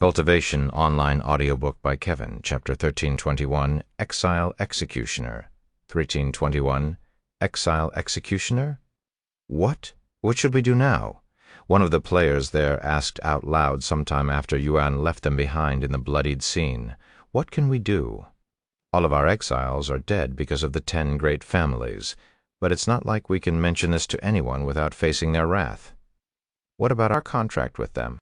Cultivation Online Audiobook by Kevin, Chapter 1321, Exile Executioner. 1321, Exile Executioner? What? What should we do now? One of the players there asked out loud sometime after Yuan left them behind in the bloodied scene. What can we do? All of our exiles are dead because of the 10 great families, but it's not like we can mention this to anyone without facing their wrath. What about our contract with them?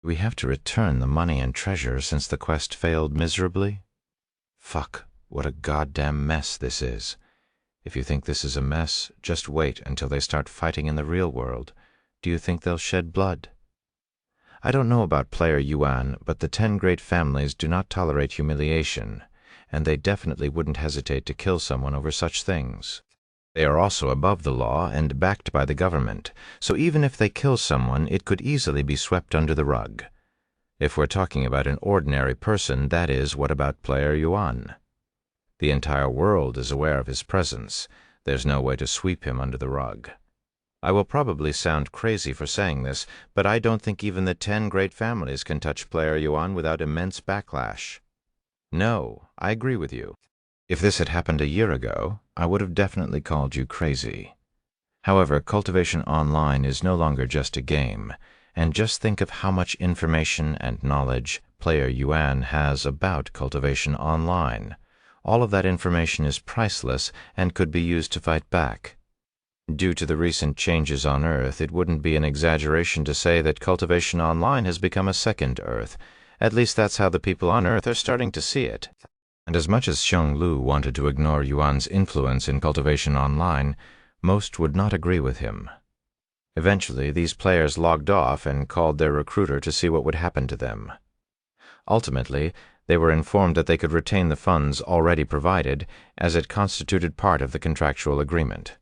We have to return the money and treasure since the quest failed miserably? Fuck, what a goddamn mess this is. If you think this is a mess, just wait until they start fighting in the real world. Do you think they'll shed blood? I don't know about player Yuan, but the 10 great families do not tolerate humiliation, and they definitely wouldn't hesitate to kill someone over such things. They are also above the law and backed by the government, so even if they kill someone, it could easily be swept under the rug. If we're talking about an ordinary person, that is, what about player Yuan? The entire world is aware of his presence. There's no way to sweep him under the rug. I will probably sound crazy for saying this, but I don't think even the 10 great families can touch player Yuan without immense backlash. No, I agree with you. If this had happened a year ago, I would have definitely called you crazy. However, Cultivation Online is no longer just a game, and just think of how much information and knowledge player Yuan has about Cultivation Online. All of that information is priceless and could be used to fight back. Due to the recent changes on Earth, it wouldn't be an exaggeration to say that Cultivation Online has become a second Earth. At least that's how the people on Earth are starting to see it. And as much as Xionglu wanted to ignore Yuan's influence in Cultivation Online, most would not agree with him. Eventually, these players logged off and called their recruiter to see what would happen to them. Ultimately, they were informed that they could retain the funds already provided, as it constituted part of the contractual agreement.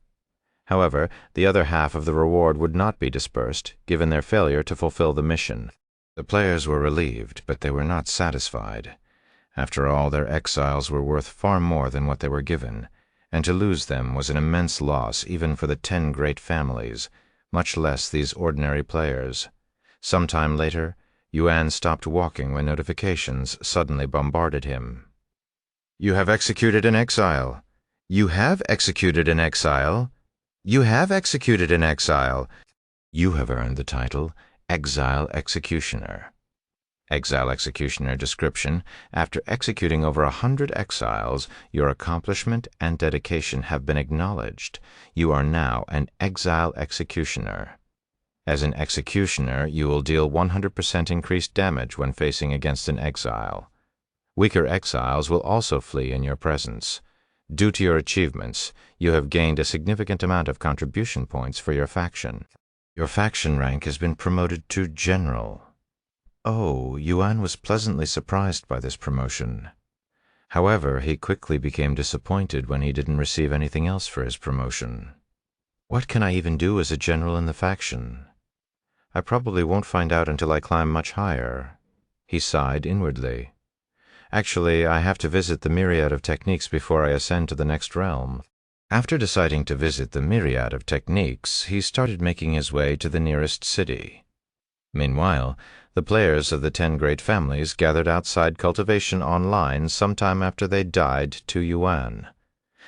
However, the other half of the reward would not be dispersed, given their failure to fulfill the mission. The players were relieved, but they were not satisfied. After all, their exiles were worth far more than what they were given, and to lose them was an immense loss even for the 10 great families, much less these ordinary players. Some time later, Yuan stopped walking when notifications suddenly bombarded him. You have executed an exile. You have executed an exile. You have executed an exile. You have earned the title Exile Executioner. Exile Executioner description: after executing over 100 exiles, your accomplishment and dedication have been acknowledged. You are now an Exile Executioner. As an executioner, you will deal 100% increased damage when facing against an exile. Weaker exiles will also flee in your presence. Due to your achievements, you have gained a significant amount of contribution points for your faction. Your faction rank has been promoted to General. Oh, Yuan was pleasantly surprised by this promotion. However, he quickly became disappointed when he didn't receive anything else for his promotion. What can I even do as a general in the faction? I probably won't find out until I climb much higher. He sighed inwardly. Actually, I have to visit the myriad of techniques before I ascend to the next realm. After deciding to visit the myriad of techniques, he started making his way to the nearest city. Meanwhile, the players of the 10 great families gathered outside Cultivation Online sometime after they died to Yuan.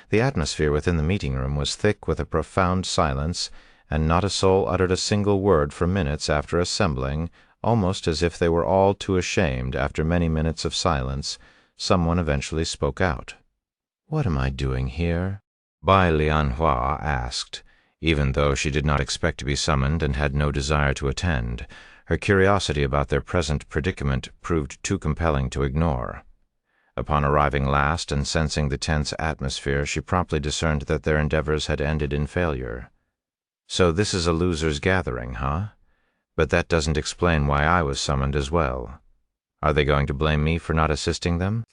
The atmosphere within the meeting room was thick with a profound silence, and not a soul uttered a single word for minutes after assembling. Almost as if they were all too ashamed. After many minutes of silence, someone eventually spoke out. "What am I doing here?" Bai Lianhua asked. Even though she did not expect to be summoned and had no desire to attend, her curiosity about their present predicament proved too compelling to ignore. Upon arriving last and sensing the tense atmosphere, she promptly discerned that their endeavors had ended in failure. So this is a losers' gathering, huh? But that doesn't explain why I was summoned as well. Are they going to blame me for not assisting them?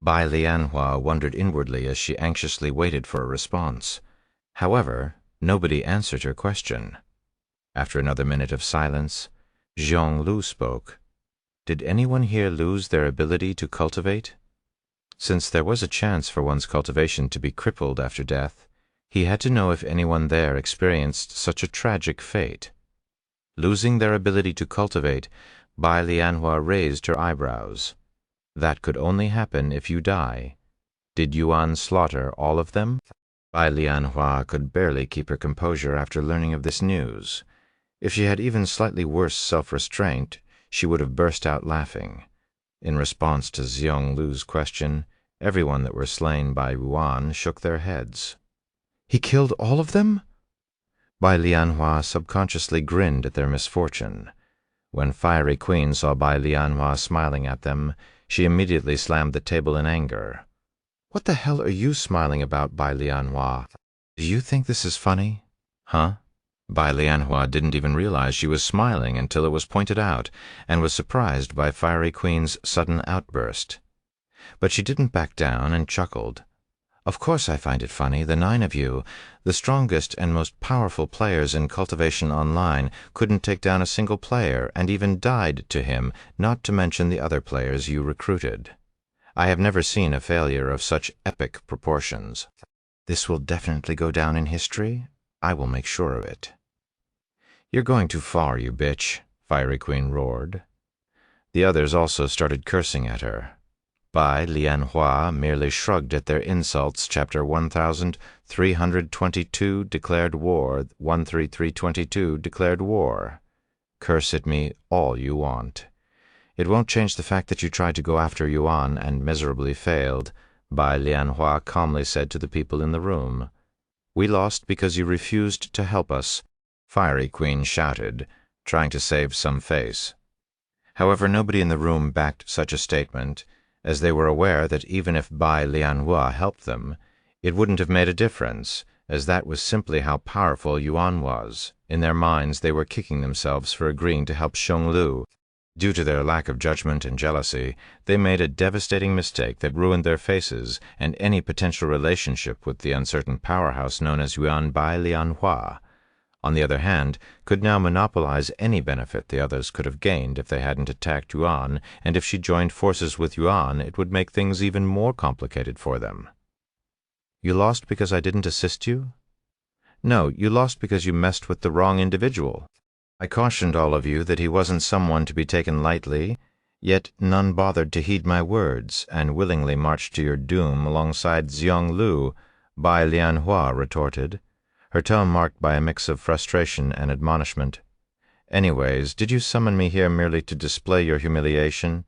Bai Lianhua wondered inwardly as she anxiously waited for a response. However, nobody answered her question. After another minute of silence, Xionglu spoke. Did anyone here lose their ability to cultivate? Since there was a chance for one's cultivation to be crippled after death, he had to know if anyone there experienced such a tragic fate. Losing their ability to cultivate Bai Lianhua raised her eyebrows. That could only happen if you die. Did Yuan slaughter all of them? Bai Lianhua could barely keep her composure after learning of this news. If she had even slightly worse self-restraint, she would have burst out laughing. In response to Xiong Lu's question, everyone that were slain by Yuan shook their heads. He killed all of them? Bai Lianhua subconsciously grinned at their misfortune. When Fiery Queen saw Bai Lianhua smiling at them, she immediately slammed the table in anger. What the hell are you smiling about, Bai Lianhua? Do you think this is funny? Huh? Bai Lianhua didn't even realize she was smiling until it was pointed out, and was surprised by Fiery Queen's sudden outburst. But she didn't back down and chuckled. Of course I find it funny. The 9 of you, the strongest and most powerful players in Cultivation Online, couldn't take down a single player and even died to him, not to mention the other players you recruited. I have never seen a failure of such epic proportions. This will definitely go down in history. I will make sure of it. You're going too far, you bitch, Fiery Queen roared. The others also started cursing at her. Bai Lianhua merely shrugged at their insults. Chapter 1322 declared war. 13322 declared war. Curse at me all you want. It won't change the fact that you tried to go after Yuan and miserably failed, Bai Lianhua calmly said to the people in the room. We lost because you refused to help us, Fiery Queen shouted, trying to save some face. However, nobody in the room backed such a statement, as they were aware that even if Bai Lianhua helped them, it wouldn't have made a difference, as that was simply how powerful Yuan was. In their minds, they were kicking themselves for agreeing to help Xiong Lu. Due to their lack of judgment and jealousy, they made a devastating mistake that ruined their faces and any potential relationship with the uncertain powerhouse known as Yuan Bai Lianhua. On the other hand, could now monopolize any benefit the others could have gained if they hadn't attacked Yuan, and if she joined forces with Yuan, it would make things even more complicated for them. You lost because I didn't assist you? No, you lost because you messed with the wrong individual. I cautioned all of you that he wasn't someone to be taken lightly, yet none bothered to heed my words, and willingly marched to your doom alongside Xiong Lu, Bai Lianhua retorted, her tone marked by a mix of frustration and admonishment. Anyways, did you summon me here merely to display your humiliation?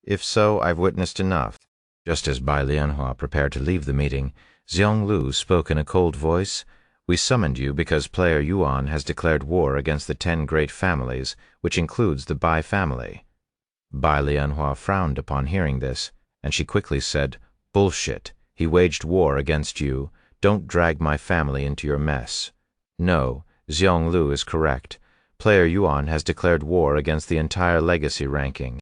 If so, I've witnessed enough. Just as Bai Lianhua prepared to leave the meeting, Xiong Lu spoke in a cold voice. We summoned you because player Yuan has declared war against the 10 great families, which includes the Bai family. Bai Lianhua frowned upon hearing this, and she quickly said, Bullshit. He waged war against you. Don't drag my family into your mess. No, Xiong Lu is correct. Player Yuan has declared war against the entire legacy ranking.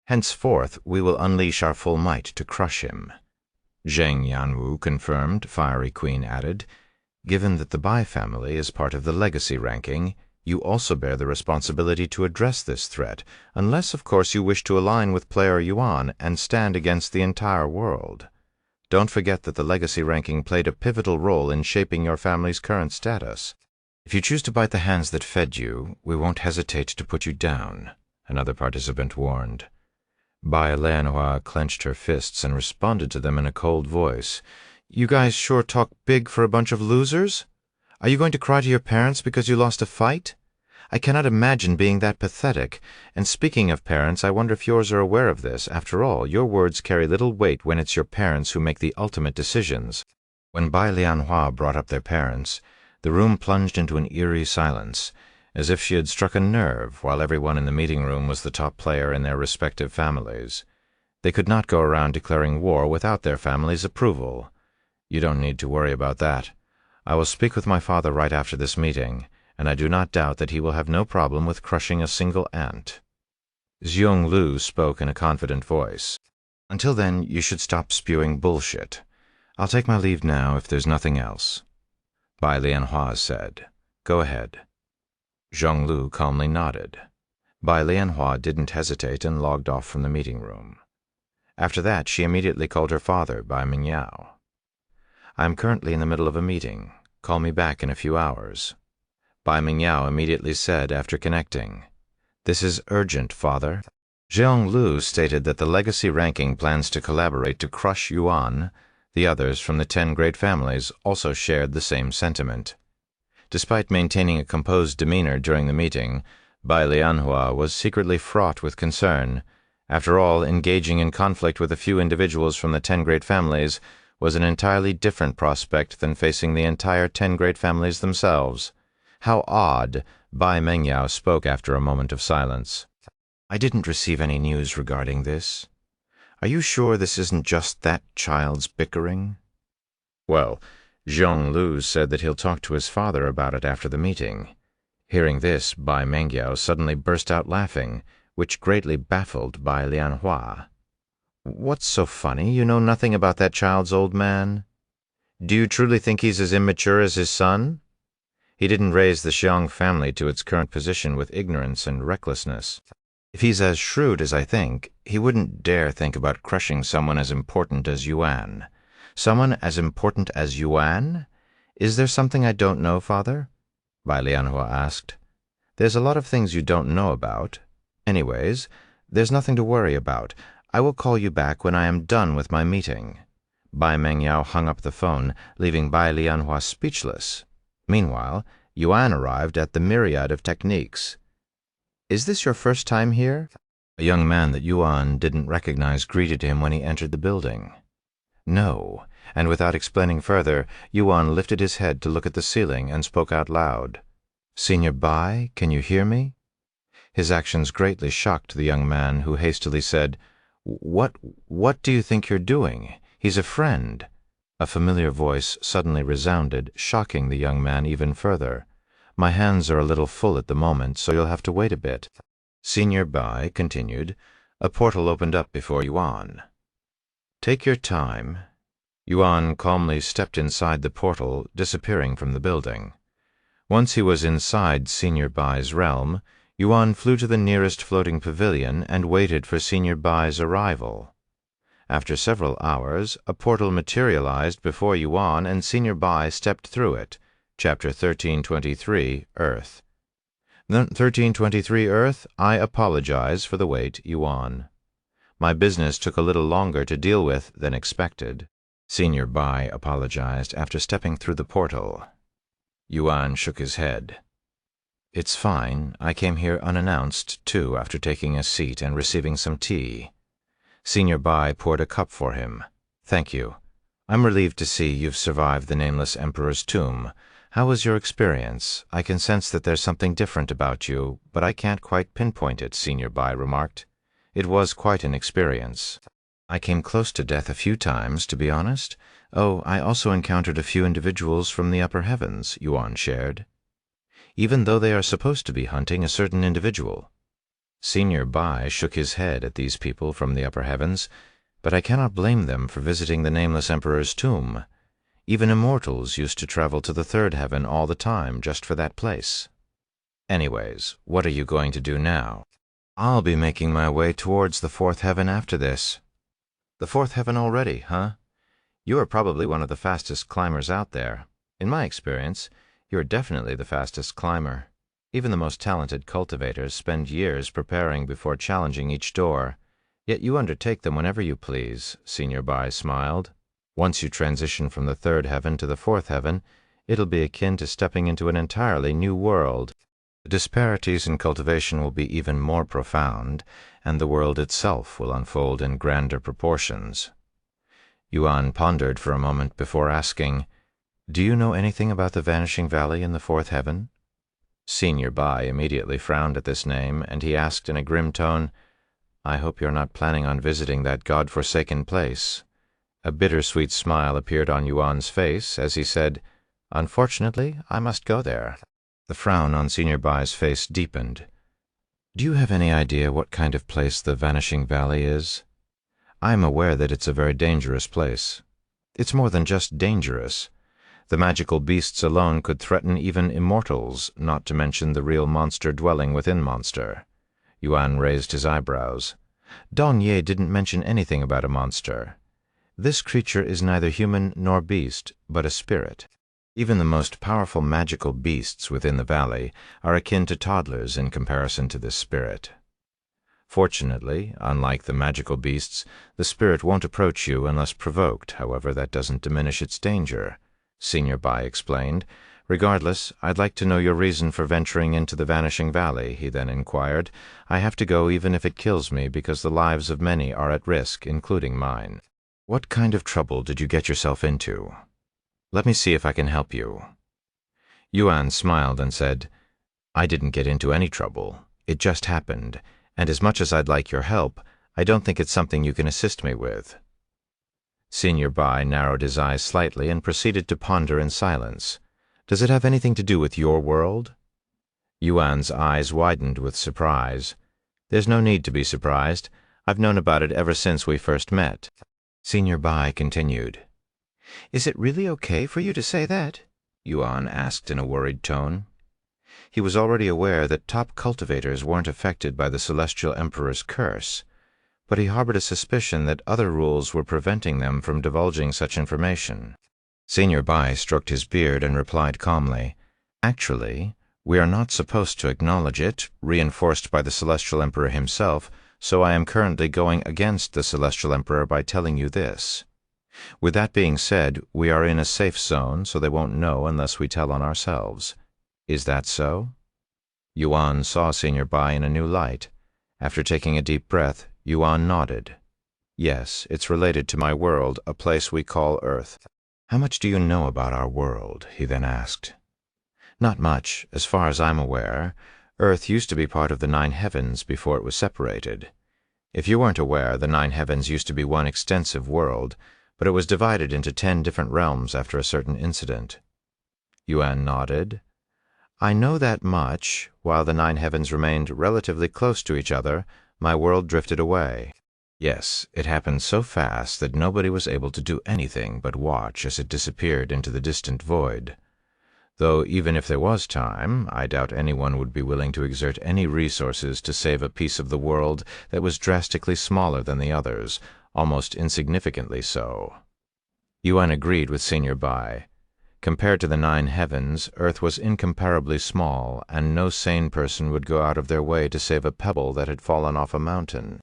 Henceforth, we will unleash our full might to crush him. Zheng Yanwu confirmed, Fiery Queen added. Given that the Bai family is part of the legacy ranking, you also bear the responsibility to address this threat, unless, of course, you wish to align with player Yuan and stand against the entire world. Don't forget that the legacy ranking played a pivotal role in shaping your family's current status. If you choose to bite the hands that fed you, we won't hesitate to put you down, another participant warned. Bai Lianhua clenched her fists and responded to them in a cold voice. You guys sure talk big for a bunch of losers? Are you going to cry to your parents because you lost a fight? I cannot imagine being that pathetic, and speaking of parents, I wonder if yours are aware of this. After all, your words carry little weight when it's your parents who make the ultimate decisions. When Bai Lianhua brought up their parents, the room plunged into an eerie silence, as if she had struck a nerve, while everyone in the meeting room was the top player in their respective families. They could not go around declaring war without their family's approval. You don't need to worry about that. I will speak with my father right after this meeting, and I do not doubt that he will have no problem with crushing a single ant. Xiong Lu spoke in a confident voice. Until then, you should stop spewing bullshit. I'll take my leave now if there's nothing else. Bai Lianhua said, Go ahead. Xiong Lu calmly nodded. Bai Lianhua didn't hesitate and logged off from the meeting room. After that, she immediately called her father, Bai Mingyao. I am currently in the middle of a meeting. Call me back in a few hours. Bai Mingyao immediately said after connecting. This is urgent, Father. Zhang Lu stated that the legacy ranking plans to collaborate to crush Yuan. The others from the 10 great families also shared the same sentiment. Despite maintaining a composed demeanor during the meeting, Bai Lianhua was secretly fraught with concern. After all, engaging in conflict with a few individuals from the 10 great families was an entirely different prospect than facing the entire 10 great families themselves. How odd, Bai Mengyao spoke after a moment of silence. I didn't receive any news regarding this. Are you sure this isn't just that child's bickering? Well, Zhang Lu said that he'll talk to his father about it after the meeting. Hearing this, Bai Mengyao suddenly burst out laughing, which greatly baffled Bai Lianhua. What's so funny? You know nothing about that child's old man? Do you truly think he's as immature as his son? He didn't raise the Xiang family to its current position with ignorance and recklessness. If he's as shrewd as I think, he wouldn't dare think about crushing someone as important as Yuan. Someone as important as Yuan? Is there something I don't know, Father? Bai Lianhua asked. There's a lot of things you don't know about. Anyways, there's nothing to worry about. I will call you back when I am done with my meeting. Bai Mengyao hung up the phone, leaving Bai Lianhua speechless. Meanwhile, Yuan arrived at the Myriad of Techniques. Is this your first time here? A young man that Yuan didn't recognize greeted him when he entered the building. No, and without explaining further, Yuan lifted his head to look at the ceiling and spoke out loud. Senior Bai, can you hear me? His actions greatly shocked the young man, who hastily said, What do you think you're doing? He's a friend. A familiar voice suddenly resounded, shocking the young man even further. My hands are a little full at the moment, so you'll have to wait a bit. Senior Bai continued. A portal opened up before Yuan. Take your time. Yuan calmly stepped inside the portal, disappearing from the building. Once he was inside Senior Bai's realm, Yuan flew to the nearest floating pavilion and waited for Senior Bai's arrival. After several hours, a portal materialized before Yuan and Senior Bai stepped through it. Chapter 1323, Earth. 1323, Earth, I apologize for the wait, Yuan. My business took a little longer to deal with than expected. Senior Bai apologized after stepping through the portal. Yuan shook his head. It's fine. I came here unannounced, too, after taking a seat and receiving some tea. Senior Bai poured a cup for him. Thank you. I'm relieved to see you've survived the Nameless Emperor's tomb. How was your experience? I can sense that there's something different about you, but I can't quite pinpoint it, Senior Bai remarked. It was quite an experience. I came close to death a few times, to be honest. Oh, I also encountered a few individuals from the upper heavens, Yuan shared. Even though they are supposed to be hunting a certain individual. Senior Bai shook his head at these people from the upper heavens, but I cannot blame them for visiting the Nameless Emperor's tomb. Even immortals used to travel to the third heaven all the time just for that place. Anyways, what are you going to do now? I'll be making my way towards the fourth heaven after this. The fourth heaven already, huh? You are probably one of the fastest climbers out there. In my experience, you are definitely the fastest climber. Even the most talented cultivators spend years preparing before challenging each door. Yet you undertake them whenever you please, Senior Bai smiled. Once you transition from the third heaven to the fourth heaven, it'll be akin to stepping into an entirely new world. The disparities in cultivation will be even more profound, and the world itself will unfold in grander proportions. Yuan pondered for a moment before asking, Do you know anything about the Vanishing Valley in the fourth heaven? Senior Bai immediately frowned at this name, and he asked in a grim tone, I hope you're not planning on visiting that god-forsaken place. A bittersweet smile appeared on Yuan's face as he said, Unfortunately, I must go there. The frown on Senior Bai's face deepened. Do you have any idea what kind of place the Vanishing Valley is? I am aware that it's a very dangerous place. It's more than just dangerous. The magical beasts alone could threaten even immortals, not to mention the real monster dwelling within monster. Yuan raised his eyebrows. Dong Ye didn't mention anything about a monster. This creature is neither human nor beast, but a spirit. Even the most powerful magical beasts within the valley are akin to toddlers in comparison to this spirit. Fortunately, unlike the magical beasts, the spirit won't approach you unless provoked. However, that doesn't diminish its danger, Senior Bai explained. Regardless, I'd like to know your reason for venturing into the Vanishing Valley, he then inquired. I have to go even if it kills me, because the lives of many are at risk, including mine. What kind of trouble did you get yourself into? Let me see if I can help you. Yuan smiled and said, I didn't get into any trouble. It just happened, and as much as I'd like your help, I don't think it's something you can assist me with. Senior Bai narrowed his eyes slightly and proceeded to ponder in silence. Does it have anything to do with your world? Yuan's eyes widened with surprise. There's no need to be surprised. I've known about it ever since we first met. Senior Bai continued. Is it really okay for you to say that? Yuan asked in a worried tone. He was already aware that top cultivators weren't affected by the Celestial Emperor's curse, but he harbored a suspicion that other rules were preventing them from divulging such information. Senior Bai stroked his beard and replied calmly, Actually, we are not supposed to acknowledge it, reinforced by the Celestial Emperor himself, so I am currently going against the Celestial Emperor by telling you this. With that being said, we are in a safe zone, so they won't know unless we tell on ourselves. Is that so? Yuan saw Senior Bai in a new light. After taking a deep breath, Yuan nodded. Yes, it's related to my world, a place we call Earth. How much do you know about our world? He then asked. Not much. As far as I'm aware, Earth used to be part of the 9 heavens before it was separated. If you weren't aware, the 9 heavens used to be one extensive world, but it was divided into 10 different realms after a certain incident. Yuan nodded. I know that much. While the 9 heavens remained relatively close to each other, my world drifted away. Yes, it happened so fast that nobody was able to do anything but watch as it disappeared into the distant void. Though even if there was time, I doubt anyone would be willing to exert any resources to save a piece of the world that was drastically smaller than the others, almost insignificantly so. Yuan agreed with Senior Bai. Compared to the 9 heavens, Earth was incomparably small, and no sane person would go out of their way to save a pebble that had fallen off a mountain.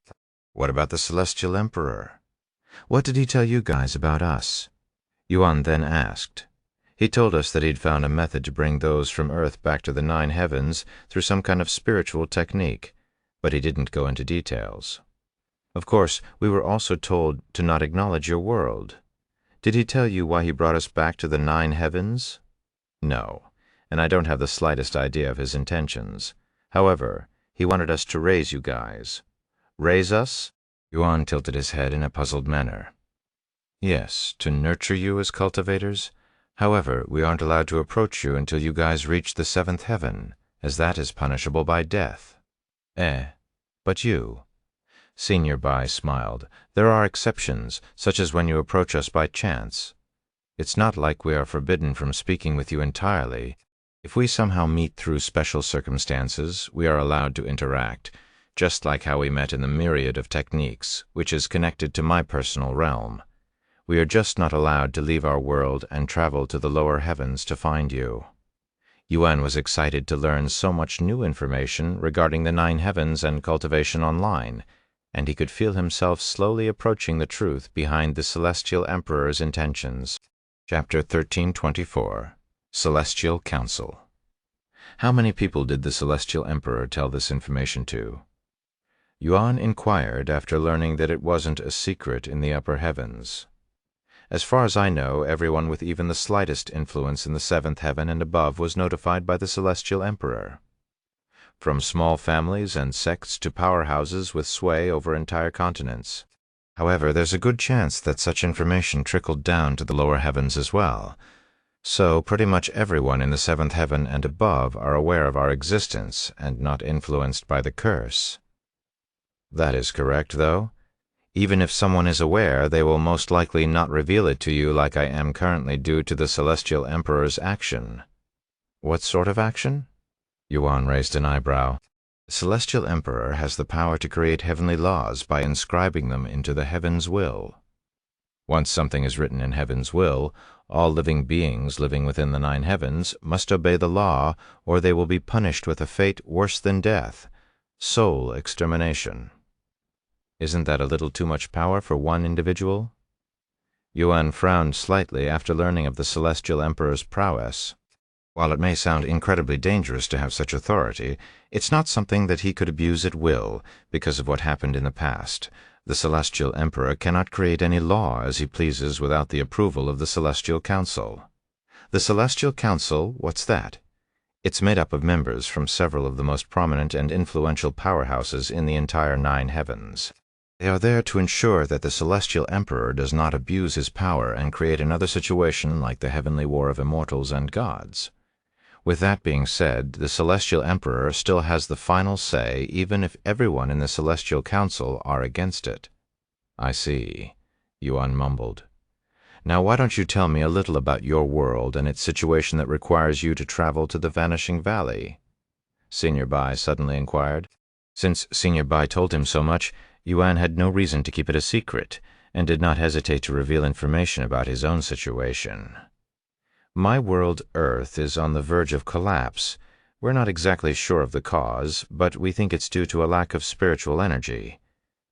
What about the Celestial Emperor? What did he tell you guys about us? Yuan then asked. He told us that he'd found a method to bring those from Earth back to the 9 heavens through some kind of spiritual technique, but he didn't go into details. Of course, we were also told to not acknowledge your world. Did he tell you why he brought us back to the 9 heavens? No, and I don't have the slightest idea of his intentions. However, he wanted us to raise you guys. Raise us? Yuan tilted his head in a puzzled manner. Yes, to nurture you as cultivators. However, we aren't allowed to approach you until you guys reach the 7th heaven, as that is punishable by death. But you? Senior Bai smiled. There are exceptions, such as when you approach us by chance. It's not like we are forbidden from speaking with you entirely. If we somehow meet through special circumstances, we are allowed to interact, just like how we met in the myriad of techniques, which is connected to my personal realm. We are just not allowed to leave our world and travel to the lower heavens to find you. Yuan was excited to learn so much new information regarding the 9 heavens and Cultivation Online, and he could feel himself slowly approaching the truth behind the Celestial Emperor's intentions. Chapter 1324 Celestial Council. How many people did the Celestial Emperor tell this information to? Yuan inquired after learning that it wasn't a secret in the upper heavens. As far as I know, everyone with even the slightest influence in the 7th heaven and above was notified by the Celestial Emperor. From small families and sects to powerhouses with sway over entire continents. However, there's a good chance that such information trickled down to the lower heavens as well. So pretty much everyone in the 7th heaven and above are aware of our existence and not influenced by the curse. That is correct, though. Even if someone is aware, they will most likely not reveal it to you like I am currently due to the Celestial Emperor's action. What sort of action? Yuan raised an eyebrow. The Celestial Emperor has the power to create heavenly laws by inscribing them into the heaven's will. Once something is written in heaven's will, all living beings living within the 9 heavens must obey the law, or they will be punished with a fate worse than death, soul extermination. Isn't that a little too much power for one individual? Yuan frowned slightly after learning of the Celestial Emperor's prowess. While it may sound incredibly dangerous to have such authority, it's not something that he could abuse at will because of what happened in the past. The Celestial Emperor cannot create any law as he pleases without the approval of the Celestial Council. The Celestial Council, what's that? It's made up of members from several of the most prominent and influential powerhouses in the entire 9 heavens. They are there to ensure that the Celestial Emperor does not abuse his power and create another situation like the heavenly war of immortals and gods. With that being said, the Celestial Emperor still has the final say even if everyone in the Celestial Council are against it. I see, Yuan mumbled. Now why don't you tell me a little about your world and its situation that requires you to travel to the Vanishing Valley? Senior Bai suddenly inquired. Since Senior Bai told him so much, Yuan had no reason to keep it a secret, and did not hesitate to reveal information about his own situation. My world, Earth, is on the verge of collapse. We're not exactly sure of the cause, but we think it's due to a lack of spiritual energy.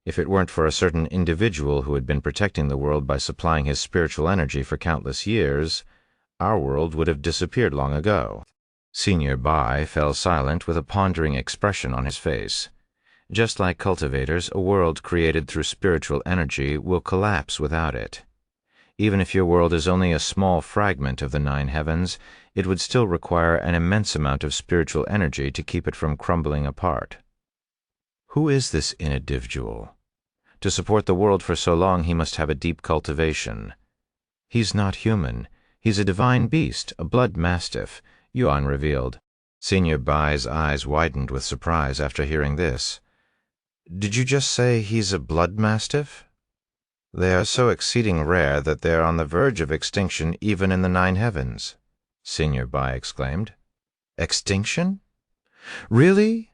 If it weren't for a certain individual who had been protecting the world by supplying his spiritual energy for countless years, our world would have disappeared long ago. Senior Bai fell silent with a pondering expression on his face. Just like cultivators, a world created through spiritual energy will collapse without it. Even if your world is only a small fragment of the 9 heavens, it would still require an immense amount of spiritual energy to keep it from crumbling apart. Who is this individual? To support the world for so long, he must have a deep cultivation. He's not human. He's a divine beast, a blood mastiff, Yuan revealed. Senior Bai's eyes widened with surprise after hearing this. Did you just say he's a blood mastiff? They are so exceeding rare that they are on the verge of extinction even in the 9 heavens, Senior Bai exclaimed. Extinction? Really?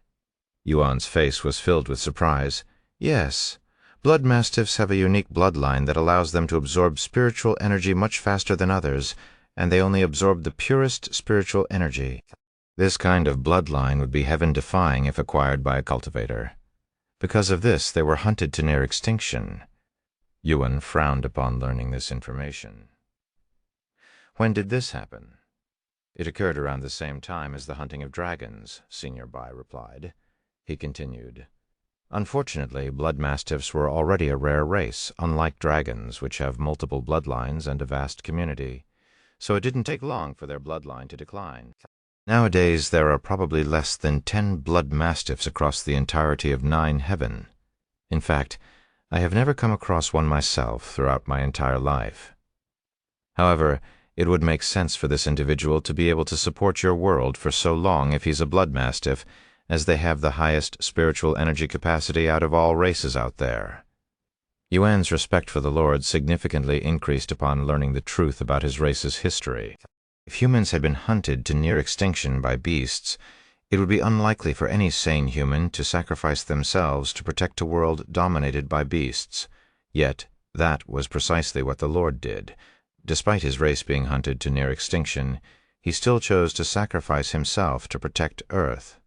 Yuan's face was filled with surprise. Yes. Blood mastiffs have a unique bloodline that allows them to absorb spiritual energy much faster than others, and they only absorb the purest spiritual energy. This kind of bloodline would be heaven-defying if acquired by a cultivator. Because of this, they were hunted to near extinction. Yuan frowned upon learning this information. When did this happen? It occurred around the same time as the hunting of dragons, Senior Bai replied. He continued. Unfortunately, blood mastiffs were already a rare race, unlike dragons, which have multiple bloodlines and a vast community. So it didn't take long for their bloodline to decline. Nowadays, there are probably less than 10 blood mastiffs across the entirety of 9 heaven. In fact, I have never come across one myself throughout my entire life. However, it would make sense for this individual to be able to support your world for so long if he's a blood mastiff, as they have the highest spiritual energy capacity out of all races out there. Yuan's respect for the Lord significantly increased upon learning the truth about his race's history. If humans had been hunted to near extinction by beasts, it would be unlikely for any sane human to sacrifice themselves to protect a world dominated by beasts. Yet, that was precisely what the Lord did. Despite his race being hunted to near extinction, he still chose to sacrifice himself to protect Earth.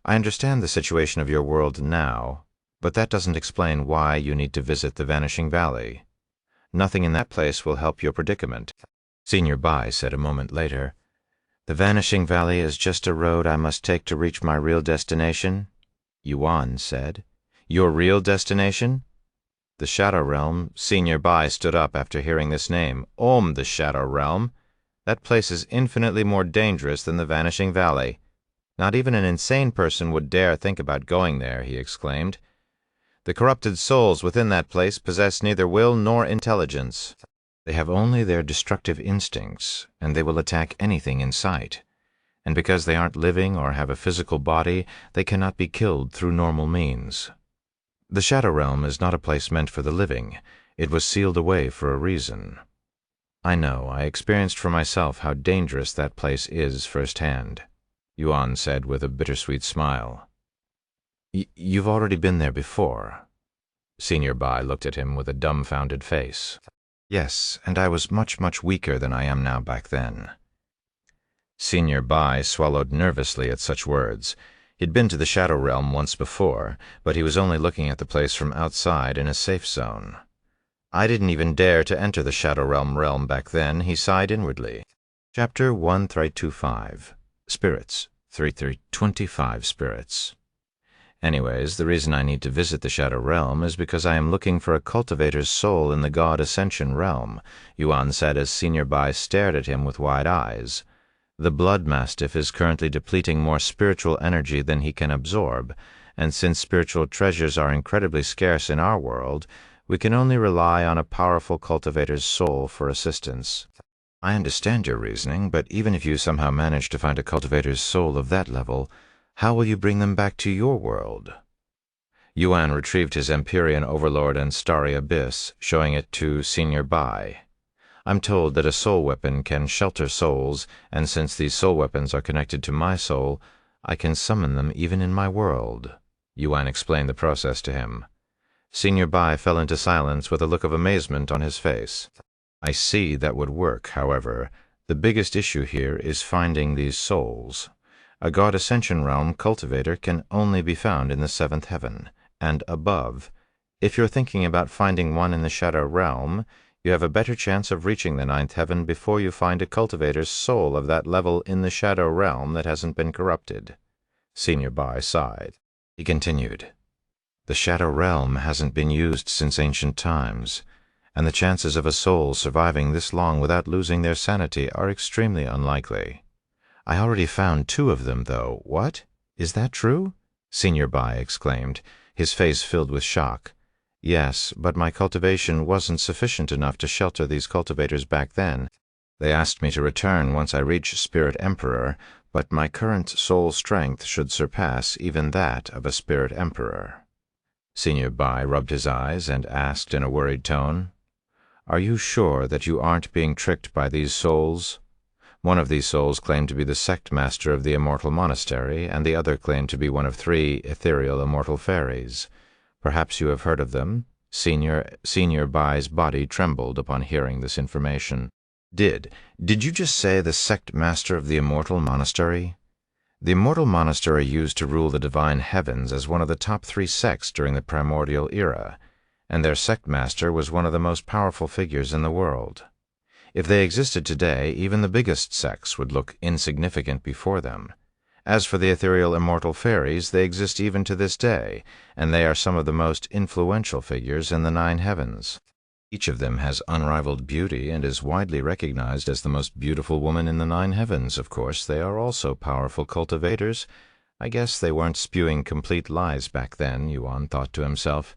I understand the situation of your world now, but that doesn't explain why you need to visit the Vanishing Valley. Nothing in that place will help your predicament, Senior Bai said a moment later. The Vanishing Valley is just a road I must take to reach my real destination, Yuan said. Your real destination? The Shadow Realm. Senior Bai stood up after hearing this name. The Shadow Realm. That place is infinitely more dangerous than the Vanishing Valley. Not even an insane person would dare think about going there, he exclaimed. The corrupted souls within that place possess neither will nor intelligence. They have only their destructive instincts, and they will attack anything in sight. And because they aren't living or have a physical body, they cannot be killed through normal means. The Shadow Realm is not a place meant for the living. It was sealed away for a reason. I know, I experienced for myself how dangerous that place is firsthand, Yuan said with a bittersweet smile. You've already been there before. Senior Bai looked at him with a dumbfounded face. Yes, and I was much, much weaker than I am now back then. Senior Bai swallowed nervously at such words. He'd been to the Shadow Realm once before, but he was only looking at the place from outside in a safe zone. I didn't even dare to enter the Shadow Realm back then, he sighed inwardly. Chapter 1325. Spirits. 3325 spirits. Anyways, the reason I need to visit the Shadow Realm is because I am looking for a cultivator's soul in the God Ascension Realm, Yuan said as Senior Bai stared at him with wide eyes. The blood mastiff is currently depleting more spiritual energy than he can absorb, and since spiritual treasures are incredibly scarce in our world, we can only rely on a powerful cultivator's soul for assistance. I understand your reasoning, but even if you somehow manage to find a cultivator's soul of that level, how will you bring them back to your world? Yuan retrieved his Empyrean Overlord and Starry Abyss, showing it to Senior Bai. I'm told that a soul weapon can shelter souls, and since these soul weapons are connected to my soul, I can summon them even in my world. Yuan explained the process to him. Senior Bai fell into silence with a look of amazement on his face. I see that would work, however. The biggest issue here is finding these souls. A God Ascension Realm cultivator can only be found in the 7th heaven, and above. If you're thinking about finding one in the Shadow Realm, you have a better chance of reaching the 9th heaven before you find a cultivator's soul of that level in the Shadow Realm that hasn't been corrupted. Senior Bai sighed. He continued, The Shadow Realm hasn't been used since ancient times, and the chances of a soul surviving this long without losing their sanity are extremely unlikely. I already found 2 of them, though. What? Is that true? Senior Bai exclaimed, his face filled with shock. Yes, but my cultivation wasn't sufficient enough to shelter these cultivators back then. They asked me to return once I reach Spirit Emperor, but my current soul strength should surpass even that of a Spirit Emperor. Senior Bai rubbed his eyes and asked in a worried tone, Are you sure that you aren't being tricked by these souls? One of these souls claimed to be the sect master of the Immortal Monastery, and the other claimed to be one of 3 ethereal immortal fairies. Perhaps you have heard of them? Senior Bai's body trembled upon hearing this information. Did you just say the sect master of the Immortal Monastery? The Immortal Monastery used to rule the divine heavens as one of the top 3 sects during the primordial era, and their sect master was one of the most powerful figures in the world. If they existed today, even the biggest sects would look insignificant before them. As for the ethereal immortal fairies, they exist even to this day, and they are some of the most influential figures in the 9 heavens. Each of them has unrivaled beauty and is widely recognized as the most beautiful woman in the 9 heavens. Of course, they are also powerful cultivators. I guess they weren't spewing complete lies back then, Yuan thought to himself.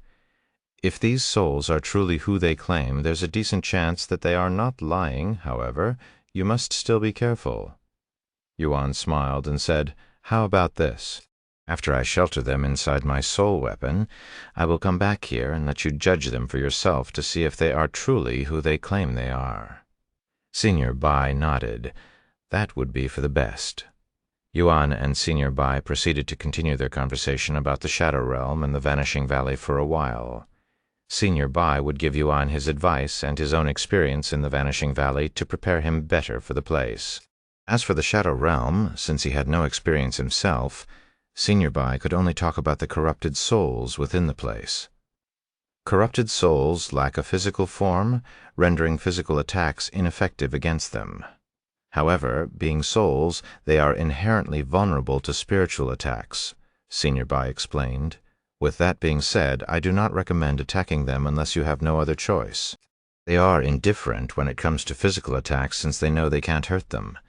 If these souls are truly who they claim, there's a decent chance that they are not lying. However, you must still be careful. Yuan smiled and said, How about this? After I shelter them inside my soul weapon, I will come back here and let you judge them for yourself to see if they are truly who they claim they are. Senior Bai nodded. That would be for the best. Yuan and Senior Bai proceeded to continue their conversation about the Shadow Realm and the Vanishing Valley for a while. Senior Bai would give Yuan his advice and his own experience in the Vanishing Valley to prepare him better for the place. As for the Shadow Realm, since he had no experience himself, Senior Bai could only talk about the corrupted souls within the place. Corrupted souls lack a physical form, rendering physical attacks ineffective against them. However, being souls, they are inherently vulnerable to spiritual attacks, Senior Bai explained. With that being said, I do not recommend attacking them unless you have no other choice. They are indifferent when it comes to physical attacks since they know they can't hurt them.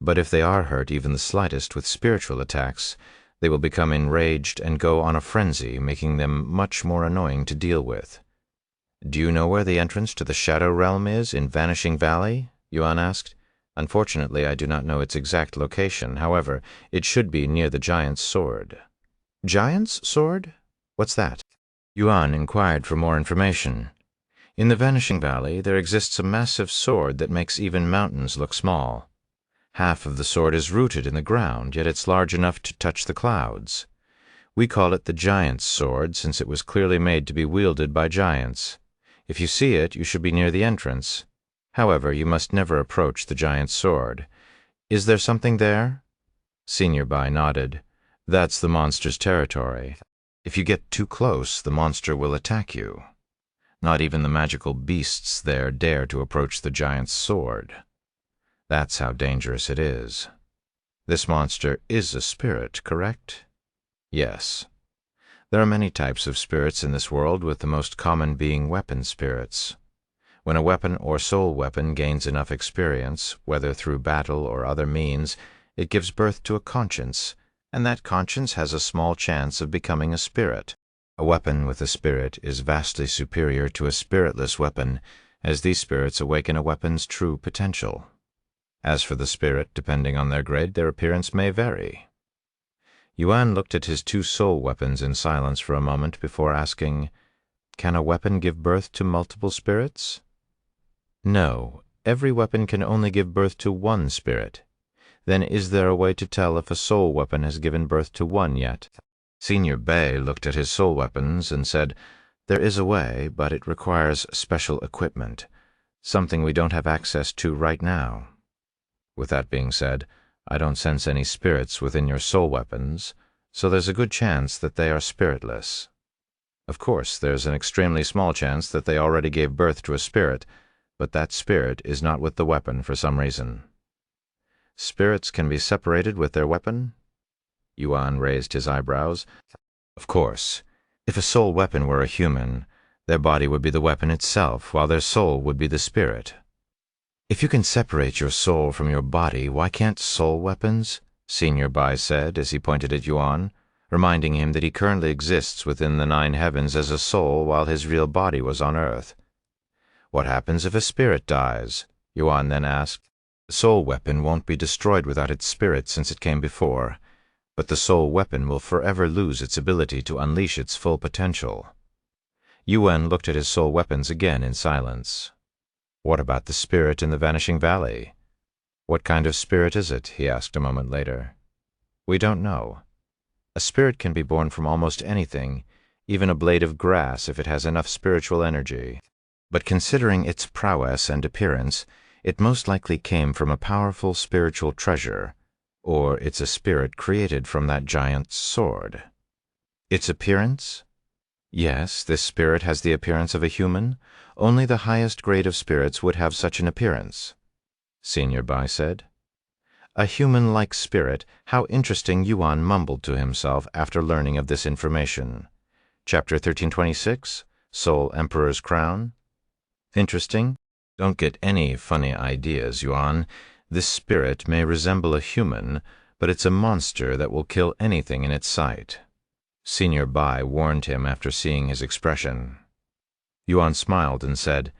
But if they are hurt even the slightest with spiritual attacks, they will become enraged and go on a frenzy, making them much more annoying to deal with. Do you know where the entrance to the Shadow Realm is in Vanishing Valley? Yuan asked. Unfortunately, I do not know its exact location. However, it should be near the Giant's Sword. Giant's Sword? What's that? Yuan inquired for more information. In the Vanishing Valley, there exists a massive sword that makes even mountains look small. Half of the sword is rooted in the ground, yet it's large enough to touch the clouds. We call it the giant's sword, since it was clearly made to be wielded by giants. If you see it, you should be near the entrance. However, you must never approach the giant's sword. Is there something there? Senior Bai nodded. That's the monster's territory. If you get too close, the monster will attack you. Not even the magical beasts there dare to approach the giant's sword. That's how dangerous it is. This monster is a spirit, correct? Yes. There are many types of spirits in this world, with the most common being weapon spirits. When a weapon or soul weapon gains enough experience, whether through battle or other means, it gives birth to a conscience, and that conscience has a small chance of becoming a spirit. A weapon with a spirit is vastly superior to a spiritless weapon, as these spirits awaken a weapon's true potential. As for the spirit, depending on their grade, their appearance may vary. Yuan looked at his two soul weapons in silence for a moment before asking, "Can a weapon give birth to multiple spirits?" No, every weapon can only give birth to one spirit. Then is there a way to tell if a soul weapon has given birth to one yet? Senior Bai looked at his soul weapons and said, "There is a way, but it requires special equipment, something we don't have access to right now. With that being said, I don't sense any spirits within your soul weapons, so there's a good chance that they are spiritless. Of course, there's an extremely small chance that they already gave birth to a spirit, but that spirit is not with the weapon for some reason." "Spirits can be separated with their weapon?" Yuan raised his eyebrows. "Of course. If a soul weapon were a human, their body would be the weapon itself, while their soul would be the spirit." "If you can separate your soul from your body, why can't soul weapons?" Senior Bai said as he pointed at Yuan, reminding him that he currently exists within the 9 heavens as a soul while his real body was on Earth. "What happens if a spirit dies?" Yuan then asked. "The soul weapon won't be destroyed without its spirit since it came before, but the soul weapon will forever lose its ability to unleash its full potential." Yuan looked at his soul weapons again in silence. "What about the spirit in the Vanishing Valley? What kind of spirit is it?" he asked a moment later. "We don't know. A spirit can be born from almost anything, even a blade of grass if it has enough spiritual energy. But considering its prowess and appearance, it most likely came from a powerful spiritual treasure, or it's a spirit created from that giant's sword." "Its appearance?" "Yes, this spirit has the appearance of a human. Only the highest grade of spirits would have such an appearance," Senior Bai said. "A human-like spirit. How interesting," Yuan mumbled to himself after learning of this information. Chapter 1326, Soul Emperor's Crown. Interesting? Don't get any funny ideas, Yuan. This spirit may resemble a human, but it's a monster that will kill anything in its sight. Senior Bai warned him after seeing his expression. Yuan smiled and said,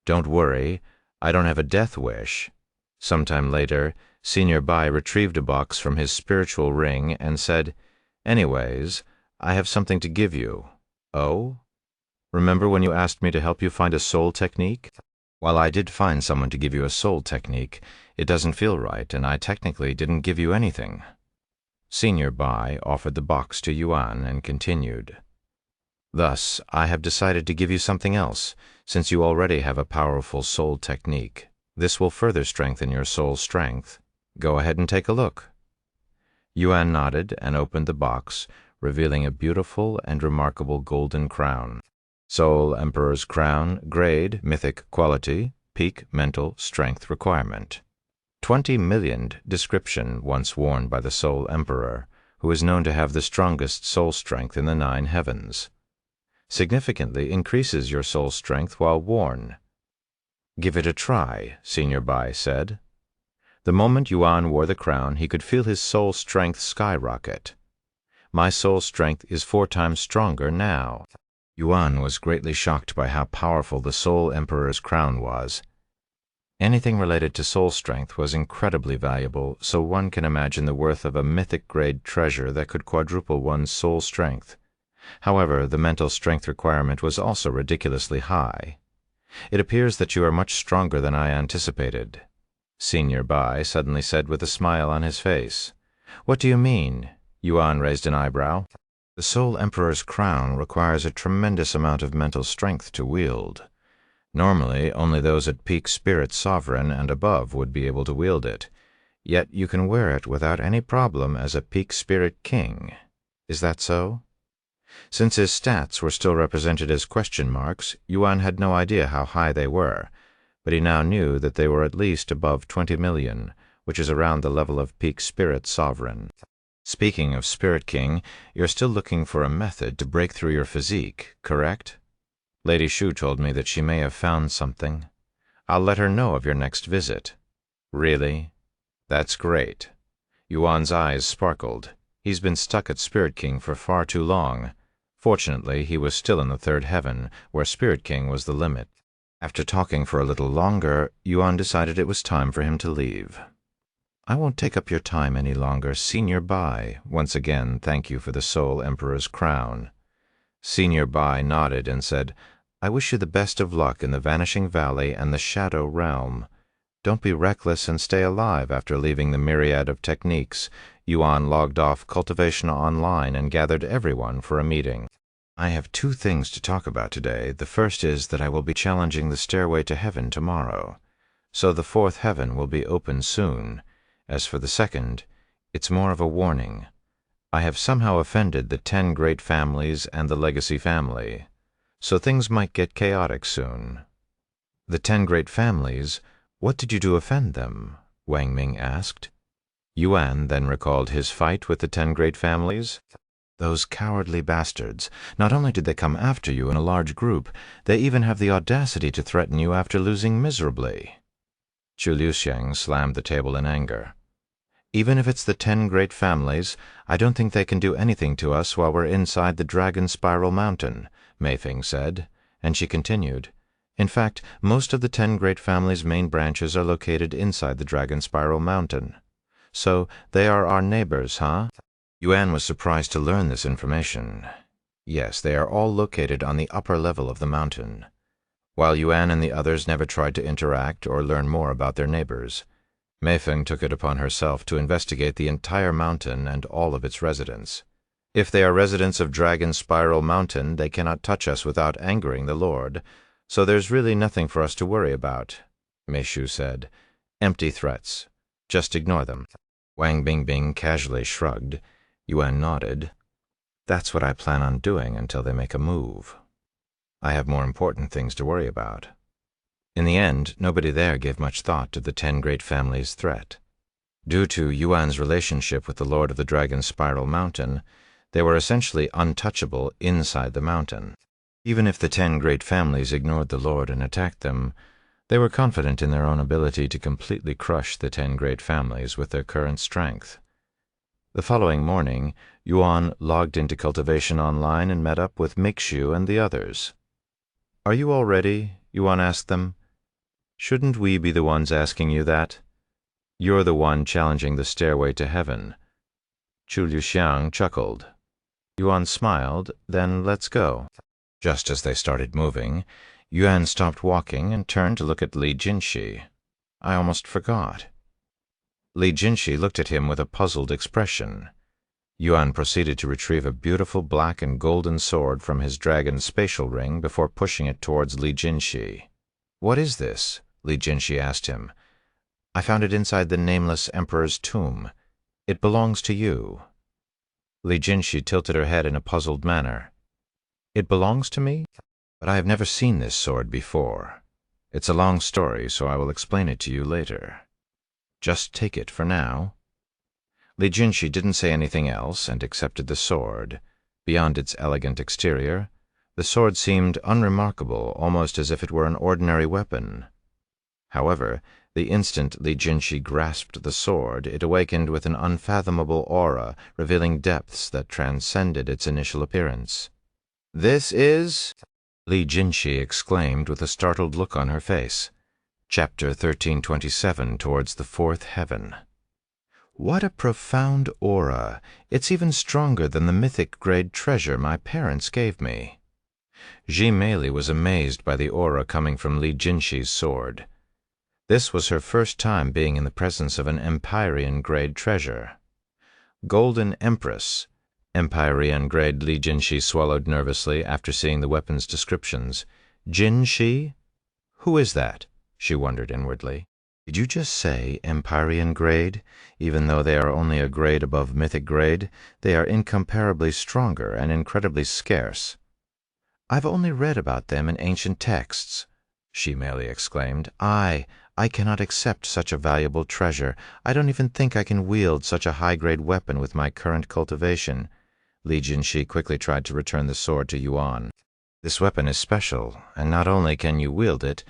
"Don't worry, I don't have a death wish." Sometime later, Senior Bai retrieved a box from his spiritual ring and said, "Anyways, I have something to give you." "Oh? Remember when you asked me to help you find a soul technique? While I did find someone to give you a soul technique, it doesn't feel right, and I technically didn't give you anything." Senior Bai offered the box to Yuan and continued, "Thus, I have decided to give you something else, since you already have a powerful soul technique. This will further strengthen your soul strength. Go ahead and take a look." Yuan nodded and opened the box, revealing a beautiful and remarkable golden crown. Soul Emperor's Crown, grade, mythic quality, peak mental strength requirement. 20 millionth description, once worn by the Soul Emperor, who is known to have the strongest soul strength in the 9 heavens. Significantly increases your soul strength while worn. "Give it a try," Senior Bai said. The moment Yuan wore the crown, he could feel his soul strength skyrocket. "My soul strength is 4 times stronger now." Yuan was greatly shocked by how powerful the Soul Emperor's crown was. Anything related to soul strength was incredibly valuable, so one can imagine the worth of a mythic-grade treasure that could quadruple one's soul strength. However, the mental strength requirement was also ridiculously high. "It appears that you are much stronger than I anticipated," Senior Bai suddenly said with a smile on his face. "What do you mean?" Yuan raised an eyebrow. The Soul Emperor's crown requires a tremendous amount of mental strength to wield. Normally, only those at peak spirit sovereign and above would be able to wield it, yet you can wear it without any problem as a peak spirit king. Is that so? Since his stats were still represented as question marks, Yuan had no idea how high they were, but he now knew that they were at least above 20 million, which is around the level of peak spirit sovereign. Speaking of Spirit King, you're still looking for a method to break through your physique, correct? Lady Shu told me that she may have found something. I'll let her know of your next visit. Really? That's great. Yuan's eyes sparkled. He's been stuck at Spirit King for far too long. Fortunately, he was still in the third heaven, where Spirit King was the limit. After talking for a little longer, Yuan decided it was time for him to leave. I won't take up your time any longer. Senior Bai, once again, thank you for the Soul Emperor's crown. Senior Bai nodded and said, I wish you the best of luck in the Vanishing Valley and the Shadow Realm. Don't be reckless and stay alive after leaving the myriad of techniques. Yuan logged off Cultivation Online and gathered everyone for a meeting. I have 2 things to talk about today. The first is that I will be challenging the Stairway to Heaven tomorrow, so the 4th heaven will be open soon. As for the second, it's more of a warning. I have somehow offended the 10 great families and the Legacy family, so things might get chaotic soon. The 10 great families? What did you do to offend them? Wang Ming asked. Yuan then recalled his fight with the 10 great families. Those cowardly bastards. Not only did they come after you in a large group, they even have the audacity to threaten you after losing miserably. Zhu Liuxiang slammed the table in anger. Even if it's the 10 great families, I don't think they can do anything to us while we're inside the Dragon Spiral Mountain, Mei Feng said, and she continued. In fact, most of the 10 great families' main branches are located inside the Dragon Spiral Mountain. So they are our neighbors, huh? Yuan was surprised to learn this information. Yes, they are all located on the upper level of the mountain. While Yuan and the others never tried to interact or learn more about their neighbors, Mei Feng took it upon herself to investigate the entire mountain and all of its residents. If they are residents of Dragon Spiral Mountain, they cannot touch us without angering the Lord, so there's really nothing for us to worry about, Mei Shu said. Empty threats. Just ignore them. Wang Bingbing casually shrugged. Yuan nodded. That's what I plan on doing until they make a move. I have more important things to worry about. In the end, nobody there gave much thought to the 10 great families' threat. Due to Yuan's relationship with the Lord of the Dragon Spiral Mountain, they were essentially untouchable inside the mountain. Even if the 10 great families ignored the Lord and attacked them, they were confident in their own ability to completely crush the 10 great families with their current strength. The following morning, Yuan logged into Cultivation Online and met up with Mixu and the others. Are you all ready? Yuan asked them. Shouldn't we be the ones asking you that? You're the one challenging the Stairway to Heaven. Zhu Liuxiang chuckled. Yuan smiled, then let's go. Just as they started moving, Yuan stopped walking and turned to look at Li Jinshi. I almost forgot. Li Jinshi looked at him with a puzzled expression. Yuan proceeded to retrieve a beautiful black and golden sword from his dragon's spatial ring before pushing it towards Li Jinshi. What is this? Li Jinshi asked him. I found it inside the nameless emperor's tomb. It belongs to you. Li Jinshi tilted her head in a puzzled manner. It belongs to me? But I have never seen this sword before. It's a long story, so I will explain it to you later. Just take it for now. Li Jinshi didn't say anything else and accepted the sword. Beyond its elegant exterior, the sword seemed unremarkable, almost as if it were an ordinary weapon. However, the instant Li Jinshi grasped the sword, it awakened with an unfathomable aura, revealing depths that transcended its initial appearance. This is... Li Jinshi exclaimed with a startled look on her face. Chapter 1327, Towards the 4th Heaven. What a profound aura! It's even stronger than the mythic-grade treasure my parents gave me. Ji Meili was amazed by the aura coming from Li Jinshi's sword. This was her first time being in the presence of an Empyrean-grade treasure. Golden Empress. Empyrean grade Li Jinshi swallowed nervously after seeing the weapon's descriptions. Jinshi? Who is that? She wondered inwardly. Did you just say Empyrean grade? Even though they are only a grade above mythic grade, they are incomparably stronger and incredibly scarce. I've only read about them in ancient texts, she merely exclaimed. I cannot accept such a valuable treasure. I don't even think I can wield such a high-grade weapon with my current cultivation. Li Jinshi quickly tried to return the sword to Yuan. This weapon is special, and not only can you wield it,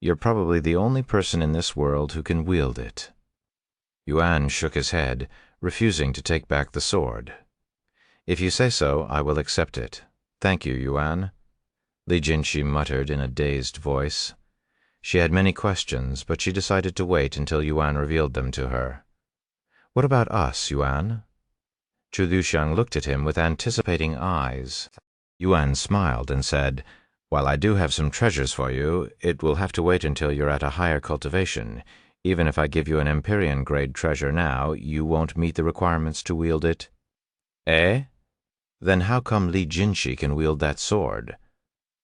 you're probably the only person in this world who can wield it. Yuan shook his head, refusing to take back the sword. If you say so, I will accept it. Thank you, Yuan. Li Jinshi muttered in a dazed voice. She had many questions, but she decided to wait until Yuan revealed them to her. What about us, Yuan? Chu Liuxiang looked at him with anticipating eyes. Yuan smiled and said, While I do have some treasures for you, it will have to wait until you're at a higher cultivation. Even if I give you an Empyrean-grade treasure now, you won't meet the requirements to wield it. Eh? Then how come Li Jinshi can wield that sword?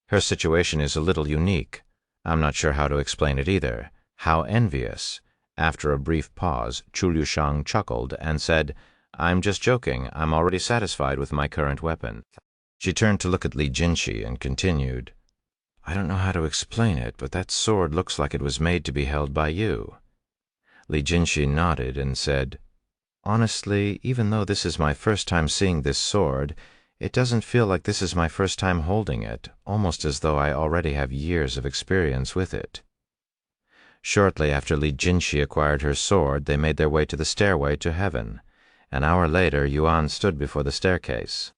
Her situation is a little unique. I'm not sure how to explain it either. How envious. After a brief pause, Chu Liuxiang chuckled and said, I'm just joking. I'm already satisfied with my current weapon. She turned to look at Li Jinshi and continued, I don't know how to explain it, but that sword looks like it was made to be held by you. Li Jinshi nodded and said, Honestly, even though this is my first time seeing this sword, it doesn't feel like this is my first time holding it, almost as though I already have years of experience with it. Shortly after Li Jinshi acquired her sword, they made their way to the stairway to heaven. An hour later, Yuan stood before the staircase.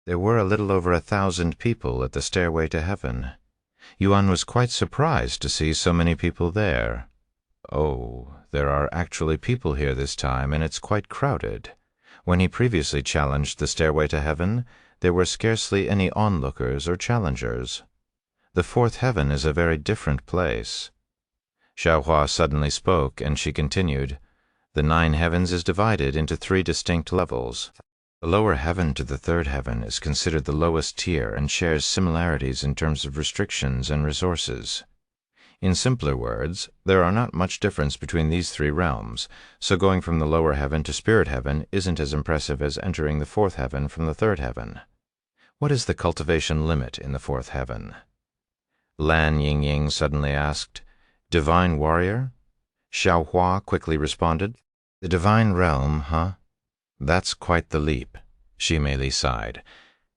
There were a little over 1,000 people at the stairway to heaven. Yuan was quite surprised to see so many people there. Oh, there are actually people here this time, and it's quite crowded. When he previously challenged the stairway to heaven, there were scarcely any onlookers or challengers. The fourth heaven is a very different place. Xiaohua suddenly spoke, and she continued, The 9 heavens is divided into 3 distinct levels. The lower heaven to the third heaven is considered the lowest tier and shares similarities in terms of restrictions and resources. In simpler words, there are not much difference between these 3 realms, so going from the lower heaven to spirit heaven isn't as impressive as entering the fourth heaven from the third heaven. What is the cultivation limit in the fourth heaven? Lan Yingying suddenly asked. Divine warrior? Xiaohua quickly responded. The divine realm, huh? That's quite the leap. Shi Meili sighed.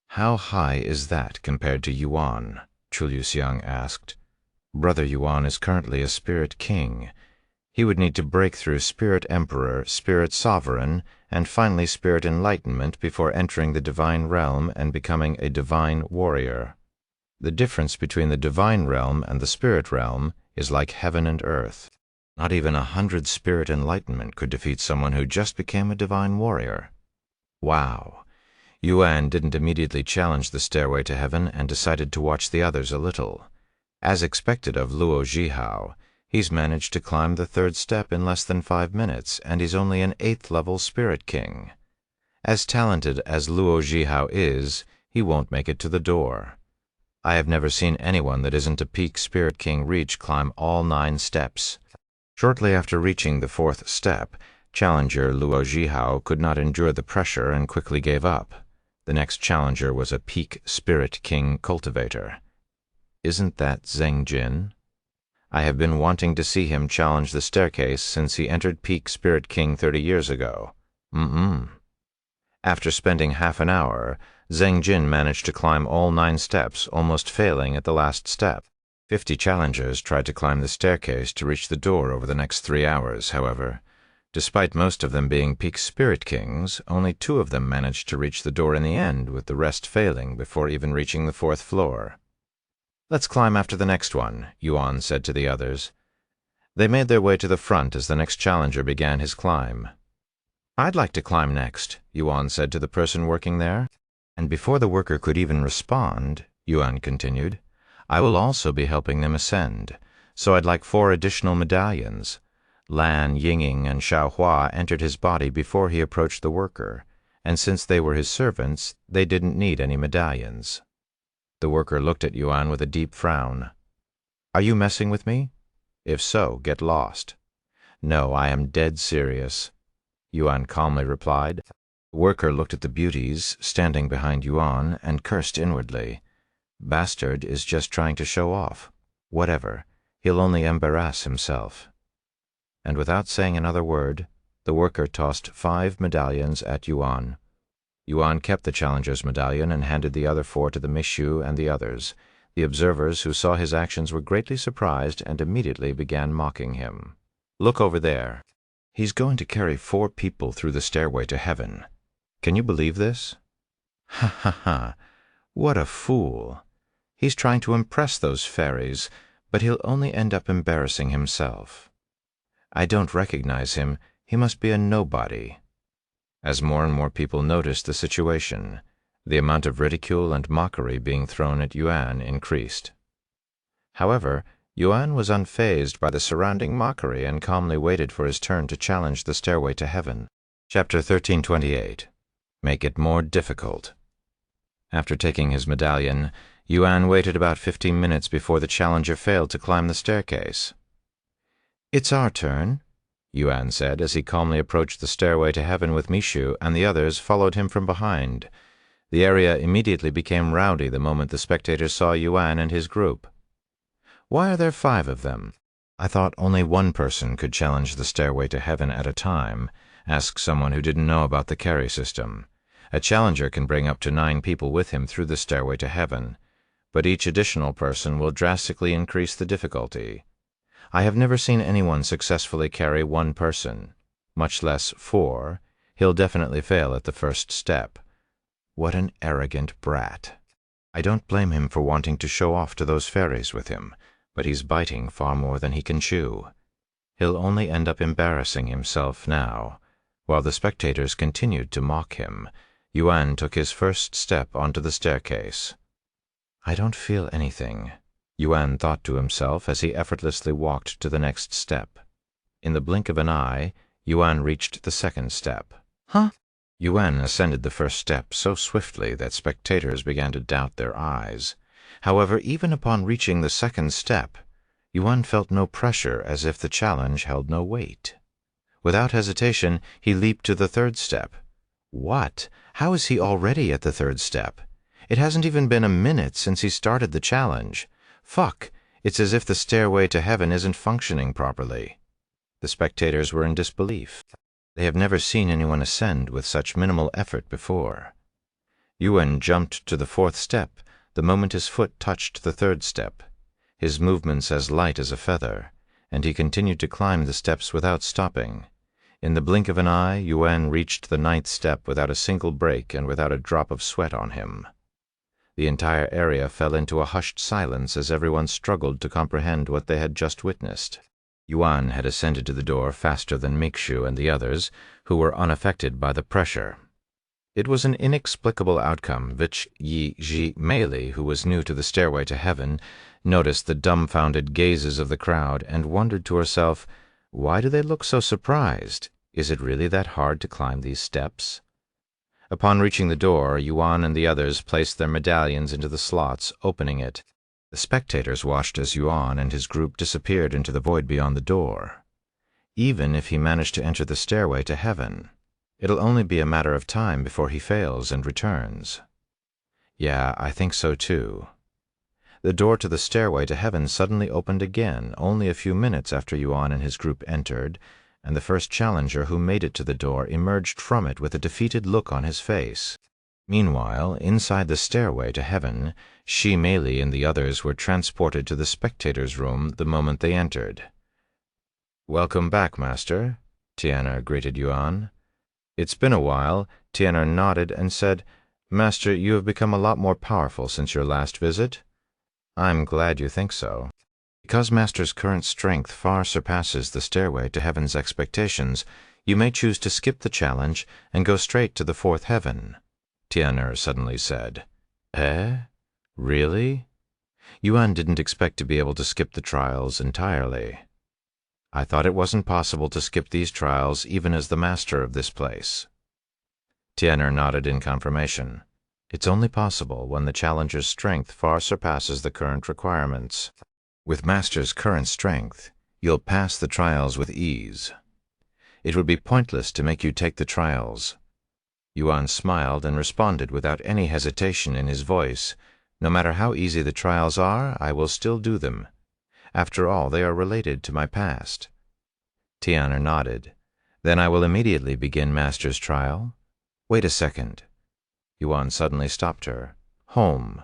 How high is that compared to Yuan? Chu Liuxiang asked. Brother Yuan is currently a spirit king. He would need to break through spirit emperor, spirit sovereign, and finally spirit enlightenment before entering the divine realm and becoming a divine warrior. The difference between the divine realm and the spirit realm is like heaven and earth. Not even 100 spirit enlightenment could defeat someone who just became a divine warrior. Wow. Yuan didn't immediately challenge the stairway to heaven and decided to watch the others a little. As expected of Luo Zhihao, he's managed to climb the 3rd step in less than 5 minutes, and he's only an 8th level spirit king. As talented as Luo Zhihao is, he won't make it to the door. I have never seen anyone that isn't a peak spirit king reach climb all 9 steps. Shortly after reaching the 4th step, challenger Luo Zhihao could not endure the pressure and quickly gave up. The next challenger was a peak spirit king cultivator. Isn't that Zheng Jin? I have been wanting to see him challenge the staircase since he entered peak spirit king 30 years ago. After spending half an hour, Zheng Jin managed to climb all 9 steps, almost failing at the last step. 50 challengers tried to climb the staircase to reach the door over the next 3 hours, however. Despite most of them being peak spirit kings, only 2 of them managed to reach the door in the end, with the rest failing before even reaching the 4th floor. Let's climb after the next one, Yuan said to the others. They made their way to the front as the next challenger began his climb. I'd like to climb next, Yuan said to the person working there. And before the worker could even respond, Yuan continued, I will also be helping them ascend, so I'd like 4 additional medallions. Lan Yingying and Xiaohua entered his body before he approached the worker, and since they were his servants, they didn't need any medallions. The worker looked at Yuan with a deep frown. "Are you messing with me? If so, get lost." "No, I am dead serious," Yuan calmly replied. The worker looked at the beauties standing behind Yuan and cursed inwardly. Bastard is just trying to show off. Whatever, he'll only embarrass himself. And without saying another word, the worker tossed 5 medallions at Yuan. Yuan kept the challenger's medallion and handed the other 4 to the Mishu and the others. The observers who saw his actions were greatly surprised and immediately began mocking him. "Look over there. He's going to carry 4 people through the stairway to heaven. Can you believe this? Ha ha ha! What a fool! He's trying to impress those fairies, but he'll only end up embarrassing himself. I don't recognize him. He must be a nobody." As more and more people noticed the situation, the amount of ridicule and mockery being thrown at Yuan increased. However, Yuan was unfazed by the surrounding mockery and calmly waited for his turn to challenge the stairway to heaven. Chapter 1328. Make it more difficult. After taking his medallion, Yuan waited about 15 minutes before the challenger failed to climb the staircase. "It's our turn," Yuan said as he calmly approached the stairway to heaven with Mishu, and the others followed him from behind. The area immediately became rowdy the moment the spectators saw Yuan and his group. "Why are there 5 of them? I thought only one person could challenge the stairway to heaven at a time," asked someone who didn't know about the carry system. "A challenger can bring up to 9 people with him through the stairway to heaven, but each additional person will drastically increase the difficulty. I have never seen anyone successfully carry 1 person, much less 4. He'll definitely fail at the first step. What an arrogant brat. I don't blame him for wanting to show off to those fairies with him, but he's biting far more than he can chew. He'll only end up embarrassing himself now." While the spectators continued to mock him, Yuan took his first step onto the staircase. "I don't feel anything," Yuan thought to himself as he effortlessly walked to the next step. In the blink of an eye, Yuan reached the second step. "Huh?" Yuan ascended the first step so swiftly that spectators began to doubt their eyes. However, even upon reaching the second step, Yuan felt no pressure, as if the challenge held no weight. Without hesitation, he leaped to the third step. What? How is he already at the third step? It hasn't even been a minute since he started the challenge. Fuck! It's as if the stairway to heaven isn't functioning properly. The spectators were in disbelief. They have never seen anyone ascend with such minimal effort before. Yuan jumped to the 4th step the moment his foot touched the 3rd step, his movements as light as a feather, and he continued to climb the steps without stopping. In the blink of an eye, Yuan reached the 9th step without a single break and without a drop of sweat on him. The entire area fell into a hushed silence as everyone struggled to comprehend what they had just witnessed. Yuan had ascended to the door faster than Mikshu and the others, who were unaffected by the pressure. It was an inexplicable outcome, which Yi Ji Meili, who was new to the stairway to heaven, noticed the dumbfounded gazes of the crowd and wondered to herself, "Why do they look so surprised? Is it really that hard to climb these steps?" Upon reaching the door, Yuan and the others placed their medallions into the slots, opening it. The spectators watched as Yuan and his group disappeared into the void beyond the door. Even if he managed to enter the stairway to heaven, it'll only be a matter of time before he fails and returns. Yeah, I think so too. The door to the stairway to heaven suddenly opened again, only a few minutes after Yuan and his group entered, and the first challenger who made it to the door emerged from it with a defeated look on his face. Meanwhile, inside the stairway to heaven, Shi Meili and the others were transported to the spectators' room the moment they entered. "Welcome back, Master," Tian'er greeted Yuan. "It's been a while." Tian'er nodded and said, "Master, you have become a lot more powerful since your last visit." "I'm glad you think so. Because Master's current strength far surpasses the stairway to heaven's expectations, you may choose to skip the challenge and go straight to the 4th heaven," Tian'er suddenly said. "Eh? Really?" Yuan didn't expect to be able to skip the trials entirely. "I thought it wasn't possible to skip these trials even as the master of this place." Tian'er nodded in confirmation. It's only possible when the challenger's strength far surpasses the current requirements. With Master's current strength, you'll pass the trials with ease. It would be pointless to make you take the trials. Yuan smiled and responded without any hesitation in his voice. No matter how easy the trials are, I will still do them. After all, they are related to my past. Tian'er nodded. Then I will immediately begin Master's trial. Wait a second. Yuan suddenly stopped her. Home.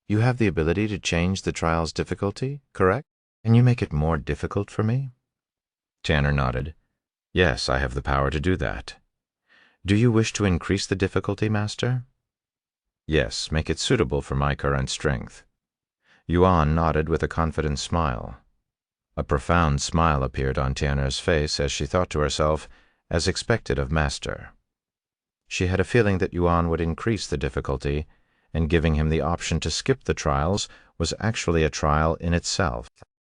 You have the ability to change the trial's difficulty, correct? Can you make it more difficult for me? Tian'er nodded. Yes, I have the power to do that. Do you wish to increase the difficulty, Master? Yes, make it suitable for my current strength. Yuan nodded with a confident smile. A profound smile appeared on Tian'er's face as she thought to herself, as expected of Master. She had a feeling that Yuan would increase the difficulty, and giving him the option to skip the trials was actually a trial in itself.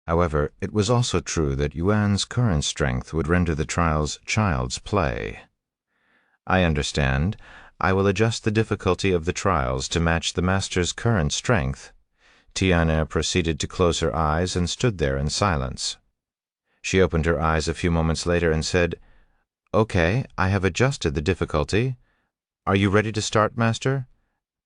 However, it was also true that Yuan's current strength would render the trials child's play. I understand. I will adjust the difficulty of the trials to match the Master's current strength. Tian'er proceeded to close her eyes and stood there in silence. She opened her eyes a few moments later and said, Okay, I have adjusted the difficulty. Are you ready to start, Master?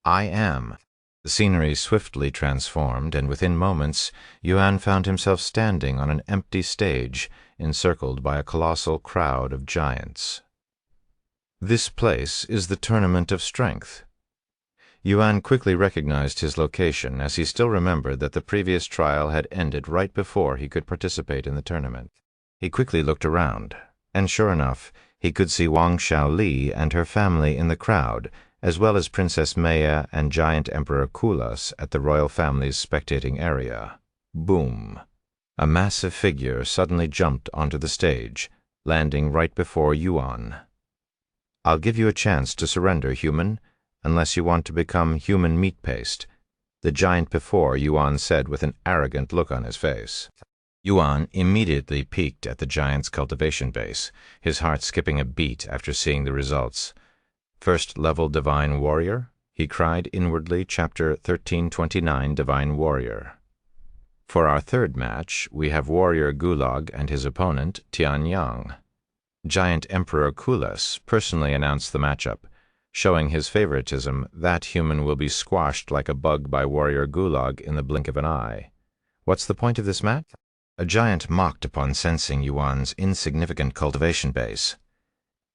I am. The scenery swiftly transformed, and within moments, Yuan found himself standing on an empty stage, encircled by a colossal crowd of giants. This place is the Tournament of Strength. Yuan quickly recognized his location, as he still remembered that the previous trial had ended right before he could participate in the tournament. He quickly looked around, and sure enough, he could see Wang Xiaoli and her family in the crowd, as well as Princess Maya and Giant Emperor Kulas at the royal family's spectating area. Boom! A massive figure suddenly jumped onto the stage, landing right before Yuan. I'll give you a chance to surrender, human, unless you want to become human meat paste, the giant before Yuan said with an arrogant look on his face. Yuan immediately peeked at the giant's cultivation base, his heart skipping a beat after seeing the results. First level Divine Warrior, he cried inwardly, Chapter 1329 Divine Warrior. For our third match, we have Warrior Gulag and his opponent, Tian Yang. Giant Emperor Kulas personally announced the matchup, showing his favoritism. That human will be squashed like a bug by Warrior Gulag in the blink of an eye. What's the point of this match? A giant mocked upon sensing Yuan's insignificant cultivation base.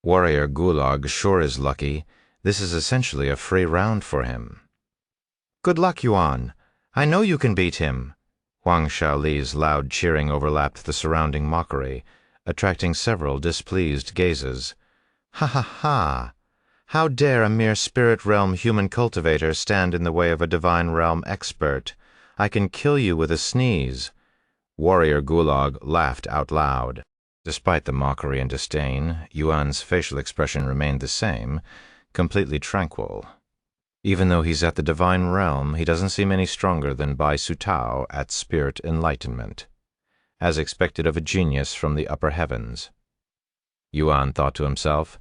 Warrior Gulag sure is lucky. This is essentially a free round for him. Good luck, Yuan. I know you can beat him. Wang Xiaoli's loud cheering overlapped the surrounding mockery, attracting several displeased gazes. Ha ha ha! How dare a mere spirit realm human cultivator stand in the way of a divine realm expert? I can kill you with a sneeze. Warrior Gulag laughed out loud. Despite the mockery and disdain, Yuan's facial expression remained the same, completely tranquil. Even though he's at the divine realm, he doesn't seem any stronger than Bai Sutao at spirit enlightenment, as expected of a genius from the upper heavens. Yuan thought to himself,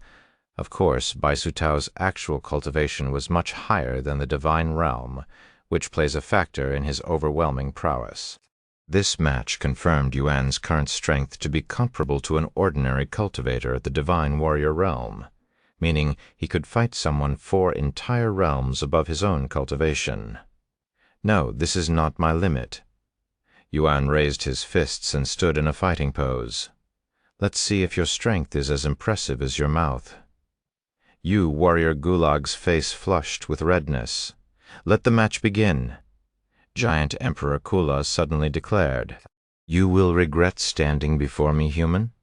of course, Bai Sutao's actual cultivation was much higher than the divine realm, which plays a factor in his overwhelming prowess. This match confirmed Yuan's current strength to be comparable to an ordinary cultivator at the Divine Warrior realm, meaning he could fight someone 4 entire realms above his own cultivation. No, this is not my limit. Yuan raised his fists and stood in a fighting pose. Let's see if your strength is as impressive as your mouth. You, Warrior Gulag's face flushed with redness. Let the match begin. Giant Emperor Kulas suddenly declared, You will regret standing before me, human?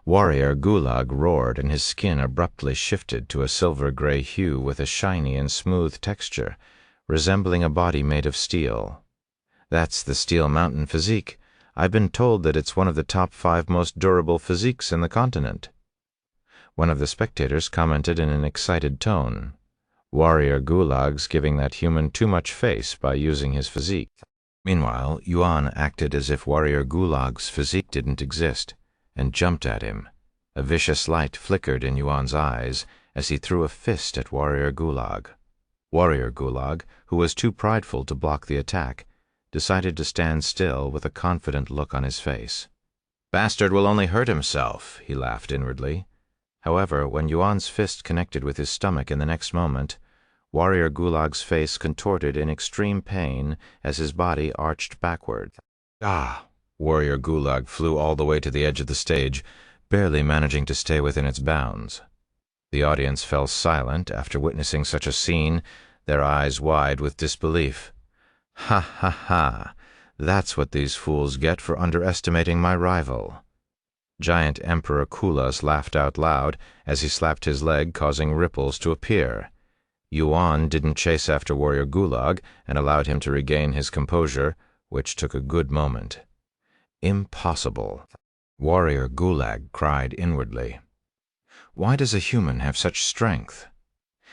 Warrior Gulag roared, and his skin abruptly shifted to a silver-gray hue with a shiny and smooth texture, resembling a body made of steel. That's the Steel Mountain physique. I've been told that it's one of the top 5 most durable physiques in the continent. One of the spectators commented in an excited tone, Warrior Gulag's giving that human too much face by using his physique. Meanwhile, Yuan acted as if Warrior Gulag's physique didn't exist, and jumped at him. A vicious light flickered in Yuan's eyes, as he threw a fist at Warrior Gulag. Warrior Gulag, who was too prideful to block the attack, decided to stand still with a confident look on his face. "Bastard will only hurt himself," he laughed inwardly. However, when Yuan's fist connected with his stomach in the next moment, Warrior Gulag's face contorted in extreme pain as his body arched backward. "Ah!" Warrior Gulag flew all the way to the edge of the stage, barely managing to stay within its bounds. The audience fell silent after witnessing such a scene, their eyes wide with disbelief. "Ha ha ha! That's what these fools get for underestimating my rival." Giant Emperor Kulas laughed out loud as he slapped his leg, causing ripples to appear. Yuan didn't chase after Warrior Gulag and allowed him to regain his composure, which took a good moment. "Impossible!" Warrior Gulag cried inwardly. "Why does a human have such strength?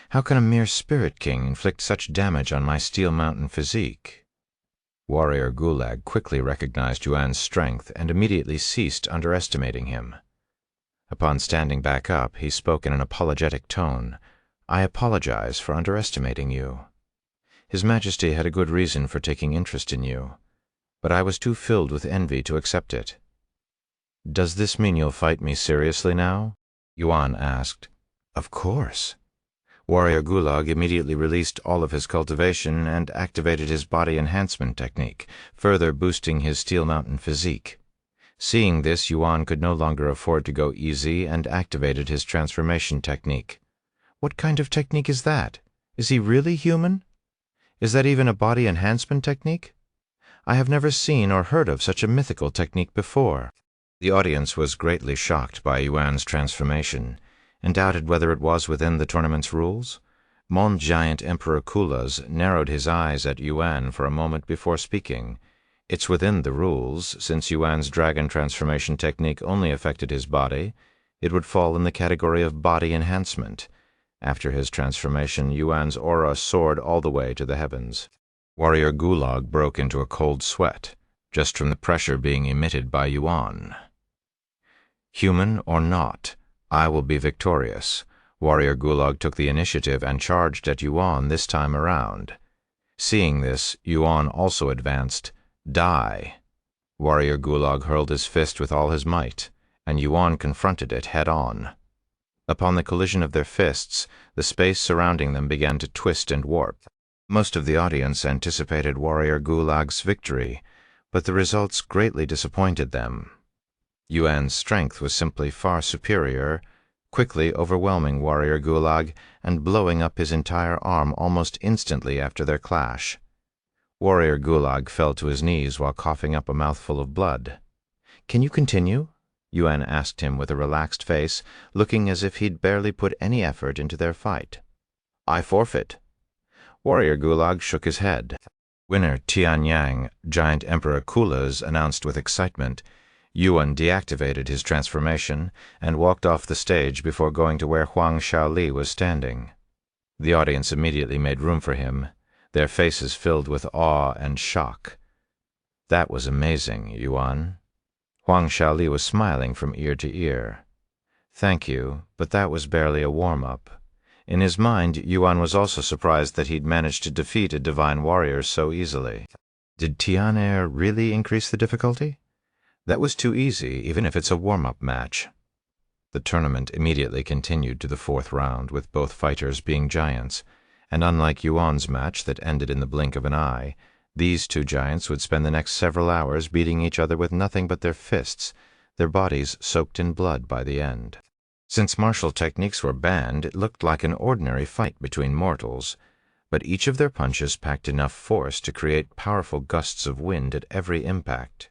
How can a mere spirit king inflict such damage on my Steel Mountain physique?" Warrior Gulag quickly recognized Yuan's strength and immediately ceased underestimating him. Upon standing back up, he spoke in an apologetic tone. "I apologize for underestimating you. His Majesty had a good reason for taking interest in you, but I was too filled with envy to accept it." "Does this mean you'll fight me seriously now?" Yuan asked. "Of course." Warrior Gulag immediately released all of his cultivation and activated his body enhancement technique, further boosting his Steel Mountain physique. Seeing this, Yuan could no longer afford to go easy and activated his transformation technique. "What kind of technique is that? Is he really human? Is that even a body enhancement technique? I have never seen or heard of such a mythical technique before." The audience was greatly shocked by Yuan's transformation and doubted whether it was within the tournament's rules. Mon Giant Emperor Kulas narrowed his eyes at Yuan for a moment before speaking. "It's within the rules, since Yuan's dragon transformation technique only affected his body. It would fall in the category of body enhancement. After his transformation, Yuan's aura soared all the way to the heavens." Warrior Gulag broke into a cold sweat, just from the pressure being emitted by Yuan. "Human or not, I will be victorious." Warrior Gulag took the initiative and charged at Yuan this time around. Seeing this, Yuan also advanced. "Die!" Warrior Gulag hurled his fist with all his might, and Yuan confronted it head-on. Upon the collision of their fists, the space surrounding them began to twist and warp. Most of the audience anticipated Warrior Gulag's victory, but the results greatly disappointed them. Yuan's strength was simply far superior, quickly overwhelming Warrior Gulag and blowing up his entire arm almost instantly after their clash. Warrior Gulag fell to his knees while coughing up a mouthful of blood. "Can you continue?" Yuan asked him with a relaxed face, looking as if he'd barely put any effort into their fight. "I forfeit." Warrior Gulag shook his head. Winner Tianyang, Giant Emperor Kulas, announced with excitement. Yuan deactivated his transformation and walked off the stage before going to where Huang Shaoli was standing. The audience immediately made room for him, their faces filled with awe and shock. "That was amazing, Yuan." Huang Shaoli was smiling from ear to ear. "Thank you, but that was barely a warm-up." In his mind, Yuan was also surprised that he'd managed to defeat a divine warrior so easily. Did Tian really increase the difficulty? That was too easy, even if it's a warm-up match. The tournament immediately continued to the fourth round, with both fighters being giants, and unlike Yuan's match that ended in the blink of an eye, these two giants would spend the next several hours beating each other with nothing but their fists, their bodies soaked in blood by the end. Since martial techniques were banned, it looked like an ordinary fight between mortals, but each of their punches packed enough force to create powerful gusts of wind at every impact.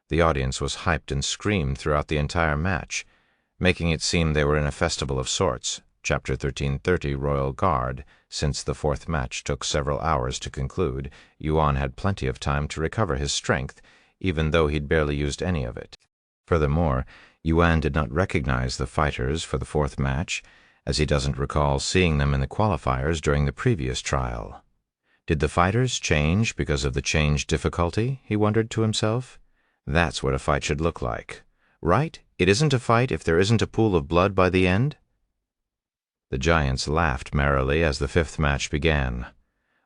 The audience was hyped and screamed throughout the entire match, making it seem they were in a festival of sorts, Chapter 1330 Royal Guard. Since the fourth match took several hours to conclude, Yuan had plenty of time to recover his strength, even though he'd barely used any of it. Furthermore, Yuan did not recognize the fighters for the fourth match, as he doesn't recall seeing them in the qualifiers during the previous trial. Did the fighters change because of the changed difficulty, he wondered to himself. That's what a fight should look like. Right? It isn't a fight if there isn't a pool of blood by the end? The giants laughed merrily as the fifth match began.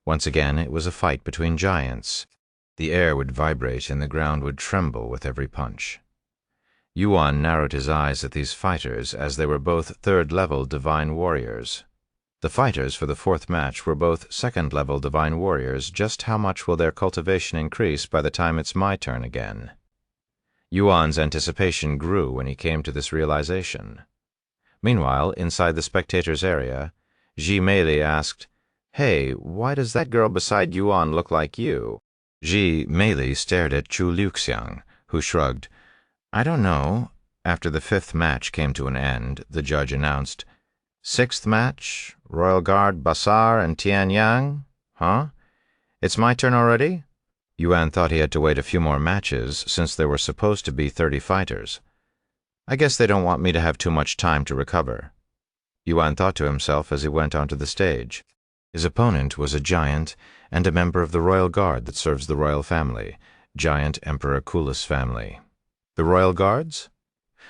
Once again it was a fight between giants. The air would vibrate and the ground would tremble with every punch. Yuan narrowed his eyes at these fighters, as they were both third-level divine warriors. The fighters for the fourth match were both second-level divine warriors. Just how much will their cultivation increase by the time it's my turn again? Yuan's anticipation grew when he came to this realization. Meanwhile, inside the spectators' area, Ji Meili asked, "Hey, why does that girl beside Yuan look like you?" Ji Meili stared at Chu Liuxiang, who shrugged. "I don't know." After the fifth match came to an end, the judge announced, "Sixth match, Royal Guard Basar and Tian Yang? Huh? It's my turn already?" Yuan thought he had to wait a few more matches, since there were supposed to be 30 fighters. "I guess they don't want me to have too much time to recover," Yuan thought to himself as he went onto the stage. His opponent was a giant and a member of the royal guard that serves the royal family, Giant Emperor Kulis' family. The royal guards?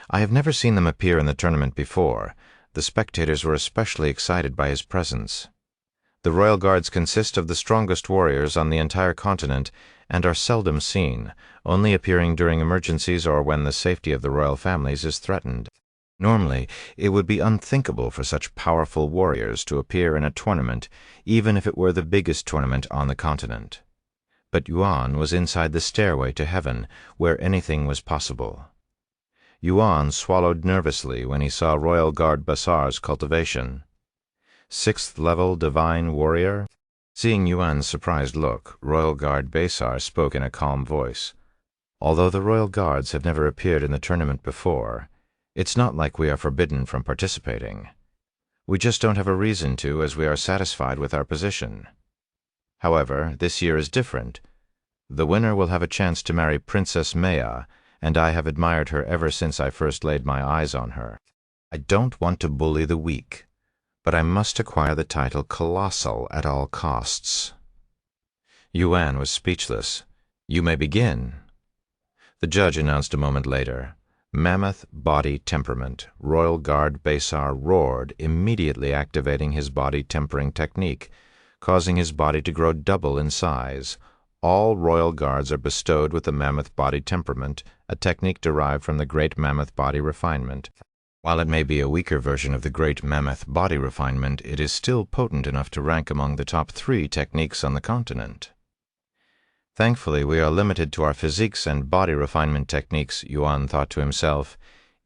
I have never seen them appear in the tournament before. The spectators were especially excited by his presence. The royal guards consist of the strongest warriors on the entire continent and are seldom seen, only appearing during emergencies or when the safety of the royal families is threatened. Normally, it would be unthinkable for such powerful warriors to appear in a tournament, even if it were the biggest tournament on the continent. But Yuan was inside the stairway to heaven, where anything was possible. Yuan swallowed nervously when he saw Royal Guard Basar's cultivation. Sixth-level divine warrior? Seeing Yuan's surprised look, Royal Guard Basar spoke in a calm voice. "Although the Royal Guards have never appeared in the tournament before, it's not like we are forbidden from participating. We just don't have a reason to, as we are satisfied with our position. However, this year is different. The winner will have a chance to marry Princess Maya, and I have admired her ever since I first laid my eyes on her. I don't want to bully the weak, but I must acquire the title Colossal at all costs." Yuan was speechless. "You may begin." The judge announced a moment later, "Mammoth Body Temperament." Royal Guard Basar roared, immediately activating his body tempering technique, causing his body to grow double in size. All royal guards are bestowed with the Mammoth Body Temperament, a technique derived from the Great Mammoth Body Refinement. While it may be a weaker version of the Great Mammoth Body Refinement, it is still potent enough to rank among the top 3 techniques on the continent. "Thankfully, we are limited to our physiques and body refinement techniques," Yuan thought to himself.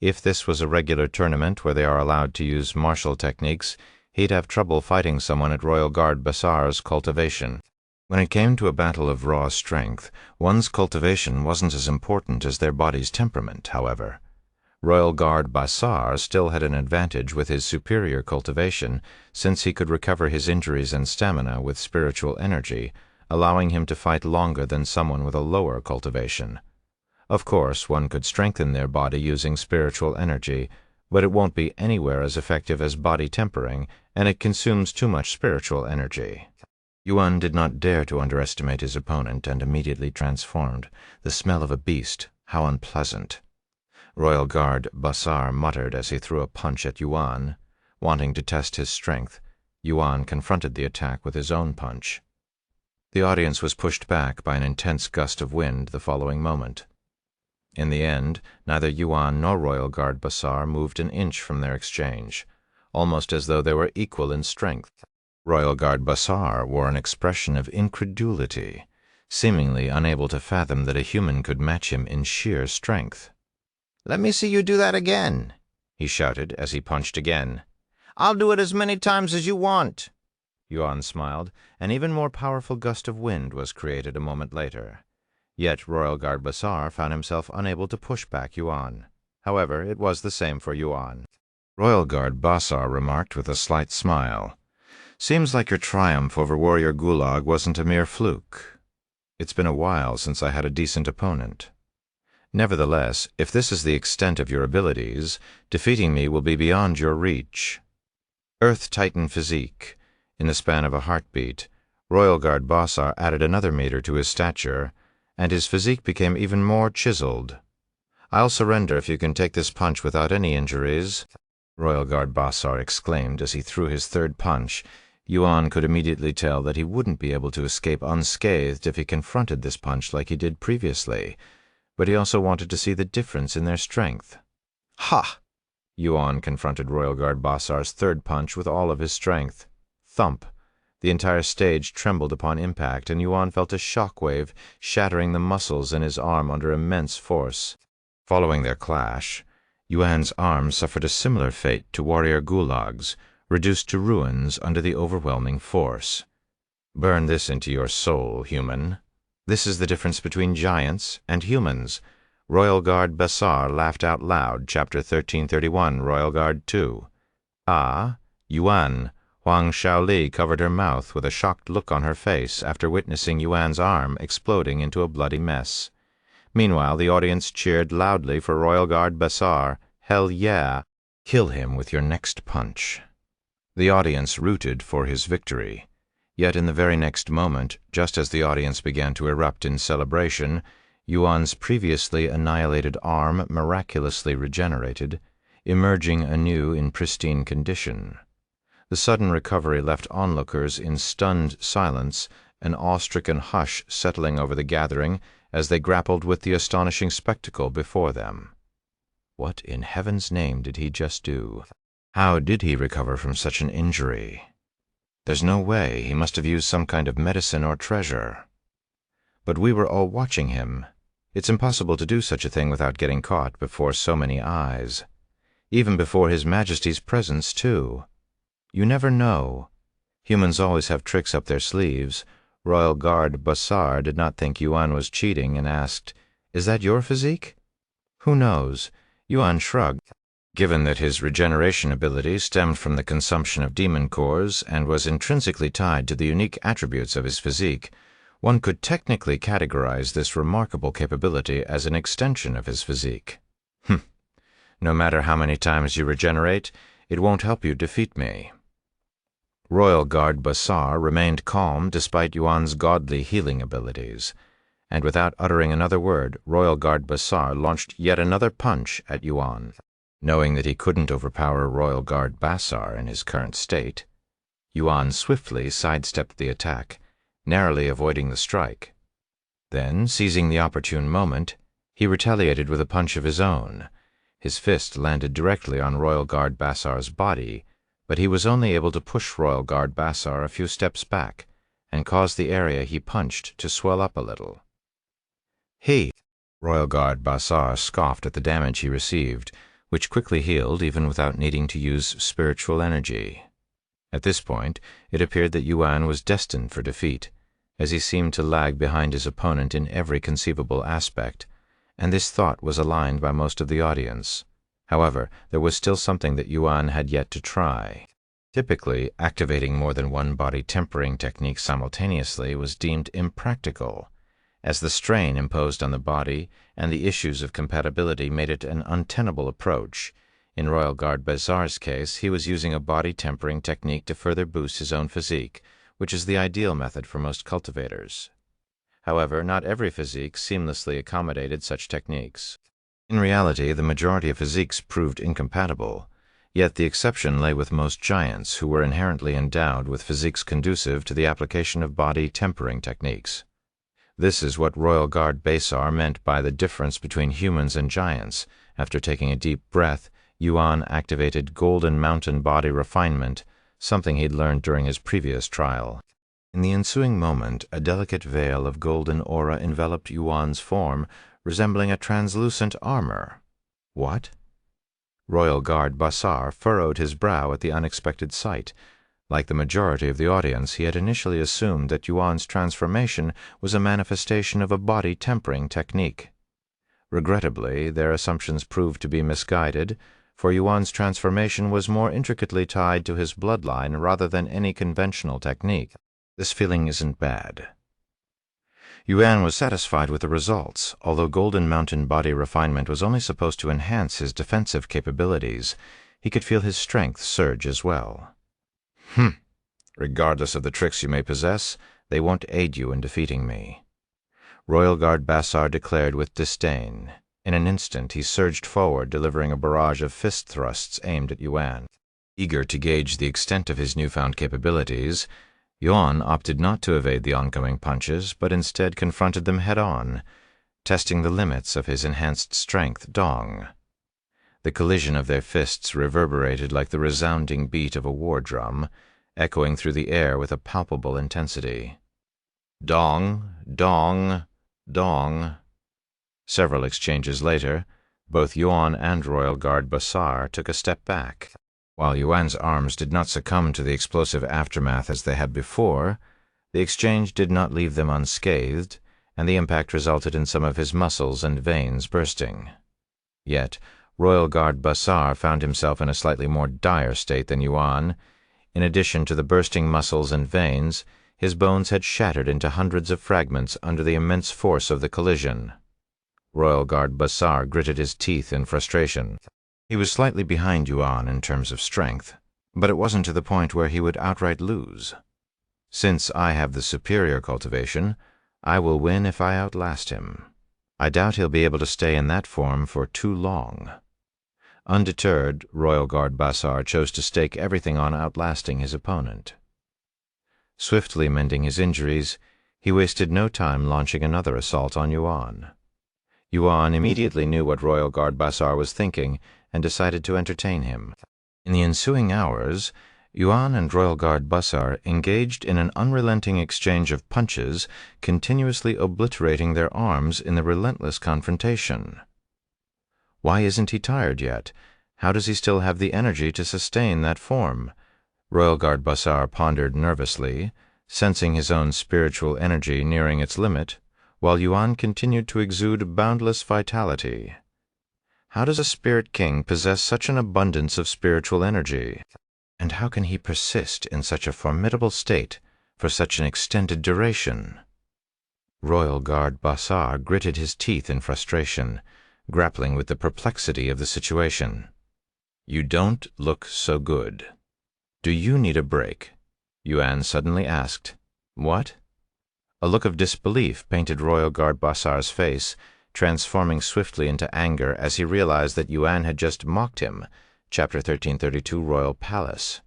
If this was a regular tournament where they are allowed to use martial techniques, he'd have trouble fighting someone at Royal Guard Basar's cultivation. When it came to a battle of raw strength, one's cultivation wasn't as important as their body's temperament, however. Royal Guard Basar still had an advantage with his superior cultivation, since he could recover his injuries and stamina with spiritual energy, allowing him to fight longer than someone with a lower cultivation. Of course, one could strengthen their body using spiritual energy, but it won't be anywhere as effective as body tempering, and it consumes too much spiritual energy. Yuan did not dare to underestimate his opponent and immediately transformed. The smell of a beast, how unpleasant. Royal Guard Basar muttered as he threw a punch at Yuan. Wanting to test his strength, Yuan confronted the attack with his own punch. The audience was pushed back by an intense gust of wind the following moment. In the end, neither Yuan nor Royal Guard Basar moved an inch from their exchange, almost as though they were equal in strength. Royal Guard Basar wore an expression of incredulity, seemingly unable to fathom that a human could match him in sheer strength. "Let me see you do that again," he shouted as he punched again. "I'll do it as many times as you want." Yuan smiled. An even more powerful gust of wind was created a moment later. Yet Royal Guard Basar found himself unable to push back Yuan. However, it was the same for Yuan. Royal Guard Basar remarked with a slight smile, "Seems like your triumph over Warrior Gulag wasn't a mere fluke. It's been a while since I had a decent opponent. Nevertheless, if this is the extent of your abilities, defeating me will be beyond your reach." Earth Titan physique. In the span of a heartbeat, Royal Guard Basar added another meter to his stature, and his physique became even more chiseled. "I'll surrender if you can take this punch without any injuries." Royal Guard Basar exclaimed as he threw his third punch. Yuan could immediately tell that he wouldn't be able to escape unscathed if he confronted this punch like he did previously, but he also wanted to see the difference in their strength. Ha! Yuan confronted Royal Guard Basar's third punch with all of his strength. Thump! The entire stage trembled upon impact, and Yuan felt a shock wave shattering the muscles in his arm under immense force. Following their clash, Yuan's arm suffered a similar fate to warrior gulags, reduced to ruins under the overwhelming force. Burn this into your soul, human. This is the difference between giants and humans. Royal Guard Basar laughed out loud, Chapter 1331, Royal Guard 2. Ah, Yuan. Huang Shaoli covered her mouth with a shocked look on her face after witnessing Yuan's arm exploding into a bloody mess. Meanwhile, the audience cheered loudly for Royal Guard Basar. Hell yeah! Kill him with your next punch. The audience rooted for his victory. Yet in the very next moment, just as the audience began to erupt in celebration, Yuan's previously annihilated arm miraculously regenerated, emerging anew in pristine condition. The sudden recovery left onlookers in stunned silence, an awe-stricken hush settling over the gathering as they grappled with the astonishing spectacle before them. What in heaven's name did he just do? How did he recover from such an injury? There's no way. He must have used some kind of medicine or treasure. But we were all watching him. It's impossible to do such a thing without getting caught before so many eyes. Even before His Majesty's presence, too. You never know. Humans always have tricks up their sleeves. Royal Guard Basar did not think Yuan was cheating and asked, "Is that your physique?" Who knows? Yuan shrugged. Given that his regeneration ability stemmed from the consumption of demon cores and was intrinsically tied to the unique attributes of his physique, one could technically categorize this remarkable capability as an extension of his physique. No matter how many times you regenerate, it won't help you defeat me. Royal Guard Basar remained calm despite Yuan's godly healing abilities, and without uttering another word, Royal Guard Basar launched yet another punch at Yuan. Knowing that he couldn't overpower Royal Guard Basar in his current state, Yuan swiftly sidestepped the attack, narrowly avoiding the strike. Then, seizing the opportune moment, he retaliated with a punch of his own. His fist landed directly on Royal Guard Basar's body, but he was only able to push Royal Guard Basar a few steps back and cause the area he punched to swell up a little. Royal Guard Basar scoffed at the damage he received, which quickly healed even without needing to use spiritual energy. At this point, it appeared that Yuan was destined for defeat, as he seemed to lag behind his opponent in every conceivable aspect, and this thought was aligned by most of the audience. However, there was still something that Yuan had yet to try. Typically, activating more than one body tempering technique simultaneously was deemed impractical, as the strain imposed on the body and the issues of compatibility made it an untenable approach. In Royal Guard Basar's case, he was using a body tempering technique to further boost his own physique, which is the ideal method for most cultivators. However, not every physique seamlessly accommodated such techniques. In reality, the majority of physiques proved incompatible, yet the exception lay with most giants who were inherently endowed with physiques conducive to the application of body tempering techniques. This is what Royal Guard Basar meant by the difference between humans and giants. After taking a deep breath, Yuan activated Golden Mountain Body Refinement, something he'd learned during his previous trial. In the ensuing moment, a delicate veil of golden aura enveloped Yuan's form, resembling a translucent armor. What? Royal Guard Basar furrowed his brow at the unexpected sight. Like the majority of the audience, he had initially assumed that Yuan's transformation was a manifestation of a body tempering technique. Regrettably, their assumptions proved to be misguided, for Yuan's transformation was more intricately tied to his bloodline rather than any conventional technique. This feeling isn't bad. Yuan was satisfied with the results. Although Golden Mountain Body Refinement was only supposed to enhance his defensive capabilities, he could feel his strength surge as well. Regardless of the tricks you may possess, they won't aid you in defeating me, Royal Guard Basar declared with disdain. In an instant, he surged forward, delivering a barrage of fist thrusts aimed at Yuan. Eager to gauge the extent of his newfound capabilities, Yuan opted not to evade the oncoming punches, but instead confronted them head-on, testing the limits of his enhanced strength dong. The collision of their fists reverberated like the resounding beat of a war drum, echoing through the air with a palpable intensity. Dong, dong, dong. Several exchanges later, both Yuan and Royal Guard Basar took a step back. While Yuan's arms did not succumb to the explosive aftermath as they had before, the exchange did not leave them unscathed, and the impact resulted in some of his muscles and veins bursting. Yet, Royal Guard Basar found himself in a slightly more dire state than Yuan. In addition to the bursting muscles and veins, his bones had shattered into hundreds of fragments under the immense force of the collision. Royal Guard Basar gritted his teeth in frustration. He was slightly behind Yuan in terms of strength, but it wasn't to the point where he would outright lose. Since I have the superior cultivation, I will win if I outlast him. I doubt he'll be able to stay in that form for too long. Undeterred, Royal Guard Basar chose to stake everything on outlasting his opponent. Swiftly mending his injuries, he wasted no time launching another assault on Yuan. Yuan immediately knew what Royal Guard Basar was thinking and decided to entertain him. In the ensuing hours, Yuan and Royal Guard Basar engaged in an unrelenting exchange of punches, continuously obliterating their arms in the relentless confrontation. Why isn't he tired yet? How does he still have the energy to sustain that form? Royal Guard Basar pondered nervously, sensing his own spiritual energy nearing its limit, while Yuan continued to exude boundless vitality. How does a spirit king possess such an abundance of spiritual energy? And how can he persist in such a formidable state for such an extended duration? Royal Guard Basar gritted his teeth in frustration, grappling with the perplexity of the situation. "You don't look so good. Do you need a break?" Yuan suddenly asked. "What?" A look of disbelief painted Royal Guard Basar's face, transforming swiftly into anger as he realized that Yuan had just mocked him. Chapter 1332, Royal Palace.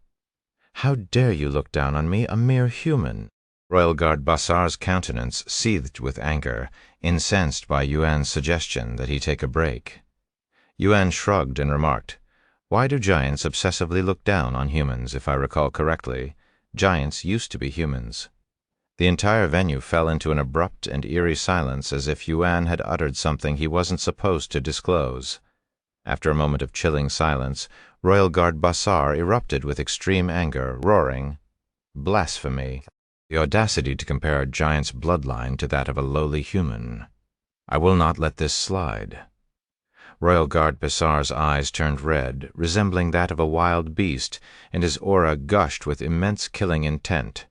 "How dare you look down on me, a mere human?" Royal Guard Basar's countenance seethed with anger, incensed by Yuan's suggestion that he take a break. Yuan shrugged and remarked, "Why do giants obsessively look down on humans? If I recall correctly, giants used to be humans." The entire venue fell into an abrupt and eerie silence, as if Yuan had uttered something he wasn't supposed to disclose. After a moment of chilling silence, Royal Guard Basar erupted with extreme anger, roaring, "Blasphemy! The audacity to compare a giant's bloodline to that of a lowly human. I will not let this slide." Royal Guard Basar's eyes turned red, resembling that of a wild beast, and his aura gushed with immense killing intent.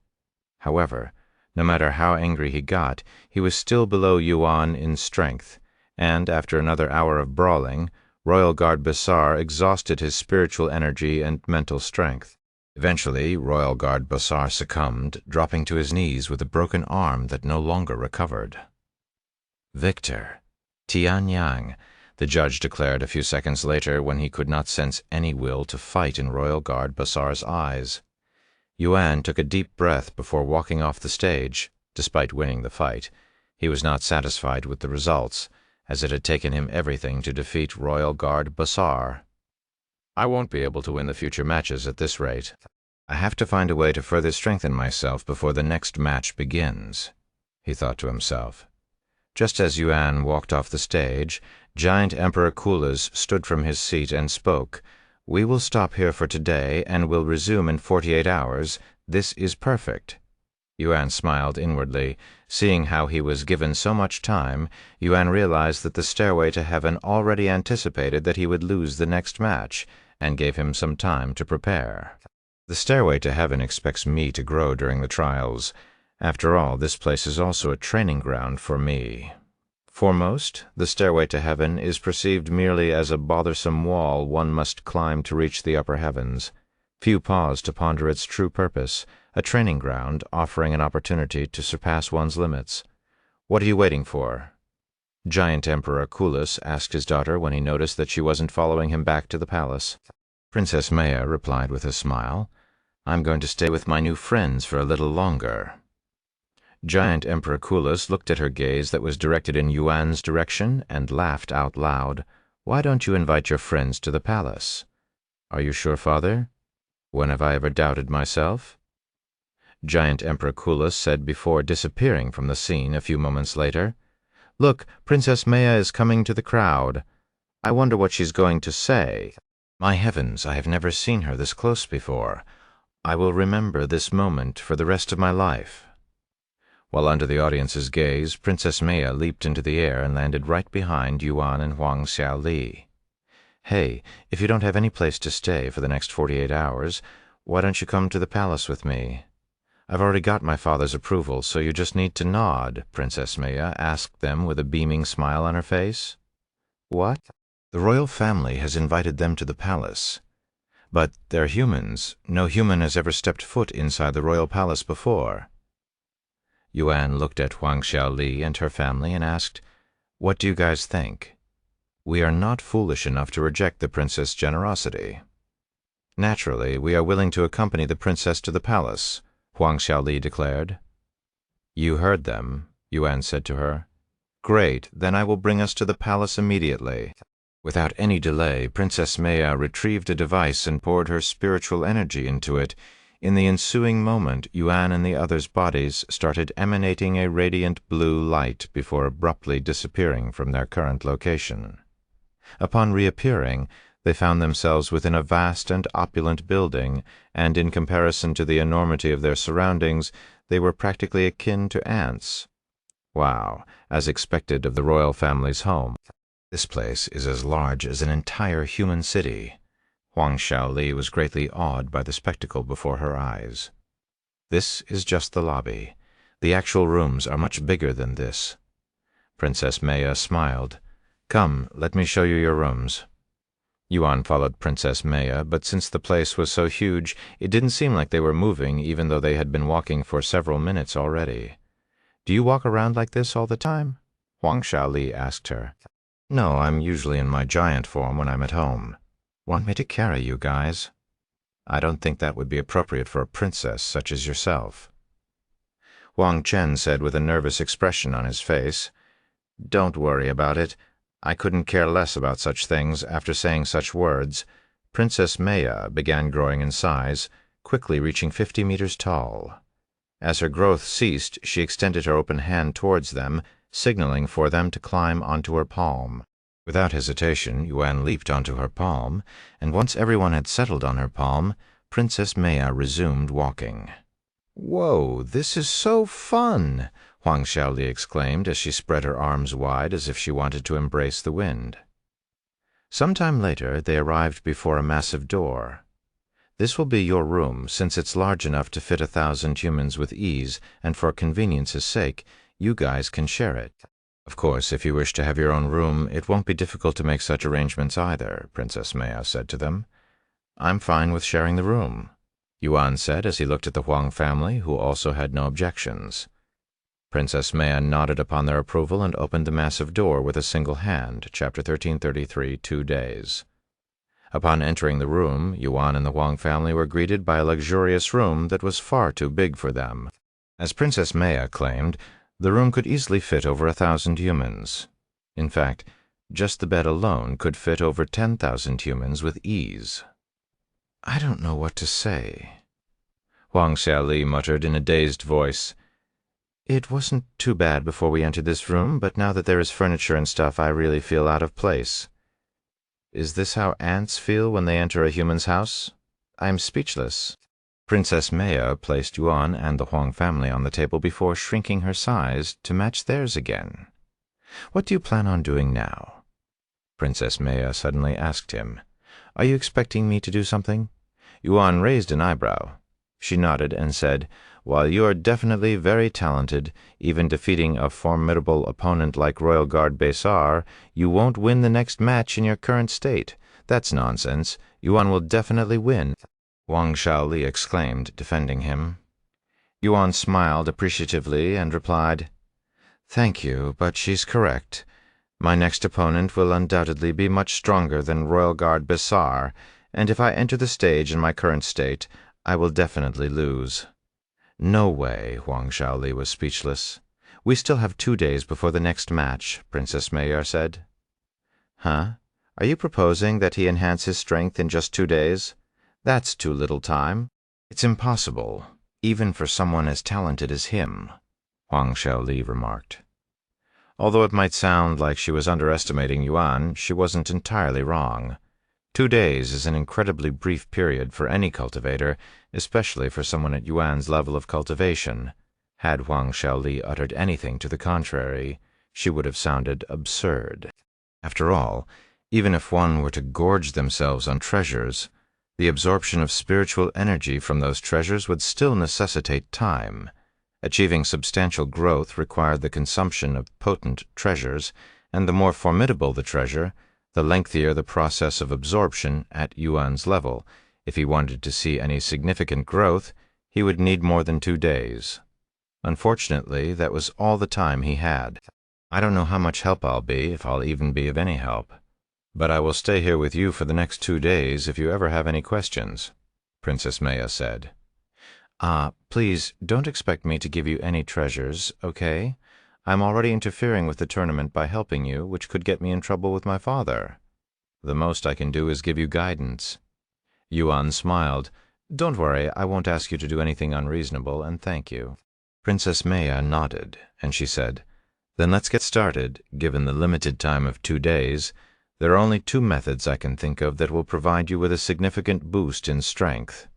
However, no matter how angry he got, he was still below Yuan in strength, and after another hour of brawling, Royal Guard Basar exhausted his spiritual energy and mental strength. Eventually, Royal Guard Basar succumbed, dropping to his knees with a broken arm that no longer recovered. "Victor, Tianyang," the judge declared a few seconds later when he could not sense any will to fight in Royal Guard Basar's eyes. Yuan took a deep breath before walking off the stage. Despite winning the fight, he was not satisfied with the results, as it had taken him everything to defeat Royal Guard Basar. "I won't be able to win the future matches at this rate. I have to find a way to further strengthen myself before the next match begins," he thought to himself. Just as Yuan walked off the stage, Giant Emperor Kulas stood from his seat and spoke. "We will stop here for today and will resume in 48 hours. This is perfect." Yuan smiled inwardly. Seeing how he was given so much time, Yuan realized that the Stairway to Heaven already anticipated that he would lose the next match, and gave him some time to prepare. The Stairway to Heaven expects me to grow during the trials. After all, this place is also a training ground for me. For most, the Stairway to Heaven is perceived merely as a bothersome wall one must climb to reach the upper heavens. Few pause to ponder its true purpose, a training ground offering an opportunity to surpass one's limits. What are you waiting for? Giant Emperor Kulus asked his daughter when he noticed that she wasn't following him back to the palace. Princess Maya replied with a smile, "I'm going to stay with my new friends for a little longer." Giant Emperor Kulus looked at her gaze that was directed in Yuan's direction and laughed out loud. "Why don't you invite your friends to the palace?" "Are you sure, father? When have I ever doubted myself?" Giant Emperor Kulus said before disappearing from the scene a few moments later. "Look, Princess Maya is coming to the crowd. I wonder what she's going to say. My heavens, I have never seen her this close before. I will remember this moment for the rest of my life." While under the audience's gaze, Princess Maya leaped into the air and landed right behind Yuan and Huang Xiaoli. "Hey, if you don't have any place to stay for the next 48 hours, why don't you come to the palace with me? I've already got my father's approval, so you just need to nod," Princess Maya asked them with a beaming smile on her face. "What?" "The royal family has invited them to the palace. But they're humans. No human has ever stepped foot inside the royal palace before." Yuan looked at Huang Xiaoli and her family and asked, "What do you guys think?" "We are not foolish enough to reject the princess' generosity. Naturally, we are willing to accompany the princess to the palace," Huang Xiaoli declared. "You heard them," Yuan said to her. "Great, then I will bring us to the palace immediately." Without any delay, Princess Maya retrieved a device and poured her spiritual energy into it. In the ensuing moment, Yuan and the others' bodies started emanating a radiant blue light before abruptly disappearing from their current location. Upon reappearing, they found themselves within a vast and opulent building, and in comparison to the enormity of their surroundings, they were practically akin to ants. Wow, as expected of the royal family's home. "This place is as large as an entire human city." Huang Xiaoli was greatly awed by the spectacle before her eyes. "This is just the lobby. The actual rooms are much bigger than this." Princess Maya smiled. "Come, let me show you your rooms." Yuan followed Princess Maya, but since the place was so huge, it didn't seem like they were moving, even though they had been walking for several minutes already. "Do you walk around like this all the time?" Huang Xiaoli asked her. "No, I'm usually in my giant form when I'm at home. Want me to carry you guys?" "I don't think that would be appropriate for a princess such as yourself." Wang Chen said with a nervous expression on his face, "Don't worry about it. I couldn't care less about such things after saying such words." Princess Maya began growing in size, quickly reaching 50 meters tall. As her growth ceased, she extended her open hand towards them, signaling for them to climb onto her palm. Without hesitation, Yuan leaped onto her palm, and once everyone had settled on her palm, Princess Maya resumed walking. "Whoa, this is so fun!" Huang Xiaoli exclaimed as she spread her arms wide as if she wanted to embrace the wind. Some time later, they arrived before a massive door. "This will be your room, since it's large enough to fit 1,000 humans with ease, and for convenience's sake, you guys can share it. Of course, if you wish to have your own room, it won't be difficult to make such arrangements either," Princess Maya said to them. "I'm fine with sharing the room," Yuan said as he looked at the Huang family, who also had no objections. Princess Maya nodded upon their approval and opened the massive door with a single hand. Chapter 1333, 2 days. Upon entering the room, Yuan and the Huang family were greeted by a luxurious room that was far too big for them. As Princess Maya claimed, the room could easily fit over 1,000 humans. In fact, just the bed alone could fit over 10,000 humans with ease. "I don't know what to say," Huang Xiaoli muttered in a dazed voice. "It wasn't too bad before we entered this room, but now that there is furniture and stuff, I really feel out of place. Is this how ants feel when they enter a human's house? I'm speechless." Princess Maya placed Yuan and the Huang family on the table before shrinking her size to match theirs again. "What do you plan on doing now?" Princess Maya suddenly asked him. "Are you expecting me to do something?" Yuan raised an eyebrow. She nodded and said, "While you are definitely very talented, even defeating a formidable opponent like Royal Guard Besar, you won't win the next match in your current state. That's nonsense. Yuan will definitely win," Huang Xiaoli exclaimed, defending him. Yuan smiled appreciatively and replied, "Thank you, but she's correct. My next opponent will undoubtedly be much stronger than Royal Guard Bessar, and if I enter the stage in my current state, I will definitely lose." "No way." Huang Shaoli was speechless. "We still have 2 days before the next match," Princess Maya said. "Huh? Are you proposing that he enhance his strength in just 2 days? That's too little time. It's impossible, even for someone as talented as him," Huang Shaoli remarked. Although it might sound like she was underestimating Yuan, she wasn't entirely wrong. 2 days is an incredibly brief period for any cultivator, especially for someone at Yuan's level of cultivation. Had Huang Shaoli uttered anything to the contrary, she would have sounded absurd. After all, even if one were to gorge themselves on treasures, the absorption of spiritual energy from those treasures would still necessitate time. Achieving substantial growth required the consumption of potent treasures, and the more formidable the treasure, the lengthier the process of absorption at Yuan's level. If he wanted to see any significant growth, he would need more than 2 days. Unfortunately, that was all the time he had. "I don't know how much help I'll be, if I'll even be of any help. But I will stay here with you for the next 2 days if you ever have any questions," Princess Maya said. Please don't expect me to give you any treasures, okay? I'm already interfering with the tournament by helping you, which could get me in trouble with my father. The most I can do is give you guidance." Yuan smiled. "Don't worry, I won't ask you to do anything unreasonable, and thank you." Princess Maya nodded, and she said, "Then let's get started. Given the limited time of 2 days, there are only 2 methods I can think of that will provide you with a significant boost in strength.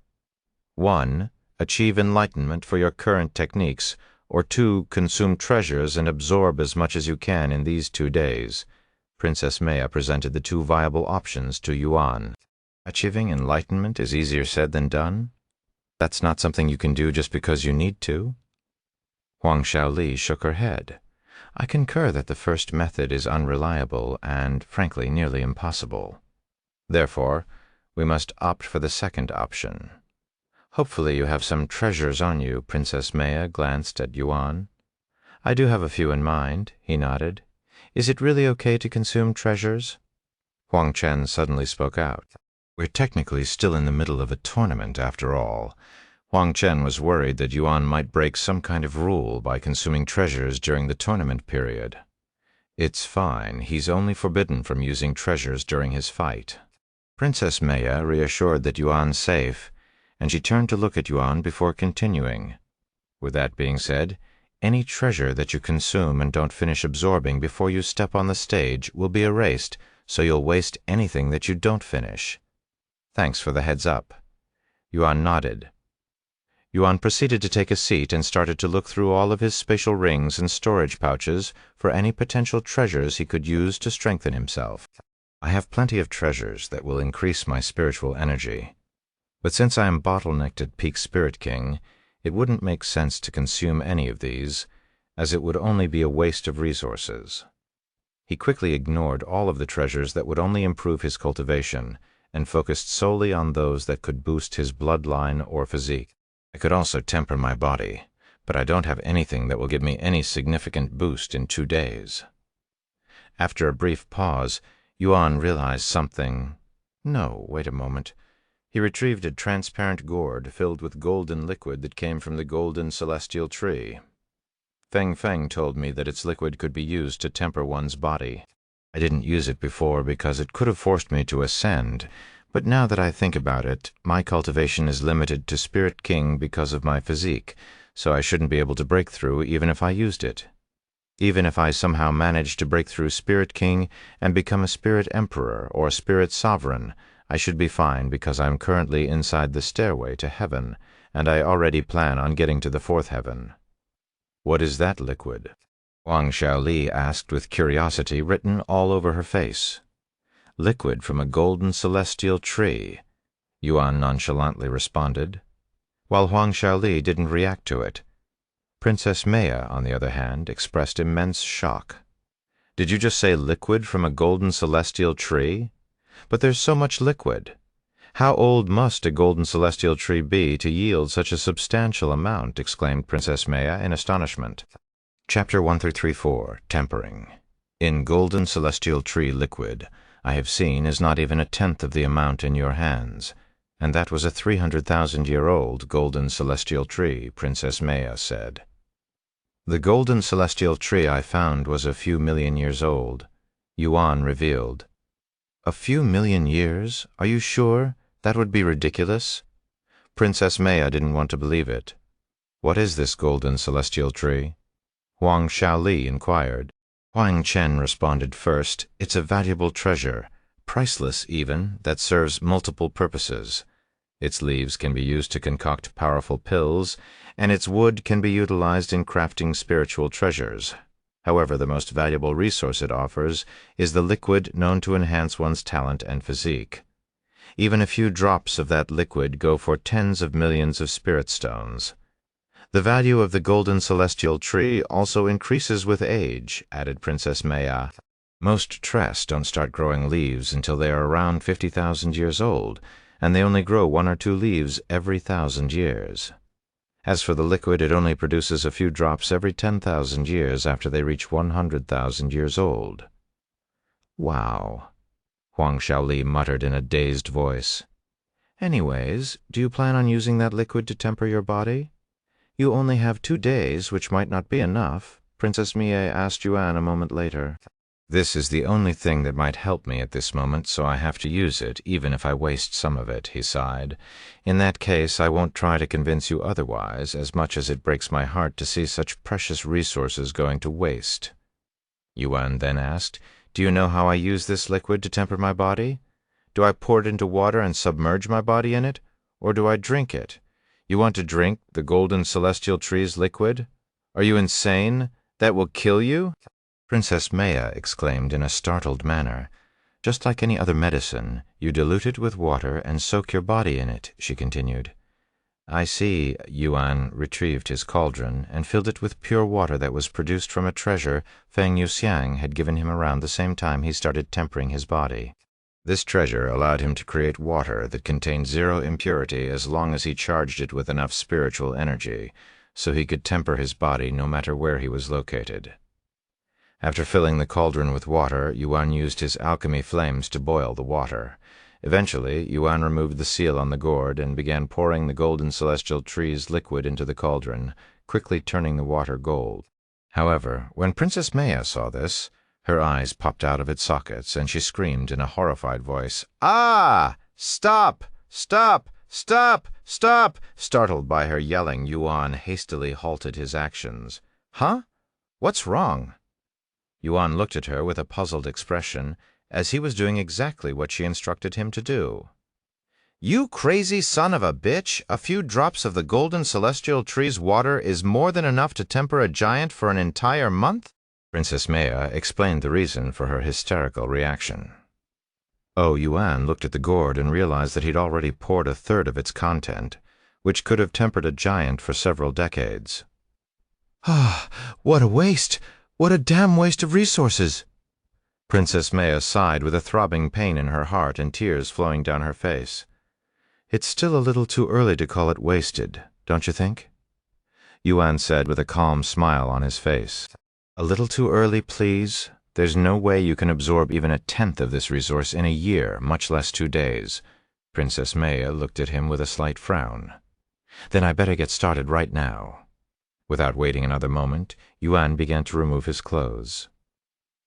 1. Achieve enlightenment for your current techniques, or 2. Consume treasures and absorb as much as you can in these 2 days. Princess Maya presented the 2 viable options to Yuan. "Achieving enlightenment is easier said than done? That's not something you can do just because you need to?" Huang Shaoli shook her head. "I concur that the first method is unreliable and, frankly, nearly impossible. Therefore, we must opt for the second option." "Hopefully you have some treasures on you." Princess Maya glanced at Yuan. "I do have a few in mind," he nodded. "Is it really okay to consume treasures?" Huang Chen suddenly spoke out. "We're technically still in the middle of a tournament, after all." Huang Chen was worried that Yuan might break some kind of rule by consuming treasures during the tournament period. "It's fine. He's only forbidden from using treasures during his fight." Princess Maya reassured that Yuan's safe, and she turned to look at Yuan before continuing. "With that being said, any treasure that you consume and don't finish absorbing before you step on the stage will be erased, so you'll waste anything that you don't finish. Thanks for the heads up." Yuan nodded. Yuan proceeded to take a seat and started to look through all of his spatial rings and storage pouches for any potential treasures he could use to strengthen himself. "I have plenty of treasures that will increase my spiritual energy. But since I am bottlenecked at peak Spirit King, it wouldn't make sense to consume any of these, as it would only be a waste of resources." He quickly ignored all of the treasures that would only improve his cultivation, and focused solely on those that could boost his bloodline or physique. "I could also temper my body, but I don't have anything that will give me any significant boost in 2 days." After a brief pause, Yuan realized something. No, wait a moment. He retrieved a transparent gourd filled with golden liquid that came from the golden celestial tree. Feng Feng told me that its liquid could be used to temper one's body. I didn't use it before because it could have forced me to ascend, but now that I think about it, my cultivation is limited to Spirit King because of my physique, so I shouldn't be able to break through even if I used it. Even if I somehow manage to break through Spirit King and become a Spirit Emperor or a Spirit Sovereign, I should be fine because I'm currently inside the stairway to heaven, and I already plan on getting to the 4th heaven." "What is that liquid?" Huang Shaoli asked with curiosity written all over her face. "Liquid from a golden celestial tree," Yuan nonchalantly responded, while Huang Shaoli didn't react to it. Princess Maya, on the other hand, expressed immense shock. "Did you just say liquid from a golden celestial tree? But there's so much liquid. How old must a golden celestial tree be to yield such a substantial amount?" exclaimed Princess Maya in astonishment. Chapter 1-34, Tempering. In golden celestial tree liquid, I have seen is not even a tenth of the amount in your hands, and that was a 300,000-year-old golden celestial tree, Princess Maya said. The golden celestial tree I found was a few million years old, Yuan revealed. A few million years? Are you sure? That would be ridiculous. Princess Maya didn't want to believe it. What is this golden celestial tree? Huang Shaoli inquired. Huang Chen responded first. It's a valuable treasure, priceless even, that serves multiple purposes. Its leaves can be used to concoct powerful pills, and its wood can be utilized in crafting spiritual treasures. However, the most valuable resource it offers is the liquid known to enhance one's talent and physique. Even a few drops of that liquid go for tens of millions of spirit stones. The value of the golden celestial tree also increases with age, added Princess Maya. Most trees don't start growing leaves until they are around 50,000 years old, and they only grow 1 or 2 leaves every 1,000 years. As for the liquid, it only produces a few drops every 10,000 years after they reach 100,000 years old. Wow, Huang Shaoli muttered in a dazed voice. Anyways, do you plan on using that liquid to temper your body? You only have 2 days, which might not be enough, Princess Maya asked Yuan a moment later. This is the only thing that might help me at this moment, so I have to use it, even if I waste some of it, he sighed. In that case, I won't try to convince you otherwise, as much as it breaks my heart to see such precious resources going to waste. Yuan then asked, Do you know how I use this liquid to temper my body? Do I pour it into water and submerge my body in it, or do I drink it? You want to drink the golden celestial tree's liquid? Are you insane? That will kill you? Princess Maya exclaimed in a startled manner. Just like any other medicine, you dilute it with water and soak your body in it, she continued. I see. Yuan retrieved his cauldron and filled it with pure water that was produced from a treasure Feng Yuxiang had given him around the same time he started tempering his body. This treasure allowed him to create water that contained 0 impurity as long as he charged it with enough spiritual energy, so he could temper his body no matter where he was located. After filling the cauldron with water, Yuan used his alchemy flames to boil the water. Eventually, Yuan removed the seal on the gourd and began pouring the golden celestial tree's liquid into the cauldron, quickly turning the water gold. However, when Princess Maya saw this, her eyes popped out of its sockets, and she screamed in a horrified voice, Ah! Stop! Stop! Stop! Stop! Startled by her yelling, Yuan hastily halted his actions. Huh? What's wrong? Yuan looked at her with a puzzled expression, as he was doing exactly what she instructed him to do. You crazy son of a bitch! A few drops of the golden celestial tree's water is more than enough to temper a giant for an entire month? Princess Maya explained the reason for her hysterical reaction. Oh, Yuan looked at the gourd and realized that he'd already poured 1/3 of its content, which could have tempered a giant for several decades. Ah, what a waste! What a damn waste of resources! Princess Maya sighed with a throbbing pain in her heart and tears flowing down her face. It's still a little too early to call it wasted, don't you think? Yuan said with a calm smile on his face. A little too early, please. There's no way you can absorb even 1/10 of this resource in a year, much less 2 days. Princess Maya looked at him with a slight frown. Then I better get started right now. Without waiting another moment, Yuan began to remove his clothes.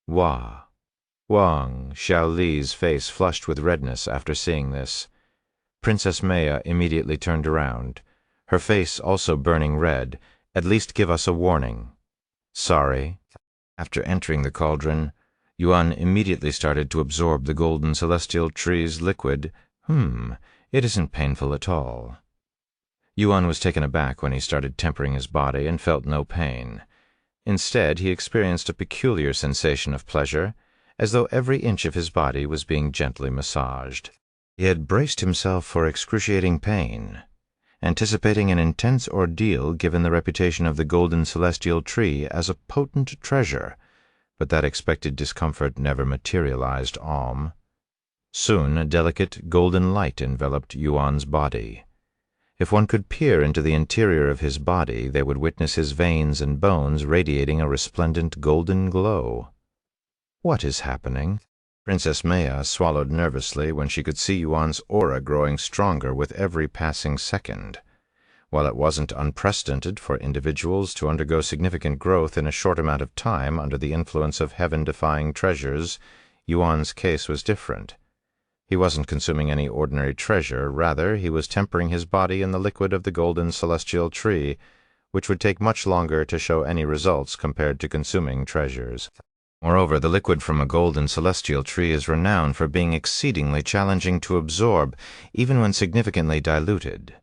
Wah! Huang Shaoli's face flushed with redness after seeing this. Princess Maya immediately turned around, her face also burning red. At least give us a warning. Sorry. After entering the cauldron, Yuan immediately started to absorb the golden celestial tree's liquid. It isn't painful at all. Yuan was taken aback when he started tempering his body and felt no pain. Instead, he experienced a peculiar sensation of pleasure, as though every inch of his body was being gently massaged. He had braced himself for excruciating pain, anticipating an intense ordeal given the reputation of the golden celestial tree as a potent treasure, but that expected discomfort never materialized. Soon a delicate golden light enveloped Yuan's body. If one could peer into the interior of his body, they would witness his veins and bones radiating a resplendent golden glow. What is happening? Princess Maya swallowed nervously when she could see Yuan's aura growing stronger with every passing second. While it wasn't unprecedented for individuals to undergo significant growth in a short amount of time under the influence of heaven-defying treasures, Yuan's case was different. He wasn't consuming any ordinary treasure, rather he was tempering his body in the liquid of the golden celestial tree, which would take much longer to show any results compared to consuming treasures. Moreover, the liquid from a golden celestial tree is renowned for being exceedingly challenging to absorb, even when significantly diluted.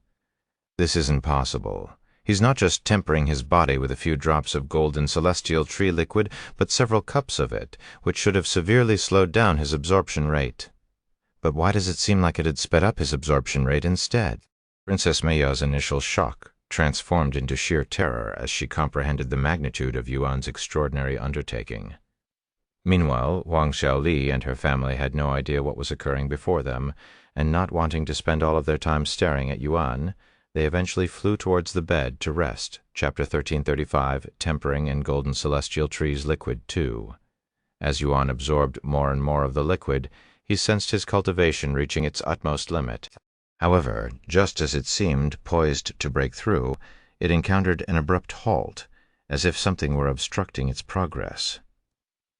This isn't possible. He's not just tempering his body with a few drops of golden celestial tree liquid, but several cups of it, which should have severely slowed down his absorption rate. But why does it seem like it had sped up his absorption rate instead? Princess Maya's initial shock transformed into sheer terror as she comprehended the magnitude of Yuan's extraordinary undertaking. Meanwhile, Huang Xiaoli and her family had no idea what was occurring before them, and not wanting to spend all of their time staring at Yuan, they eventually flew towards the bed to rest. Chapter 1335, Tempering in Golden Celestial Trees Liquid 2. As Yuan absorbed more and more of the liquid, he sensed his cultivation reaching its utmost limit. However, just as it seemed poised to break through, it encountered an abrupt halt, as if something were obstructing its progress.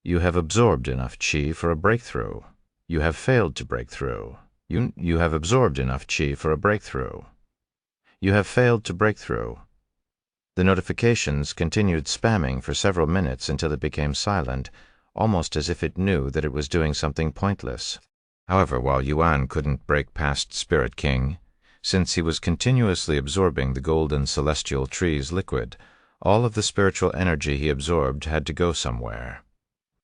You have absorbed enough qi for a breakthrough. You have failed to break through. You have absorbed enough qi for a breakthrough. You have failed to break through. The notifications continued spamming for several minutes until it became silent, almost as if it knew that it was doing something pointless. However, while Yuan couldn't break past Spirit King, since he was continuously absorbing the golden celestial tree's liquid, all of the spiritual energy he absorbed had to go somewhere.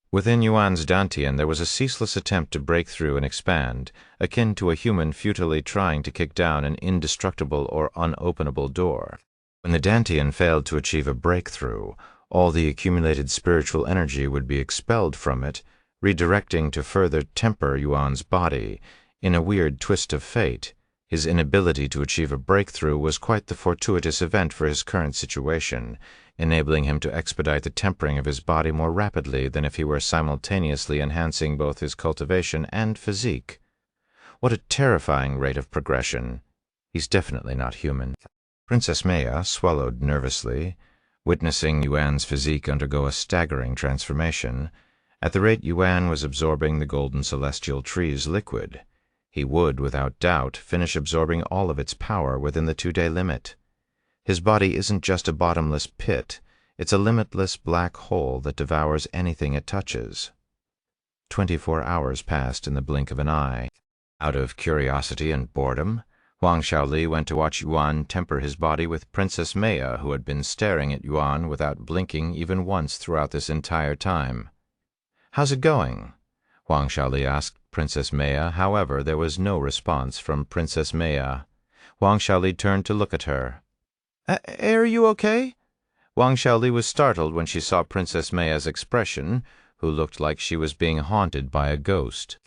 Within Yuan's dantian there was a ceaseless attempt to break through and expand, akin to a human futilely trying to kick down an indestructible or unopenable door. When the dantian failed to achieve a breakthrough, all the accumulated spiritual energy would be expelled from it, redirecting to further temper Yuan's body. In a weird twist of fate, his inability to achieve a breakthrough was quite the fortuitous event for his current situation, enabling him to expedite the tempering of his body more rapidly than if he were simultaneously enhancing both his cultivation and physique. What a terrifying rate of progression! He's definitely not human. Princess Maya swallowed nervously, witnessing Yuan's physique undergo a staggering transformation. At the rate Yuan was absorbing the golden celestial tree's liquid, he would, without doubt, finish absorbing all of its power within the 2-day limit. His body isn't just a bottomless pit, it's a limitless black hole that devours anything it touches. 24 hours passed in the blink of an eye. Out of curiosity and boredom, Huang Xiaoli went to watch Yuan temper his body with Princess Maya, who had been staring at Yuan without blinking even once throughout this entire time. "How's it going?" Huang Xiaoli asked Princess Maya. However, there was no response from Princess Maya. Huang Xiaoli turned to look at her. Are you okay?" Huang Xiaoli was startled when she saw Princess Maya's expression, who looked like she was being haunted by a ghost.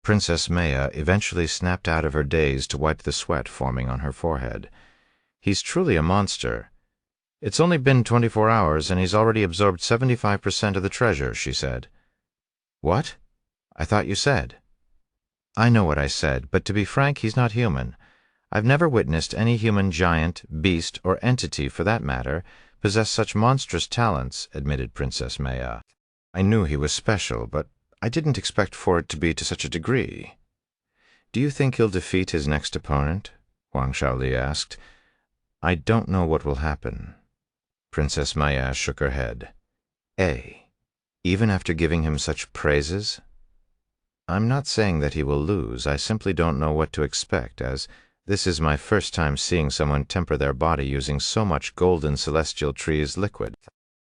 Princess Maya eventually snapped out of her daze to wipe the sweat forming on her forehead. "He's truly a monster. It's only been 24 hours and he's already absorbed 75% of the treasure," she said. "What? I thought you said." "I know what I said, but to be frank, he's not human. I've never witnessed any human giant, beast, or entity, for that matter, possess such monstrous talents," admitted Princess Maya. "I knew he was special, but I didn't expect for it to be to such a degree." "Do you think he'll defeat his next opponent?" Huang Xiaoli asked. "I don't know what will happen." Princess Maya shook her head. Even after giving him such praises? "I'm not saying that he will lose. I simply don't know what to expect, as this is my first time seeing someone temper their body using so much golden celestial trees liquid."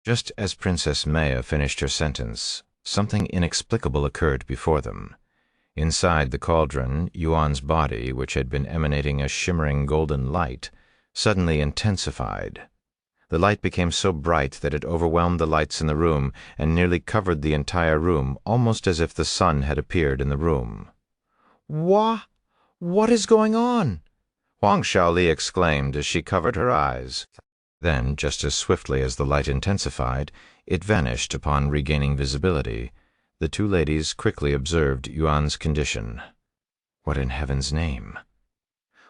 Just as Princess Maya finished her sentence, something inexplicable occurred before them. Inside the cauldron, Yuan's body, which had been emanating a shimmering golden light, suddenly intensified. The light became so bright that it overwhelmed the lights in the room and nearly covered the entire room, almost as if the sun had appeared in the room. What is going on?" Huang Xiaoli exclaimed as she covered her eyes. Then, just as swiftly as the light intensified, it vanished upon regaining visibility. The two ladies quickly observed Yuan's condition. What in heaven's name?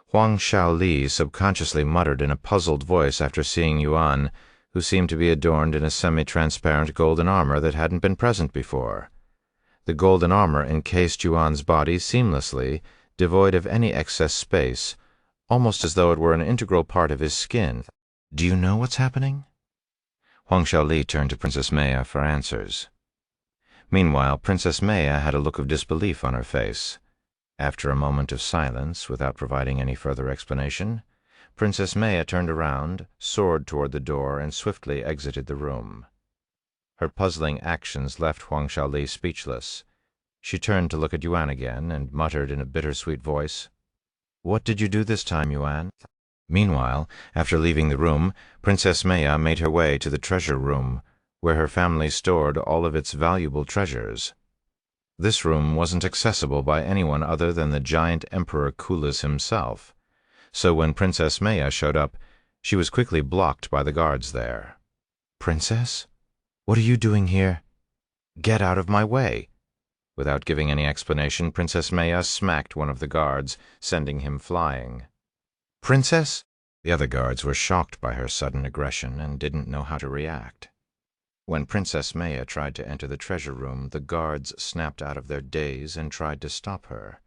Huang Shaoli subconsciously muttered in a puzzled voice after seeing Yuan, who seemed to be adorned in a semi-transparent golden armor that hadn't been present before. The golden armor encased Yuan's body seamlessly, devoid of any excess space, almost as though it were an integral part of his skin. "Do you know what's happening?" Huang Shaoli turned to Princess Maya for answers. Meanwhile, Princess Maya had a look of disbelief on her face. After a moment of silence, without providing any further explanation, Princess Maya turned around, soared toward the door, and swiftly exited the room. Her puzzling actions left Huang Shaoli speechless. She turned to look at Yuan again, and muttered in a bittersweet voice, "What did you do this time, Yuan?" Meanwhile, after leaving the room, Princess Maya made her way to the treasure room, where her family stored all of its valuable treasures. This room wasn't accessible by anyone other than the giant Emperor Kulas himself, so when Princess Maya showed up, she was quickly blocked by the guards there. "Princess? What are you doing here? Get out of my way!" Without giving any explanation, Princess Maya smacked one of the guards, sending him flying. "Princess?" The other guards were shocked by her sudden aggression and didn't know how to react. When Princess Maya tried to enter the treasure room, the guards snapped out of their daze and tried to stop her.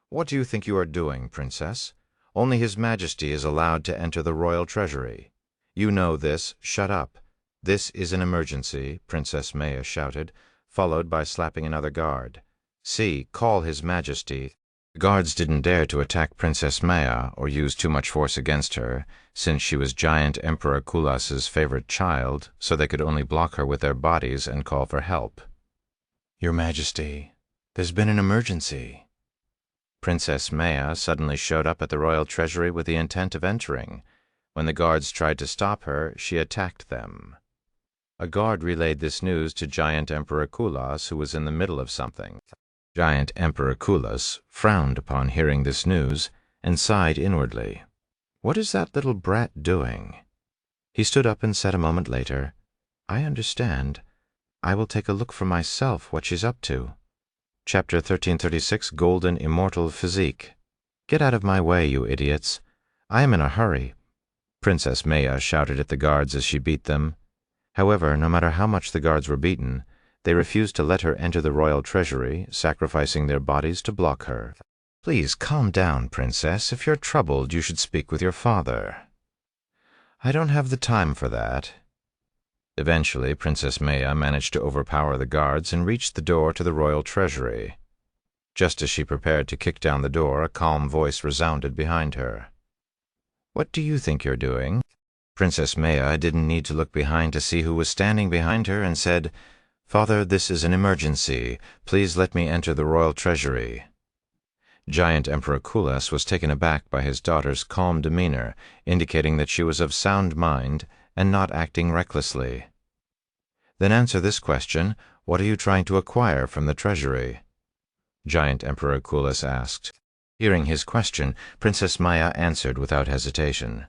"What do you think you are doing, Princess? Only His Majesty is allowed to enter the royal treasury. You know this. Shut up. This is an emergency," Princess Maya shouted, followed by slapping another guard. "See, call His Majesty." The guards didn't dare to attack Princess Maya or use too much force against her, since she was giant Emperor Kulas's favorite child, so they could only block her with their bodies and call for help. "Your Majesty, there's been an emergency." Princess Maya suddenly showed up at the royal treasury with the intent of entering. When the guards tried to stop her, she attacked them. A guard relayed this news to giant Emperor Kulas, who was in the middle of something. Giant Emperor Kulas frowned upon hearing this news and sighed inwardly. What is that little brat doing? He stood up and said a moment later, "I understand. I will take a look for myself what she's up to." Chapter 1336, Golden Immortal Physique. "Get out of my way, you idiots. I am in a hurry," Princess Maya shouted at the guards as she beat them. However, no matter how much the guards were beaten, they refused to let her enter the royal treasury, sacrificing their bodies to block her. "Please calm down, Princess. If you're troubled, you should speak with your father." "I don't have the time for that." Eventually, Princess Maya managed to overpower the guards and reached the door to the royal treasury. Just as she prepared to kick down the door, a calm voice resounded behind her. "What do you think you're doing?" Princess Maya didn't need to look behind to see who was standing behind her and said, "Father, this is an emergency. Please let me enter the royal treasury." Giant Emperor Kulas was taken aback by his daughter's calm demeanor, indicating that she was of sound mind and not acting recklessly. "Then answer this question. What are you trying to acquire from the treasury?" Giant Emperor Kulas asked. Hearing his question, Princess Maya answered without hesitation.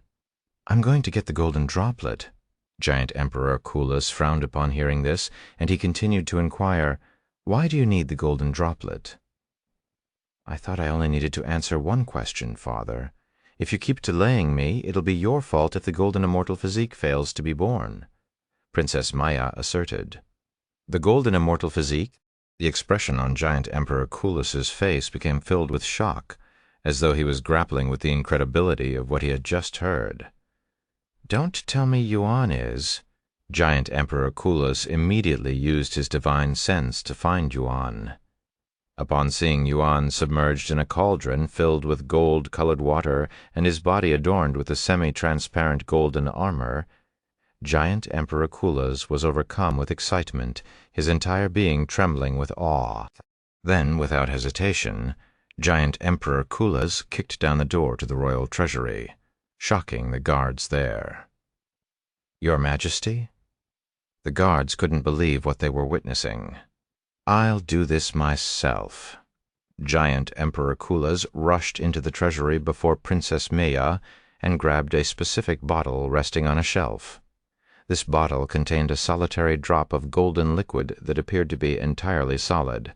"I'm going to get the golden droplet." Giant Emperor Kulas frowned upon hearing this, and he continued to inquire, "Why do you need the golden droplet?" "I thought I only needed to answer one question, Father. If you keep delaying me, it'll be your fault if the golden immortal physique fails to be born," Princess Maya asserted. "The golden immortal physique?" The expression on Giant Emperor Kulas's face became filled with shock, as though he was grappling with the incredibility of what he had just heard. "Don't tell me Yuan is." Giant Emperor Kulas immediately used his divine sense to find Yuan. Upon seeing Yuan submerged in a cauldron filled with gold-colored water and his body adorned with a semi-transparent golden armor, Giant Emperor Kulas was overcome with excitement, his entire being trembling with awe. Then, without hesitation, Giant Emperor Kulas kicked down the door to the royal treasury, shocking the guards there. "Your Majesty?" The guards couldn't believe what they were witnessing. "I'll do this myself." Giant Emperor Kulas rushed into the treasury before Princess Maya and grabbed a specific bottle resting on a shelf. This bottle contained a solitary drop of golden liquid that appeared to be entirely solid,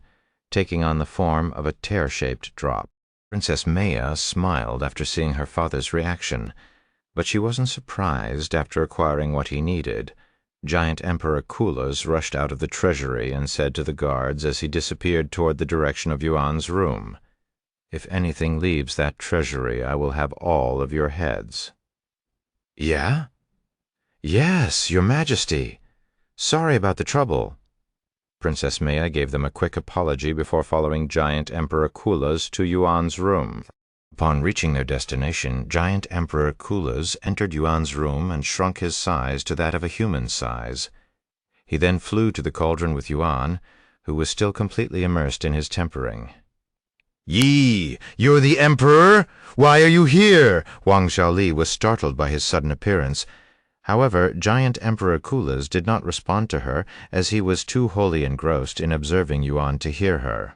taking on the form of a tear-shaped drop. Princess Maya smiled after seeing her father's reaction, but she wasn't surprised after acquiring what he needed. Giant Emperor Kulas rushed out of the treasury and said to the guards as he disappeared toward the direction of Yuan's room, "If anything leaves that treasury, I will have all of your heads." "Yeah?" "Yes, Your Majesty. Sorry about the trouble." Princess Maya gave them a quick apology before following Giant Emperor Kulas to Yuan's room. Upon reaching their destination, Giant Emperor Kulas entered Yuan's room and shrunk his size to that of a human size. He then flew to the cauldron with Yuan, who was still completely immersed in his tempering. "Yi, you're the Emperor? Why are you here?" Wang Xiaoli was startled by his sudden appearance. However, Giant Emperor Kulas did not respond to her, as he was too wholly engrossed in observing Yuan to hear her.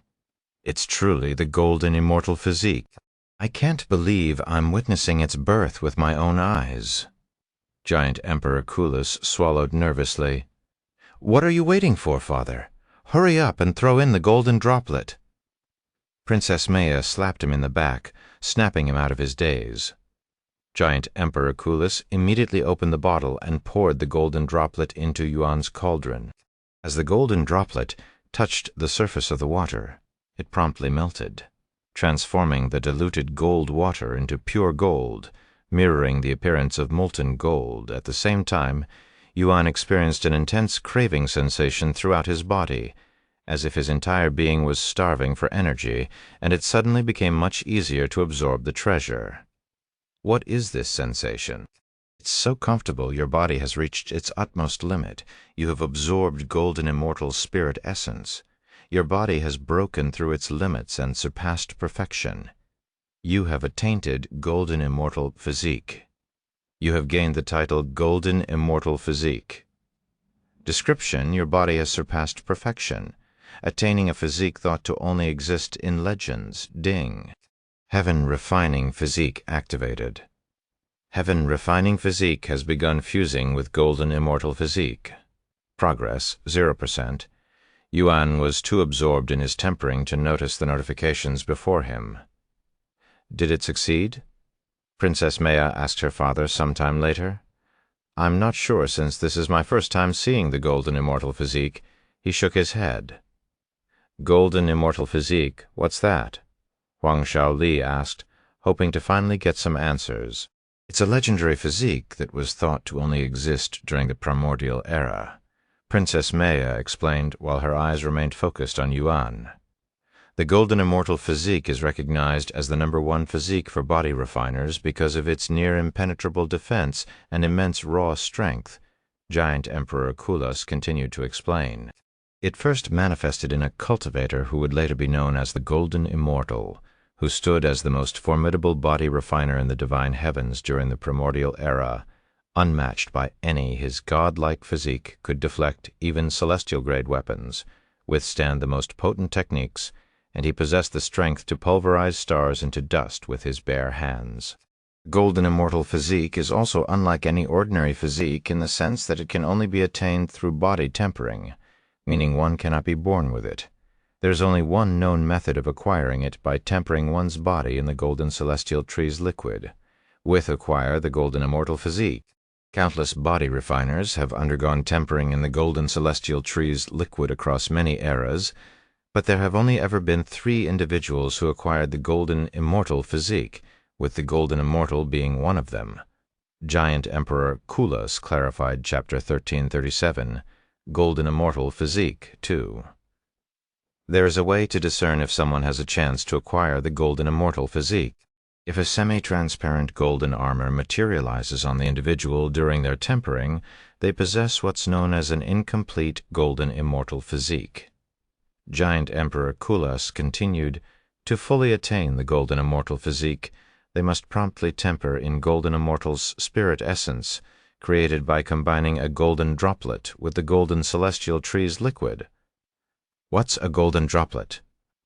"It's truly the golden immortal physique. I can't believe I'm witnessing its birth with my own eyes." Giant Emperor Kulas swallowed nervously. "What are you waiting for, Father? Hurry up and throw in the golden droplet." Princess Maya slapped him in the back, snapping him out of his daze. Giant Emperor Kulas immediately opened the bottle and poured the golden droplet into Yuan's cauldron. As the golden droplet touched the surface of the water, it promptly melted, transforming the diluted gold water into pure gold, mirroring the appearance of molten gold. At the same time, Yuan experienced an intense craving sensation throughout his body, as if his entire being was starving for energy, and it suddenly became much easier to absorb the treasure. What is this sensation? It's so comfortable your body has reached its utmost limit. You have absorbed golden immortal spirit essence. Your body has broken through its limits and surpassed perfection. You have attained golden immortal physique. You have gained the title Golden Immortal Physique. Description: your body has surpassed perfection, attaining a physique thought to only exist in legends. Ding. Heaven Refining Physique activated. Heaven Refining Physique has begun fusing with Golden Immortal Physique. Progress 0%. Yuan was too absorbed in his tempering to notice the notifications before him. Did it succeed? Princess Maya asked her father sometime later. "I'm not sure, since this is my first time seeing the Golden Immortal Physique." He shook his head. "Golden Immortal Physique, what's that?" Wang Xiaoli asked, hoping to finally get some answers. "It's a legendary physique that was thought to only exist during the primordial era," Princess Maya explained while her eyes remained focused on Yuan. "The Golden Immortal Physique is recognized as the #1 physique for body refiners because of its near-impenetrable defense and immense raw strength," Giant Emperor Kulas continued to explain. "It first manifested in a cultivator who would later be known as the Golden Immortal, who stood as the most formidable body refiner in the divine heavens during the primordial era. Unmatched by any, his godlike physique could deflect even celestial-grade weapons, withstand the most potent techniques, and he possessed the strength to pulverize stars into dust with his bare hands. Golden Immortal Physique is also unlike any ordinary physique in the sense that it can only be attained through body tempering, meaning one cannot be born with it. There's only one known method of acquiring it, by tempering one's body in the Golden Celestial Tree's liquid. With acquire the Golden Immortal Physique. Countless body refiners have undergone tempering in the Golden Celestial Tree's liquid across many eras, but there have only ever been 3 individuals who acquired the Golden Immortal Physique, with the Golden Immortal being one of them. Giant Emperor Kulas clarified Chapter 1337, Golden Immortal Physique, too. There is a way to discern if someone has a chance to acquire the Golden Immortal Physique. If a semi-transparent golden armor materializes on the individual during their tempering, they possess what's known as an incomplete Golden Immortal Physique. Giant Emperor Kulas continued, "To fully attain the Golden Immortal Physique, they must promptly temper in Golden Immortal's spirit essence, created by combining a golden droplet with the Golden Celestial Tree's liquid." "What's a golden droplet?"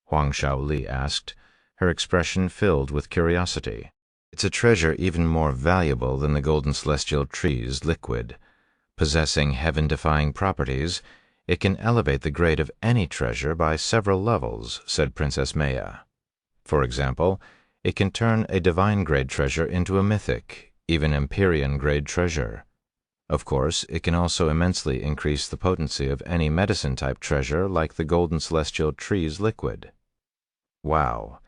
Wang Xiaoli asked, her expression filled with curiosity. "It's a treasure even more valuable than the Golden Celestial Tree's liquid. Possessing heaven-defying properties, it can elevate the grade of any treasure by several levels, said Princess Maya. For example, it can turn a divine-grade treasure into a mythic, even Empyrean-grade treasure. Of course, it can also immensely increase the potency of any medicine-type treasure like the golden celestial trees liquid. Wow,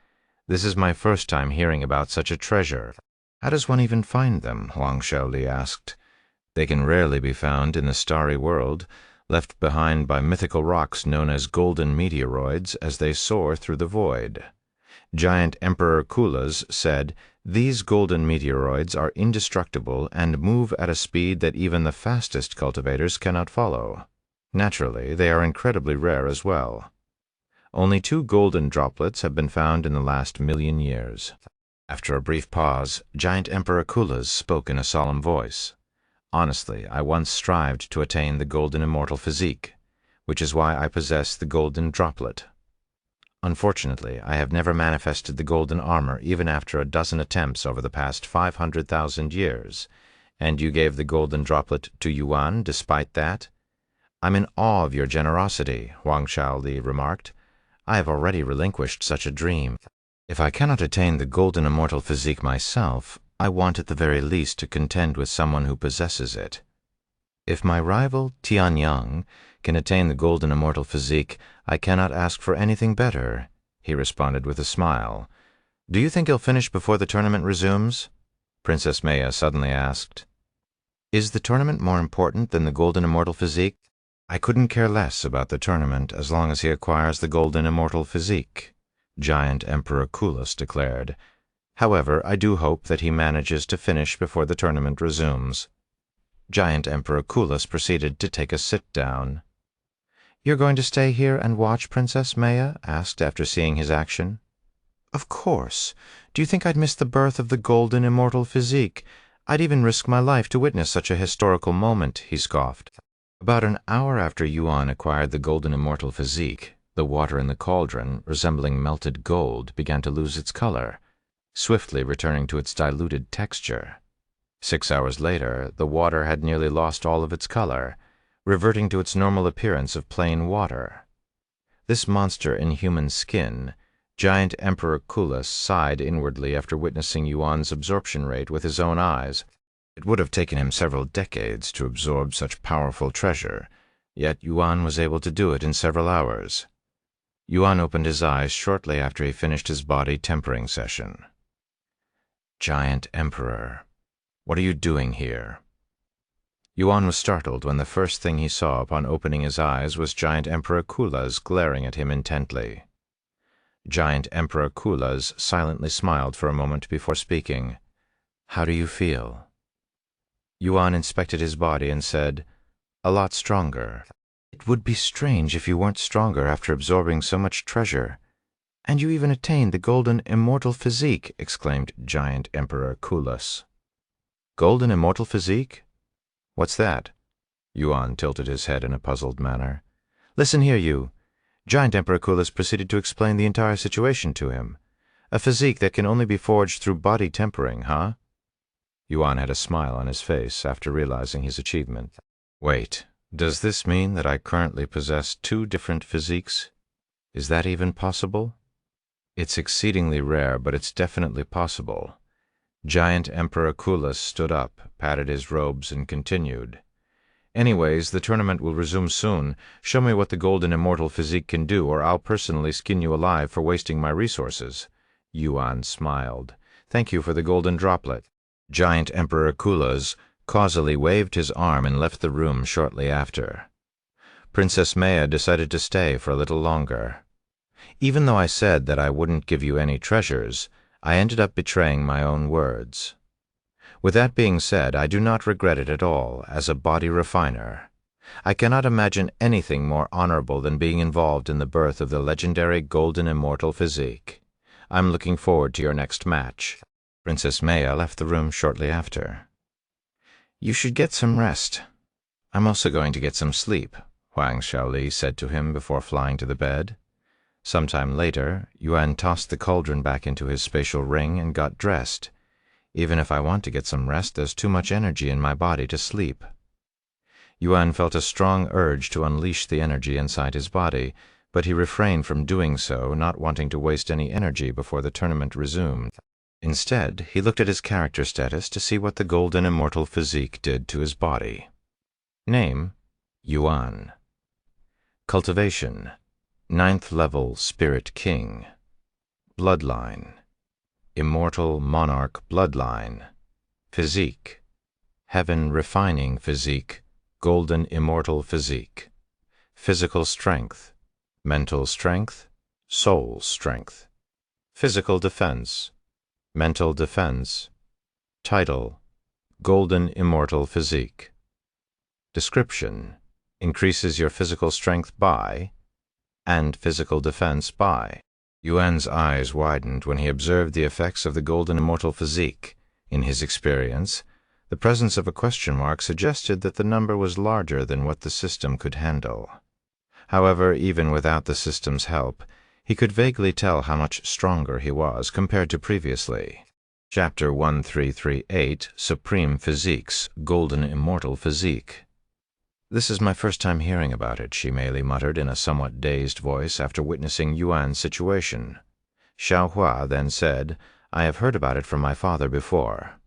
this is my first time hearing about such a treasure. How does one even find them? Huang Shaoli asked. They can rarely be found in the starry world, left behind by mythical rocks known as golden meteoroids as they soar through the void. Giant Emperor Kulas said, "These golden meteoroids are indestructible and move at a speed that even the fastest cultivators cannot follow. Naturally, they are incredibly rare as well. Only 2 golden droplets have been found in the last 1,000,000 years." After a brief pause, Giant Emperor Kulas spoke in a solemn voice. "Honestly, I once strived to attain the golden immortal physique, which is why I possess the golden droplet. Unfortunately, I have never manifested the golden armor even after a dozen attempts over the past 500,000 years, and you gave the golden droplet to Yuan despite that? I'm in awe of your generosity," Huang Shaoli remarked. "I have already relinquished such a dream. If I cannot attain the golden immortal physique myself, I want at the very least to contend with someone who possesses it. If my rival, Tianyang, can attain the golden immortal physique, I cannot ask for anything better," he responded with a smile. "Do you think he'll finish before the tournament resumes?" Princess Maya suddenly asked. "Is the tournament more important than the golden immortal physique?" "I couldn't care less about the tournament as long as he acquires the golden immortal physique," Giant Emperor Kulas declared. "However, I do hope that he manages to finish before the tournament resumes." Giant Emperor Kulas proceeded to take a sit-down. "You're going to stay here and watch?" Princess Maya asked after seeing his action. "Of course. Do you think I'd miss the birth of the golden immortal physique? I'd even risk my life to witness such a historical moment," he scoffed. About an hour after Yuan acquired the golden immortal physique, the water in the cauldron, resembling melted gold, began to lose its color, swiftly returning to its diluted texture. 6 hours later, the water had nearly lost all of its color, reverting to its normal appearance of plain water. This monster in human skin, Giant Emperor Kulas sighed inwardly after witnessing Yuan's absorption rate with his own eyes. It would have taken him several decades to absorb such powerful treasure, yet Yuan was able to do it in several hours. Yuan opened his eyes shortly after he finished his body tempering session. "Giant Emperor, what are you doing here?" Yuan was startled when the first thing he saw upon opening his eyes was Giant Emperor Kulas glaring at him intently. Giant Emperor Kulas silently smiled for a moment before speaking. "How do you feel?" Yuan inspected his body and said, "A lot stronger." "It would be strange if you weren't stronger after absorbing so much treasure. And you even attained the golden immortal physique," exclaimed Giant Emperor Kulas. "Golden immortal physique? What's that?" Yuan tilted his head in a puzzled manner. "Listen here, you." Giant Emperor Kulas proceeded to explain the entire situation to him. "A physique that can only be forged through body tempering, huh?" Yuan had a smile on his face after realizing his achievement. "Wait, does this mean that I currently possess 2 different physiques? Is that even possible?" "It's exceedingly rare, but it's definitely possible." Giant Emperor Kulas stood up, patted his robes, and continued. "Anyways, the tournament will resume soon. Show me what the golden immortal physique can do, or I'll personally skin you alive for wasting my resources." Yuan smiled. "Thank you for the golden droplet." Giant Emperor Kulas causally waved his arm and left the room shortly after. Princess Maya decided to stay for a little longer. "Even though I said that I wouldn't give you any treasures, I ended up betraying my own words. With that being said, I do not regret it at all, as a body refiner. I cannot imagine anything more honorable than being involved in the birth of the legendary golden immortal physique. I'm looking forward to your next match." Princess Maya left the room shortly after. "You should get some rest. I'm also going to get some sleep," Huang Shaoli said to him before flying to the bed. Sometime later, Yuan tossed the cauldron back into his spatial ring and got dressed. "Even if I want to get some rest, there's too much energy in my body to sleep." Yuan felt a strong urge to unleash the energy inside his body, but he refrained from doing so, not wanting to waste any energy before the tournament resumed. Instead, he looked at his character status to see what the golden immortal physique did to his body. Name: Yuan. Cultivation: 9th level Spirit King. Bloodline: Immortal Monarch Bloodline. Physique: Heaven Refining Physique, Golden Immortal Physique. Physical Strength: Mental Strength, Soul Strength. Physical Defense: Mental Defense. Title: Golden Immortal Physique. Description: Increases your physical strength by and physical defense by. Yuan's eyes widened when he observed the effects of the Golden Immortal Physique. In his experience, the presence of a question mark suggested that the number was larger than what the system could handle. However, even without the system's help, he could vaguely tell how much stronger he was compared to previously. Chapter 1338, Supreme Physiques, Golden Immortal Physique. "This is my first time hearing about it," Shimei muttered in a somewhat dazed voice after witnessing Yuan's situation. Xiao Hua then said, "I have heard about it from my father before."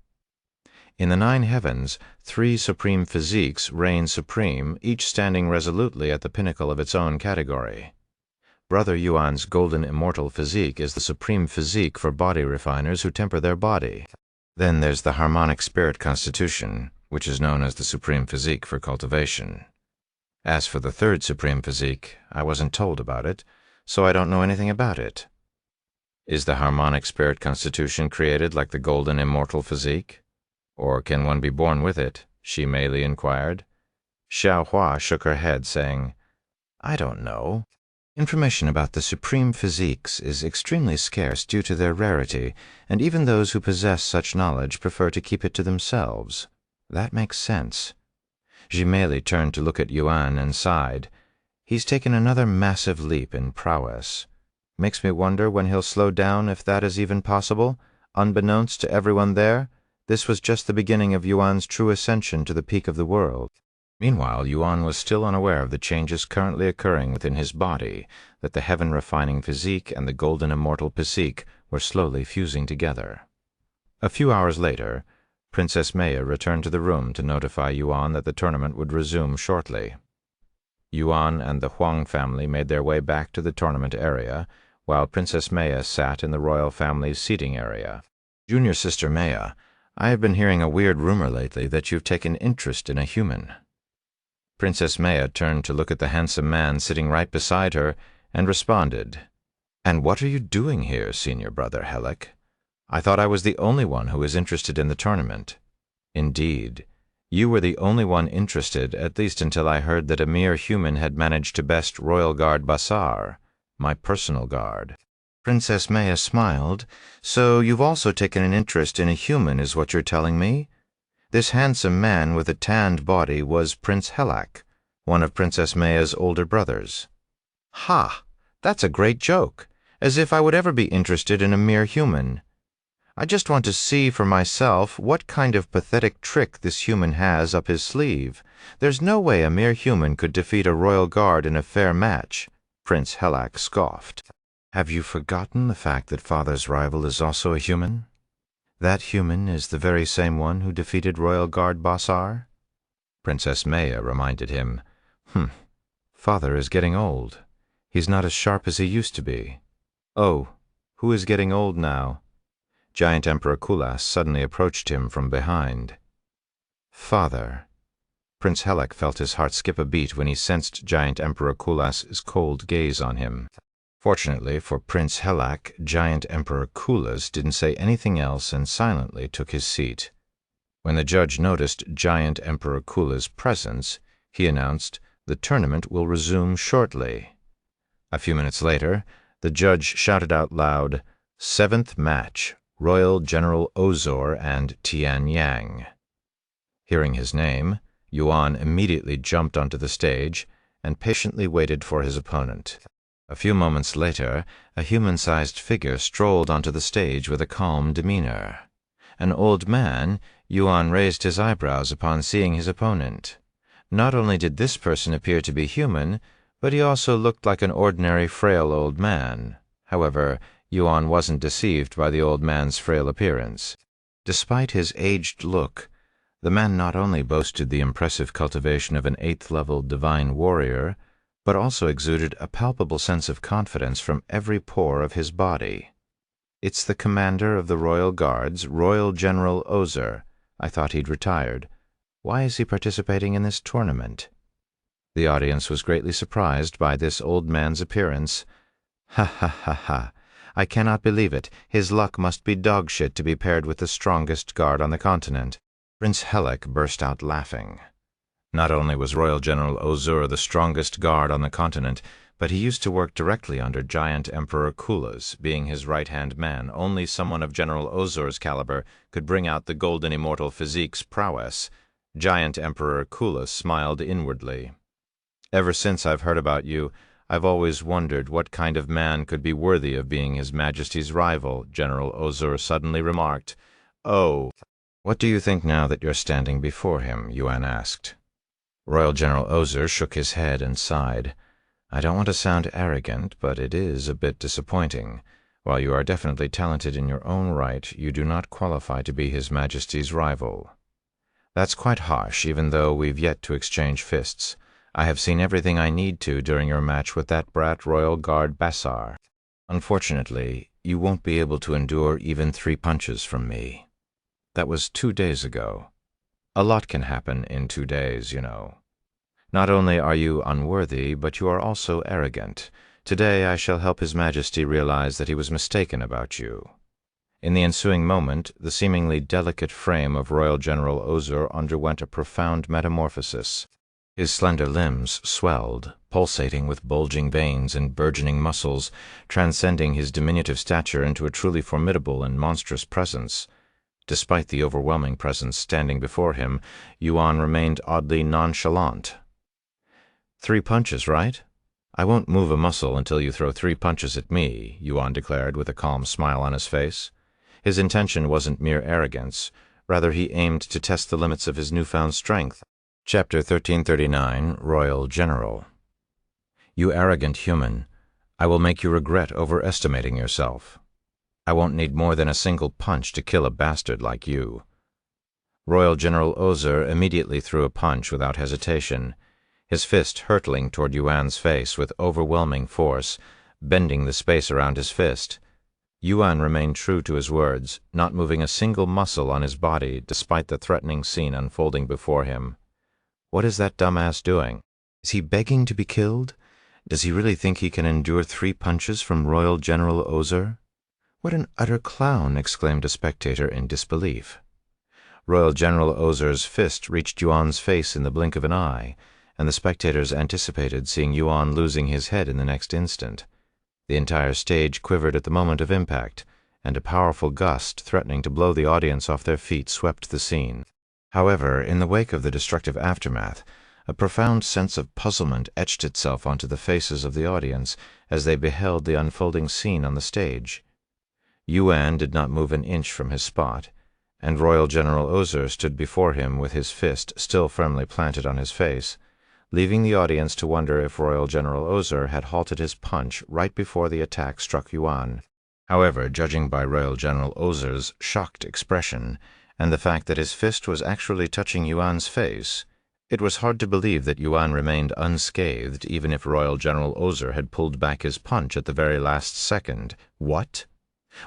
In the 9 heavens, 3 supreme physiques reign supreme, each standing resolutely at the pinnacle of its own category. Brother Yuan's Golden Immortal Physique is the supreme physique for body refiners who temper their body. Then there's the Harmonic Spirit Constitution, which is known as the Supreme Physique for cultivation. As for the 3rd Supreme Physique, I wasn't told about it, so I don't know anything about it. Is the Harmonic Spirit Constitution created like the Golden Immortal Physique? Or can one be born with it? Shimei inquired. Xiao Hua shook her head, saying, "I don't know. Information about the supreme physiques is extremely scarce due to their rarity, and even those who possess such knowledge prefer to keep it to themselves. That makes sense." Shimei turned to look at Yuan and sighed. "He's taken another massive leap in prowess. Makes me wonder when he'll slow down, if that is even possible. Unbeknownst to everyone there, this was just the beginning of Yuan's true ascension to the peak of the world." Meanwhile, Yuan was still unaware of the changes currently occurring within his body, that the heaven-refining physique and the golden immortal physique were slowly fusing together. A few hours later, Princess Maya returned to the room to notify Yuan that the tournament would resume shortly. Yuan and the Huang family made their way back to the tournament area, while Princess Maya sat in the royal family's seating area. "Junior Sister Maya, I have been hearing a weird rumor lately that you've taken interest in a human." Princess Maya turned to look at the handsome man sitting right beside her and responded, "And what are you doing here, senior brother Helek? I thought I was the only one who was interested in the tournament." "Indeed, you were the only one interested, at least until I heard that a mere human had managed to best Royal Guard Basar, my personal guard." Princess Maya smiled. "So you've also taken an interest in a human, is what you're telling me? This handsome man with a tanned body was Prince Helak, one of Princess Maya's older brothers." "Ha! That's a great joke. As if I would ever be interested in a mere human. I just want to see for myself what kind of pathetic trick this human has up his sleeve. There's no way a mere human could defeat a royal guard in a fair match," Prince Helak scoffed. "Have you forgotten the fact that Father's rival is also a human? That human is the very same one who defeated Royal Guard Basar?" Princess Maya reminded him. Father is getting old. He's not as sharp as he used to be." "Oh, who is getting old now?" Giant Emperor Kulas suddenly approached him from behind. "Father." Prince Helek felt his heart skip a beat when he sensed Giant Emperor Kulas's cold gaze on him. Fortunately for Prince Helak, Giant Emperor Kulas didn't say anything else and silently took his seat. When the judge noticed Giant Emperor Kulas' presence, he announced, "The tournament will resume shortly." A few minutes later, the judge shouted out loud, "7th match, Royal General Ozor and Tian Yang." Hearing his name, Yuan immediately jumped onto the stage and patiently waited for his opponent. A few moments later, a human-sized figure strolled onto the stage with a calm demeanor. An old man, Yuan raised his eyebrows upon seeing his opponent. Not only did this person appear to be human, but he also looked like an ordinary frail old man. However, Yuan wasn't deceived by the old man's frail appearance. Despite his aged look, the man not only boasted the impressive cultivation of an 8th-level divine warrior, but also exuded a palpable sense of confidence from every pore of his body. "It's the commander of the Royal Guards, Royal General Ozer. I thought he'd retired. Why is he participating in this tournament?" The audience was greatly surprised by this old man's appearance. "Ha ha ha ha! I cannot believe it. His luck must be dog shit to be paired with the strongest guard on the continent." Prince Helek burst out laughing. Not only was Royal General Ozer the strongest guard on the continent, but he used to work directly under Giant Emperor Kulas, being his right-hand man. Only someone of General Ozer's caliber could bring out the golden immortal physique's prowess. Giant Emperor Kulas smiled inwardly. "Ever since I've heard about you, I've always wondered what kind of man could be worthy of being His Majesty's rival," General Ozer suddenly remarked. "Oh, what do you think now that you're standing before him?" Yuan asked. Royal General Ozer shook his head and sighed. "I don't want to sound arrogant, but it is a bit disappointing. While you are definitely talented in your own right, you do not qualify to be His Majesty's rival." "That's quite harsh, even though we've yet to exchange fists. I have seen everything I need to during your match with that brat Royal Guard Bassar. Unfortunately, you won't be able to endure even 3 punches from me. That was 2 days ago. A lot can happen in 2 days, you know. Not only are you unworthy, but you are also arrogant. Today I shall help His Majesty realize that he was mistaken about you." In the ensuing moment, the seemingly delicate frame of Royal General Ozer underwent a profound metamorphosis. His slender limbs swelled, pulsating with bulging veins and burgeoning muscles, transcending his diminutive stature into a truly formidable and monstrous presence. Despite the overwhelming presence standing before him, Yuan remained oddly nonchalant. "3 punches, right? I won't move a muscle until you throw 3 punches at me," Yuan declared with a calm smile on his face. His intention wasn't mere arrogance. Rather, he aimed to test the limits of his newfound strength. Chapter 1339, Royal General. "You arrogant human, I will make you regret overestimating yourself. I won't need more than a single punch to kill a bastard like you." Royal General Ozer immediately threw a punch without hesitation, his fist hurtling toward Yuan's face with overwhelming force, bending the space around his fist. Yuan remained true to his words, not moving a single muscle on his body despite the threatening scene unfolding before him. What is that dumbass doing? Is he begging to be killed? Does he really think he can endure 3 punches from Royal General Ozer? "What an utter clown!" exclaimed a spectator in disbelief. Royal General Ozer's fist reached Yuan's face in the blink of an eye, and the spectators anticipated seeing Yuan losing his head in the next instant. The entire stage quivered at the moment of impact, and a powerful gust threatening to blow the audience off their feet swept the scene. However, in the wake of the destructive aftermath, a profound sense of puzzlement etched itself onto the faces of the audience as they beheld the unfolding scene on the stage. Yuan did not move an inch from his spot, and Royal General Ozer stood before him with his fist still firmly planted on his face, leaving the audience to wonder if Royal General Ozer had halted his punch right before the attack struck Yuan. However, judging by Royal General Ozer's shocked expression, and the fact that his fist was actually touching Yuan's face, it was hard to believe that Yuan remained unscathed even if Royal General Ozer had pulled back his punch at the very last second. What?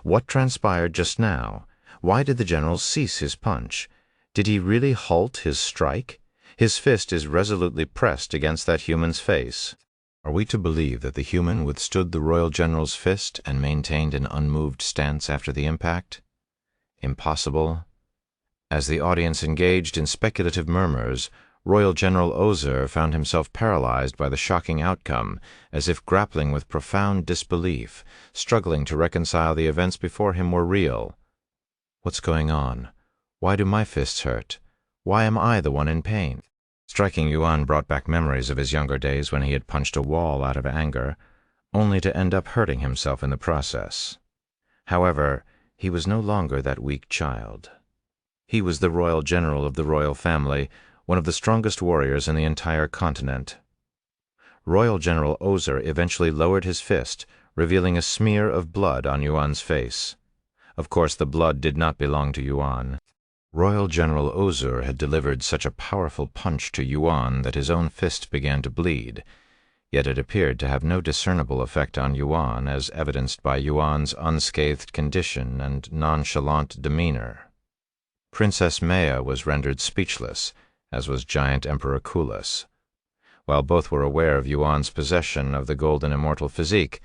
What transpired just now? Why did the general cease his punch? Did he really halt his strike? His fist is resolutely pressed against that human's face. Are we to believe that the human withstood the Royal General's fist and maintained an unmoved stance after the impact? Impossible. As the audience engaged in speculative murmurs, Royal General Ozer found himself paralyzed by the shocking outcome, as if grappling with profound disbelief, struggling to reconcile the events before him were real. What's going on? Why do my fists hurt? Why am I the one in pain? Striking Yuan brought back memories of his younger days when he had punched a wall out of anger, only to end up hurting himself in the process. However, he was no longer that weak child. He was the royal general of the royal family, one of the strongest warriors in the entire continent. Royal General Ozer eventually lowered his fist, revealing a smear of blood on Yuan's face. Of course, the blood did not belong to Yuan. Royal General Ozer had delivered such a powerful punch to Yuan that his own fist began to bleed, yet it appeared to have no discernible effect on Yuan, as evidenced by Yuan's unscathed condition and nonchalant demeanor. Princess Maya was rendered speechless, as was Giant Emperor Kulas. While both were aware of Yuan's possession of the golden immortal physique,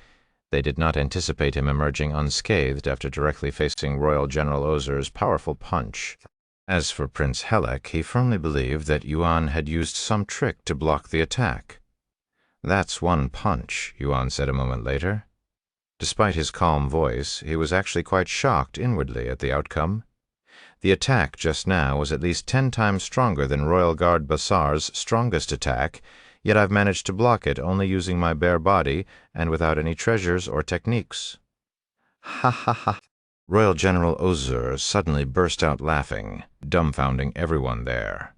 they did not anticipate him emerging unscathed after directly facing Royal General Ozer's powerful punch. As for Prince Helek, he firmly believed that Yuan had used some trick to block the attack. "That's one punch," Yuan said a moment later. Despite his calm voice, he was actually quite shocked inwardly at the outcome. The attack just now was at least 10 times stronger than Royal Guard Basar's strongest attack, yet I've managed to block it only using my bare body and without any treasures or techniques. Ha ha ha! Royal General Ozer suddenly burst out laughing, dumbfounding everyone there.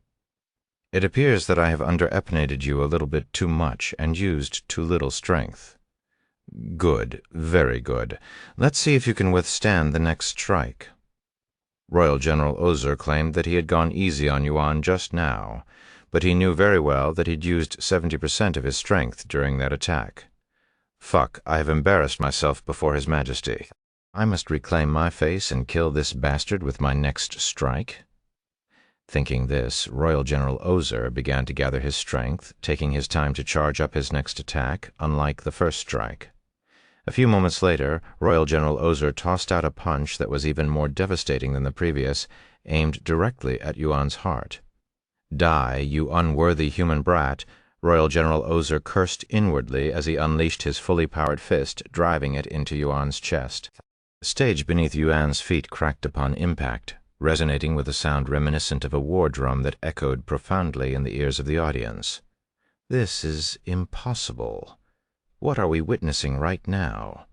"It appears that I have underestimated you a little bit too much and used too little strength. Good, very good. Let's see if you can withstand the next strike." Royal General Ozer claimed that he had gone easy on Yuan just now, but he knew very well that he'd used 70% of his strength during that attack. "Fuck, I have embarrassed myself before His Majesty. I must reclaim my face and kill this bastard with my next strike." Thinking this, Royal General Ozer began to gather his strength, taking his time to charge up his next attack, unlike the first strike. A few moments later, Royal General Ozer tossed out a punch that was even more devastating than the previous, aimed directly at Yuan's heart. "Die, you unworthy human brat," Royal General Ozer cursed inwardly as he unleashed his fully powered fist, driving it into Yuan's chest. The stage beneath Yuan's feet cracked upon impact, resonating with a sound reminiscent of a war drum that echoed profoundly in the ears of the audience. "This is impossible. What are we witnessing right now?"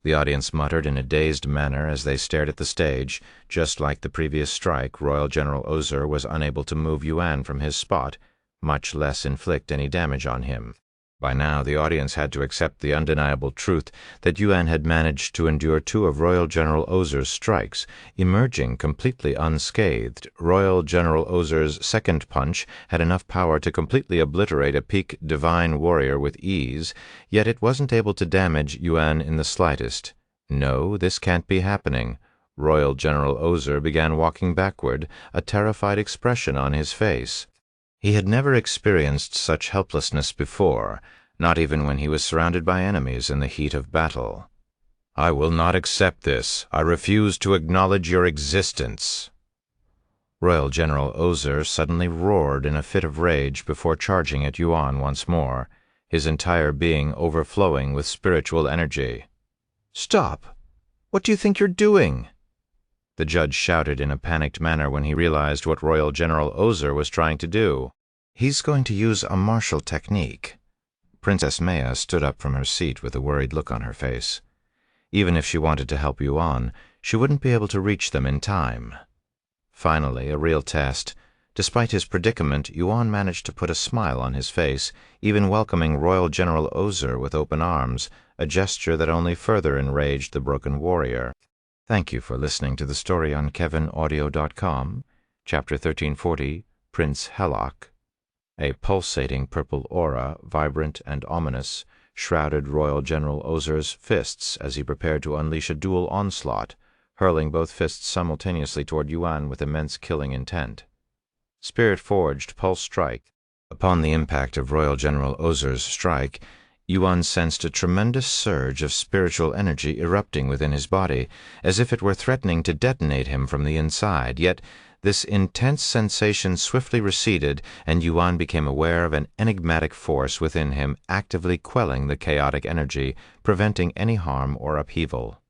The audience muttered in a dazed manner as they stared at the stage. Just like the previous strike, Royal General Ozer was unable to move Yuan from his spot, much less inflict any damage on him. By now, the audience had to accept the undeniable truth that Yuan had managed to endure 2 of Royal General Ozer's strikes, emerging completely unscathed. Royal General Ozer's second punch had enough power to completely obliterate a peak divine warrior with ease, yet it wasn't able to damage Yuan in the slightest. "No, this can't be happening." Royal General Ozer began walking backward, a terrified expression on his face. He had never experienced such helplessness before, not even when he was surrounded by enemies in the heat of battle. "I will not accept this. I refuse to acknowledge your existence." Royal General Ozer suddenly roared in a fit of rage before charging at Yuan once more, his entire being overflowing with spiritual energy. "Stop! What do you think you're doing?" The judge shouted in a panicked manner when he realized what Royal General Ozer was trying to do. "He's going to use a martial technique." Princess Maya stood up from her seat with a worried look on her face. Even if she wanted to help Yuan, she wouldn't be able to reach them in time. Finally, a real test. Despite his predicament, Yuan managed to put a smile on his face, even welcoming Royal General Ozer with open arms, a gesture that only further enraged the broken warrior. Thank you for listening to the story on KevinAudio.com, Chapter 1340, Prince Helek. A pulsating purple aura, vibrant and ominous, shrouded Royal General Ozer's fists as he prepared to unleash a dual onslaught, hurling both fists simultaneously toward Yuan with immense killing intent. Spirit-forged Pulse Strike. Upon the impact of Royal General Ozer's strike, Yuan sensed a tremendous surge of spiritual energy erupting within his body, as if it were threatening to detonate him from the inside. Yet this intense sensation swiftly receded, and Yuan became aware of an enigmatic force within him actively quelling the chaotic energy, preventing any harm or upheaval.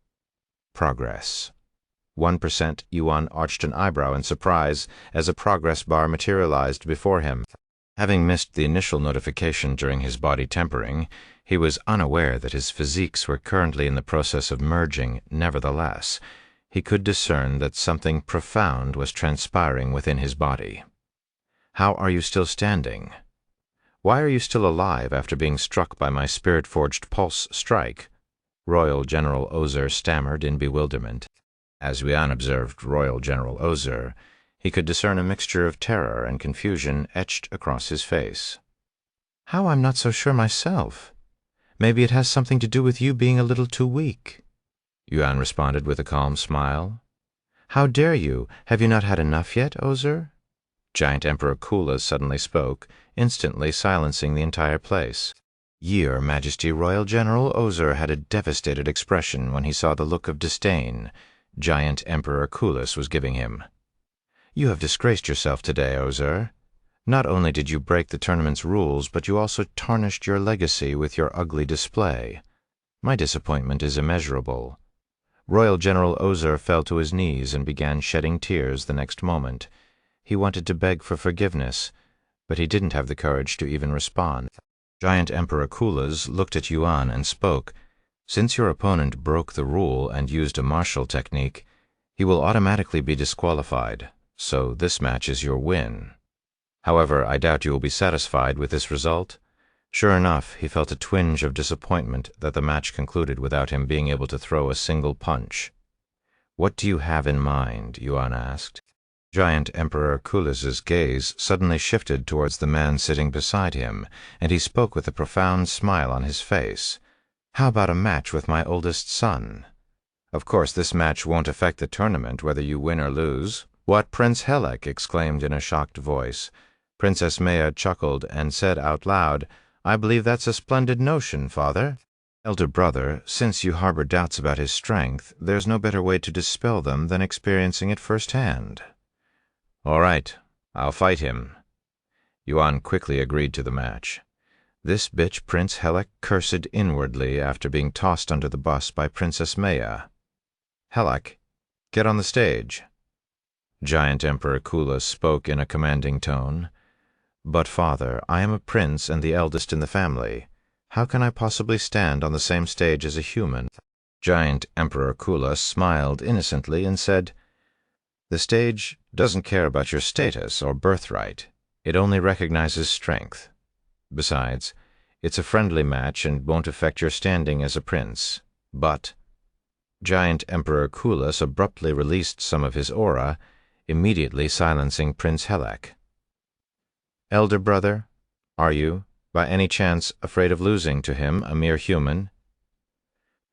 Progress. 1%. Yuan arched an eyebrow in surprise as a progress bar materialized before him. Having missed the initial notification during his body tempering, he was unaware that his physiques were currently in the process of merging. Nevertheless, he could discern that something profound was transpiring within his body. How are you still standing? Why are you still alive after being struck by my spirit-forged pulse strike? Royal General Ozer stammered in bewilderment. As Yuan observed Royal General Ozer, he could discern a mixture of terror and confusion etched across his face. How, I'm not so sure myself. Maybe it has something to do with you being a little too weak. Yuan responded with a calm smile. How dare you? Have you not had enough yet, Ozer? Giant Emperor Kula suddenly spoke, instantly silencing the entire place. Your Majesty, Royal General Ozer had a devastated expression when he saw the look of disdain Giant Emperor Kulas was giving him. You have disgraced yourself today, Ozer. Not only did you break the tournament's rules, but you also tarnished your legacy with your ugly display. My disappointment is immeasurable. Royal General Ozer fell to his knees and began shedding tears the next moment. He wanted to beg for forgiveness, but he didn't have the courage to even respond. Giant Emperor Kulas looked at Yuan and spoke. Since your opponent broke the rule and used a martial technique, he will automatically be disqualified, so this match is your win. However, I doubt you will be satisfied with this result. Sure enough, he felt a twinge of disappointment that the match concluded without him being able to throw a single punch. What do you have in mind? Yuan asked. Giant Emperor Kulas's gaze suddenly shifted towards the man sitting beside him, and he spoke with a profound smile on his face. How about a match with my oldest son? Of course, this match won't affect the tournament, whether you win or lose. What, Prince Helek? Exclaimed in a shocked voice. Princess Maya chuckled and said out loud, I believe that's a splendid notion, father. Elder brother, since you harbor doubts about his strength, there's no better way to dispel them than experiencing it firsthand. All right, I'll fight him. Yuan quickly agreed to the match. This bitch Prince Helek cursed inwardly after being tossed under the bus by Princess Maya. Helek, get on the stage. Giant Emperor Kulas spoke in a commanding tone. But, father, I am a prince and the eldest in the family. How can I possibly stand on the same stage as a human? Giant Emperor Kulas smiled innocently and said, The stage doesn't care about your status or birthright. It only recognizes strength. Besides, it's a friendly match and won't affect your standing as a prince. But Giant Emperor Kulas abruptly released some of his aura, immediately silencing Prince Helek. Elder brother, are you, by any chance, afraid of losing to him, a mere human?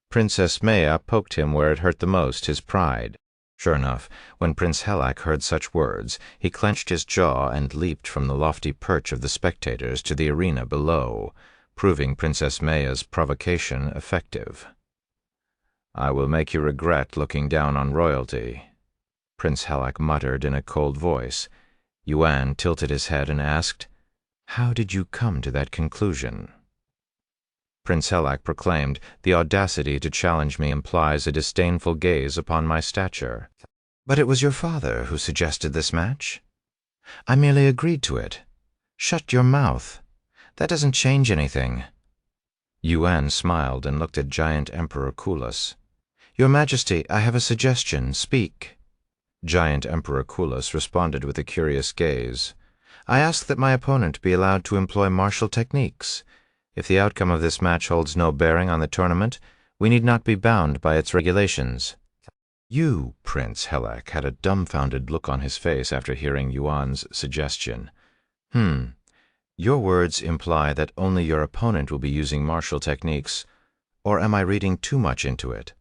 Princess Maya poked him where it hurt the most, his pride. Sure enough, when Prince Helek heard such words, he clenched his jaw and leaped from the lofty perch of the spectators to the arena below, proving Princess Maya's provocation effective. I will make you regret looking down on royalty, Prince Helek muttered in a cold voice. Yuan tilted his head and asked, How did you come to that conclusion? Prince Helek proclaimed, The audacity to challenge me implies a disdainful gaze upon my stature. But it was your father who suggested this match. I merely agreed to it. Shut your mouth. That doesn't change anything. Yuan smiled and looked at Giant Emperor Kulas. Your Majesty, I have a suggestion. Speak. Giant Emperor Kulas responded with a curious gaze. I ask that my opponent be allowed to employ martial techniques. If the outcome of this match holds no bearing on the tournament, we need not be bound by its regulations. You, Prince Helek, had a dumbfounded look on his face after hearing Yuan's suggestion. Your words imply that only your opponent will be using martial techniques, or am I reading too much into it?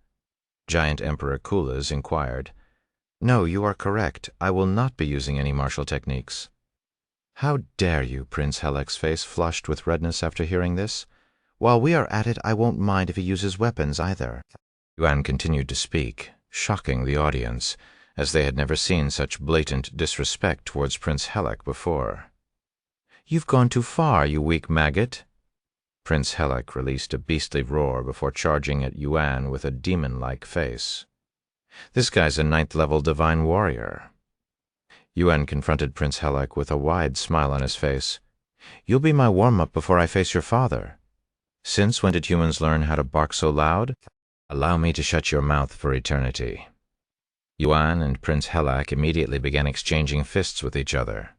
Giant Emperor Kulas inquired. No, you are correct. I will not be using any martial techniques. How dare you? Prince Helek's face flushed with redness after hearing this. While we are at it, I won't mind if he uses weapons either. Yuan continued to speak, shocking the audience, as they had never seen such blatant disrespect towards Prince Helek before. You've gone too far, you weak maggot. Prince Helek released a beastly roar before charging at Yuan with a demon-like face. This guy's a 9th-level divine warrior. Yuan confronted Prince Helek with a wide smile on his face. You'll be my warm-up before I face your father. Since when did humans learn how to bark so loud? Allow me to shut your mouth for eternity. Yuan and Prince Helek immediately began exchanging fists with each other.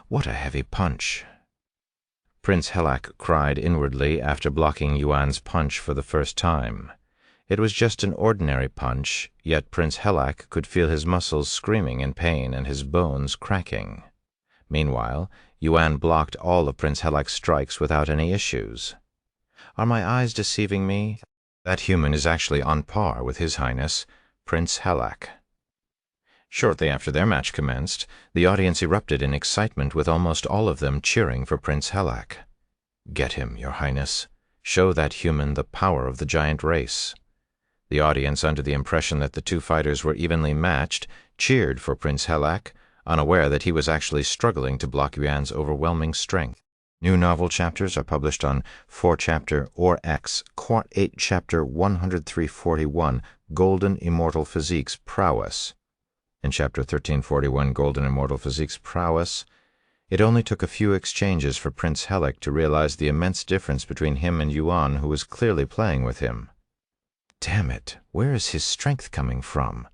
What a heavy punch! Prince Helak cried inwardly after blocking Yuan's punch for the first time. It was just an ordinary punch, yet Prince Helak could feel his muscles screaming in pain and his bones cracking. Meanwhile, Yuan blocked all of Prince Helak's strikes without any issues. Are my eyes deceiving me? That human is actually on par with His Highness, Prince Helak. Shortly after their match commenced, the audience erupted in excitement, with almost all of them cheering for Prince Helak. Get him, Your Highness. Show that human the power of the giant race. The audience, under the impression that the two fighters were evenly matched, cheered for Prince Helak, unaware that he was actually struggling to block Yuan's overwhelming strength. New novel chapters are published on 4-chapter or X, Quart 8 chapter 10341, Golden Immortal Physique's Prowess. In chapter 1341, Golden Immortal Physique's Prowess, it only took a few exchanges for Prince Helak to realize the immense difference between him and Yuan, who was clearly playing with him. Damn it, where is his strength coming from?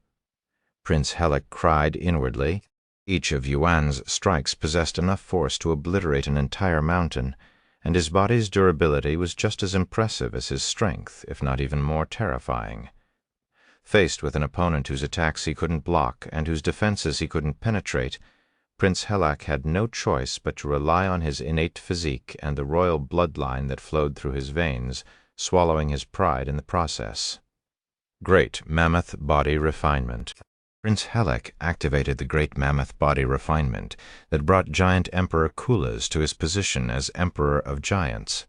Prince Helak cried inwardly. Each of Yuan's strikes possessed enough force to obliterate an entire mountain, and his body's durability was just as impressive as his strength, if not even more terrifying. Faced with an opponent whose attacks he couldn't block and whose defenses he couldn't penetrate, Prince Helak had no choice but to rely on his innate physique and the royal bloodline that flowed through his veins, swallowing his pride in the process. Great Mammoth Body Refinement. Prince Helak activated the great mammoth body refinement that brought giant Emperor Kulas to his position as Emperor of Giants.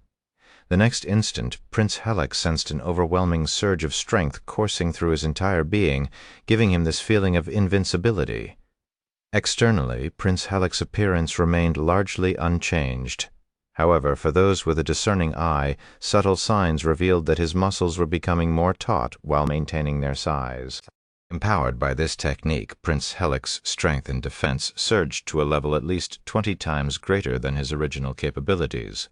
The next instant, Prince Helak sensed an overwhelming surge of strength coursing through his entire being, giving him this feeling of invincibility. Externally, Prince Helak's appearance remained largely unchanged. However, for those with a discerning eye, subtle signs revealed that his muscles were becoming more taut while maintaining their size. Empowered by this technique, Prince Helak's strength and defense surged to a level at least 20 times greater than his original capabilities.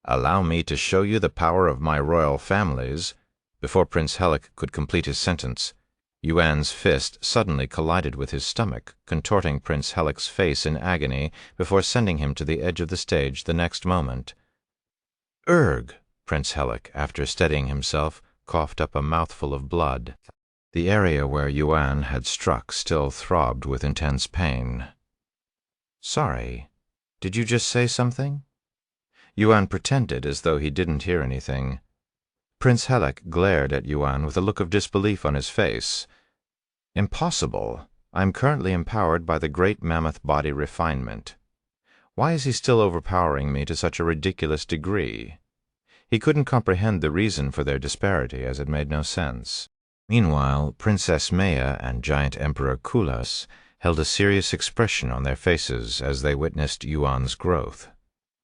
Allow me to show you the power of my royal families. Before Prince Helak could complete his sentence, Yuan's fist suddenly collided with his stomach, contorting Prince Helak's face in agony before sending him to the edge of the stage the next moment. Urgh! Prince Helak, after steadying himself, coughed up a mouthful of blood. The area where Yuan had struck still throbbed with intense pain. Sorry, did you just say something? Yuan pretended as though he didn't hear anything. Prince Helak glared at Yuan with a look of disbelief on his face. Impossible. I'm currently empowered by the great mammoth body refinement. Why is he still overpowering me to such a ridiculous degree? He couldn't comprehend the reason for their disparity, as it made no sense. Meanwhile, Princess Maya and giant Emperor Kulas held a serious expression on their faces as they witnessed Yuan's growth.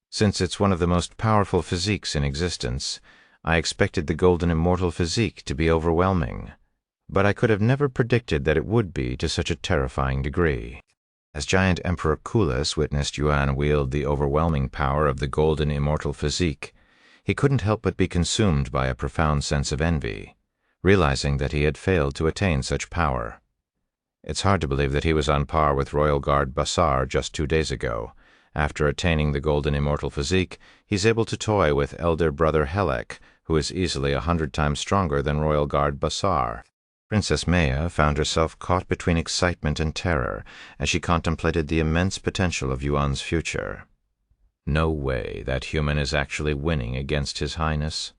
Since it's one of the most powerful physiques in existence, I expected the Golden Immortal Physique to be overwhelming, but I could have never predicted that it would be to such a terrifying degree. As giant Emperor Kulas witnessed Yuan wield the overwhelming power of the Golden Immortal Physique, he couldn't help but be consumed by a profound sense of envy, realizing that he had failed to attain such power. It's hard to believe that he was on par with Royal Guard Basar just 2 days ago. After attaining the Golden Immortal Physique, he's able to toy with elder brother Helak, who is easily 100 times stronger than Royal Guard Basar. Princess Maya found herself caught between excitement and terror as she contemplated the immense potential of Yuan's future. No way that human is actually winning against His Highness.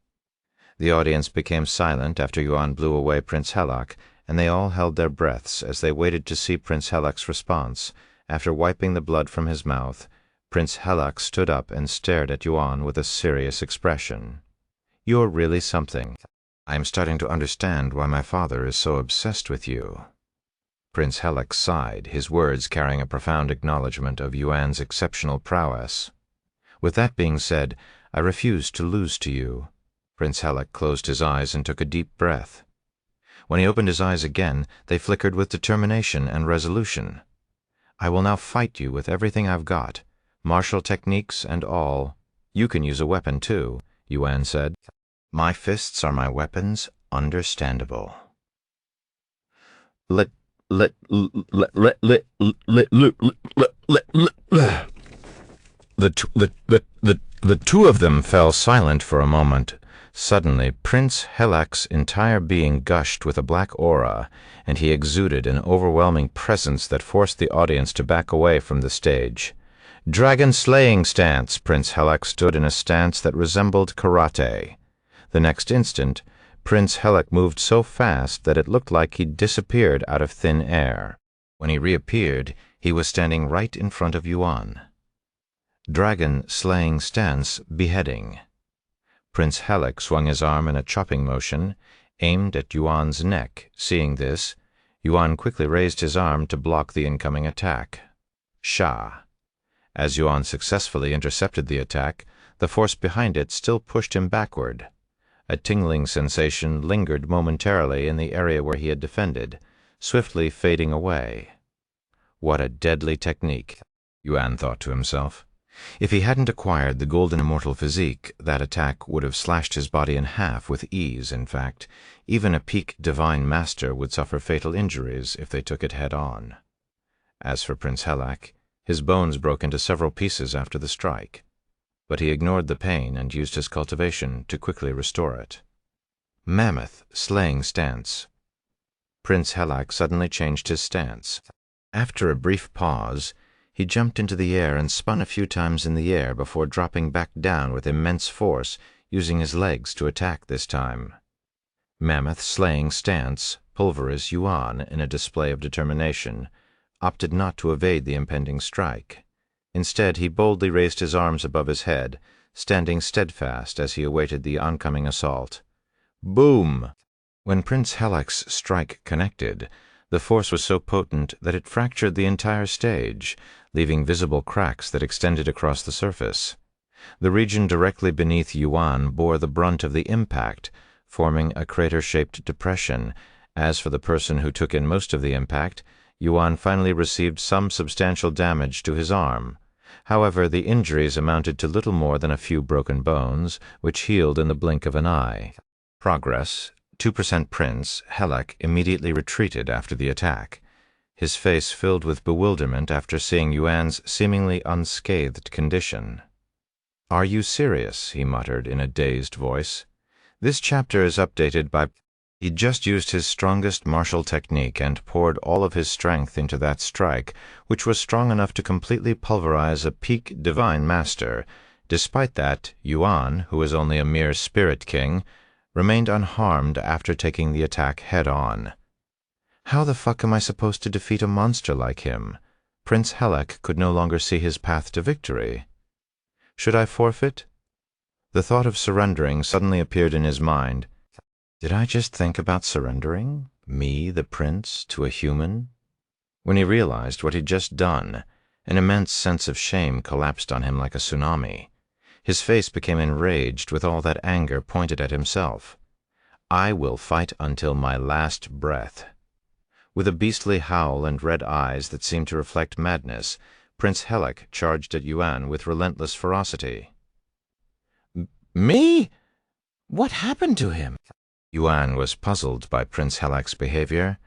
The audience became silent after Yuan blew away Prince Helak, and they all held their breaths as they waited to see Prince Helak's response. After wiping the blood from his mouth, Prince Helak stood up and stared at Yuan with a serious expression. You're really something. I'm starting to understand why my father is so obsessed with you. Prince Helak sighed, his words carrying a profound acknowledgement of Yuan's exceptional prowess. With that being said, I refuse to lose to you. Prince Helak closed his eyes and took a deep breath. When he opened his eyes again, they flickered with determination and resolution. I will now fight you with everything I've got, martial techniques and all. You can use a weapon too, Yuan said. My fists are my weapons, understandable. The two of them fell silent for a moment. Suddenly, Prince Helak's entire being gushed with a black aura, and he exuded an overwhelming presence that forced the audience to back away from the stage. Dragon-slaying stance, Prince Helak stood in a stance that resembled karate. The next instant, Prince Helak moved so fast that it looked like he'd disappeared out of thin air. When he reappeared, he was standing right in front of Yuan. Dragon-slaying stance, beheading. Prince Helak swung his arm in a chopping motion, aimed at Yuan's neck. Seeing this, Yuan quickly raised his arm to block the incoming attack. Sha. As Yuan successfully intercepted the attack, the force behind it still pushed him backward. A tingling sensation lingered momentarily in the area where he had defended, swiftly fading away. What a deadly technique, Yuan thought to himself. If he hadn't acquired the golden immortal physique, that attack would have slashed his body in half with ease. In fact, even a peak divine master would suffer fatal injuries if they took it head-on. As for Prince Helak, his bones broke into several pieces after the strike, but he ignored the pain and used his cultivation to quickly restore it. Mammoth, slaying stance. Prince Helak suddenly changed his stance. After a brief pause, he jumped into the air and spun a few times in the air before dropping back down with immense force, using his legs to attack this time. Mammoth, slaying stance, Pulveris Yuan, in a display of determination, opted not to evade the impending strike. Instead, he boldly raised his arms above his head, standing steadfast as he awaited the oncoming assault. Boom! When Prince Helak's strike connected, the force was so potent that it fractured the entire stage, leaving visible cracks that extended across the surface. The region directly beneath Yuan bore the brunt of the impact, forming a crater-shaped depression. As for the person who took in most of the impact, Yuan finally received some substantial damage to his arm. However, the injuries amounted to little more than a few broken bones, which healed in the blink of an eye. Progress. 2% Prince Helak immediately retreated after the attack, his face filled with bewilderment after seeing Yuan's seemingly unscathed condition. "Are you serious?" he muttered in a dazed voice. "This chapter is updated by—" He just used his strongest martial technique and poured all of his strength into that strike, which was strong enough to completely pulverize a peak divine master. Despite that, Yuan, who was only a mere spirit king, remained unharmed after taking the attack head-on. How the fuck am I supposed to defeat a monster like him? Prince Helak could no longer see his path to victory. Should I forfeit? The thought of surrendering suddenly appeared in his mind. Did I just think about surrendering? Me, the prince, to a human? When he realized what he'd just done, an immense sense of shame collapsed on him like a tsunami. His face became enraged with all that anger pointed at himself. I will fight until my last breath. With a beastly howl and red eyes that seemed to reflect madness, Prince Helak charged at Yuan with relentless ferocity. Me? What happened to him? Yuan was puzzled by Prince Helak's behavior,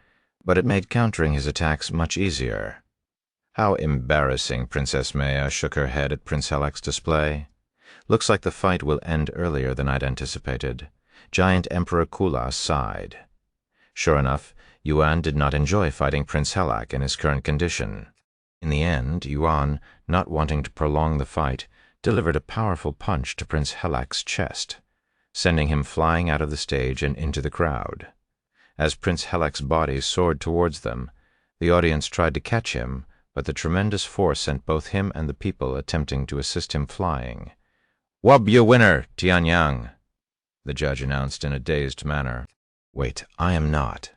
but it made countering his attacks much easier. How embarrassing! Princess Maya shook her head at Prince Helak's display. Looks like the fight will end earlier than I'd anticipated. Giant Emperor Kulas sighed. Sure enough, Yuan did not enjoy fighting Prince Helak in his current condition. In the end, Yuan, not wanting to prolong the fight, delivered a powerful punch to Prince Helak's chest, sending him flying out of the stage and into the crowd. As Prince Helak's body soared towards them, the audience tried to catch him, but the tremendous force sent both him and the people attempting to assist him flying. "Wub your winner, Tianyang," the judge announced in a dazed manner. Wait, I am not.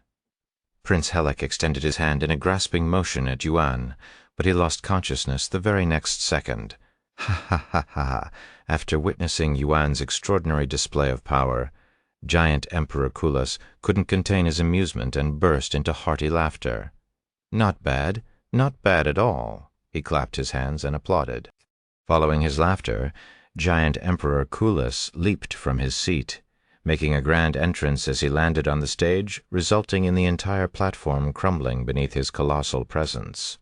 Prince Helak extended his hand in a grasping motion at Yuan, but he lost consciousness the very next second. Ha ha ha ha! After witnessing Yuan's extraordinary display of power, Giant Emperor Kulas couldn't contain his amusement and burst into hearty laughter. Not bad at all. He clapped his hands and applauded. Following his laughter, Giant Emperor Kulas leaped from his seat, making a grand entrance as he landed on the stage, resulting in the entire platform crumbling beneath his colossal presence.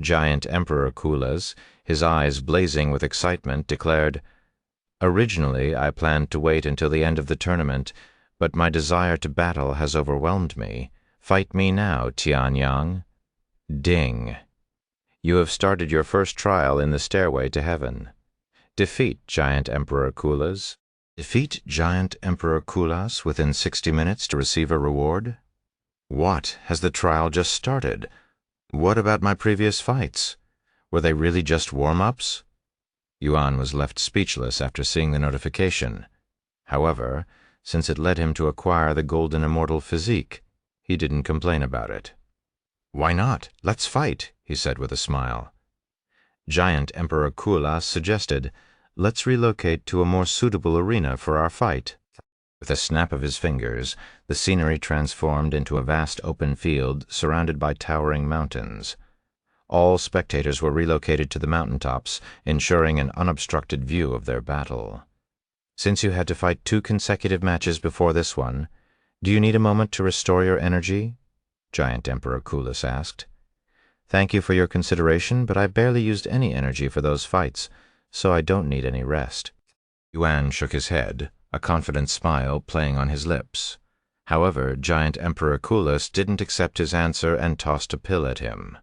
Giant Emperor Kulas, his eyes blazing with excitement, declared, "Originally, I planned to wait until the end of the tournament, but my desire to battle has overwhelmed me. Fight me now, Tianyang." Ding. You have started your first trial in the stairway to heaven. Defeat Giant Emperor Kulas. Defeat Giant Emperor Kulas within 60 minutes to receive a reward? What? Has the trial just started? What about my previous fights? Were they really just warm-ups? Yuan was left speechless after seeing the notification. However, since it led him to acquire the golden immortal physique, he didn't complain about it. "Why not? Let's fight," he said with a smile. Giant Emperor Kulas suggested, "Let's relocate to a more suitable arena for our fight." With a snap of his fingers, the scenery transformed into a vast open field surrounded by towering mountains. All spectators were relocated to the mountaintops, ensuring an unobstructed view of their battle. "Since you had to fight 2 consecutive matches before this one, do you need a moment to restore your energy?" Giant Emperor Kulas asked. "Thank you for your consideration, but I barely used any energy for those fights, so I don't need any rest." Yuan shook his head, a confident smile playing on his lips. However, Giant Emperor Kulas didn't accept his answer and tossed a pill at him.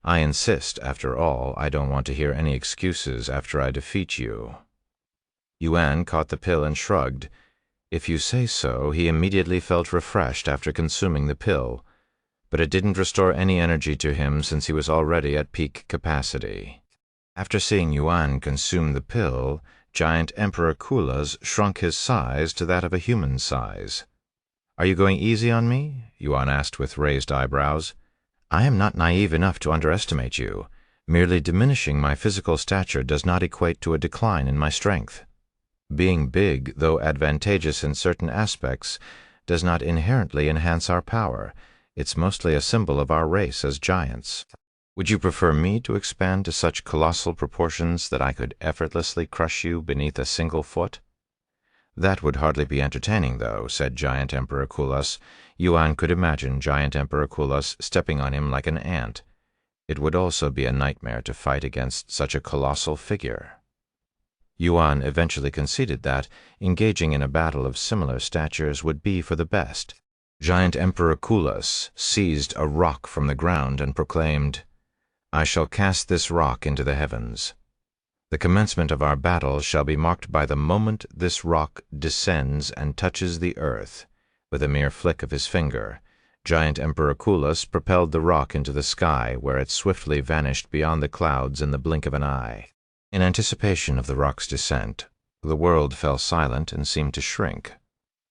"I insist, after all, I don't want to hear any excuses after I defeat you." Yuan caught the pill and shrugged. If you say so, he immediately felt refreshed after consuming the pill, but it didn't restore any energy to him since he was already at peak capacity. After seeing Yuan consume the pill, Giant Emperor Kulas shrunk his size to that of a human size. "Are you going easy on me?" Yuan asked with raised eyebrows. "I am not naive enough to underestimate you. Merely diminishing my physical stature does not equate to a decline in my strength. Being big, though advantageous in certain aspects, does not inherently enhance our power. It's mostly a symbol of our race as giants. Would you prefer me to expand to such colossal proportions that I could effortlessly crush you beneath a single foot?" "That would hardly be entertaining, though," said Giant Emperor Kulas. Yuan could imagine Giant Emperor Kulas stepping on him like an ant. It would also be a nightmare to fight against such a colossal figure. Yuan eventually conceded that engaging in a battle of similar statures would be for the best. Giant Emperor Kulas seized a rock from the ground and proclaimed, "I shall cast this rock into the heavens. The commencement of our battle shall be marked by the moment this rock descends and touches the earth." With a mere flick of his finger, Giant Emperor Kulas propelled the rock into the sky, where it swiftly vanished beyond the clouds in the blink of an eye. In anticipation of the rock's descent, the world fell silent and seemed to shrink,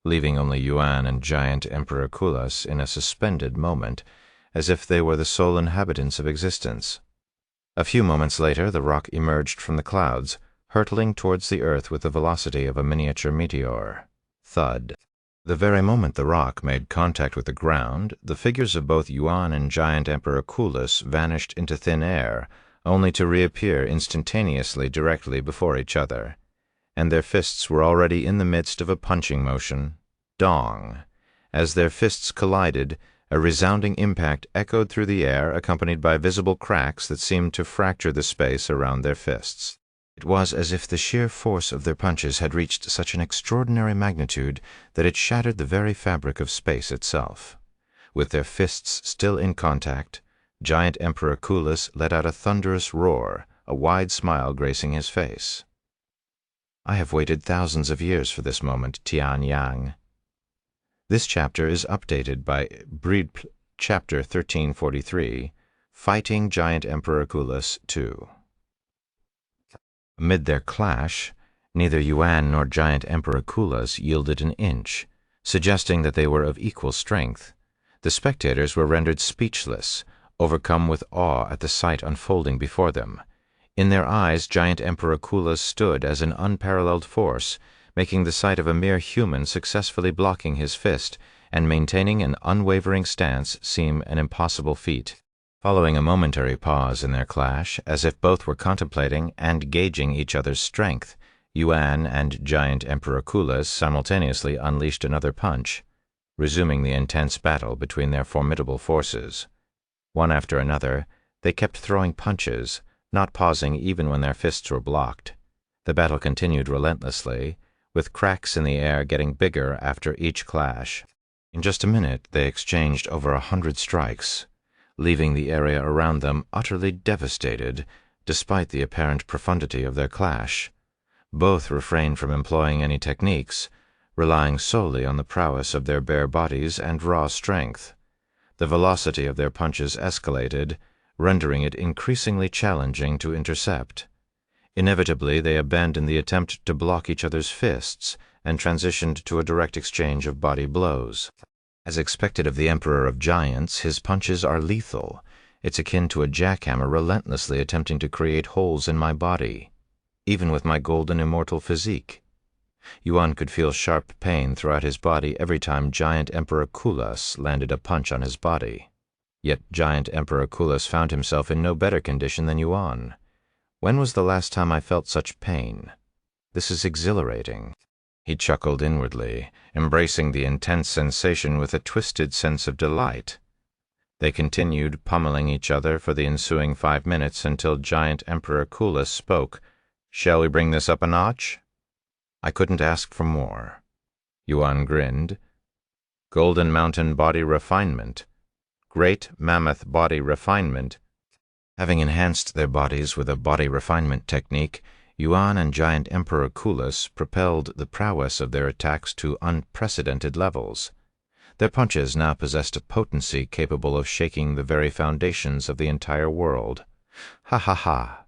leaving only Yuan and Giant Emperor Kulas in a suspended moment, as if they were the sole inhabitants of existence. A few moments later, the rock emerged from the clouds, hurtling towards the earth with the velocity of a miniature meteor. Thud. The very moment the rock made contact with the ground, the figures of both Yuan and Giant Emperor Kulas vanished into thin air, only to reappear instantaneously directly before each other, and their fists were already in the midst of a punching motion. Dong! As their fists collided, a resounding impact echoed through the air, accompanied by visible cracks that seemed to fracture the space around their fists. It was as if the sheer force of their punches had reached such an extraordinary magnitude that it shattered the very fabric of space itself. With their fists still in contact, Giant Emperor Kulas let out a thunderous roar, a wide smile gracing his face. "I have waited thousands of years for this moment, Tianyang." This chapter is updated by Breedpl Chapter 1343, Fighting Giant Emperor Kulas 2. Amid their clash, neither Yuan nor Giant Emperor Kulas yielded an inch, suggesting that they were of equal strength. The spectators were rendered speechless, overcome with awe at the sight unfolding before them. In their eyes, Giant Emperor Kulas stood as an unparalleled force, making the sight of a mere human successfully blocking his fist and maintaining an unwavering stance seem an impossible feat. Following a momentary pause in their clash, as if both were contemplating and gauging each other's strength, Yuan and Giant Emperor Kulas simultaneously unleashed another punch, resuming the intense battle between their formidable forces. One after another, They kept throwing punches, not pausing even when their fists were blocked. The battle continued relentlessly, with cracks in the air getting bigger after each clash. In just a minute, they exchanged over 100 strikes, leaving the area around them utterly devastated, despite the apparent profundity of their clash. Both refrained from employing any techniques, relying solely on the prowess of their bare bodies and raw strength. The velocity of their punches escalated, rendering it increasingly challenging to intercept. Inevitably, they abandoned the attempt to block each other's fists and transitioned to a direct exchange of body blows. As expected of the Emperor of Giants, his punches are lethal. It's akin to a jackhammer relentlessly attempting to create holes in my body, even with my golden immortal physique. Yuan could feel sharp pain throughout his body every time Giant Emperor Kulas landed a punch on his body. Yet Giant Emperor Kulas found himself in no better condition than Yuan. When was the last time I felt such pain? This is exhilarating. He chuckled inwardly, embracing the intense sensation with a twisted sense of delight. They continued pummeling each other for the ensuing 5 minutes until Giant Emperor Kulas spoke. "Shall we bring this up a notch?" I couldn't ask for more. Yuan grinned. "Golden Mountain Body Refinement. Great Mammoth Body Refinement." Having enhanced their bodies with a body refinement technique, Yuan and Giant Emperor Kulas propelled the prowess of their attacks to unprecedented levels. Their punches now possessed a potency capable of shaking the very foundations of the entire world. Ha ha ha!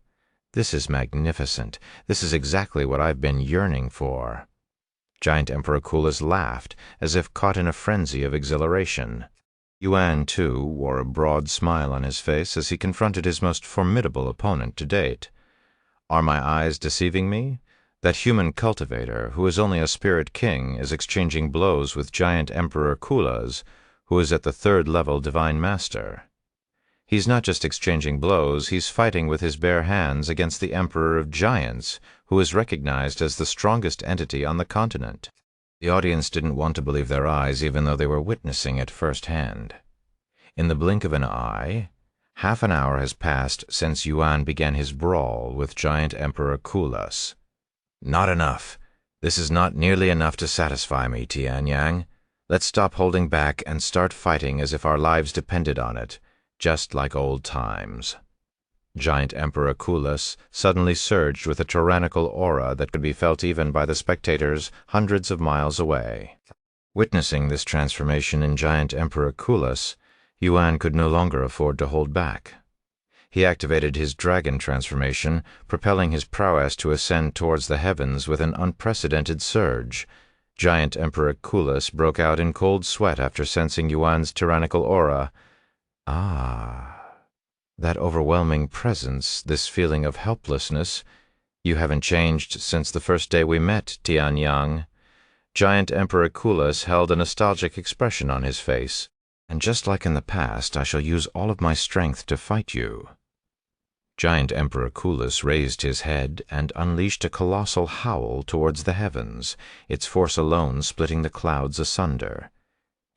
This is magnificent. This is exactly what I've been yearning for. Giant Emperor Kulas laughed, as if caught in a frenzy of exhilaration. Yuan, too, wore a broad smile on his face as he confronted his most formidable opponent to date. Are my eyes deceiving me? That human cultivator, who is only a spirit king, is exchanging blows with Giant Emperor Kulas, who is at the 3rd level Divine Master. He's not just exchanging blows, he's fighting with his bare hands against the Emperor of Giants, who is recognized as the strongest entity on the continent. The audience didn't want to believe their eyes, even though they were witnessing it firsthand. In the blink of an eye, half an hour has passed since Yuan began his brawl with Giant Emperor Kulas. Not enough. This is not nearly enough to satisfy me, Tianyang. Let's stop holding back and start fighting as if our lives depended on it, just like old times. Giant Emperor Kulas suddenly surged with a tyrannical aura that could be felt even by the spectators hundreds of miles away. Witnessing this transformation in Giant Emperor Kulas, Yuan could no longer afford to hold back. He activated his dragon transformation, propelling his prowess to ascend towards the heavens with an unprecedented surge. Giant Emperor Kulas broke out in cold sweat after sensing Yuan's tyrannical aura. Ah, that overwhelming presence, this feeling of helplessness. You haven't changed since the first day we met, Tianyang. Giant Emperor Kulas held a nostalgic expression on his face. And just like in the past, I shall use all of my strength to fight you. Giant Emperor Kulas raised his head and unleashed a colossal howl towards the heavens, its force alone splitting the clouds asunder.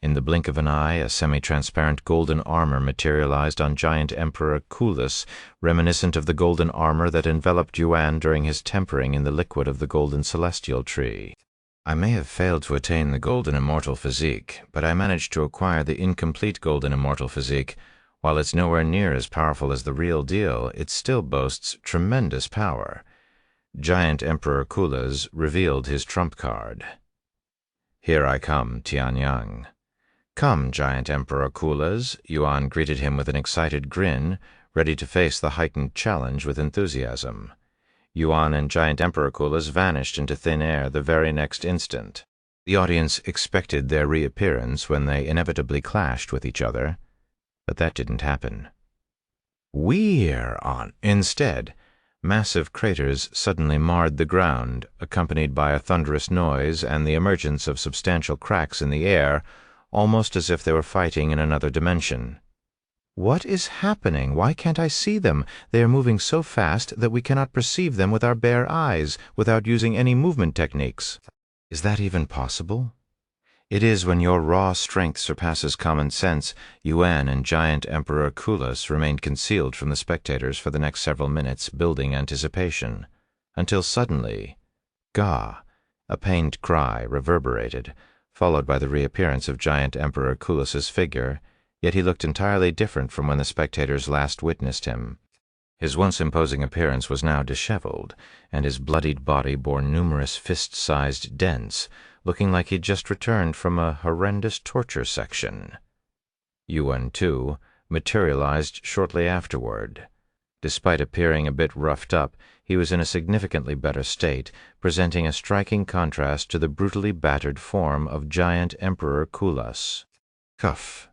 In the blink of an eye, a semi-transparent golden armor materialized on Giant Emperor Kulas, reminiscent of the golden armor that enveloped Yuan during his tempering in the liquid of the golden celestial tree. I may have failed to attain the golden immortal physique, but I managed to acquire the incomplete golden immortal physique. While it's nowhere near as powerful as the real deal, it still boasts tremendous power. Giant Emperor Kulas revealed his trump card. Here I come, Tianyang. Come, Giant Emperor Kulas, Yuan greeted him with an excited grin, ready to face the heightened challenge with enthusiasm. Yuan and Giant Emperor Kulas vanished into thin air the very next instant. The audience expected their reappearance when they inevitably clashed with each other, but that didn't happen. Instead, massive craters suddenly marred the ground, accompanied by a thunderous noise and the emergence of substantial cracks in the air, almost as if they were fighting in another dimension. What is happening? Why can't I see them? They are moving so fast that we cannot perceive them with our bare eyes, without using any movement techniques. Is that even possible? It is when your raw strength surpasses common sense. Yuan and giant Emperor Kulus remained concealed from the spectators for the next several minutes, building anticipation, until suddenly, "Gah!" a pained cry reverberated, followed by the reappearance of giant Emperor Kulus's figure, yet he looked entirely different from when the spectators last witnessed him. His once imposing appearance was now disheveled, and his bloodied body bore numerous fist-sized dents, looking like he'd just returned from a horrendous torture section. Yuan, too, materialized shortly afterward. Despite appearing a bit roughed up, he was in a significantly better state, presenting a striking contrast to the brutally battered form of giant Emperor Kulus. Cough.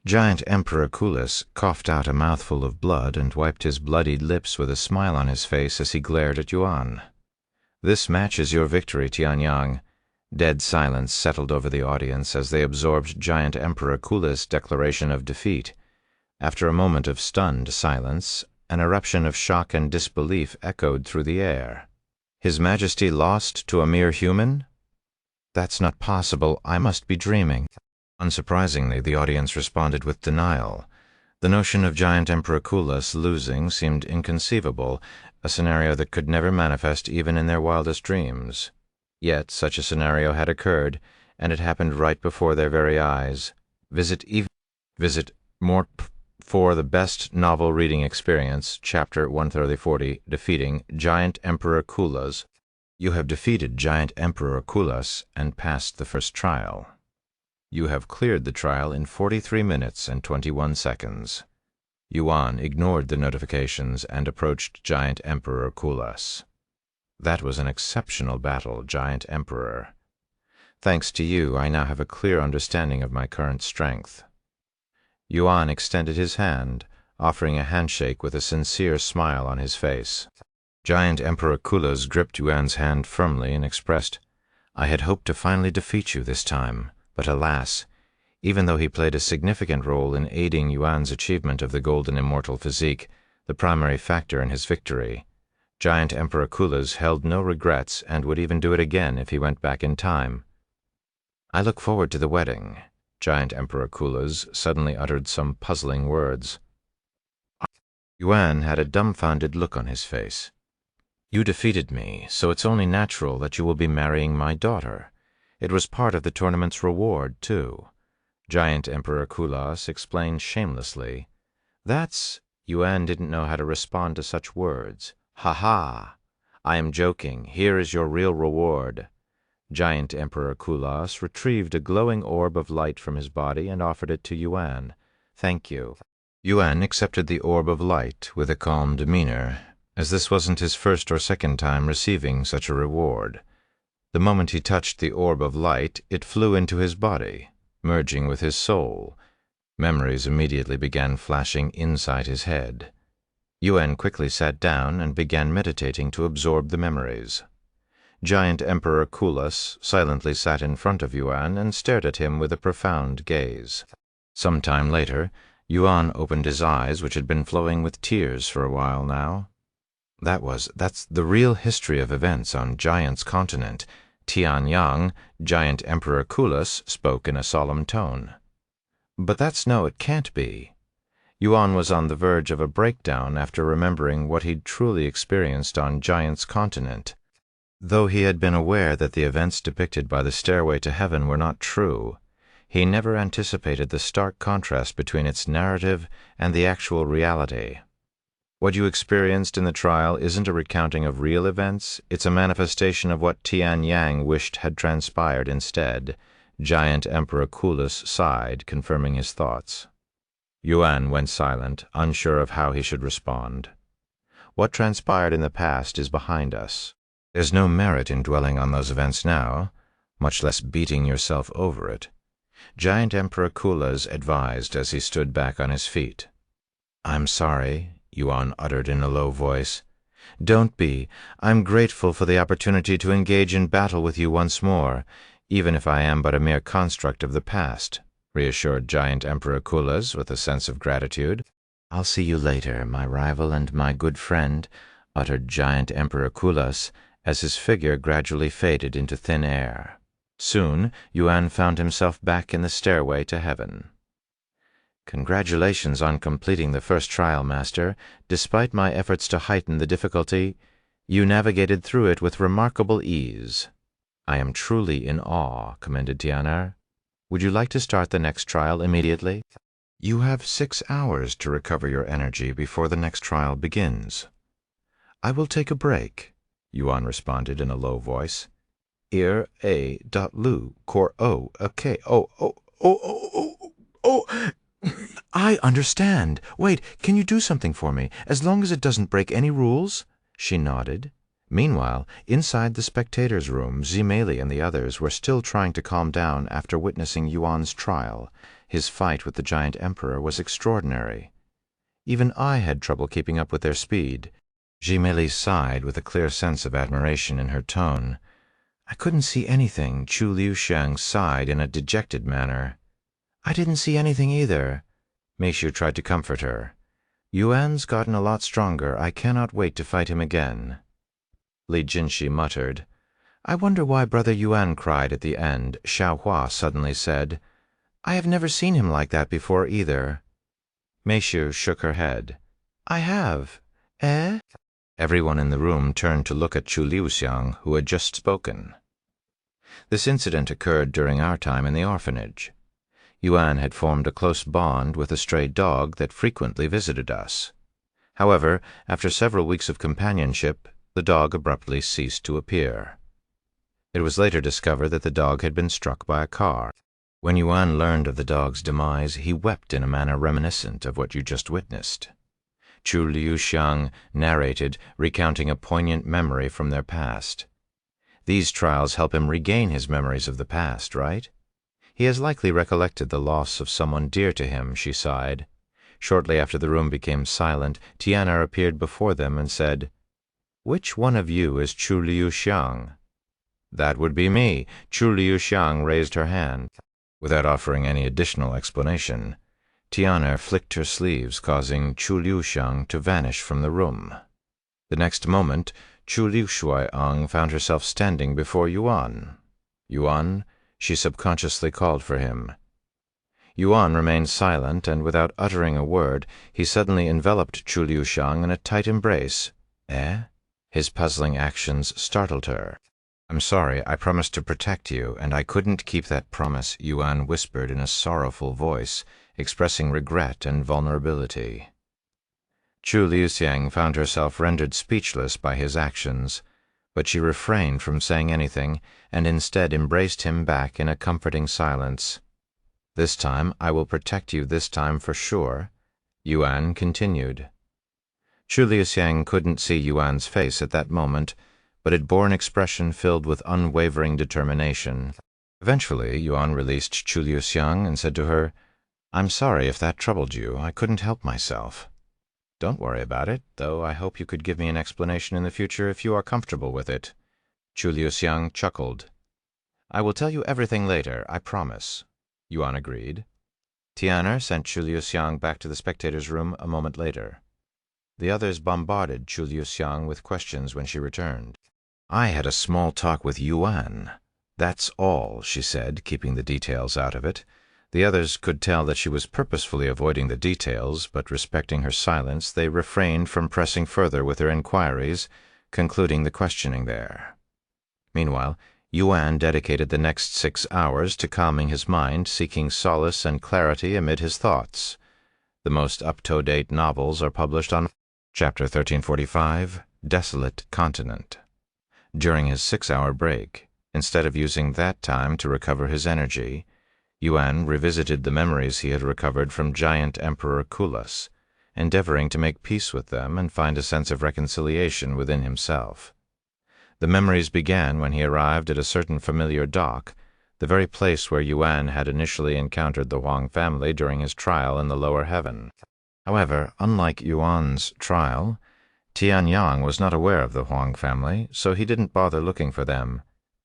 Giant Emperor Kulus coughed out a mouthful of blood and wiped his bloodied lips with a smile on his face as he glared at Yuan. "This match is your victory, Tianyang." Dead silence settled over the audience as they absorbed giant Emperor Kulus' declaration of defeat. After a moment of stunned silence, an eruption of shock and disbelief echoed through the air. "His Majesty lost to a mere human? That's not possible. I must be dreaming." Unsurprisingly, the audience responded with denial. The notion of giant Emperor Kulus losing seemed inconceivable, a scenario that could never manifest even in their wildest dreams. Yet such a scenario had occurred, and it happened right before their very eyes. Visit more for the best novel reading experience, Chapter 130, Defeating Giant Emperor Kulus. You have defeated Giant Emperor Kulus and passed the first trial. You have cleared the trial in 43 minutes and 21 seconds. Yuan ignored the notifications and approached Giant Emperor Kulus. "That was an exceptional battle, Giant Emperor. Thanks to you, I now have a clear understanding of my current strength." Yuan extended his hand, offering a handshake with a sincere smile on his face. Giant Emperor Kulus gripped Yuan's hand firmly and expressed, "I had hoped to finally defeat you this time, but alas, even though he played a significant role in aiding Yuan's achievement of the golden immortal physique, the primary factor in his victory, Giant Emperor Kulus held no regrets and would even do it again if he went back in time." "I look forward to the wedding." Giant Emperor Kulus suddenly uttered some puzzling words. Yuan had a dumbfounded look on his face. "You defeated me, so it's only natural that you will be marrying my daughter. It was part of the tournament's reward, too." Giant Emperor Kulus explained shamelessly. "That's—" Yuan didn't know how to respond to such words. "Ha-ha! I am joking. Here is your real reward." Giant Emperor Kulus retrieved a glowing orb of light from his body and offered it to Yuan. "Thank you." Yuan accepted the orb of light with a calm demeanor, as this wasn't his first or second time receiving such a reward. The moment he touched the orb of light, it flew into his body, merging with his soul. Memories immediately began flashing inside his head. Yuan quickly sat down and began meditating to absorb the memories. Giant Emperor Kulus silently sat in front of Yuan and stared at him with a profound gaze. Some time later, Yuan opened his eyes, which had been flowing with tears for a while now. "That's the real history of events on Giant's continent." Tianyang, Giant Emperor Kulus, spoke in a solemn tone. "But it can't be." Yuan was on the verge of a breakdown after remembering what he'd truly experienced on Giant's continent. Though he had been aware that the events depicted by the Stairway to Heaven were not true, he never anticipated the stark contrast between its narrative and the actual reality. What you experienced in the trial isn't a recounting of real events, it's a manifestation of what Tianyang wished had transpired instead. Giant Emperor Kulus sighed, confirming his thoughts. Yuan went silent, unsure of how he should respond. "What transpired in the past is behind us. There's no merit in dwelling on those events now, much less beating yourself over it," Giant Emperor Kulus advised as he stood back on his feet. "I'm sorry," Yuan uttered in a low voice. "Don't be. I'm grateful for the opportunity to engage in battle with you once more, even if I am but a mere construct of the past," reassured Giant Emperor Kulus with a sense of gratitude. "I'll see you later, my rival and my good friend," uttered Giant Emperor Kulus as his figure gradually faded into thin air. Soon, Yuan found himself back in the stairway to heaven. "Congratulations on completing the first trial, Master. Despite my efforts to heighten the difficulty, you navigated through it with remarkable ease." "I am truly in awe," commended Tianar. "Would you like to start the next trial immediately?" "You have 6 hours to recover your energy before the next trial begins." "I will take a break," Yuan responded in a low voice. "Ir a dot lu cor o k o o o o o. I understand. Wait, can you do something for me, as long as it doesn't break any rules?" She nodded. Meanwhile, inside the spectators' room, Zimeli and the others were still trying to calm down after witnessing Yuan's trial. His fight with the giant emperor was extraordinary. Even I had trouble keeping up with their speed. Zimeli sighed with a clear sense of admiration in her tone. "I couldn't see anything," Chu Liuxiang sighed in a dejected manner. "I didn't see anything either." Meishu tried to comfort her. "Yuan's gotten a lot stronger. I cannot wait to fight him again." Li Jinshi muttered. "I wonder why Brother Yuan cried at the end." Xiaohua suddenly said, "I have never seen him like that before either." Meishu shook her head. "I have. Eh?" Everyone in the room turned to look at Chu Liuxiang, who had just spoken. This incident occurred during our time in the orphanage. Yuan had formed a close bond with a stray dog that frequently visited us. However, after several weeks of companionship, the dog abruptly ceased to appear. It was later discovered that the dog had been struck by a car. When Yuan learned of the dog's demise, he wept in a manner reminiscent of what you just witnessed. Chu Liuxiang narrated, recounting a poignant memory from their past. These trials help him regain his memories of the past, right? He has likely recollected the loss of someone dear to him, she sighed. Shortly after the room became silent, Tianar appeared before them and said, "Which one of you is Chu Liuxiang?" "That would be me." Chu Liuxiang raised her hand. Without offering any additional explanation, Tianar flicked her sleeves, causing Chu Liuxiang to vanish from the room. The next moment, Chu Liuxiang found herself standing before Yuan. "Yuan," she subconsciously called for him. Yuan remained silent, and without uttering a word, he suddenly enveloped Chu Liuxiang in a tight embrace. "Eh?" His puzzling actions startled her. "I'm sorry, I promised to protect you, and I couldn't keep that promise," Yuan whispered in a sorrowful voice, expressing regret and vulnerability. Chu Liuxiang found herself rendered speechless by his actions, but she refrained from saying anything, and instead embraced him back in a comforting silence. "This time I will protect you, this time for sure," Yuan continued. Chu Liuxiang couldn't see Yuan's face at that moment, but it bore an expression filled with unwavering determination. Eventually, Yuan released Chu Liuxiang and said to her, "I'm sorry if that troubled you. I couldn't help myself." "Don't worry about it, though I hope you could give me an explanation in the future if you are comfortable with it." Chu Liuxiang chuckled. "I will tell you everything later, I promise," Yuan agreed. Tianar sent Chu Liuxiang back to the spectators' room a moment later. The others bombarded Chu Liuxiang with questions when she returned. "I had a small talk with Yuan. That's all," she said, keeping the details out of it. The others could tell that she was purposefully avoiding the details, but respecting her silence, they refrained from pressing further with their inquiries, concluding the questioning there. Meanwhile, Yuan dedicated the next 6 hours to calming his mind, seeking solace and clarity amid his thoughts. The most up-to-date novels are published on Chapter 1345, Desolate Continent. During his 6-hour break, instead of using that time to recover his energy, Yuan revisited the memories he had recovered from giant Emperor Kulas, endeavoring to make peace with them and find a sense of reconciliation within himself. The memories began when he arrived at a certain familiar dock, the very place where Yuan had initially encountered the Huang family during his trial in the lower heaven. However, unlike Yuan's trial, Tianyang was not aware of the Huang family, so he didn't bother looking for them.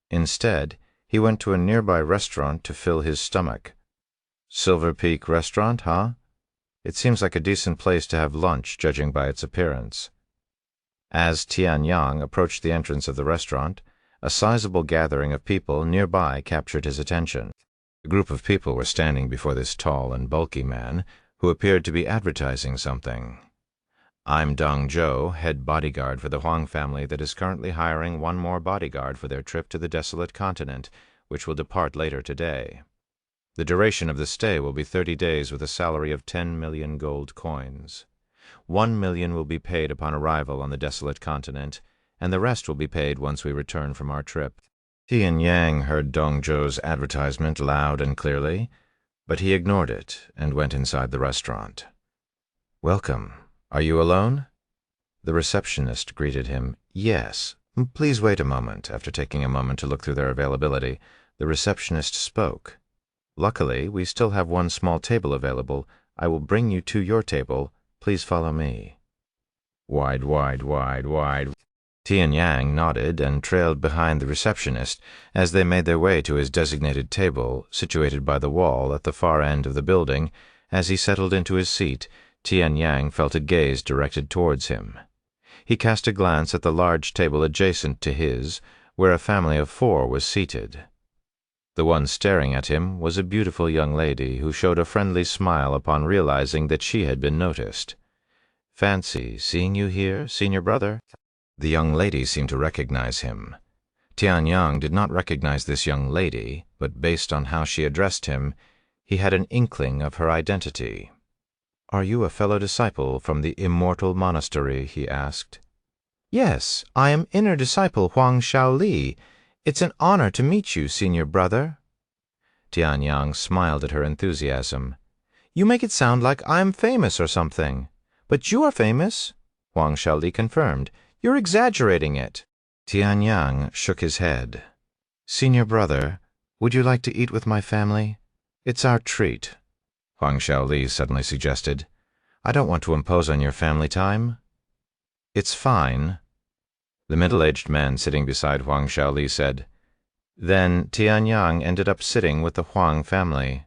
Instead, he went to a nearby restaurant to fill his stomach. Silver Peak Restaurant, huh? It seems like a decent place to have lunch, judging by its appearance. As Tianyang approached the entrance of the restaurant, A sizable gathering of people nearby captured his attention. A group of people were standing before this tall and bulky man, who appeared to be advertising something. "I'm Dong Zhou, head bodyguard for the Huang family that is currently hiring one more bodyguard for their trip to the desolate continent, which will depart later today. The duration of the stay will be 30 days with a salary of 10 million gold coins. 1 million will be paid upon arrival on the desolate continent, and the rest will be paid once we return from our trip." Tian Yang heard Dong Zhou's advertisement loud and clearly, but he ignored it and went inside the restaurant. "Welcome. Are you alone?" The receptionist greeted him. "Yes. Please wait a moment." After taking a moment to look through their availability, the receptionist spoke. "Luckily, we still have one small table available. I will bring you to your table. Please follow me." Wide. Tian Yang nodded and trailed behind the receptionist as they made their way to his designated table, situated by the wall at the far end of the building. As he settled into his seat, Tian Yang felt a gaze directed towards him. He cast a glance at the large table adjacent to his, where a family of 4 was seated. The one staring at him was a beautiful young lady who showed a friendly smile upon realizing that she had been noticed. "Fancy seeing you here, senior brother." The young lady seemed to recognize him. Tian Yang did not recognize this young lady, but based on how she addressed him, he had an inkling of her identity. "Are you a fellow disciple from the Immortal Monastery?" he asked. "Yes, I am inner disciple Huang Shaoli. It's an honor to meet you, senior brother." Tian Yang smiled at her enthusiasm. "You make it sound like I'm famous or something. But you are famous," Huang Shaoli confirmed. "You're exaggerating it." Tian Yang shook his head. "Senior brother, would you like to eat with my family? It's our treat," Huang Shaoli suddenly suggested. "I don't want to impose on your family time." "It's fine," the middle-aged man sitting beside Huang Shaoli said. Then Tian Yang ended up sitting with the Huang family.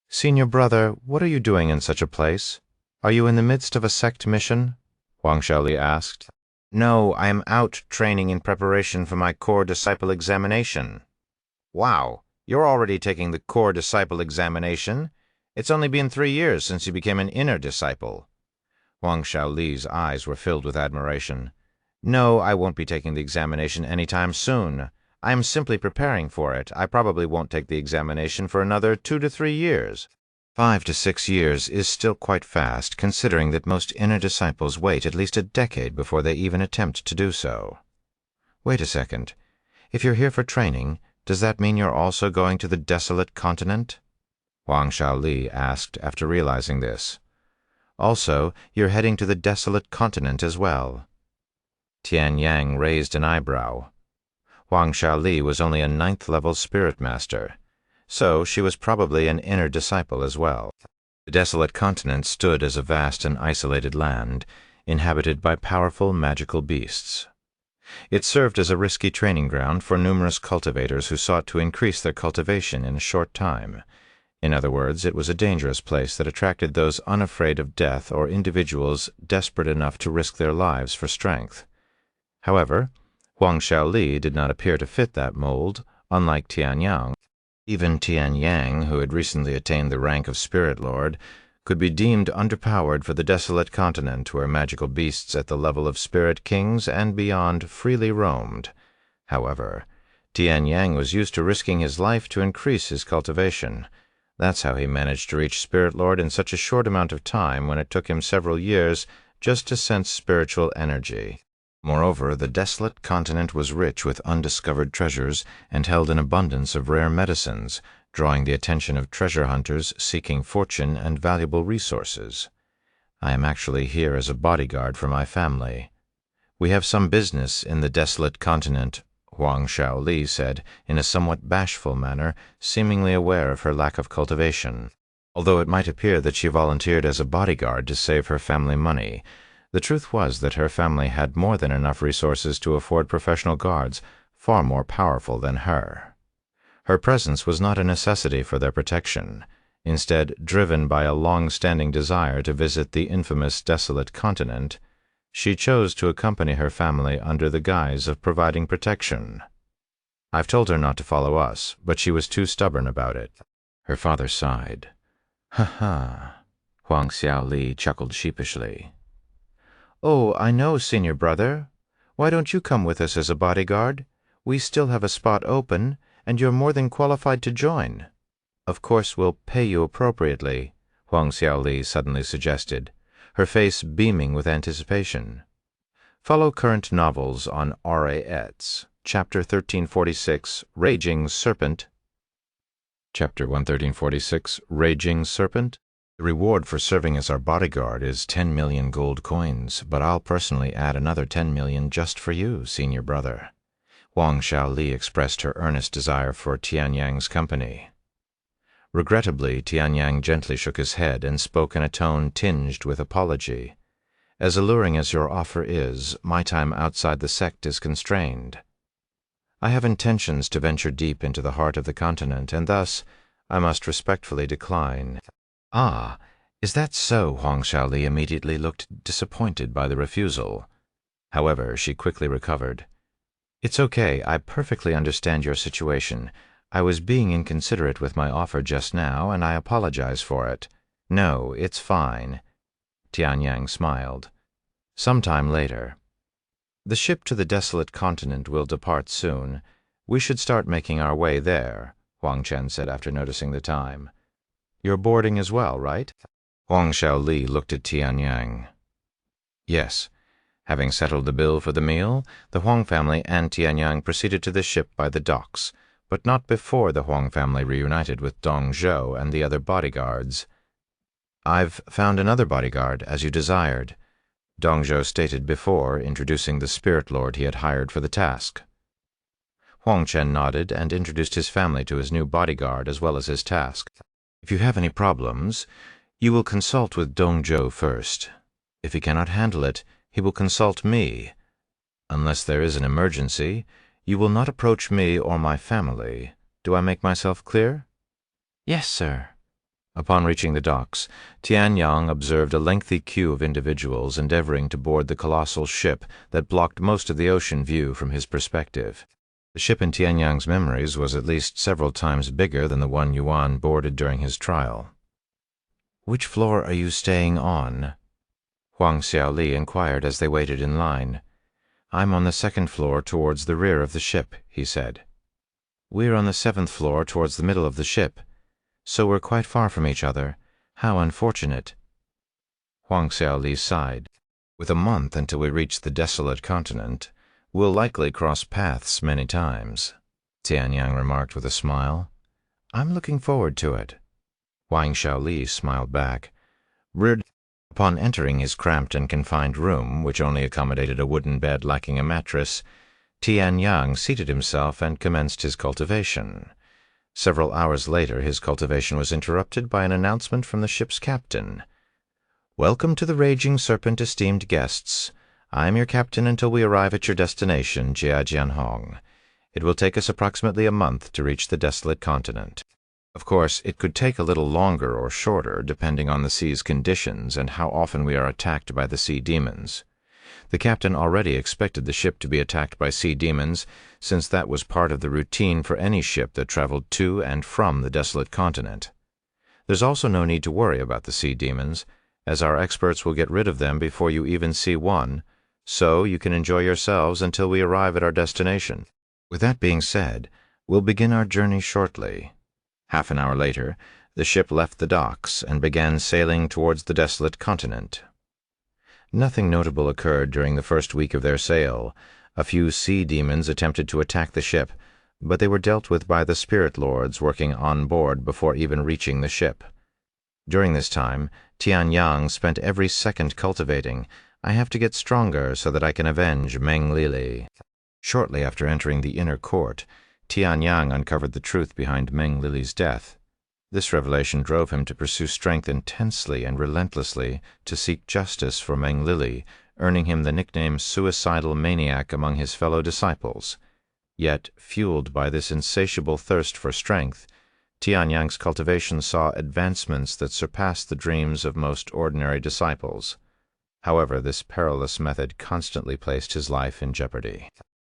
"Senior brother, what are you doing in such a place? Are you in the midst of a sect mission?" Huang Shaoli asked. "No, I am out training in preparation for my core disciple examination." "Wow, you're already taking the core disciple examination? It's only been 3 years since you became an inner disciple." Huang Shaoli's eyes were filled with admiration. "No, I won't be taking the examination anytime soon. I am simply preparing for it. I probably won't take the examination for another 2 to 3 years. 5 to 6 years is still quite fast, considering that most inner disciples wait at least a decade before they even attempt to do so." "Wait a second. If you're here for training, does that mean you're also going to the desolate continent?" Huang Shaoli asked after realizing this. "Also, you're heading to the desolate continent as well." Tian Yang raised an eyebrow. Huang Shaoli was only a 9th-level spirit master, so she was probably an inner disciple as well. The desolate continent stood as a vast and isolated land, inhabited by powerful magical beasts. It served as a risky training ground for numerous cultivators who sought to increase their cultivation in a short time. In other words, it was a dangerous place that attracted those unafraid of death or individuals desperate enough to risk their lives for strength. However, Huang Shaoli did not appear to fit that mold, unlike Tian Yang. Even Tian Yang, who had recently attained the rank of Spirit Lord, could be deemed underpowered for the desolate continent where magical beasts at the level of Spirit Kings and beyond freely roamed. However, Tian Yang was used to risking his life to increase his cultivation. That's how he managed to reach Spirit Lord in such a short amount of time when it took him several years just to sense spiritual energy. Moreover, the desolate continent was rich with undiscovered treasures and held an abundance of rare medicines, drawing the attention of treasure hunters seeking fortune and valuable resources. "I am actually here as a bodyguard for my family. We have some business in the desolate continent," Huang Shaoli said in a somewhat bashful manner, seemingly aware of her lack of cultivation. Although it might appear that she volunteered as a bodyguard to save her family money, the truth was that her family had more than enough resources to afford professional guards far more powerful than her. Her presence was not a necessity for their protection. Instead, driven by a long-standing desire to visit the infamous desolate continent, she chose to accompany her family under the guise of providing protection. I've told her not to follow us, but she was too stubborn about it." Her father sighed. "Ha ha," Huang Xiaoli chuckled sheepishly. "Oh, I know, senior brother. Why don't you come with us as a bodyguard? We still have a spot open, and you're more than qualified to join. Of course, we'll pay you appropriately," Huang Xiaoli suddenly suggested, her face beaming with anticipation. Follow current novels on RAETS. Chapter 1346, Raging Serpent. Chapter 1346, Raging Serpent. The reward for serving as our bodyguard is 10 million gold coins, but I'll personally add another 10 million just for you, senior brother. Huang Xiaoli expressed her earnest desire for Tianyang's company. Regrettably, Tianyang gently shook his head and spoke in a tone tinged with apology. "As alluring as your offer is, my time outside the sect is constrained. I have intentions to venture deep into the heart of the continent, and thus I must respectfully decline." "Ah, is that so?" Huang Xiaoli immediately looked disappointed by the refusal. However, she quickly recovered. "It's okay. I perfectly understand your situation. I was being inconsiderate with my offer just now, and I apologize for it. No, it's fine." Tianyang smiled. "Sometime later. The ship to the desolate continent will depart soon. We should start making our way there," Huang Chen said after noticing the time. "You're boarding as well, right?" Huang Xiaoli looked at Tianyang. "Yes." Having settled the bill for the meal, the Huang family and Tianyang proceeded to the ship by the docks, but not before the Huang family reunited with Dong Zhou and the other bodyguards. "I've found another bodyguard, as you desired," Dong Zhou stated before, introducing the spirit lord he had hired for the task. Huang Chen nodded and introduced his family to his new bodyguard as well as his task. "If you have any problems, you will consult with Dong Zhou first. If he cannot handle it, he will consult me. Unless there is an emergency, you will not approach me or my family. Do I make myself clear?" "Yes, sir." Upon reaching the docks, Tianyang observed a lengthy queue of individuals endeavoring to board the colossal ship that blocked most of the ocean view from his perspective. The ship in Tianyang's memories was at least several times bigger than the one Yuan boarded during his trial. "Which floor are you staying on?" Huang Xiaoli inquired as they waited in line. "I'm on the second floor towards the rear of the ship," he said. "We're on the 7th floor towards the middle of the ship. So we're quite far from each other. How unfortunate." Huang Xiaoli sighed. "With a month until we reach the desolate continent, we'll likely cross paths many times," Tianyang remarked with a smile. "I'm looking forward to it." Huang Xiaoli smiled back. Upon entering his cramped and confined room, which only accommodated a wooden bed lacking a mattress, Tianyang seated himself and commenced his cultivation. Several hours later, his cultivation was interrupted by an announcement from the ship's captain. "Welcome to the Raging Serpent, esteemed guests. I am your captain until we arrive at your destination, Jiajianhong. It will take us approximately a month to reach the desolate continent. Of course, it could take a little longer or shorter, depending on the sea's conditions and how often we are attacked by the sea demons. The captain already expected the ship to be attacked by sea demons, since that was part of the routine for any ship that traveled to and from the desolate continent. There's also no need to worry about the sea demons, as our experts will get rid of them before you even see one, so you can enjoy yourselves until we arrive at our destination. With that being said, we'll begin our journey shortly." Half an hour later, the ship left the docks and began sailing towards the desolate continent. Nothing notable occurred during the first week of their sail. A few sea demons attempted to attack the ship, but they were dealt with by the spirit lords working on board before even reaching the ship. During this time, Tianyang spent every second cultivating. "I have to get stronger so that I can avenge Meng Lili." Shortly after entering the inner court, Tianyang uncovered the truth behind Meng Lili's death. This revelation drove him to pursue strength intensely and relentlessly to seek justice for Meng Lili, earning him the nickname Suicidal Maniac among his fellow disciples. Yet, fueled by this insatiable thirst for strength, Tianyang's cultivation saw advancements that surpassed the dreams of most ordinary disciples. However, this perilous method constantly placed his life in jeopardy.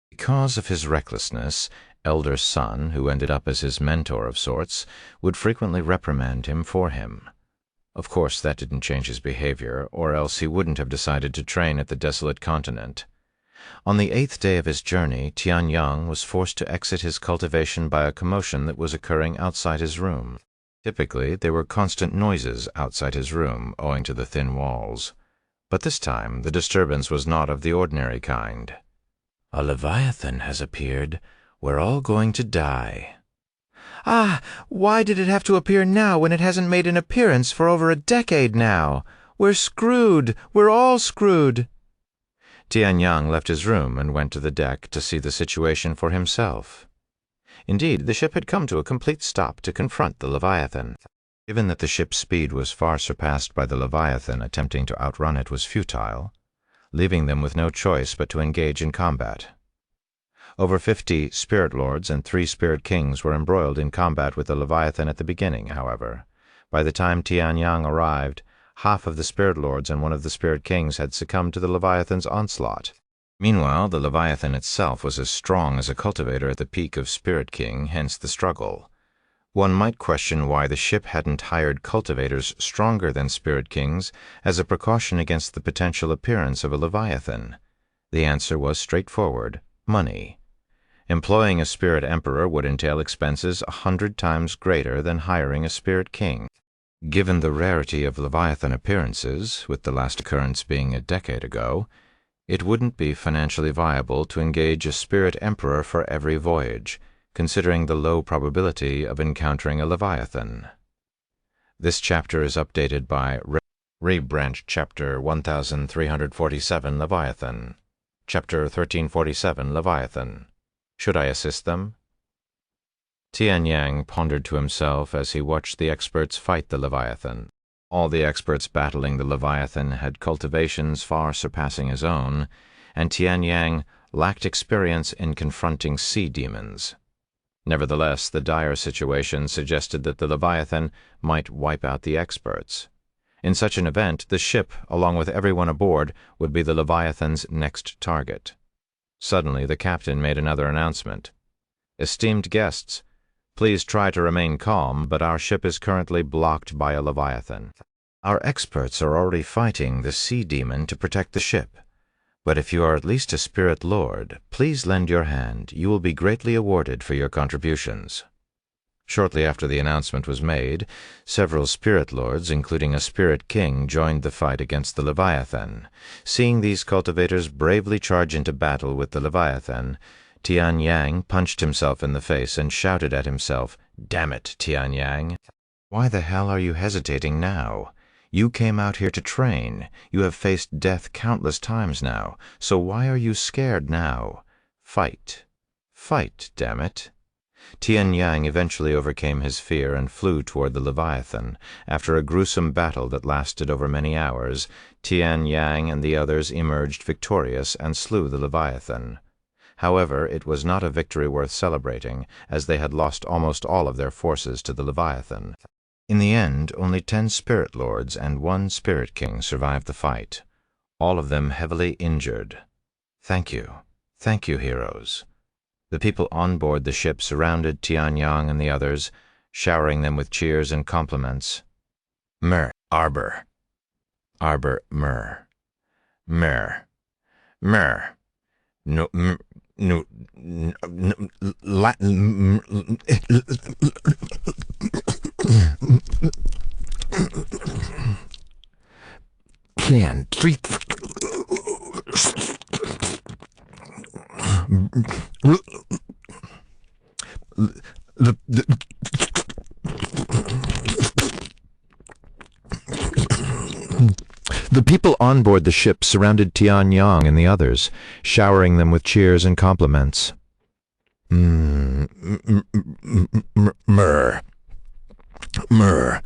Because of his recklessness, elder son, who ended up as his mentor of sorts, would frequently reprimand him for him. Of course, that didn't change his behavior, or else he wouldn't have decided to train at the desolate continent. On the 8th day of his journey, Tianyang was forced to exit his cultivation by a commotion that was occurring outside his room. Typically, there were constant noises outside his room, owing to the thin walls. But this time, the disturbance was not of the ordinary kind. "A leviathan has appeared. We're all going to die." "Ah, why did it have to appear now when it hasn't made an appearance for over a decade now? We're screwed. We're all screwed." Tianyang left his room and went to the deck to see the situation for himself. Indeed, the ship had come to a complete stop to confront the Leviathan. Given that the ship's speed was far surpassed by the Leviathan, attempting to outrun it was futile, leaving them with no choice but to engage in combat. Over 50 spirit lords and 3 spirit kings were embroiled in combat with the Leviathan at the beginning, however. By the time Tianyang arrived, half of the spirit lords and one of the spirit kings had succumbed to the Leviathan's onslaught. Meanwhile, the Leviathan itself was as strong as a cultivator at the peak of Spirit King, hence the struggle. One might question why the ship hadn't hired cultivators stronger than Spirit Kings as a precaution against the potential appearance of a Leviathan. The answer was straightforward: money. Employing a Spirit Emperor would entail expenses 100 times greater than hiring a Spirit King. Given the rarity of Leviathan appearances, with the last occurrence being a decade ago, it wouldn't be financially viable to engage a Spirit Emperor for every voyage, considering the low probability of encountering a Leviathan. This chapter is updated by Rebranch Chapter 1347 Leviathan, Chapter 1347 Leviathan. Should I assist them? Tianyang pondered to himself as he watched the experts fight the Leviathan. All the experts battling the Leviathan had cultivations far surpassing his own, and Tianyang lacked experience in confronting sea demons. Nevertheless, the dire situation suggested that the Leviathan might wipe out the experts. In such an event, the ship, along with everyone aboard, would be the Leviathan's next target. Suddenly, the captain made another announcement. "Esteemed guests, please try to remain calm, but our ship is currently blocked by a Leviathan. Our experts are already fighting the sea demon to protect the ship. But if you are at least a spirit lord, please lend your hand. You will be greatly awarded for your contributions." Shortly after the announcement was made, several spirit lords, including a spirit king, joined the fight against the Leviathan. Seeing these cultivators bravely charge into battle with the Leviathan, Tianyang punched himself in the face and shouted at himself, "Damn it, Tianyang! Why the hell are you hesitating now? You came out here to train. You have faced death countless times now, so why are you scared now? Fight. Fight, damn it!" Tianyang eventually overcame his fear and flew toward the Leviathan. After a gruesome battle that lasted over many hours, Tianyang and the others emerged victorious and slew the Leviathan. However, it was not a victory worth celebrating, as they had lost almost all of their forces to the Leviathan. In the end, only 10 spirit lords and 1 spirit king survived the fight, all of them heavily injured. Thank you, heroes. The people on board the ship surrounded Tianyang and the others, showering them with cheers and compliments. "Mer, Arbor. Arbor, mer. Mer. Mer. No, no, Latin. Plan 3. The people on board the ship surrounded Tianyang and the others, showering them with cheers and compliments. Mer. Mer. Mer.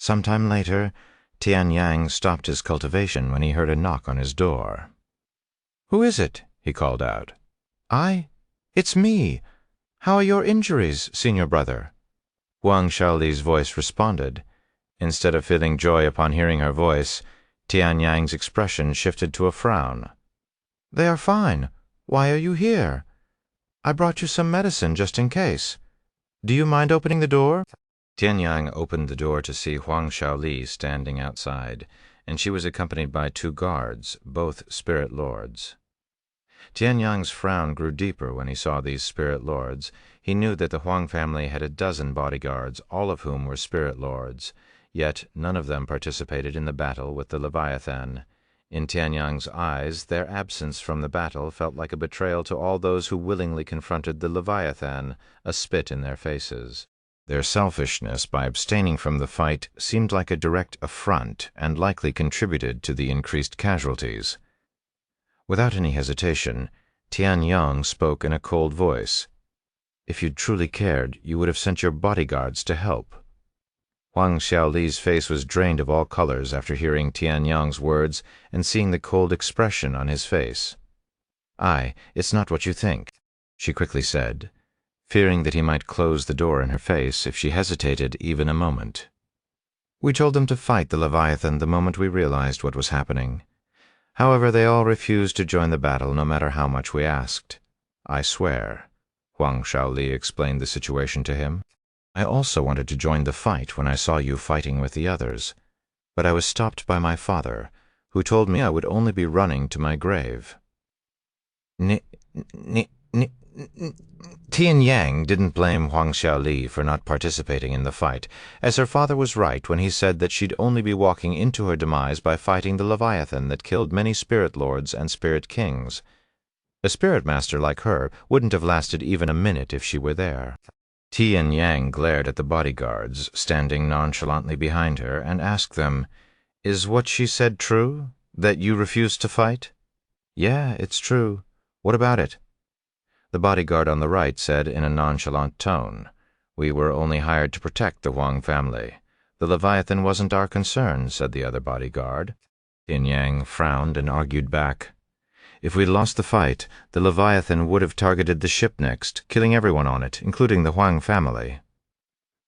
Some time later, Tian Yang stopped his cultivation when he heard a knock on his door. "Who is it?" he called out. It's me. How are your injuries, senior brother?" Huang Xiaoli's voice responded. Instead of feeling joy upon hearing her voice, Tian Yang's expression shifted to a frown. "They are fine. Why are you here? I brought you some medicine just in case. Do you mind opening the door?" Tian Yang opened the door to see Huang Xiaoli standing outside, and she was accompanied by 2 guards, both spirit lords. Tian Yang's frown grew deeper when he saw these spirit lords. He knew that the Huang family had a dozen bodyguards, all of whom were spirit lords, yet none of them participated in the battle with the Leviathan. In Tian Yang's eyes, their absence from the battle felt like a betrayal to all those who willingly confronted the Leviathan, a spit in their faces. Their selfishness by abstaining from the fight seemed like a direct affront and likely contributed to the increased casualties. Without any hesitation, Tian Yang spoke in a cold voice. "If you'd truly cared, you would have sent your bodyguards to help." Huang Xiaoli's face was drained of all colors after hearing Tian Yang's words and seeing the cold expression on his face. "It's not what you think," she quickly said, fearing that he might close the door in her face if she hesitated even a moment. "We told them to fight the Leviathan the moment we realized what was happening. However, they all refused to join the battle no matter how much we asked. I swear," Huang Xiaoli explained the situation to him. "I also wanted to join the fight when I saw you fighting with the others, but I was stopped by my father, who told me I would only be running to my grave." Tian Yang didn't blame Huang Xiaoli for not participating in the fight, as her father was right when he said that she'd only be walking into her demise by fighting the Leviathan that killed many spirit lords and spirit kings. A spirit master like her wouldn't have lasted even a minute if she were there. Tian Yang glared at the bodyguards standing nonchalantly behind her and asked them, "Is what she said true, that you refused to fight?" "Yeah, it's true. What about it?" The bodyguard on the right said in a nonchalant tone, "We were only hired to protect the Huang family. The Leviathan wasn't our concern," said the other bodyguard. Tian Yang frowned and argued back. "If we'd lost the fight, the Leviathan would have targeted the ship next, killing everyone on it, including the Huang family."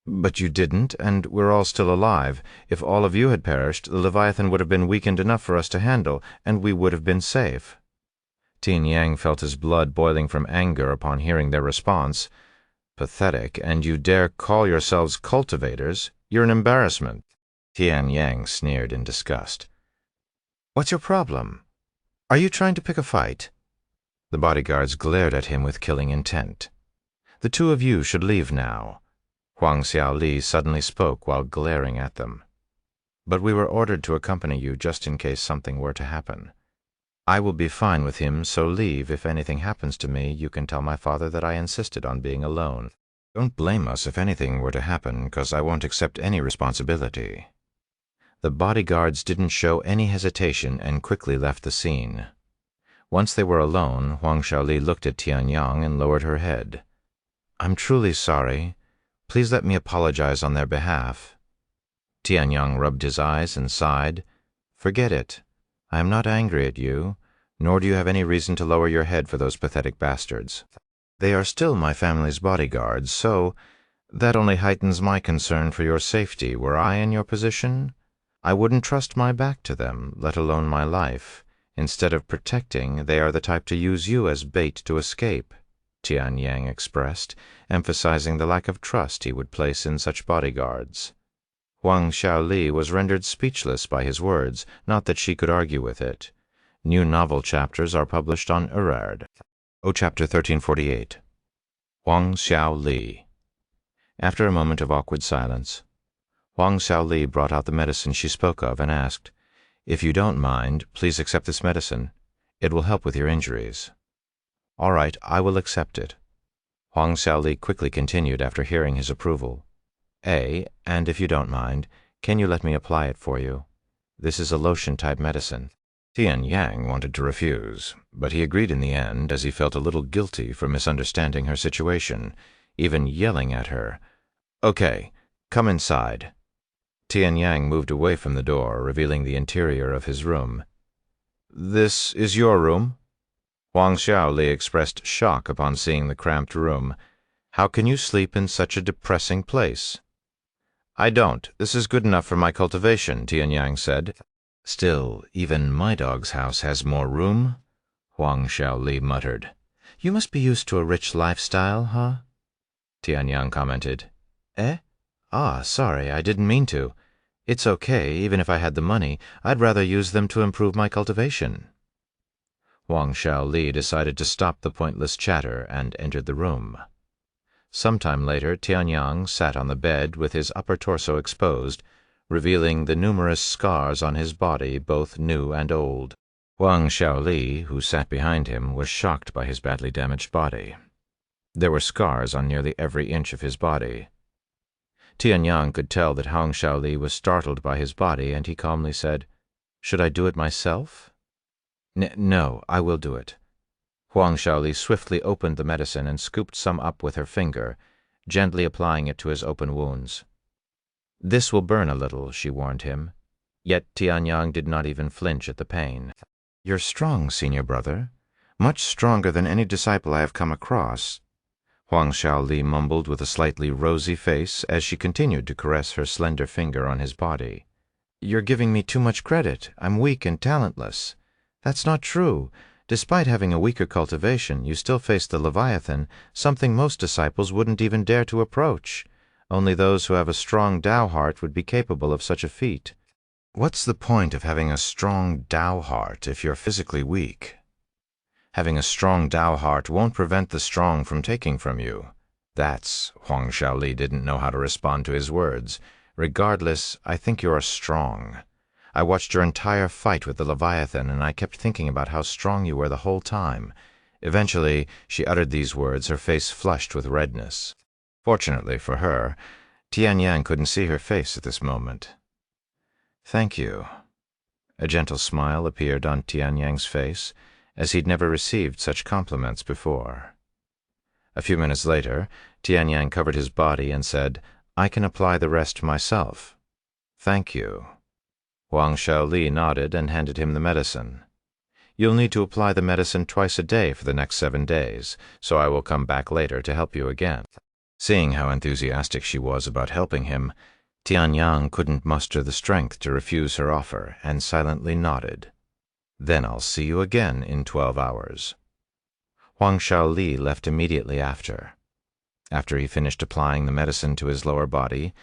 "But you didn't, and we're all still alive. If all of you had perished, the Leviathan would have been weakened enough for us to handle, and we would have been safe." Tian Yang felt his blood boiling from anger upon hearing their response. "Pathetic, and you dare call yourselves cultivators? You're an embarrassment." Tian Yang sneered in disgust. "What's your problem? Are you trying to pick a fight?" The bodyguards glared at him with killing intent. "The 2 of you should leave now." Huang Xiaoli suddenly spoke while glaring at them. "But we were ordered to accompany you just in case something were to happen. I will be fine with him, so leave. If anything happens to me, you can tell my father that I insisted on being alone. Don't blame us if anything were to happen, because I won't accept any responsibility." The bodyguards didn't show any hesitation and quickly left the scene. Once they were alone, Huang Xiaoli looked at Tian Yang and lowered her head. "I'm truly sorry. Please let me apologize on their behalf." Tian Yang rubbed his eyes and sighed. "Forget it. I am not angry at you, nor do you have any reason to lower your head for those pathetic bastards. They are still my family's bodyguards, so that only heightens my concern for your safety. Were I in your position, I wouldn't trust my back to them, let alone my life. Instead of protecting, they are the type to use you as bait to escape," Tian Yang expressed, emphasizing the lack of trust he would place in such bodyguards. Huang Xiaoli was rendered speechless by his words, not that she could argue with it. New novel chapters are published on Urard. Chapter 1348. Huang Xiaoli. After a moment of awkward silence, Huang Xiaoli brought out the medicine she spoke of and asked, "If you don't mind, please accept this medicine. It will help with your injuries." "All right, I will accept it." Huang Xiaoli quickly continued after hearing his approval. And if you don't mind, can you let me apply it for you? This is a lotion-type medicine." Tian Yang wanted to refuse, but he agreed in the end, as he felt a little guilty for misunderstanding her situation, even yelling at her, "Okay, come inside." Tian Yang moved away from the door, revealing the interior of his room. "This is your room?" Huang Xiaoli expressed shock upon seeing the cramped room. "How can you sleep in such a depressing place?" "I don't. This is good enough for my cultivation," Tian Yang said. "Still, even my dog's house has more room," Huang Xiaoli muttered. "You must be used to a rich lifestyle, huh?" Tian Yang commented. "Eh? Ah, sorry, I didn't mean to. It's okay, even if I had the money. I'd rather use them to improve my cultivation." Huang Xiaoli decided to stop the pointless chatter and entered the room. Sometime later, Tian Yang sat on the bed with his upper torso exposed, revealing the numerous scars on his body, both new and old. Huang Xiaoli, who sat behind him, was shocked by his badly damaged body. There were scars on nearly every inch of his body. Tian Yang could tell that Huang Xiaoli was startled by his body, and he calmly said, "Should I do it myself?" No, I will do it." Huang Xiaoli swiftly opened the medicine and scooped some up with her finger, gently applying it to his open wounds. "This will burn a little," she warned him. Yet Tian Yang did not even flinch at the pain. "You're strong, senior brother. Much stronger than any disciple I have come across," Huang Xiaoli mumbled with a slightly rosy face as she continued to caress her slender finger on his body. "You're giving me too much credit. I'm weak and talentless. That's not true. Despite having a weaker cultivation, you still face the Leviathan, something most disciples wouldn't even dare to approach. Only those who have a strong Tao heart would be capable of such a feat." "What's the point of having a strong Tao heart if you're physically weak? Having a strong Tao heart won't prevent the strong from taking from you." Huang Xiaoli didn't know how to respond to his words. "Regardless, I think you're strong. I watched your entire fight with the Leviathan, and I kept thinking about how strong you were the whole time." Eventually, she uttered these words, her face flushed with redness. Fortunately for her, Tian Yang couldn't see her face at this moment. "Thank you." A gentle smile appeared on Tian Yang's face, as he'd never received such compliments before. A few minutes later, Tian Yang covered his body and said, "I can apply the rest myself." "Thank you." Huang Xiaoli nodded and handed him the medicine. "You'll need to apply the medicine twice a day for the next 7 days, so I will come back later to help you again." Seeing how enthusiastic she was about helping him, Tian Yang couldn't muster the strength to refuse her offer and silently nodded. "Then I'll see you again in 12 hours." Huang Xiaoli left immediately after. After he finished applying the medicine to his lower body,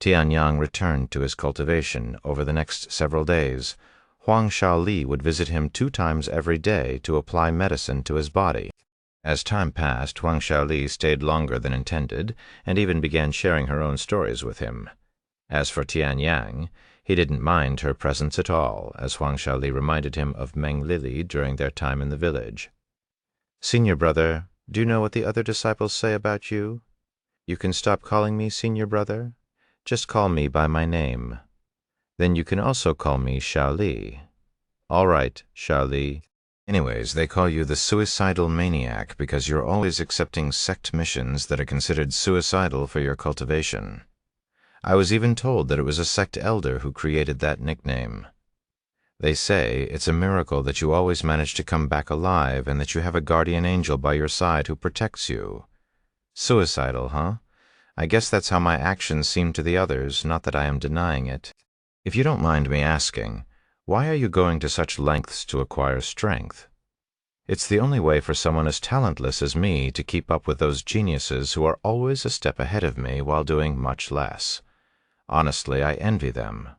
Tian Yang returned to his cultivation. Over the next several days, Huang Xiaoli would visit him 2 times every day to apply medicine to his body. As time passed, Huang Xiaoli stayed longer than intended, and even began sharing her own stories with him. As for Tian Yang, he didn't mind her presence at all, as Huang Xiaoli reminded him of Meng Lili during their time in the village. "Senior brother, do you know what the other disciples say about you? You can stop calling me senior brother. Just call me by my name. Then you can also call me Xiaoli." "All right, Xiaoli." "Anyways, they call you the suicidal maniac because you're always accepting sect missions that are considered suicidal for your cultivation. I was even told that it was a sect elder who created that nickname. They say it's a miracle that you always manage to come back alive and that you have a guardian angel by your side who protects you. Suicidal, huh? I guess that's how my actions seem to the others, not that I am denying it. If you don't mind me asking, why are you going to such lengths to acquire strength? It's the only way for someone as talentless as me to keep up with those geniuses who are always a step ahead of me while doing much less. Honestly, I envy them."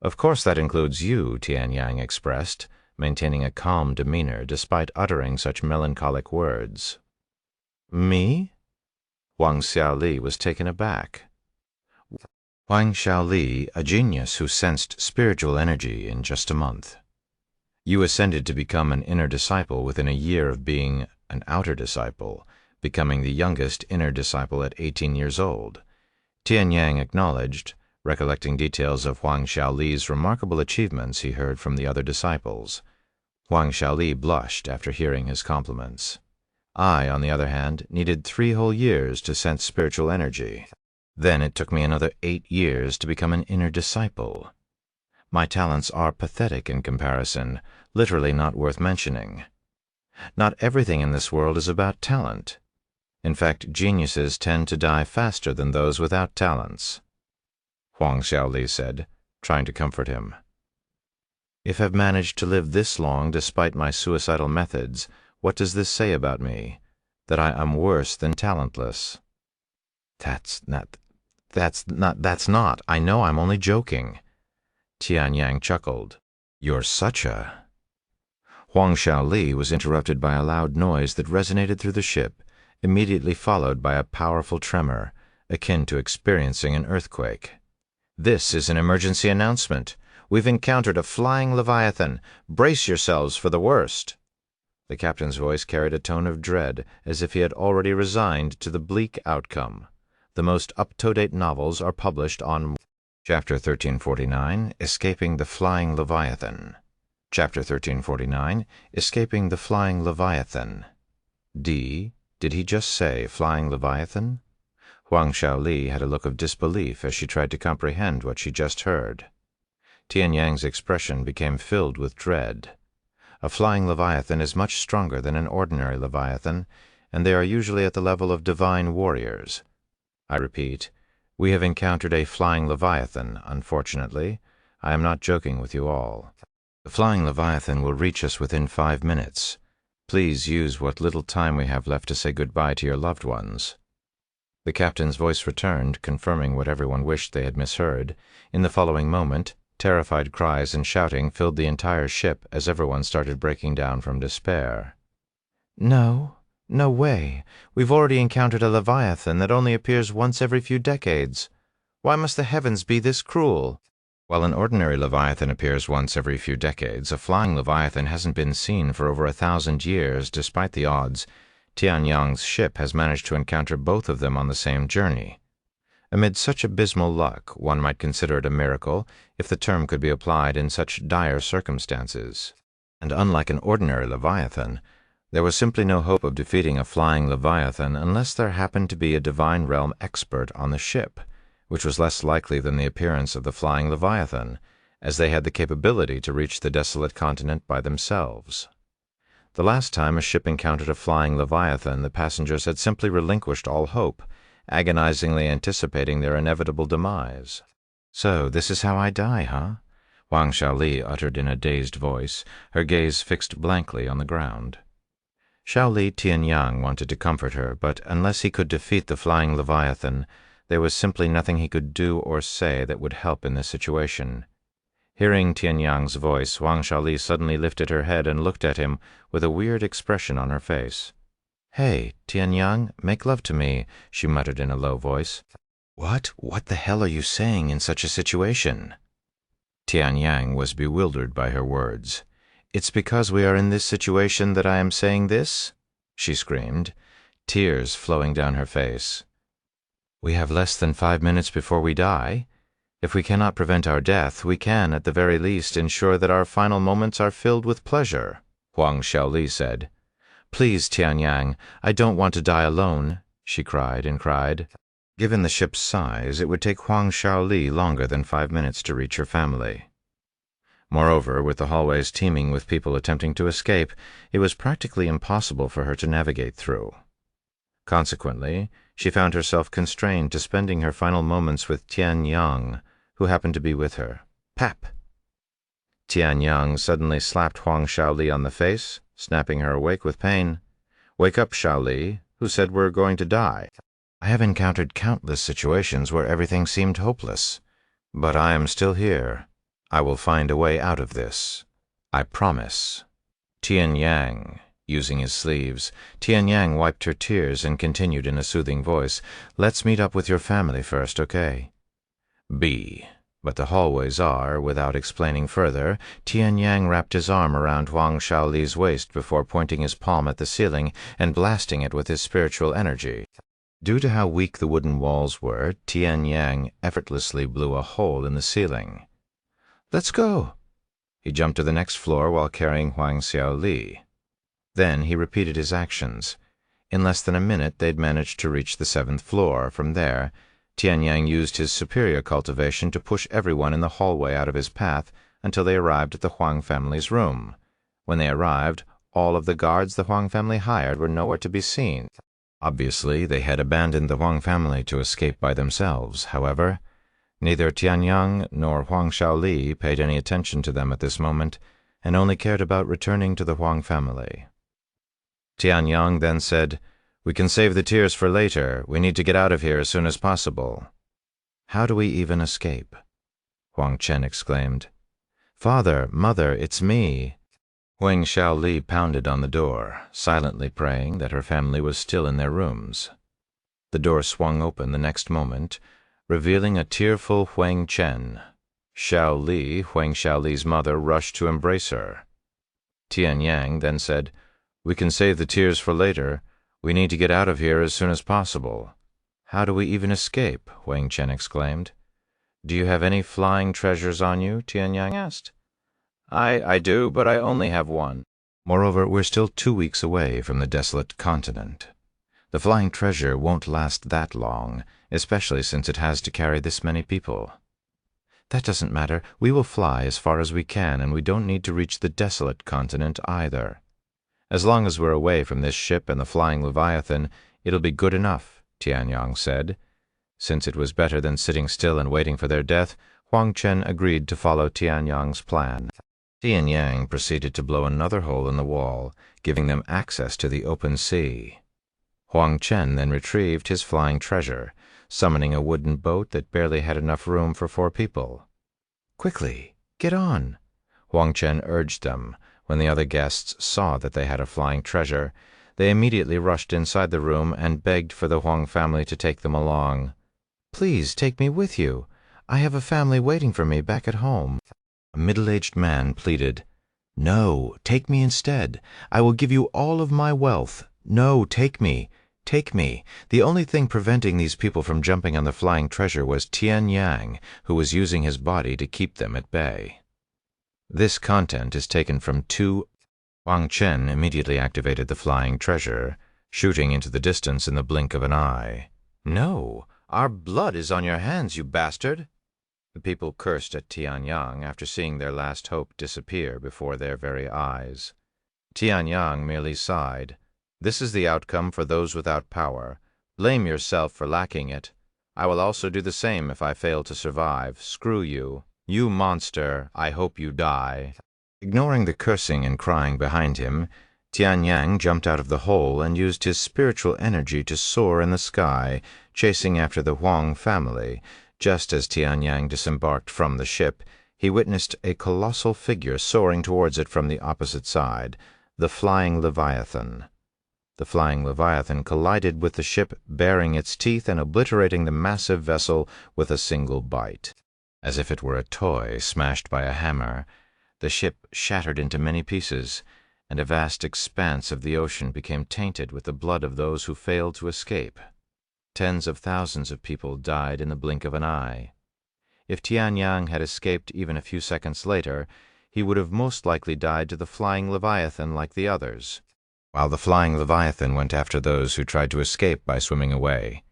"Of course that includes you," Tian Yang expressed, maintaining a calm demeanor despite uttering such melancholic words. "Me?" Huang Xiaoli was taken aback. "Huang Xiaoli, a genius who sensed spiritual energy in just a month. You ascended to become an inner disciple within a year of being an outer disciple, becoming the youngest inner disciple at 18 years old." Tian Yang acknowledged, recollecting details of Huang Xiaoli's remarkable achievements he heard from the other disciples. Huang Xiaoli blushed after hearing his compliments. "I, on the other hand, needed 3 whole years to sense spiritual energy." Then it took me another 8 years to become an inner disciple. My talents are pathetic in comparison, literally not worth mentioning. Not everything in this world is about talent. In fact, geniuses tend to die faster than those without talents," Huang Xiaoli said, trying to comfort him. "If I've managed to live this long despite my suicidal methods, what does this say about me? That I am worse than talentless?" That's not. I know I'm only joking." Tian Yang chuckled. "You're such a—" Huang Xiaoli was interrupted by a loud noise that resonated through the ship, immediately followed by a powerful tremor, akin to experiencing an earthquake. "This is an emergency announcement. We've encountered a flying leviathan. Brace yourselves for the worst." The captain's voice carried a tone of dread, as if he had already resigned to the bleak outcome. The most up-to-date novels are published on Chapter 1349, Escaping the Flying Leviathan. Chapter 1349, Escaping the Flying Leviathan. Did he just say flying leviathan? Huang Xiaoli had a look of disbelief as she tried to comprehend what she just heard. Tian Yang's expression became filled with dread. A flying leviathan is much stronger than an ordinary leviathan, and they are usually at the level of divine warriors. I repeat, we have encountered a flying leviathan, unfortunately. I am not joking with you all. The flying leviathan will reach us within 5 minutes. Please use what little time we have left to say goodbye to your loved ones." The captain's voice returned, confirming what everyone wished they had misheard. In the following moment, terrified cries and shouting filled the entire ship as everyone started breaking down from despair. "No way. We've already encountered a leviathan that only appears once every few decades. Why must the heavens be this cruel?" While an ordinary leviathan appears once every few decades, a flying leviathan hasn't been seen for over 1,000 years. Despite the odds, Tian Yang's ship has managed to encounter both of them on the same journey. Amid such abysmal luck, one might consider it a miracle if the term could be applied in such dire circumstances. And unlike an ordinary leviathan, there was simply no hope of defeating a flying leviathan unless there happened to be a divine realm expert on the ship, which was less likely than the appearance of the flying leviathan, as they had the capability to reach the desolate continent by themselves. The last time a ship encountered a flying leviathan, the passengers had simply relinquished all hope, agonizingly anticipating their inevitable demise. "So this is how I die, huh?" Huang Xiaoli uttered in a dazed voice, her gaze fixed blankly on the ground. Xiaoli Tian Yang wanted to comfort her, but unless he could defeat the flying leviathan, there was simply nothing he could do or say that would help in this situation. Hearing Tian Yang's voice, Huang Xiaoli suddenly lifted her head and looked at him with a weird expression on her face. "Hey, Tian Yang, make love to me," she muttered in a low voice. What the hell are you saying in such a situation?" Tian Yang was bewildered by her words. "It's because we are in this situation that I am saying this?" she screamed, tears flowing down her face. "We have less than 5 minutes before we die. If we cannot prevent our death, we can, at the very least, ensure that our final moments are filled with pleasure," Huang Xiaoli said. "Please, Tian Yang, I don't want to die alone," she cried and cried. Given the ship's size, it would take Huang Xiaoli longer than 5 minutes to reach her family. Moreover, with the hallways teeming with people attempting to escape, it was practically impossible for her to navigate through. Consequently, she found herself constrained to spending her final moments with Tian Yang, who happened to be with her. Pap! Tian Yang suddenly slapped Huang Xiaoli on the face, snapping her awake with pain. "Wake up, Xiaoli. Who said we're going to die? I have encountered countless situations where everything seemed hopeless, but I am still here. I will find a way out of this. I promise." Tian Yang, using his sleeves, Tian Yang wiped her tears and continued in a soothing voice, "Let's meet up with your family first, okay?" But the hallways are, without explaining further. Tian Yang wrapped his arm around Huang Xiaoli's waist before pointing his palm at the ceiling and blasting it with his spiritual energy. Due to how weak the wooden walls were, Tian Yang effortlessly blew a hole in the ceiling. "Let's go!" He jumped to the next floor while carrying Huang Xiaoli. Then he repeated his actions. In less than a minute, they'd managed to reach the 7th floor. From there, Tianyang used his superior cultivation to push everyone in the hallway out of his path until they arrived at the Huang family's room. When they arrived, all of the guards the Huang family hired were nowhere to be seen. Obviously, they had abandoned the Huang family to escape by themselves. However, neither Tianyang nor Huang Shaoli paid any attention to them at this moment, and only cared about returning to the Huang family. Tianyang then said, "We can save the tears for later. We need to get out of here as soon as possible." "How do we even escape?" Huang Chen exclaimed. "Father, Mother, it's me." Huang Shaoli pounded on the door, silently praying that her family was still in their rooms. The door swung open the next moment, revealing a tearful Huang Chen. Shaoli, Huang Shaoli's mother, rushed to embrace her. Tianyang then said, "We can save the tears for later. We need to get out of here as soon as possible." "How do we even escape?" Huang Chen exclaimed. "Do you have any flying treasures on you?" Tianyang asked. I do, but I only have one. Moreover, we're still 2 weeks away from the desolate continent. The flying treasure won't last that long, especially since it has to carry this many people." "That doesn't matter. We will fly as far as we can, and we don't need to reach the desolate continent either. As long as we're away from this ship and the flying Leviathan, it'll be good enough," Tianyang said. Since it was better than sitting still and waiting for their death, Huang Chen agreed to follow Tianyang's plan. Tianyang proceeded to blow another hole in the wall, giving them access to the open sea. Huang Chen then retrieved his flying treasure, summoning a wooden boat that barely had enough room for 4 people. "Quickly, get on," Huang Chen urged them. When the other guests saw that they had a flying treasure, they immediately rushed inside the room and begged for the Huang family to take them along. "Please take me with you. I have a family waiting for me back at home." A middle-aged man pleaded, "No, take me instead. I will give you all of my wealth. No, take me. Take me." The only thing preventing these people from jumping on the flying treasure was Tianyang, who was using his body to keep them at bay. This content is taken from 2. Huang Chen immediately activated the flying treasure, shooting into the distance in the blink of an eye. "No, our blood is on your hands, you bastard!" The people cursed at Tianyang after seeing their last hope disappear before their very eyes. Tianyang merely sighed. "This is the outcome for those without power. Blame yourself for lacking it. I will also do the same if I fail to survive. Screw you. You monster, I hope you die." Ignoring the cursing and crying behind him, Tianyang jumped out of the hole and used his spiritual energy to soar in the sky, chasing after the Huang family. Just as Tianyang disembarked from the ship, he witnessed a colossal figure soaring towards it from the opposite side, the flying Leviathan. The flying Leviathan collided with the ship, baring its teeth and obliterating the massive vessel with a single bite. As if it were a toy smashed by a hammer, the ship shattered into many pieces, and a vast expanse of the ocean became tainted with the blood of those who failed to escape. Tens of thousands of people died in the blink of an eye. If Tianyang had escaped even a few seconds later, he would have most likely died to the flying Leviathan like the others, while the flying Leviathan went after those who tried to escape by swimming away.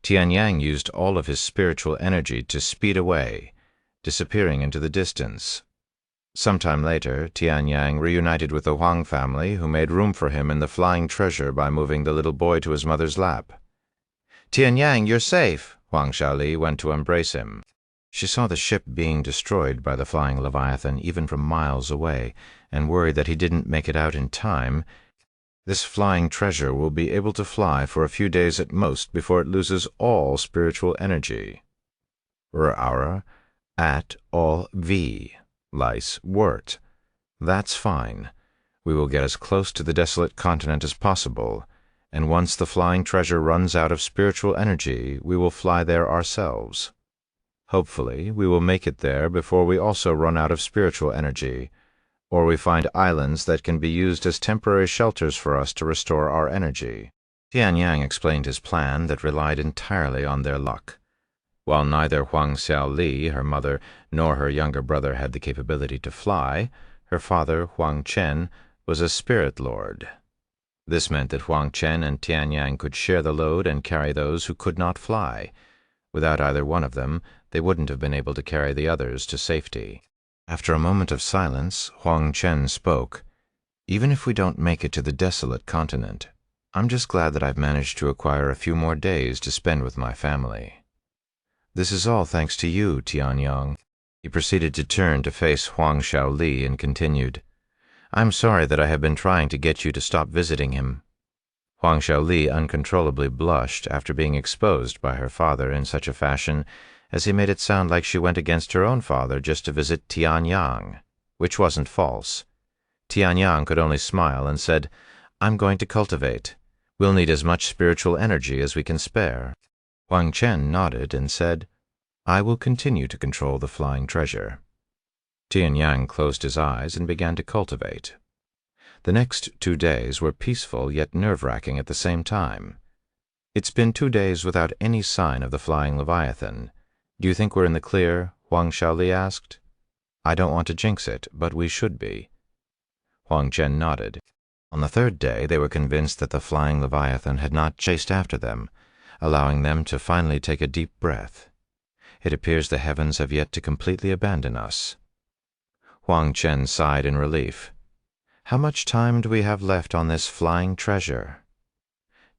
Tianyang used all of his spiritual energy to speed away, disappearing into the distance. Sometime later, Tianyang reunited with the Huang family, who made room for him in the flying treasure by moving the little boy to his mother's lap. "Tianyang, you're safe!" Huang Shaoli went to embrace him. She saw the ship being destroyed by the flying Leviathan even from miles away, and worried that he didn't make it out in time. This flying treasure will be able to fly for a few days at most before it loses all spiritual energy. R'ara at all v. Lice wort. That's fine. We will get as close to the desolate continent as possible, and once the flying treasure runs out of spiritual energy, we will fly there ourselves. Hopefully, we will make it there before we also run out of spiritual energy, or we find islands that can be used as temporary shelters for us to restore our energy." Tianyang explained his plan that relied entirely on their luck. While neither Huang Shaoli, her mother, nor her younger brother had the capability to fly, her father, Huang Chen, was a spirit lord. This meant that Huang Chen and Tianyang could share the load and carry those who could not fly. Without either one of them, they wouldn't have been able to carry the others to safety. After a moment of silence, Huang Chen spoke. "Even if we don't make it to the desolate continent, I'm just glad that I've managed to acquire a few more days to spend with my family. This is all thanks to you, Tianyang." He proceeded to turn to face Huang Shaoli and continued, "I'm sorry that I have been trying to get you to stop visiting him." Huang Shaoli uncontrollably blushed after being exposed by her father in such a fashion as he made it sound like she went against her own father just to visit Tianyang, which wasn't false. Tianyang could only smile and said, "I'm going to cultivate. We'll need as much spiritual energy as we can spare." Huang Chen nodded and said, "I will continue to control the flying treasure." Tianyang closed his eyes and began to cultivate. The next 2 days were peaceful yet nerve-wracking at the same time. "It's been 2 days without any sign of the flying Leviathan. Do you think we're in the clear?" Huang Shaoli asked. "I don't want to jinx it, but we should be." Huang Chen nodded. On the 3rd day, they were convinced that the flying Leviathan had not chased after them, allowing them to finally take a deep breath. "It appears the heavens have yet to completely abandon us." Huang Chen sighed in relief. "How much time do we have left on this flying treasure?"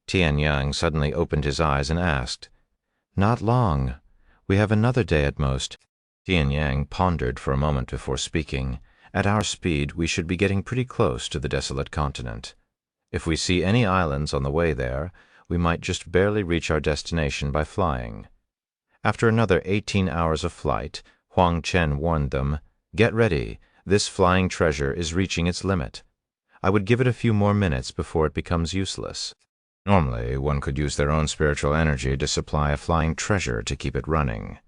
Tianyang suddenly opened his eyes and asked, "Not long. We have another day at most." Tianyang pondered for a moment before speaking. "At our speed, we should be getting pretty close to the desolate continent. If we see any islands on the way there, we might just barely reach our destination by flying." After another 18 hours of flight, Huang Chen warned them, "Get ready. This flying treasure is reaching its limit. I would give it a few more minutes before it becomes useless." Normally, one could use their own spiritual energy to supply a flying treasure to keep it running.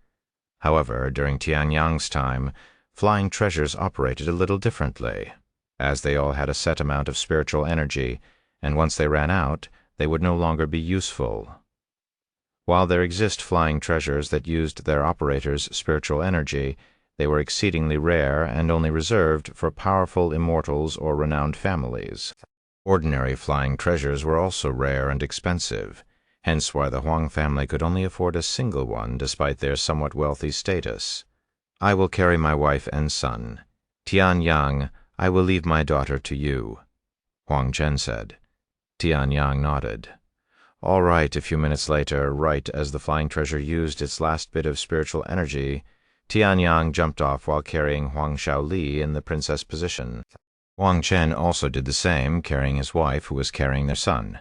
However, during Tianyang's time, flying treasures operated a little differently, as they all had a set amount of spiritual energy, and once they ran out, they would no longer be useful. While there exist flying treasures that used their operators' spiritual energy, they were exceedingly rare and only reserved for powerful immortals or renowned families. Ordinary flying treasures were also rare and expensive, hence why the Huang family could only afford a single one despite their somewhat wealthy status. "I will carry my wife and son. Tianyang, I will leave my daughter to you," Huang Chen said. Tianyang nodded. All right. A few minutes later, right as the flying treasure used its last bit of spiritual energy, Tianyang jumped off while carrying Huang Shaoli in the princess position. Huang Chen also did the same, carrying his wife, who was carrying their son.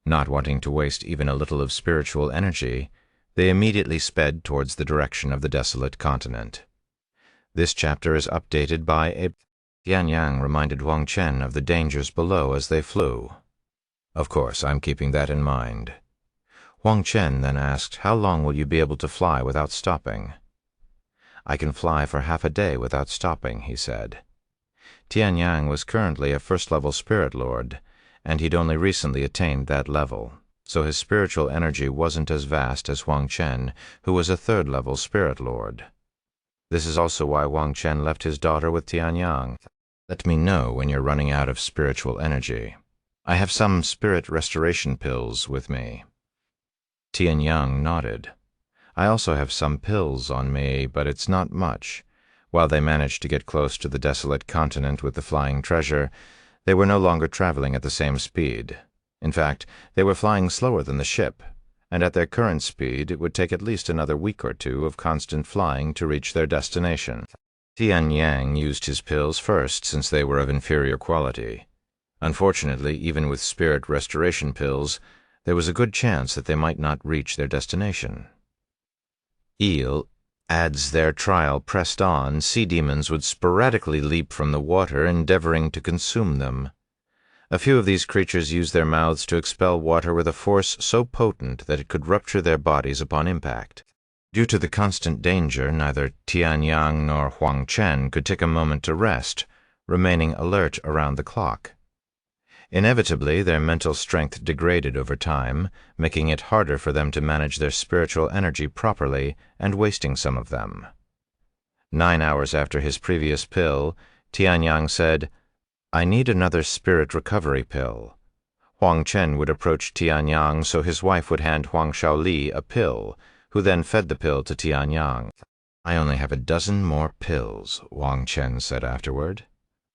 Not wanting to waste even a little of spiritual energy, they immediately sped towards the direction of the desolate continent. This chapter is updated by a... Tianyang reminded Huang Chen of the dangers below as they flew. "Of course, I'm keeping that in mind." Huang Chen then asked, "How long will you be able to fly without stopping?" "I can fly for half a day without stopping," he said. Tianyang was currently a first-level spirit lord, and he'd only recently attained that level, so his spiritual energy wasn't as vast as Huang Chen, who was a third-level spirit lord. This is also why Huang Chen left his daughter with Tianyang. "Let me know when you're running out of spiritual energy. I have some spirit restoration pills with me." Tianyang nodded. "I also have some pills on me, but it's not much." While they managed to get close to the desolate continent with the flying treasure, they were no longer traveling at the same speed. In fact, they were flying slower than the ship, and at their current speed it would take at least another week or 2 of constant flying to reach their destination. Tianyang used his pills first since they were of inferior quality. Unfortunately, even with spirit restoration pills, there was a good chance that they might not reach their destination. As their trial pressed on, sea demons would sporadically leap from the water, endeavoring to consume them. A few of these creatures used their mouths to expel water with a force so potent that it could rupture their bodies upon impact. Due to the constant danger, neither Tianyang nor Huang Chen could take a moment to rest, remaining alert around the clock. Inevitably, their mental strength degraded over time, making it harder for them to manage their spiritual energy properly and wasting some of them. 9 hours after his previous pill, Tianyang said, "I need another spirit recovery pill." Huang Chen would approach Tianyang so his wife would hand Huang Shaoli a pill, who then fed the pill to Tianyang. "I only have a dozen more pills," Huang Chen said afterward.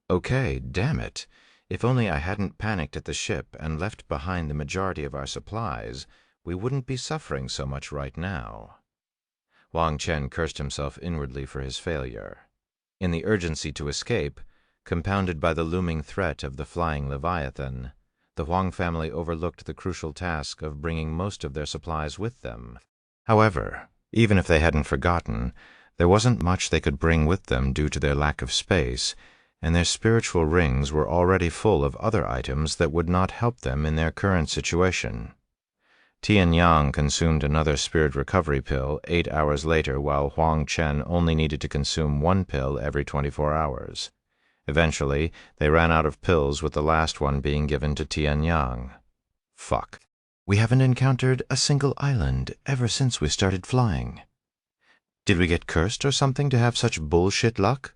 "Okay, damn it. If only I hadn't panicked at the ship and left behind the majority of our supplies, we wouldn't be suffering so much right now." Huang Chen cursed himself inwardly for his failure. In the urgency to escape, compounded by the looming threat of the flying Leviathan, the Huang family overlooked the crucial task of bringing most of their supplies with them. However, even if they hadn't forgotten, there wasn't much they could bring with them due to their lack of space, and their spiritual rings were already full of other items that would not help them in their current situation. Tianyang consumed another spirit recovery pill 8 hours later, while Huang Chen only needed to consume one pill every 24 hours. Eventually, they ran out of pills, with the last one being given to Tianyang. "Fuck. We haven't encountered a single island ever since we started flying. Did we get cursed or something to have such bullshit luck?"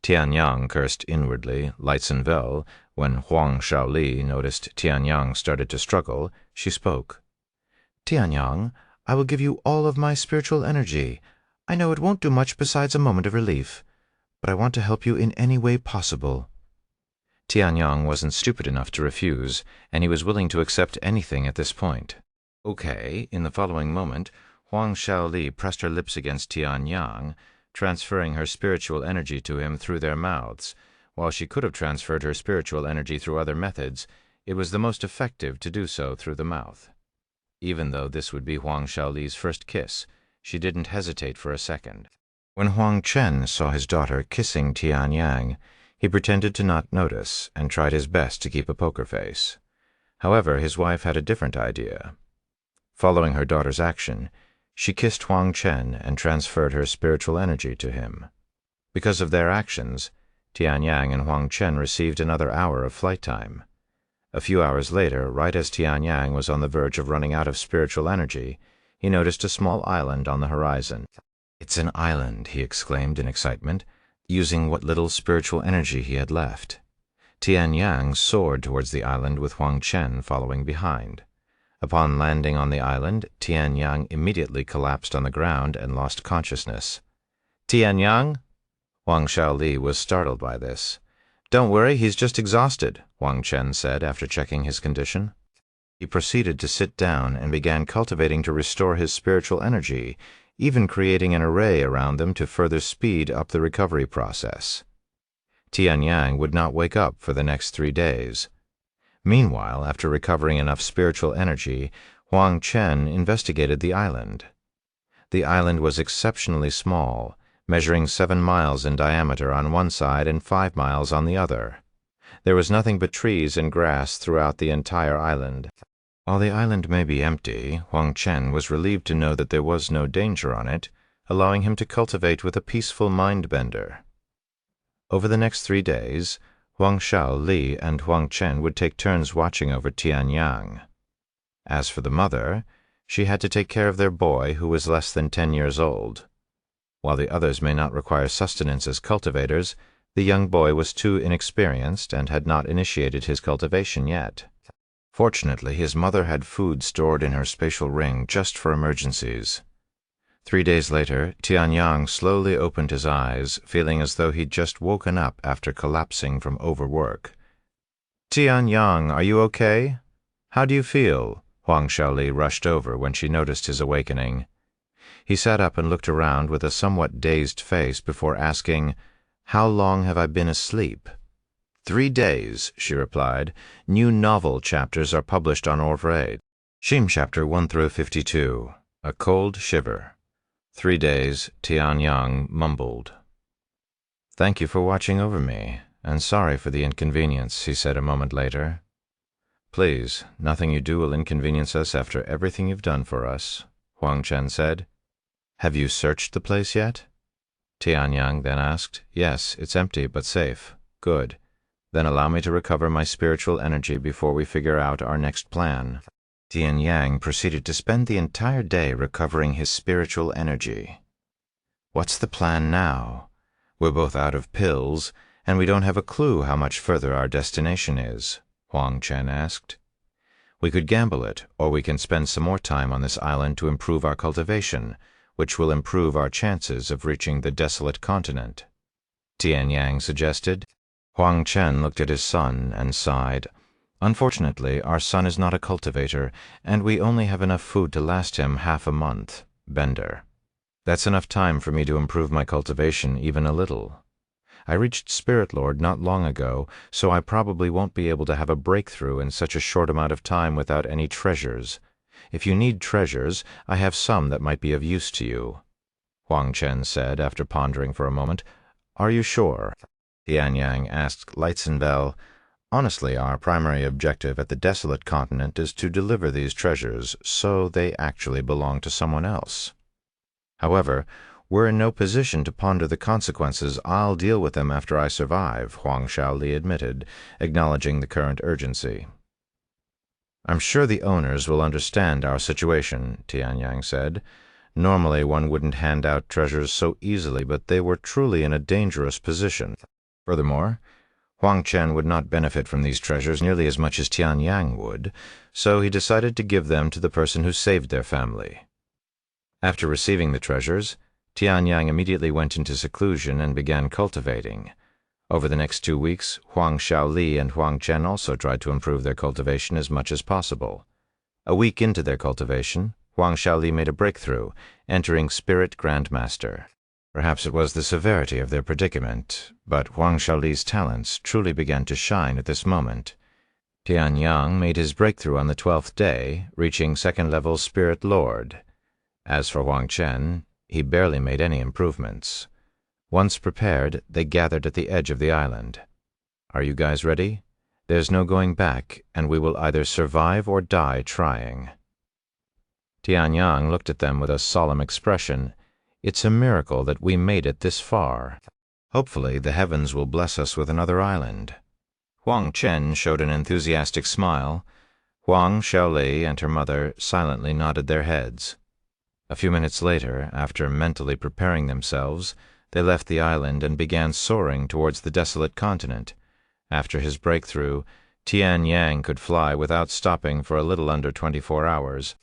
Tianyang cursed inwardly. Lightenvel, when Huang Shaoli noticed Tianyang started to struggle, she spoke. "Tianyang, I will give you all of my spiritual energy. I know it won't do much besides a moment of relief, but I want to help you in any way possible." Tianyang wasn't stupid enough to refuse, and he was willing to accept anything at this point. Okay, in the following moment, Huang Shaoli pressed her lips against Tianyang, transferring her spiritual energy to him through their mouths. While she could have transferred her spiritual energy through other methods, it was the most effective to do so through the mouth. Even though this would be Huang Shaoli's first kiss, she didn't hesitate for a second. When Huang Chen saw his daughter kissing Tianyang, he pretended to not notice and tried his best to keep a poker face. However, his wife had a different idea. Following her daughter's action, she kissed Huang Chen and transferred her spiritual energy to him. Because of their actions, Tianyang and Huang Chen received another hour of flight time. A few hours later, right as Tianyang was on the verge of running out of spiritual energy, he noticed a small island on the horizon. "It's an island," he exclaimed in excitement, using what little spiritual energy he had left. Tianyang soared towards the island with Huang Chen following behind. Upon landing on the island, Tianyang immediately collapsed on the ground and lost consciousness. "Tianyang?" Huang Shaoli was startled by this. "Don't worry, he's just exhausted," Huang Chen said after checking his condition. He proceeded to sit down and began cultivating to restore his spiritual energy, even creating an array around them to further speed up the recovery process. Tianyang would not wake up for the next 3 days. Meanwhile, after recovering enough spiritual energy, Huang Chen investigated the island. The island was exceptionally small, measuring 7 miles in diameter on one side and 5 miles on the other. There was nothing but trees and grass throughout the entire island. While the island may be empty, Huang Chen was relieved to know that there was no danger on it, allowing him to cultivate with a peaceful mind-bender. Over the next 3 days, Huang Shaoli and Huang Chen would take turns watching over Tianyang. As for the mother, she had to take care of their boy, who was less than 10 years old. While the others may not require sustenance as cultivators, the young boy was too inexperienced and had not initiated his cultivation yet. Fortunately, his mother had food stored in her spatial ring just for emergencies. 3 days later, Tianyang slowly opened his eyes, feeling as though he'd just woken up after collapsing from overwork. "Tianyang, are you okay? How do you feel?" Huang Shaoli rushed over when she noticed his awakening. He sat up and looked around with a somewhat dazed face before asking, "How long have I been asleep?" 3 days, she replied. "New novel chapters are published on Orvray. Shim chapter 1 through 52. A cold shiver." 3 days, Tianyang mumbled. "Thank you for watching over me, and sorry for the inconvenience," he said a moment later. "Please, nothing you do will inconvenience us after everything you've done for us," Huang Chen said. "Have you searched the place yet?" Tianyang then asked. "Yes, it's empty but safe." "Good. Then allow me to recover my spiritual energy before we figure out our next plan." Tianyang proceeded to spend the entire day recovering his spiritual energy. "What's the plan now? We're both out of pills, and we don't have a clue how much further our destination is," Huang Chen asked. We could gamble it, or we can spend some more time on this island to improve our cultivation, which will improve our chances of reaching the desolate continent," Tian Yang suggested. Huang Chen looked at his son and sighed. "Unfortunately, our son is not a cultivator, and we only have enough food to last him half a month, Bender. That's enough time for me to improve my cultivation even a little. I reached Spirit Lord not long ago, so I probably won't be able to have a breakthrough in such a short amount of time without any treasures. If you need treasures, I have some that might be of use to you," Huang Chen said after pondering for a moment. "Are you sure?" Tian Yang asked Lightenbell. "Honestly, our primary objective at the desolate continent is to deliver these treasures, so they actually belong to someone else. However, we're in no position to ponder the consequences. I'll deal with them after I survive," Huang Shaoli admitted, acknowledging the current urgency. "I'm sure the owners will understand our situation," Tian Yang said. "Normally one wouldn't hand out treasures so easily, but they were truly in a dangerous position. Furthermore, Huang Chen would not benefit from these treasures nearly as much as Tian Yang would, so he decided to give them to the person who saved their family." After receiving the treasures, Tian Yang immediately went into seclusion and began cultivating. Over the next 2 weeks, Huang Shaoli and Huang Chen also tried to improve their cultivation as much as possible. A week into their cultivation, Huang Shaoli made a breakthrough, entering Spirit Grandmaster. Perhaps it was the severity of their predicament, but Huang Shaoli's talents truly began to shine at this moment. Tian Yang made his breakthrough on the 12th day, reaching second-level Spirit Lord. As for Huang Chen, he barely made any improvements. Once prepared, they gathered at the edge of the island. "Are you guys ready? There's no going back, and we will either survive or die trying." Tian Yang looked at them with a solemn expression. "It's a miracle that we made it this far. Hopefully the heavens will bless us with another island." Huang Chen showed an enthusiastic smile. Huang Shaoli and her mother silently nodded their heads. A few minutes later, after mentally preparing themselves, they left the island and began soaring towards the desolate continent. After his breakthrough, Tian Yang could fly without stopping for a little under 24 hours.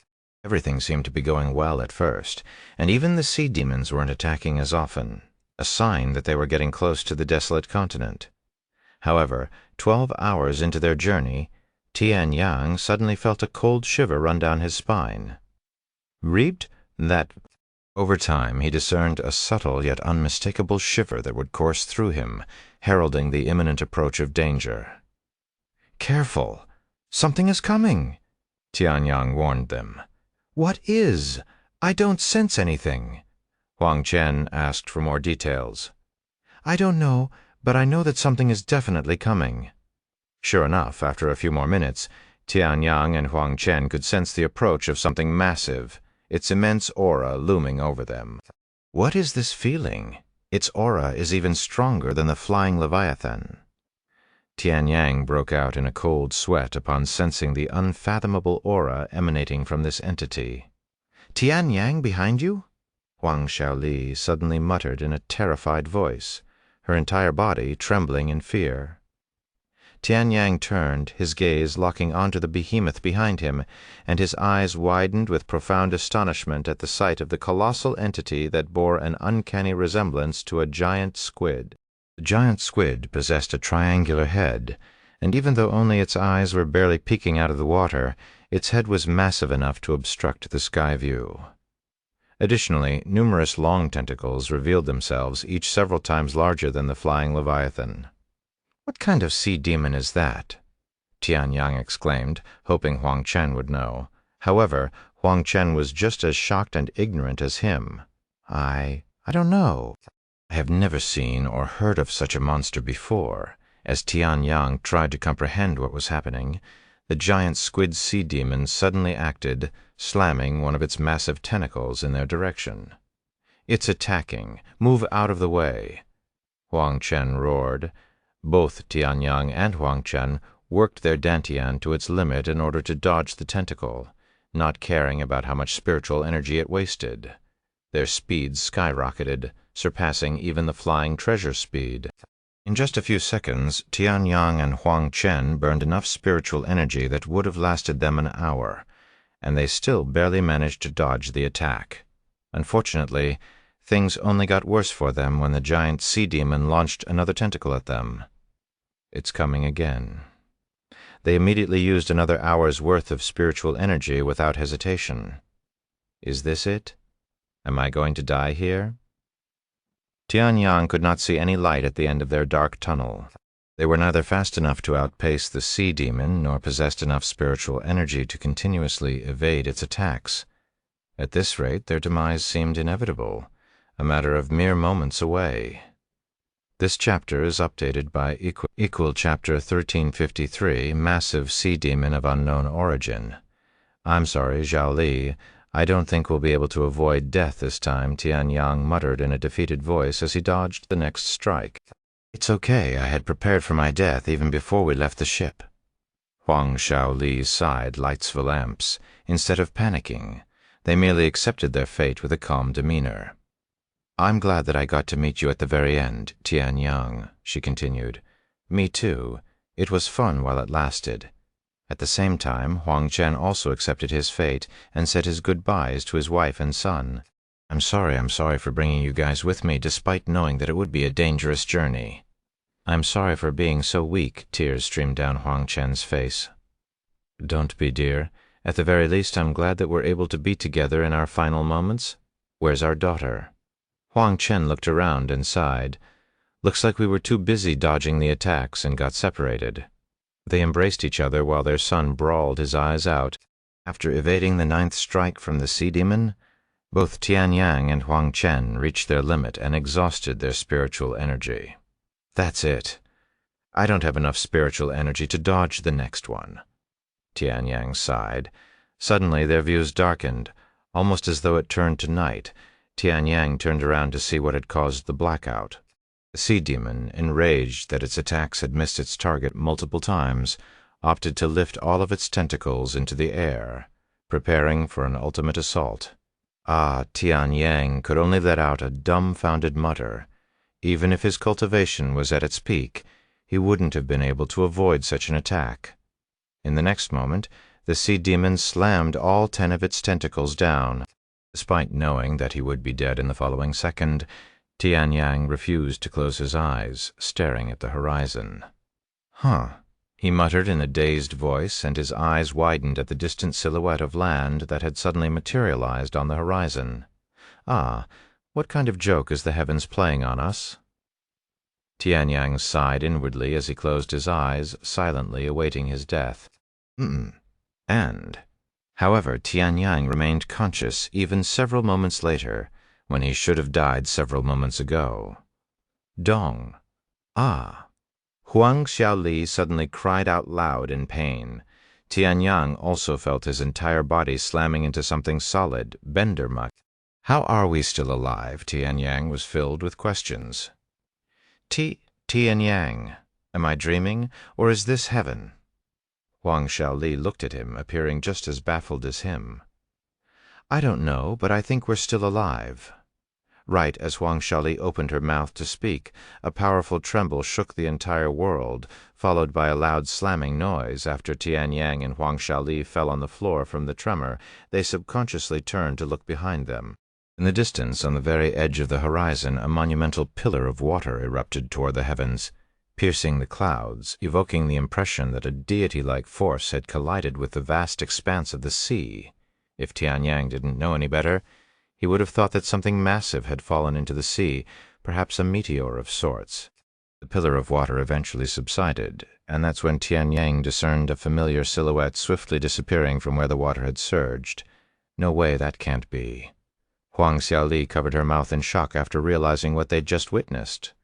Everything seemed to be going well at first, and even the sea demons weren't attacking as often, a sign that they were getting close to the desolate continent. However, 12 hours into their journey, Tian Yang suddenly felt a cold shiver run down his spine. Reaped that. Over time, he discerned a subtle yet unmistakable shiver that would course through him, heralding the imminent approach of danger. "Careful! Something is coming!" Tian Yang warned them. "What is? I don't sense anything." Huang Chen asked for more details. "I don't know, but I know that something is definitely coming." Sure enough, after a few more minutes, Tian Yang and Huang Chen could sense the approach of something massive, its immense aura looming over them. "What is this feeling? Its aura is even stronger than the flying Leviathan." Tian Yang broke out in a cold sweat upon sensing the unfathomable aura emanating from this entity. "Tian Yang behind you?" Huang Shaoli suddenly muttered in a terrified voice, her entire body trembling in fear. Tian Yang turned, his gaze locking onto the behemoth behind him, and his eyes widened with profound astonishment at the sight of the colossal entity that bore an uncanny resemblance to a giant squid. The giant squid possessed a triangular head, and even though only its eyes were barely peeking out of the water, its head was massive enough to obstruct the sky view. Additionally, numerous long tentacles revealed themselves, each several times larger than the flying Leviathan. "What kind of sea demon is that?" Tian Yang exclaimed, hoping Huang Chen would know. However, Huang Chen was just as shocked and ignorant as him. I don't know. I have never seen or heard of such a monster before." As Tian Yang tried to comprehend what was happening, the giant squid sea demon suddenly acted, slamming one of its massive tentacles in their direction. "It's attacking. Move out of the way," Huang Chen roared. Both Tian Yang and Huang Chen worked their dantian to its limit in order to dodge the tentacle, not caring about how much spiritual energy it wasted. Their speed skyrocketed, surpassing even the flying treasure speed. In just a few seconds, Tianyang and Huang Chen burned enough spiritual energy that would have lasted them an hour, and they still barely managed to dodge the attack. Unfortunately, things only got worse for them when the giant sea demon launched another tentacle at them. It's coming again. They immediately used another hour's worth of spiritual energy without hesitation. Is this it? Am I going to die here? Tianyang could not see any light at the end of their dark tunnel. They were neither fast enough to outpace the sea demon nor possessed enough spiritual energy to continuously evade its attacks. At this rate, their demise seemed inevitable, a matter of mere moments away. This chapter is updated by equal chapter 1353, Massive Sea Demon of Unknown Origin. I'm sorry, Zhao Li. I don't think we'll be able to avoid death this time, Tianyang muttered in a defeated voice as he dodged the next strike. It's okay, I had prepared for my death even before we left the ship. Huang Shaoli sighed, lights the lamps. Instead of panicking, they merely accepted their fate with a calm demeanor. I'm glad that I got to meet you at the very end, Tianyang, she continued. Me too. It was fun while it lasted. At the same time, Huang Chen also accepted his fate and said his goodbyes to his wife and son. I'm sorry for bringing you guys with me, despite knowing that it would be a dangerous journey. I'm sorry for being so weak, tears streamed down Huang Chen's face. Don't be, dear. At the very least, I'm glad that we're able to be together in our final moments. Where's our daughter? Huang Chen looked around and sighed. Looks like we were too busy dodging the attacks and got separated. They embraced each other while their son bawled his eyes out. After evading the 9th strike from the sea demon, both Tianyang and Huang Chen reached their limit and exhausted their spiritual energy. That's it. I don't have enough spiritual energy to dodge the next one. Tianyang sighed. Suddenly their views darkened, almost as though it turned to night. Tianyang turned around to see what had caused the blackout. The sea demon, enraged that its attacks had missed its target multiple times, opted to lift all of its tentacles into the air, preparing for an ultimate assault. Tianyang could only let out a dumbfounded mutter. Even if his cultivation was at its peak, he wouldn't have been able to avoid such an attack. In the next moment, the sea demon slammed all 10 of its tentacles down. Despite knowing that he would be dead in the following second, Tianyang refused to close his eyes, staring at the horizon. He muttered in a dazed voice, and his eyes widened at the distant silhouette of land that had suddenly materialized on the horizon. What kind of joke is the heavens playing on us? Tianyang sighed inwardly as he closed his eyes, silently awaiting his death. However, Tianyang remained conscious even several moments later, when he should have died several moments ago. Dong. Huang Xiaoli suddenly cried out loud in pain. Tianyang also felt his entire body slamming into something solid, bender muck. How are we still alive? Tianyang was filled with questions. Tianyang, am I dreaming, or is this heaven? Huang Xiaoli looked at him, appearing just as baffled as him. I don't know, but I think we're still alive. Right as Huang Xiaoli opened her mouth to speak, a powerful tremble shook the entire world, followed by a loud slamming noise. After Tianyang and Huang Xiaoli fell on the floor from the tremor, they subconsciously turned to look behind them. In the distance, on the very edge of the horizon, a monumental pillar of water erupted toward the heavens, piercing the clouds, evoking the impression that a deity-like force had collided with the vast expanse of the sea. If Tianyang didn't know any better, he would have thought that something massive had fallen into the sea, perhaps a meteor of sorts. The pillar of water eventually subsided, and that's when Tianyang discerned a familiar silhouette swiftly disappearing from where the water had surged. No way, that can't be. Huang Xiaoli covered her mouth in shock after realizing what they'd just witnessed.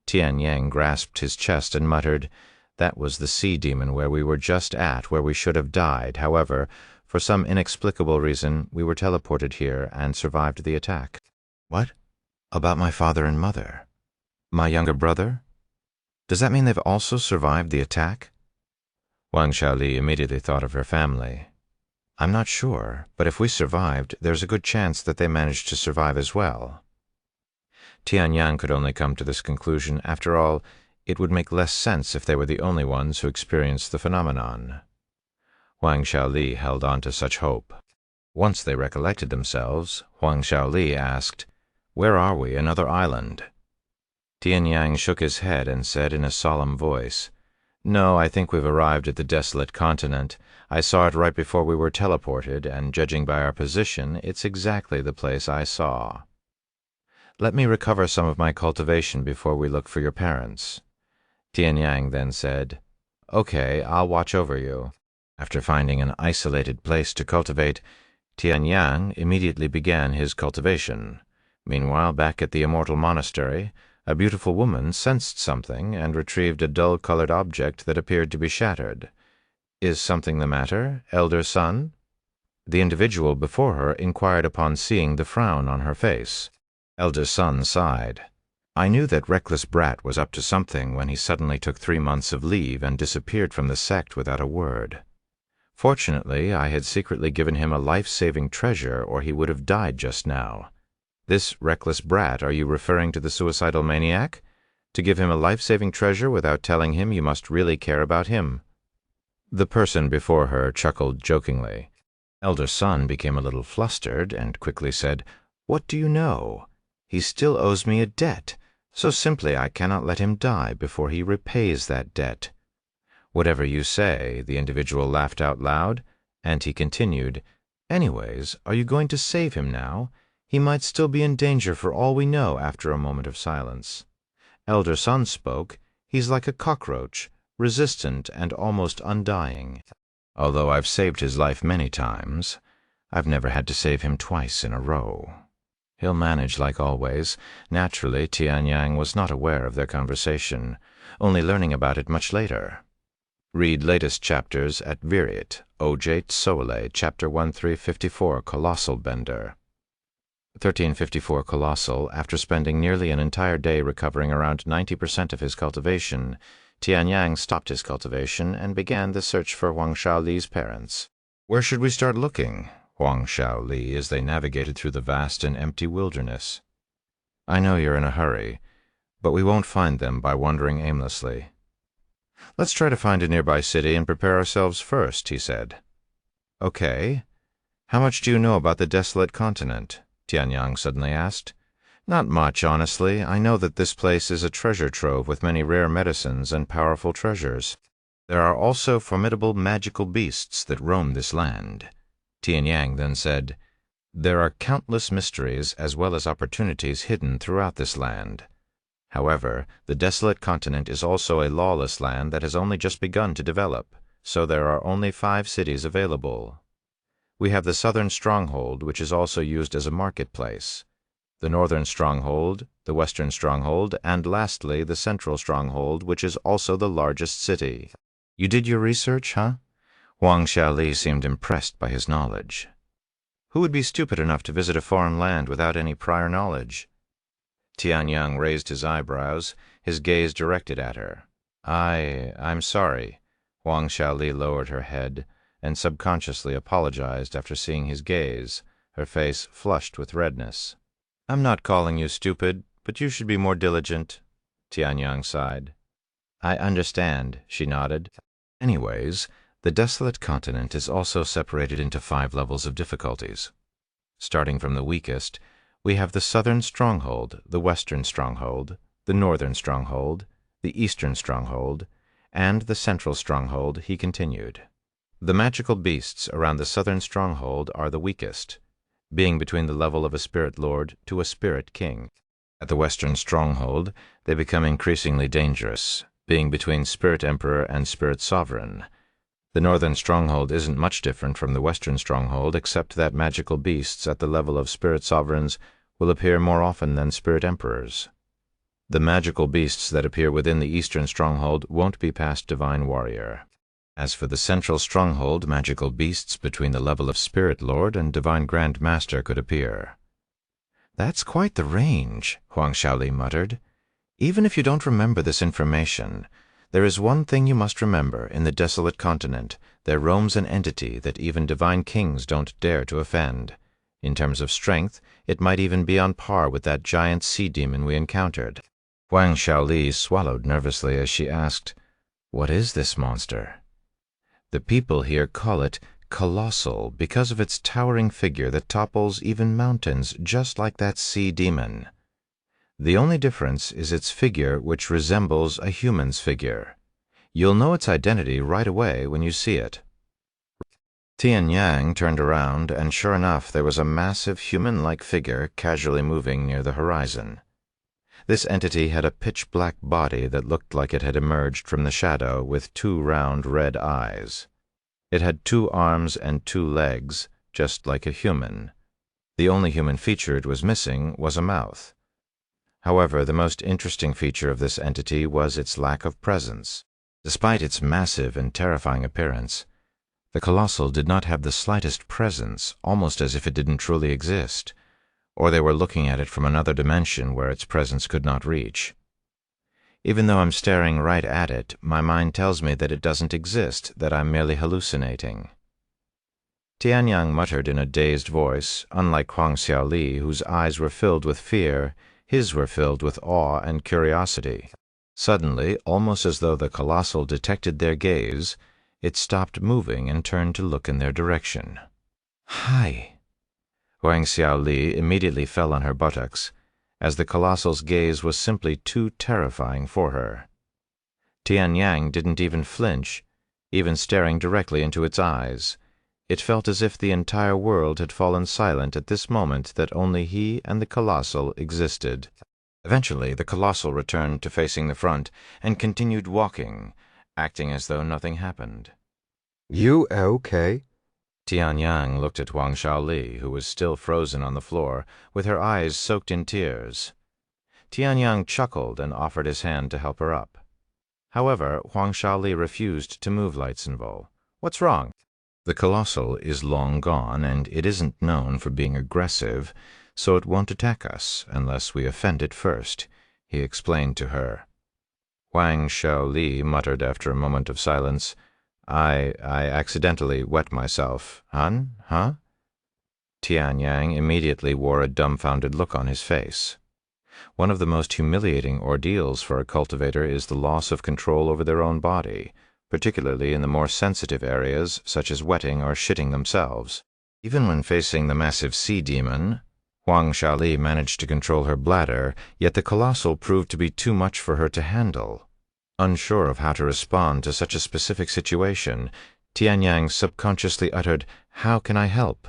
Tianyang grasped his chest and muttered, "That was the sea demon where we were just at, where we should have died. However, for some inexplicable reason, we were teleported here and survived the attack." What? About my father and mother? My younger brother? Does that mean they've also survived the attack? Huang Xiaoli immediately thought of her family. I'm not sure, but if we survived, there's a good chance that they managed to survive as well. Tianyang could only come to this conclusion. After all, It would make less sense if they were the only ones who experienced the phenomenon. Huang Xiaoli held on to such hope. Once they recollected themselves, Huang Xiaoli asked, "Where are we? Another island?" Tian Yang shook his head and said in a solemn voice, "No, I think we've arrived at the desolate continent. I saw it right before we were teleported, and judging by our position, it's exactly the place I saw. Let me recover some of my cultivation before we look for your parents." Tian Yang then said, "Okay, I'll watch over you." After finding an isolated place to cultivate, Tian Yang immediately began his cultivation. Meanwhile, back at the Immortal Monastery, a beautiful woman sensed something and retrieved a dull-colored object that appeared to be shattered. "Is something the matter, elder son?" The individual before her inquired upon seeing the frown on her face. Elder son sighed. "I knew that reckless brat was up to something when he suddenly took 3 months of leave and disappeared from the sect without a word. Fortunately, I had secretly given him a life-saving treasure, or he would have died just now. This reckless brat, are you referring to the suicidal maniac? To give him a life-saving treasure without telling him you must really care about him?" The person before her chuckled jokingly. Elder son became a little flustered and quickly said, "What do you know? He still owes me a debt, so simply I cannot let him die before he repays that debt." "Whatever you say," the individual laughed out loud, and he continued, "Anyways, are you going to save him now? He might still be in danger for all we know." After a moment of silence, Elder son spoke. "He's like a cockroach, resistant and almost undying. Although I've saved his life many times, I've never had to save him twice in a row. He'll manage like always." Naturally, Tian Yang was not aware of their conversation, only learning about it much later. Read latest chapters at Virit, Ojate Soale, Chapter 1354, Colossal Bender. 1354 Colossal. After spending nearly an entire day recovering around 90% of his cultivation, Tian Yang stopped his cultivation and began the search for Huang Xiaoli's parents. "Where should we start looking?" Huang Xiaoli, as they navigated through the vast and empty wilderness. "I know you're in a hurry, but we won't find them by wandering aimlessly." "Let's try to find a nearby city and prepare ourselves first," he said. "Okay. How much do you know about the desolate continent?" Tian Yang suddenly asked. "Not much, honestly. I know that this place is a treasure trove with many rare medicines and powerful treasures. There are also formidable magical beasts that roam this land." Tian Yang then said, "There are countless mysteries as well as opportunities hidden throughout this land. However, the desolate continent is also a lawless land that has only just begun to develop, so there are only 5 cities available. We have the southern stronghold, which is also used as a marketplace, the northern stronghold, the western stronghold, and lastly the central stronghold, which is also the largest city." "You did your research, huh?" Huang Xiaoli seemed impressed by his knowledge. "Who would be stupid enough to visit a foreign land without any prior knowledge?" Tian Yang raised his eyebrows, his gaze directed at her. I'm sorry." Huang Xiaoli lowered her head and subconsciously apologized after seeing his gaze, her face flushed with redness. "I'm not calling you stupid, but you should be more diligent." Tian Yang sighed. "I understand," she nodded. "Anyways, the desolate continent is also separated into 5 levels of difficulties. Starting from the weakest, we have the southern stronghold, the western stronghold, the northern stronghold, the eastern stronghold, and the central stronghold," he continued. "The magical beasts around the southern stronghold are the weakest, being between the level of a spirit lord to a spirit king. At the western stronghold, they become increasingly dangerous, being between spirit emperor and spirit sovereign. The northern stronghold isn't much different from the western stronghold, except that magical beasts at the level of spirit sovereigns will appear more often than spirit emperors. The magical beasts that appear within the eastern stronghold won't be past divine warrior. As for the central stronghold, magical beasts between the level of spirit lord and divine grand master could appear." "That's quite the range," Huang Xiaoli muttered. "Even if you don't remember this information, there is one thing you must remember. In the desolate continent, there roams an entity that even divine kings don't dare to offend. In terms of strength, it might even be on par with that giant sea demon we encountered. Huang Xiaoli swallowed nervously as she asked, "What is this monster?" "The people here call it colossal because of its towering figure that topples even mountains, just like that sea demon. The only difference is its figure, which resembles a human's figure. You'll know its identity right away when you see it." Tian Yang turned around, and sure enough there was a massive human-like figure casually moving near the horizon. This entity had a pitch-black body that looked like it had emerged from the shadow with 2 round red eyes. It had 2 arms and 2 legs, just like a human. The only human feature it was missing was a mouth. However, the most interesting feature of this entity was its lack of presence. Despite its massive and terrifying appearance, the colossal did not have the slightest presence, almost as if it didn't truly exist, or they were looking at it from another dimension where its presence could not reach. Even though I'm staring right at it, my mind tells me that it doesn't exist, that I'm merely hallucinating. Tianyang muttered in a dazed voice. Unlike Huang Xiaoli, whose eyes were filled with fear, his were filled with awe and curiosity. Suddenly, almost as though the colossal detected their gaze, it stopped moving and turned to look in their direction. "Hi!" Huang Xiaoli immediately fell on her buttocks, as the colossal's gaze was simply too terrifying for her. Tian Yang didn't even flinch, even staring directly into its eyes. It felt as if the entire world had fallen silent at this moment, that only he and the colossal existed. Eventually, the colossal returned to facing the front and continued walking, acting as though nothing happened. "You okay?" Tian Yang looked at Huang Xiaoli, who was still frozen on the floor, with her eyes soaked in tears. Tian Yang chuckled and offered his hand to help her up. However, Huang Xiaoli refused to move Lightenville. "What's wrong?" "The colossal is long gone, and it isn't known for being aggressive, so it won't attack us unless we offend it first," he explained to her. Huang Xiaoli muttered after a moment of silence, I accidentally wet myself. Hun? Huh?" Tian Yang immediately wore a dumbfounded look on his face. One of the most humiliating ordeals for a cultivator is the loss of control over their own body, particularly in the more sensitive areas, such as wetting or shitting themselves. Even when facing the massive sea demon, Huang Xiaoli managed to control her bladder, yet the colossal proved to be too much for her to handle. Unsure of how to respond to such a specific situation, Tian Yang subconsciously uttered, "How can I help?"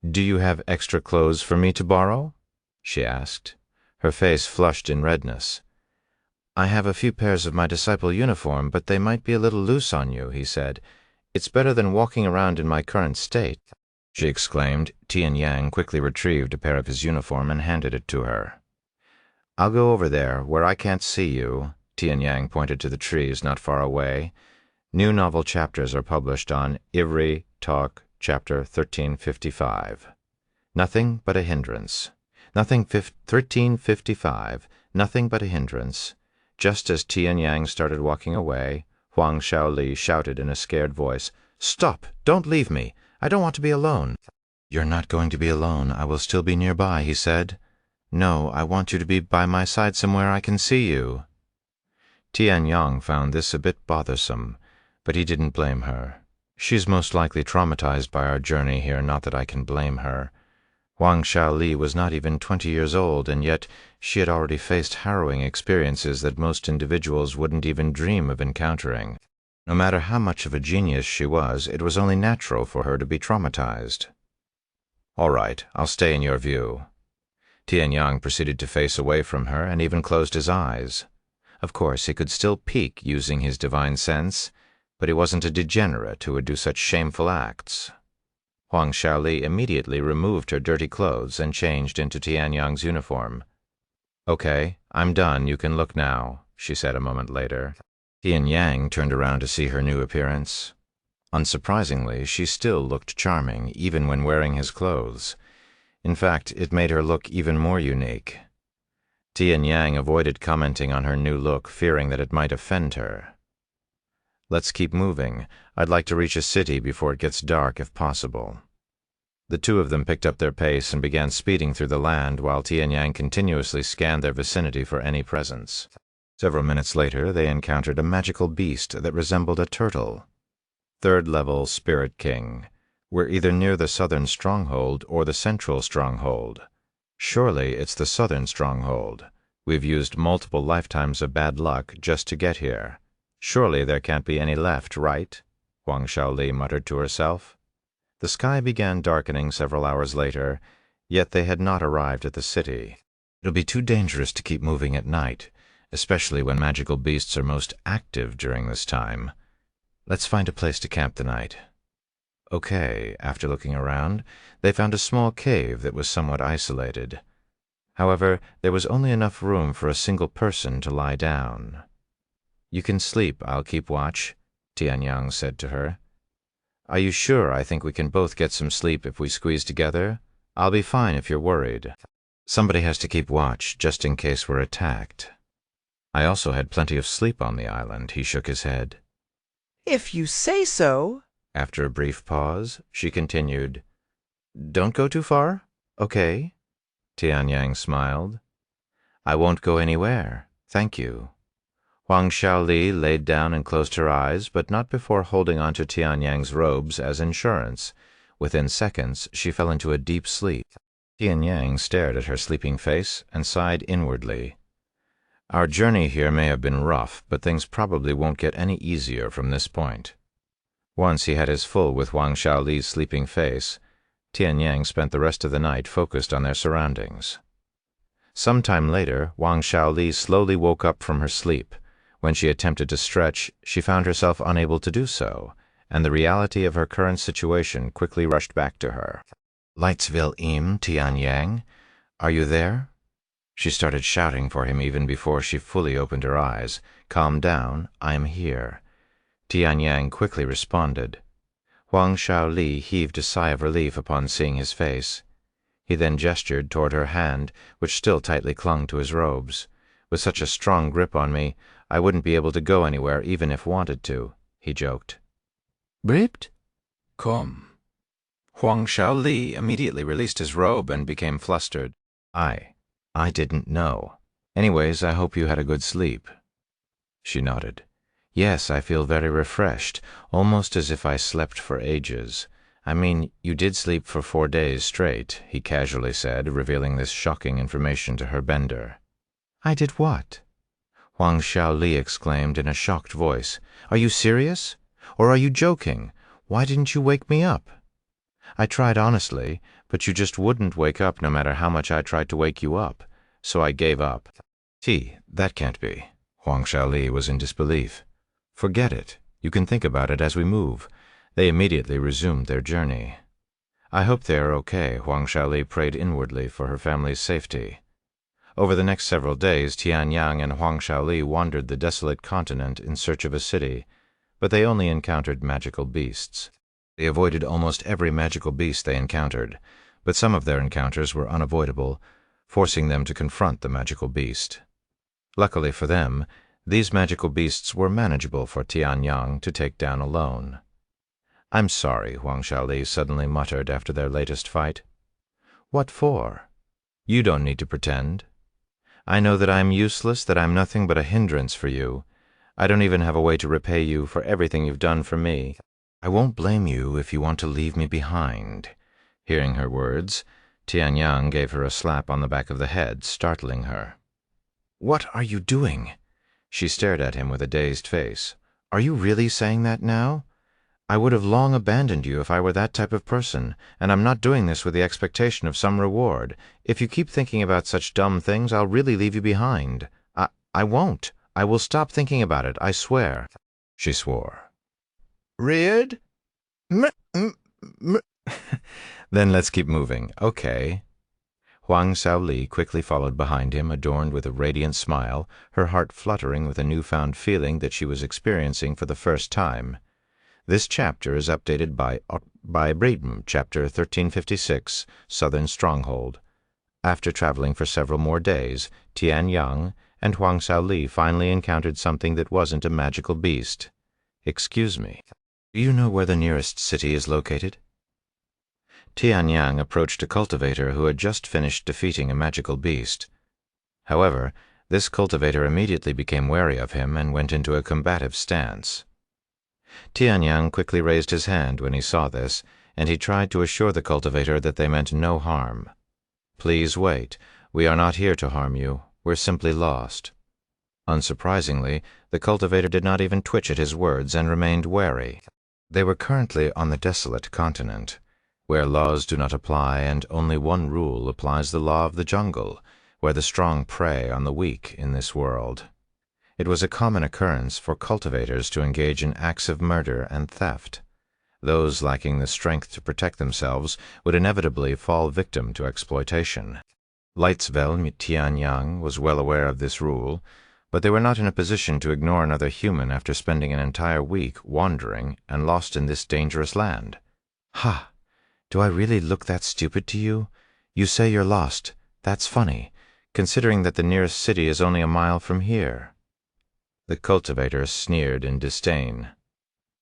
"Do you have extra clothes for me to borrow?" she asked. Her face flushed in redness. "I have a few pairs of my disciple uniform, but they might be a little loose on you," he said. "It's better than walking around in my current state," she exclaimed. Tian Yang quickly retrieved a pair of his uniform and handed it to her. "I'll go over there, where I can't see you." Tian Yang pointed to the trees not far away. New novel chapters are published on Ivri Talk, chapter 1355. Nothing but a hindrance. 1355. Nothing but a hindrance. Just as Tian Yang started walking away, Huang Xiaoli shouted in a scared voice, "Stop! Don't leave me! I don't want to be alone." "You're not going to be alone. I will still be nearby," he said. "No, I want you to be by my side somewhere I can see you." Tian Yang found this a bit bothersome, but he didn't blame her. She's most likely traumatized by our journey here, not that I can blame her. Huang Xiaoli was not even 20 years old, and yet she had already faced harrowing experiences that most individuals wouldn't even dream of encountering. No matter how much of a genius she was, it was only natural for her to be traumatized. "All right, I'll stay in your view." Tian Yang proceeded to face away from her and even closed his eyes. Of course, he could still peek using his divine sense, but he wasn't a degenerate who would do such shameful acts. Huang Xiaoli immediately removed her dirty clothes and changed into Tian Yang's uniform. "Okay, I'm done. You can look now," she said a moment later. Tian Yang turned around to see her new appearance. Unsurprisingly, she still looked charming, even when wearing his clothes. In fact, it made her look even more unique. Tian Yang avoided commenting on her new look, fearing that it might offend her. "Let's keep moving. I'd like to reach a city before it gets dark, if possible." The two of them picked up their pace and began speeding through the land while Tianyang continuously scanned their vicinity for any presence. Several minutes later, they encountered a magical beast that resembled a turtle. Third-level Spirit King. We're either near the southern stronghold or the central stronghold. Surely it's the southern stronghold. We've used multiple lifetimes of bad luck just to get here. Surely there can't be any left, right? Huang Shaoli muttered to herself. The sky began darkening several hours later, yet they had not arrived at the city. It'll be too dangerous to keep moving at night, especially when magical beasts are most active during this time. Let's find a place to camp the night. Okay, after looking around, they found a small cave that was somewhat isolated. However, there was only enough room for a single person to lie down. You can sleep, I'll keep watch, Tianyang said to her. Are you sure I think we can both get some sleep if we squeeze together? I'll be fine if you're worried. Somebody has to keep watch, just in case we're attacked. I also had plenty of sleep on the island, he shook his head. If you say so. After a brief pause, she continued, Don't go too far, okay? Tianyang smiled. I won't go anywhere, thank you. Huang Shaoli laid down and closed her eyes, but not before holding on to Tianyang's robes as insurance. Within seconds, she fell into a deep sleep. Tianyang stared at her sleeping face and sighed inwardly. Our journey here may have been rough, but things probably won't get any easier from this point. Once he had his full with Huang Shaoli's sleeping face, Tianyang spent the rest of the night focused on their surroundings. Some time later, Huang Shaoli slowly woke up from her sleep. When she attempted to stretch, she found herself unable to do so, and the reality of her current situation quickly rushed back to her. Lightsville Im, Tianyang, are you there? She started shouting for him even before she fully opened her eyes. Calm down, I'm here. Tianyang quickly responded. Huang Shaoli heaved a sigh of relief upon seeing his face. He then gestured toward her hand, which still tightly clung to his robes. With such a strong grip on me, I wouldn't be able to go anywhere even if wanted to, he joked. Gripped? Come. Huang Shaoli immediately released his robe and became flustered. I didn't know. Anyways, I hope you had a good sleep. She nodded. Yes, I feel very refreshed, almost as if I slept for ages. I mean, you did sleep for 4 days straight, he casually said, revealing this shocking information to her bender. I did what? Huang Shaoli exclaimed in a shocked voice. Are you serious? Or are you joking? Why didn't you wake me up? I tried honestly, but you just wouldn't wake up no matter how much I tried to wake you up, so I gave up. That can't be. Huang Shaoli was in disbelief. Forget it. You can think about it as we move. They immediately resumed their journey. I hope they are okay, Huang Shaoli prayed inwardly for her family's safety. Over the next several days, Tianyang and Huang Shaoli wandered the desolate continent in search of a city, but they only encountered magical beasts. They avoided almost every magical beast they encountered, but some of their encounters were unavoidable, forcing them to confront the magical beast. Luckily for them, these magical beasts were manageable for Tianyang to take down alone. I'm sorry, Huang Shaoli suddenly muttered after their latest fight. What for? You don't need to pretend. I know that I'm useless, that I'm nothing but a hindrance for you. I don't even have a way to repay you for everything you've done for me. I won't blame you if you want to leave me behind. Hearing her words, Tianyang gave her a slap on the back of the head, startling her. What are you doing? She stared at him with a dazed face. Are you really saying that now? I would have long abandoned you if I were that type of person, and I'm not doing this with the expectation of some reward. If you keep thinking about such dumb things, I'll really leave you behind. I won't. I will stop thinking about it, I swear. She swore. Reared? Then let's keep moving. Okay. Huang Shaoli quickly followed behind him, adorned with a radiant smile, her heart fluttering with a newfound feeling that she was experiencing for the first time. This chapter is updated by Braden, chapter 1356, Southern Stronghold. After traveling for several more days, Tianyang and Huang Shaoli finally encountered something that wasn't a magical beast. Excuse me, do you know where the nearest city is located? Tianyang approached a cultivator who had just finished defeating a magical beast. However, this cultivator immediately became wary of him and went into a combative stance. Tianyang quickly raised his hand when he saw this, and he tried to assure the cultivator that they meant no harm. "Please wait. We are not here to harm you. We're simply lost." Unsurprisingly, the cultivator did not even twitch at his words and remained wary. They were currently on the desolate continent, where laws do not apply and only one rule applies: the law of the jungle, where the strong prey on the weak in this world. It was a common occurrence for cultivators to engage in acts of murder and theft. Those lacking the strength to protect themselves would inevitably fall victim to exploitation. Lightsville Tianyang was well aware of this rule, but they were not in a position to ignore another human after spending an entire week wandering and lost in this dangerous land. "Ha! Do I really look that stupid to you? You say you're lost. That's funny, considering that the nearest city is only a mile from here." The cultivator sneered in disdain.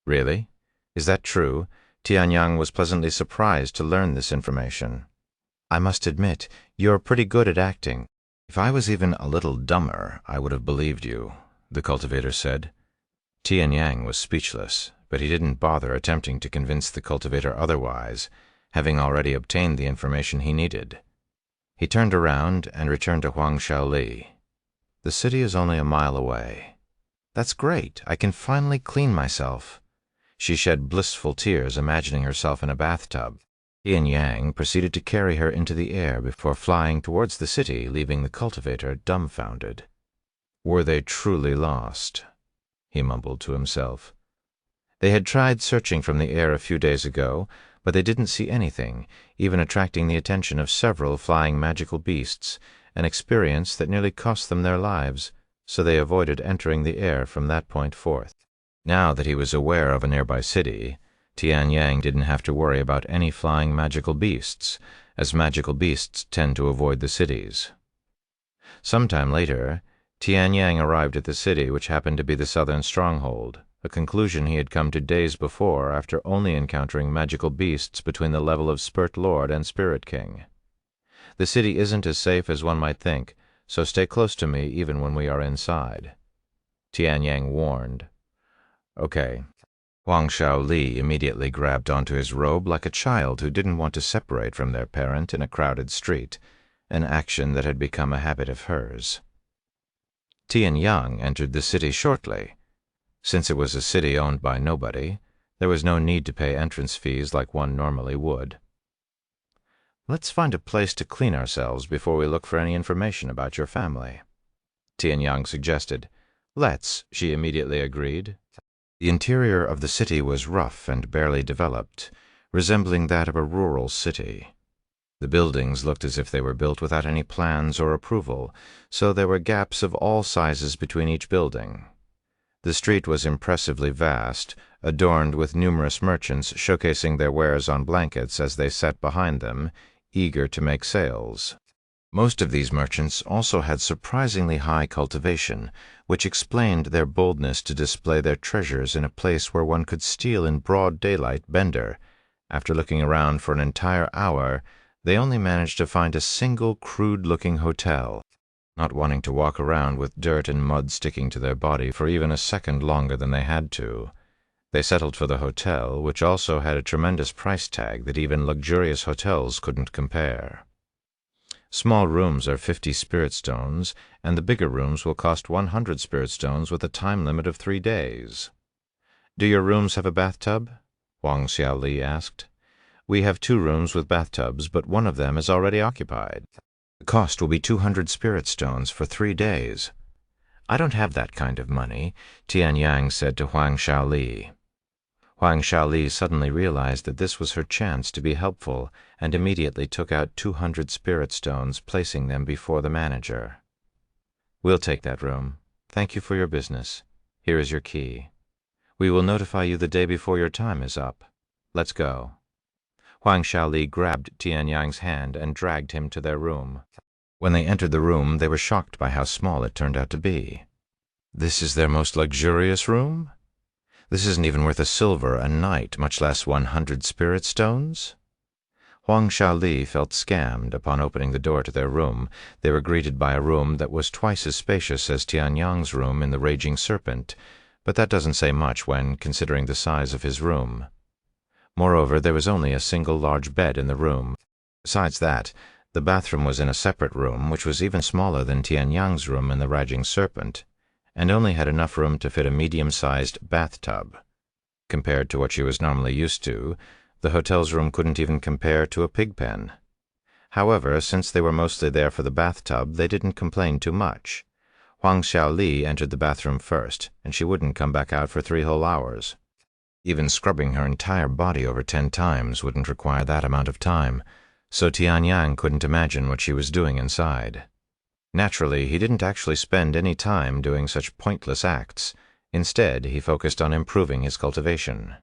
"Really? Is that true?" Tianyang was pleasantly surprised to learn this information. "I must admit, you're pretty good at acting. If I was even a little dumber, I would have believed you," the cultivator said. Tianyang was speechless, but he didn't bother attempting to convince the cultivator otherwise, having already obtained the information he needed. He turned around and returned to Huang Shaoli. "The city is only a mile away. That's great. I can finally clean myself." She shed blissful tears, imagining herself in a bathtub. Tianyang proceeded to carry her into the air before flying towards the city, leaving the cultivator dumbfounded. Were they truly lost? He mumbled to himself. They had tried searching from the air a few days ago, but they didn't see anything, even attracting the attention of several flying magical beasts, an experience that nearly cost them their lives, so they avoided entering the air from that point forth. Now that he was aware of a nearby city, Tianyang didn't have to worry about any flying magical beasts, as magical beasts tend to avoid the cities. Sometime later, Tianyang arrived at the city, which happened to be the southern stronghold, a conclusion he had come to days before after only encountering magical beasts between the level of Spirit Lord and Spirit King. "The city isn't as safe as one might think, so stay close to me even when we are inside," Tianyang warned. "Okay." Huang Shaoli immediately grabbed onto his robe like a child who didn't want to separate from their parent in a crowded street, an action that had become a habit of hers. Tianyang entered the city shortly. Since it was a city owned by nobody, there was no need to pay entrance fees like one normally would. "Let's find a place to clean ourselves before we look for any information about your family," Tianyang suggested. "Let's," she immediately agreed. The interior of the city was rough and barely developed, resembling that of a rural city. The buildings looked as if they were built without any plans or approval, so there were gaps of all sizes between each building. The street was impressively vast, adorned with numerous merchants showcasing their wares on blankets as they sat behind them, eager to make sales. Most of these merchants also had surprisingly high cultivation, which explained their boldness to display their treasures in a place where one could steal in broad daylight. Bender, after looking around for an entire hour, they only managed to find a single crude-looking hotel. Not wanting to walk around with dirt and mud sticking to their body for even a second longer than they had to, they settled for the hotel, which also had a tremendous price tag that even luxurious hotels couldn't compare. Small rooms are 50 spirit stones, and the bigger rooms will cost 100 spirit stones with a time limit of 3 days. "Do your rooms have a bathtub?" Huang Xiaoli asked. "We have 2 rooms with bathtubs, but one of them is already occupied. The cost will be 200 spirit stones for 3 days. "I don't have that kind of money," Tianyang said to Huang Shaoli. Huang Shaoli suddenly realized that this was her chance to be helpful and immediately took out 200 spirit stones, placing them before the manager. "We'll take that room. Thank you for your business. Here is your key. We will notify you the day before your time is up. Let's go." Huang Shaoli grabbed Tianyang's hand and dragged him to their room. When they entered the room, they were shocked by how small it turned out to be. This is their most luxurious room? This isn't even worth a silver a night, much less 100 spirit stones? Huang Shaoli felt scammed. Upon opening the door to their room, they were greeted by a room that was twice as spacious as Tianyang's room in the Raging Serpent, but that doesn't say much when considering the size of his room. Moreover, there was only a single large bed in the room. Besides that, the bathroom was in a separate room, which was even smaller than Tianyang's room in the Raging Serpent, and only had enough room to fit a medium-sized bathtub. Compared to what she was normally used to, the hotel's room couldn't even compare to a pig pen. However, since they were mostly there for the bathtub, they didn't complain too much. Huang Shaoli entered the bathroom first, and she wouldn't come back out for 3 whole hours. Even scrubbing her entire body over 10 times wouldn't require that amount of time, so Tianyang couldn't imagine what she was doing inside. Naturally, he didn't actually spend any time doing such pointless acts. Instead, he focused on improving his cultivation.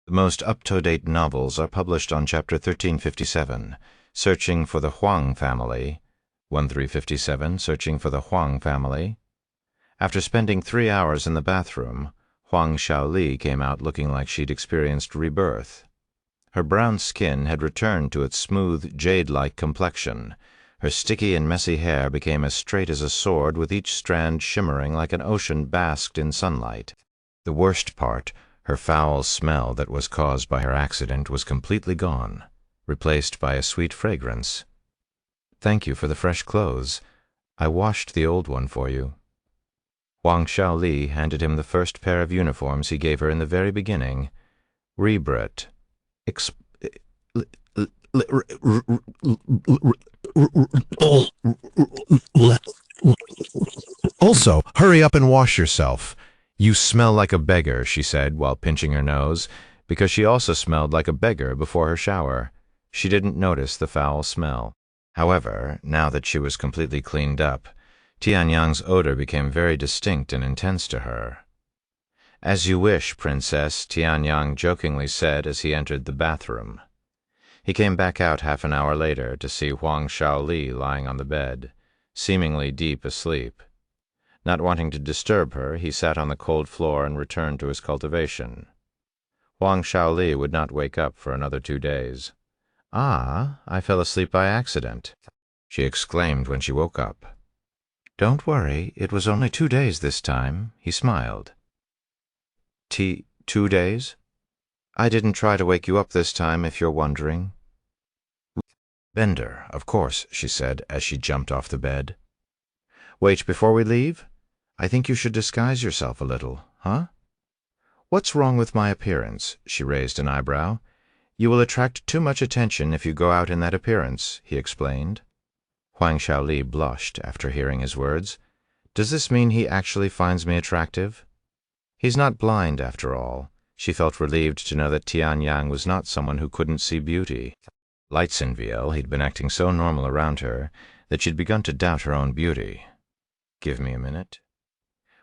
The most up-to-date novels are published on Chapter 1357, Searching for the Huang Family, 1357, Searching for the Huang Family. After spending 3 hours in the bathroom, Huang Shaoli came out looking like she'd experienced rebirth. Her brown skin had returned to its smooth, jade-like complexion. Her sticky and messy hair became as straight as a sword, with each strand shimmering like an ocean basked in sunlight. The worst part, her foul smell that was caused by her accident, was completely gone, replaced by a sweet fragrance. "Thank you for the fresh clothes. I washed the old one for you." Huang Shaoli handed him the first pair of uniforms he gave her in the very beginning. Rebret. Also, hurry up and wash yourself. "You smell like a beggar," she said while pinching her nose, because she also smelled like a beggar before her shower. She didn't notice the foul smell. However, now that she was completely cleaned up, Tianyang's odor became very distinct and intense to her. "As you wish, Princess," Tianyang jokingly said as he entered the bathroom. He came back out half an hour later to see Huang Shaoli lying on the bed, seemingly deep asleep. Not wanting to disturb her, he sat on the cold floor and returned to his cultivation. Huang Shaoli would not wake up for another 2 days. "Ah, I fell asleep by accident," she exclaimed when she woke up. "Don't worry, it was only 2 days this time," he smiled. 2 days? I didn't try to wake you up this time, if you're wondering." "Bender, of course," she said as she jumped off the bed. "Wait, before we leave? I think you should disguise yourself a little, huh?" "What's wrong with my appearance?" She raised an eyebrow. "You will attract too much attention if you go out in that appearance," he explained. Huang Shaoli blushed after hearing his words. Does this mean he actually finds me attractive? He's not blind, after all. She felt relieved to know that Tianyang was not someone who couldn't see beauty. Lights-in-Viel, he'd been acting so normal around her that she'd begun to doubt her own beauty. "Give me a minute."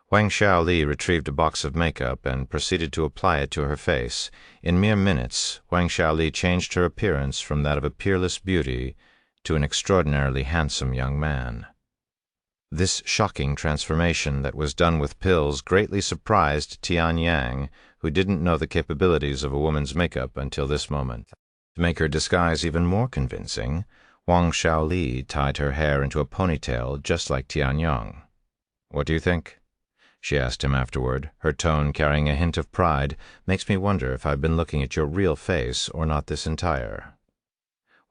Huang Shaoli retrieved a box of makeup and proceeded to apply it to her face. In mere minutes, Huang Shaoli changed her appearance from that of a peerless beauty to an extraordinarily handsome young man. This shocking transformation that was done with pills greatly surprised Tianyang, who didn't know the capabilities of a woman's makeup until this moment. To make her disguise even more convincing, Huang Shaoli tied her hair into a ponytail just like Tianyang. "What do you think?" she asked him afterward, her tone carrying a hint of pride. "Makes me wonder if I've been looking at your real face or not this entire."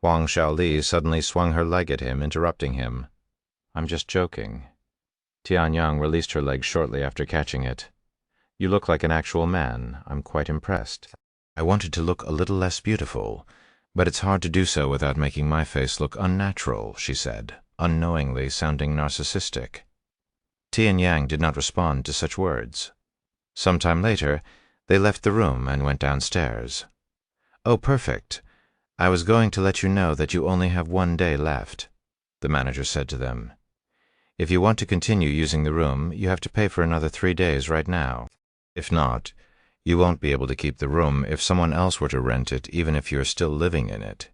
Huang Shaoli suddenly swung her leg at him, interrupting him. "I'm just joking." Tianyang released her leg shortly after catching it. "You look like an actual man. I'm quite impressed. I wanted to look a little less beautiful, but it's hard to do so without making my face look unnatural," she said, unknowingly sounding narcissistic. Tianyang did not respond to such words. Some time later, they left the room and went downstairs. "Oh, perfect. I was going to let you know that you only have 1 day left," the manager said to them. "If you want to continue using the room, you have to pay for another 3 days right now. If not, you won't be able to keep the room if someone else were to rent it, even if you're still living in it.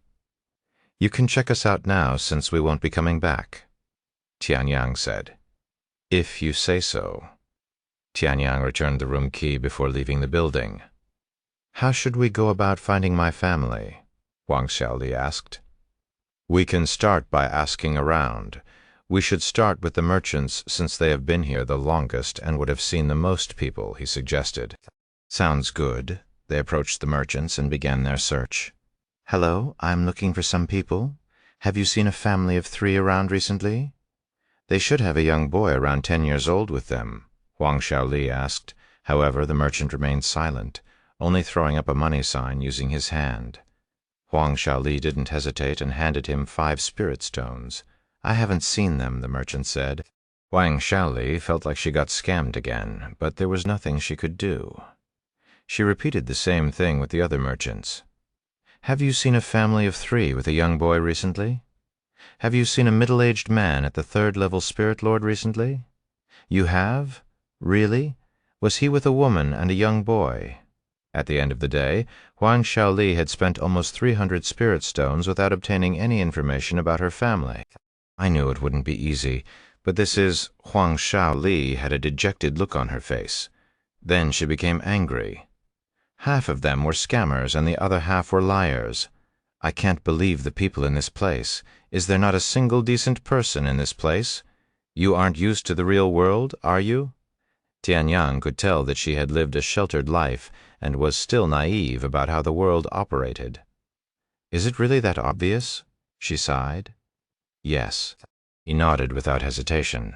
You can check us out now since we won't be coming back," Tianyang said. "If you say so." Tianyang returned the room key before leaving the building. "How should we go about finding my family?" Huang Xiaoli asked. We can start by asking around. We should start with the merchants since they have been here the longest and would have seen the most people, he suggested. Sounds good. They approached the merchants and began their search. Hello, I'm looking for some people. Have you seen a family of 3 around recently? They should have a young boy around 10 years old with them, Huang Xiaoli asked. However, the merchant remained silent, only throwing up a money sign using his hand. Huang Xiaoli didn't hesitate and handed him 5 spirit stones. I haven't seen them, the merchant said. Huang Xiaoli felt like she got scammed again, but there was nothing she could do. She repeated the same thing with the other merchants. Have you seen a family of 3 with a young boy recently? Have you seen a middle-aged man at the 3rd-level Spirit Lord recently? You have? Really? Was he with a woman and a young boy? At the end of the day, Huang Xiaoli had spent almost 300 spirit stones without obtaining any information about her family. I knew it wouldn't be easy, but Huang Xiaoli had a dejected look on her face. Then she became angry. Half of them were scammers and the other half were liars. I can't believe the people in this place. Is there not a single decent person in this place? You aren't used to the real world, are you? Tianyang could tell that she had lived a sheltered life and was still naive about how the world operated. Is it really that obvious? She sighed. Yes. He nodded without hesitation.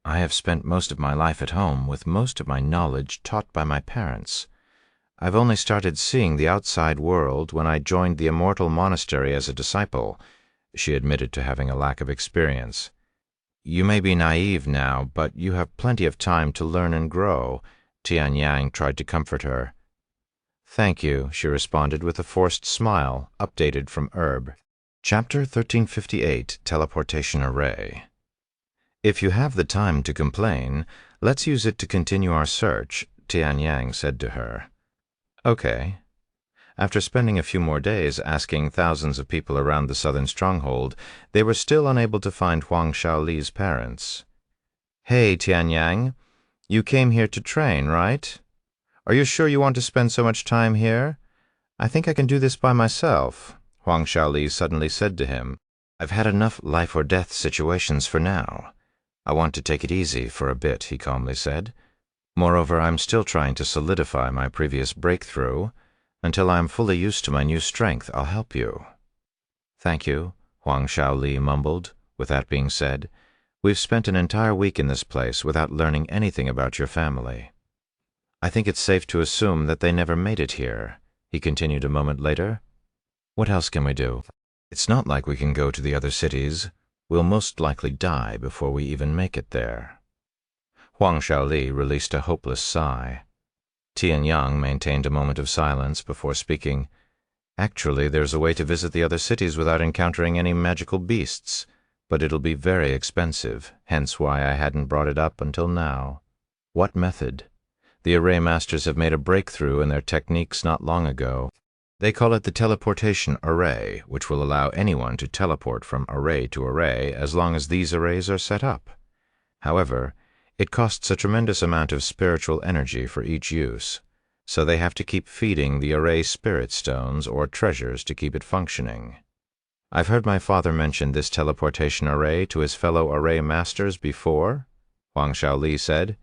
I have spent most of my life at home with most of my knowledge taught by my parents. I've only started seeing the outside world when I joined the Immortal Monastery as a disciple. She admitted to having a lack of experience. You may be naive now, but you have plenty of time to learn and grow, Tianyang tried to comfort her. Thank you, she responded with a forced smile, updated from Herb. Chapter 1358, Teleportation Array. If you have the time to complain, let's use it to continue our search, Tianyang said to her. Okay. After spending a few more days asking thousands of people around the southern stronghold, they were still unable to find Huang Xiaoli's parents. Hey, Tianyang, you came here to train, right? Are you sure you want to spend so much time here? I think I can do this by myself, Huang Xiaoli suddenly said to him. I've had enough life-or-death situations for now. I want to take it easy for a bit, he calmly said. Moreover, I'm still trying to solidify my previous breakthrough. Until I am fully used to my new strength, I'll help you. Thank you, Huang Xiaoli mumbled. With that being said, we've spent an entire week in this place without learning anything about your family. I think it's safe to assume that they never made it here, he continued a moment later. What else can we do? It's not like we can go to the other cities. We'll most likely die before we even make it there. Huang Xiaoli released a hopeless sigh. Tianyang maintained a moment of silence before speaking. Actually, there's a way to visit the other cities without encountering any magical beasts, but it'll be very expensive, hence why I hadn't brought it up until now. What method? The Array Masters have made a breakthrough in their techniques not long ago. They call it the Teleportation Array, which will allow anyone to teleport from array to array as long as these arrays are set up. However, it costs a tremendous amount of spiritual energy for each use, so they have to keep feeding the array spirit stones or treasures to keep it functioning. I've heard my father mention this teleportation array to his fellow array masters before, Huang Xiaoli said.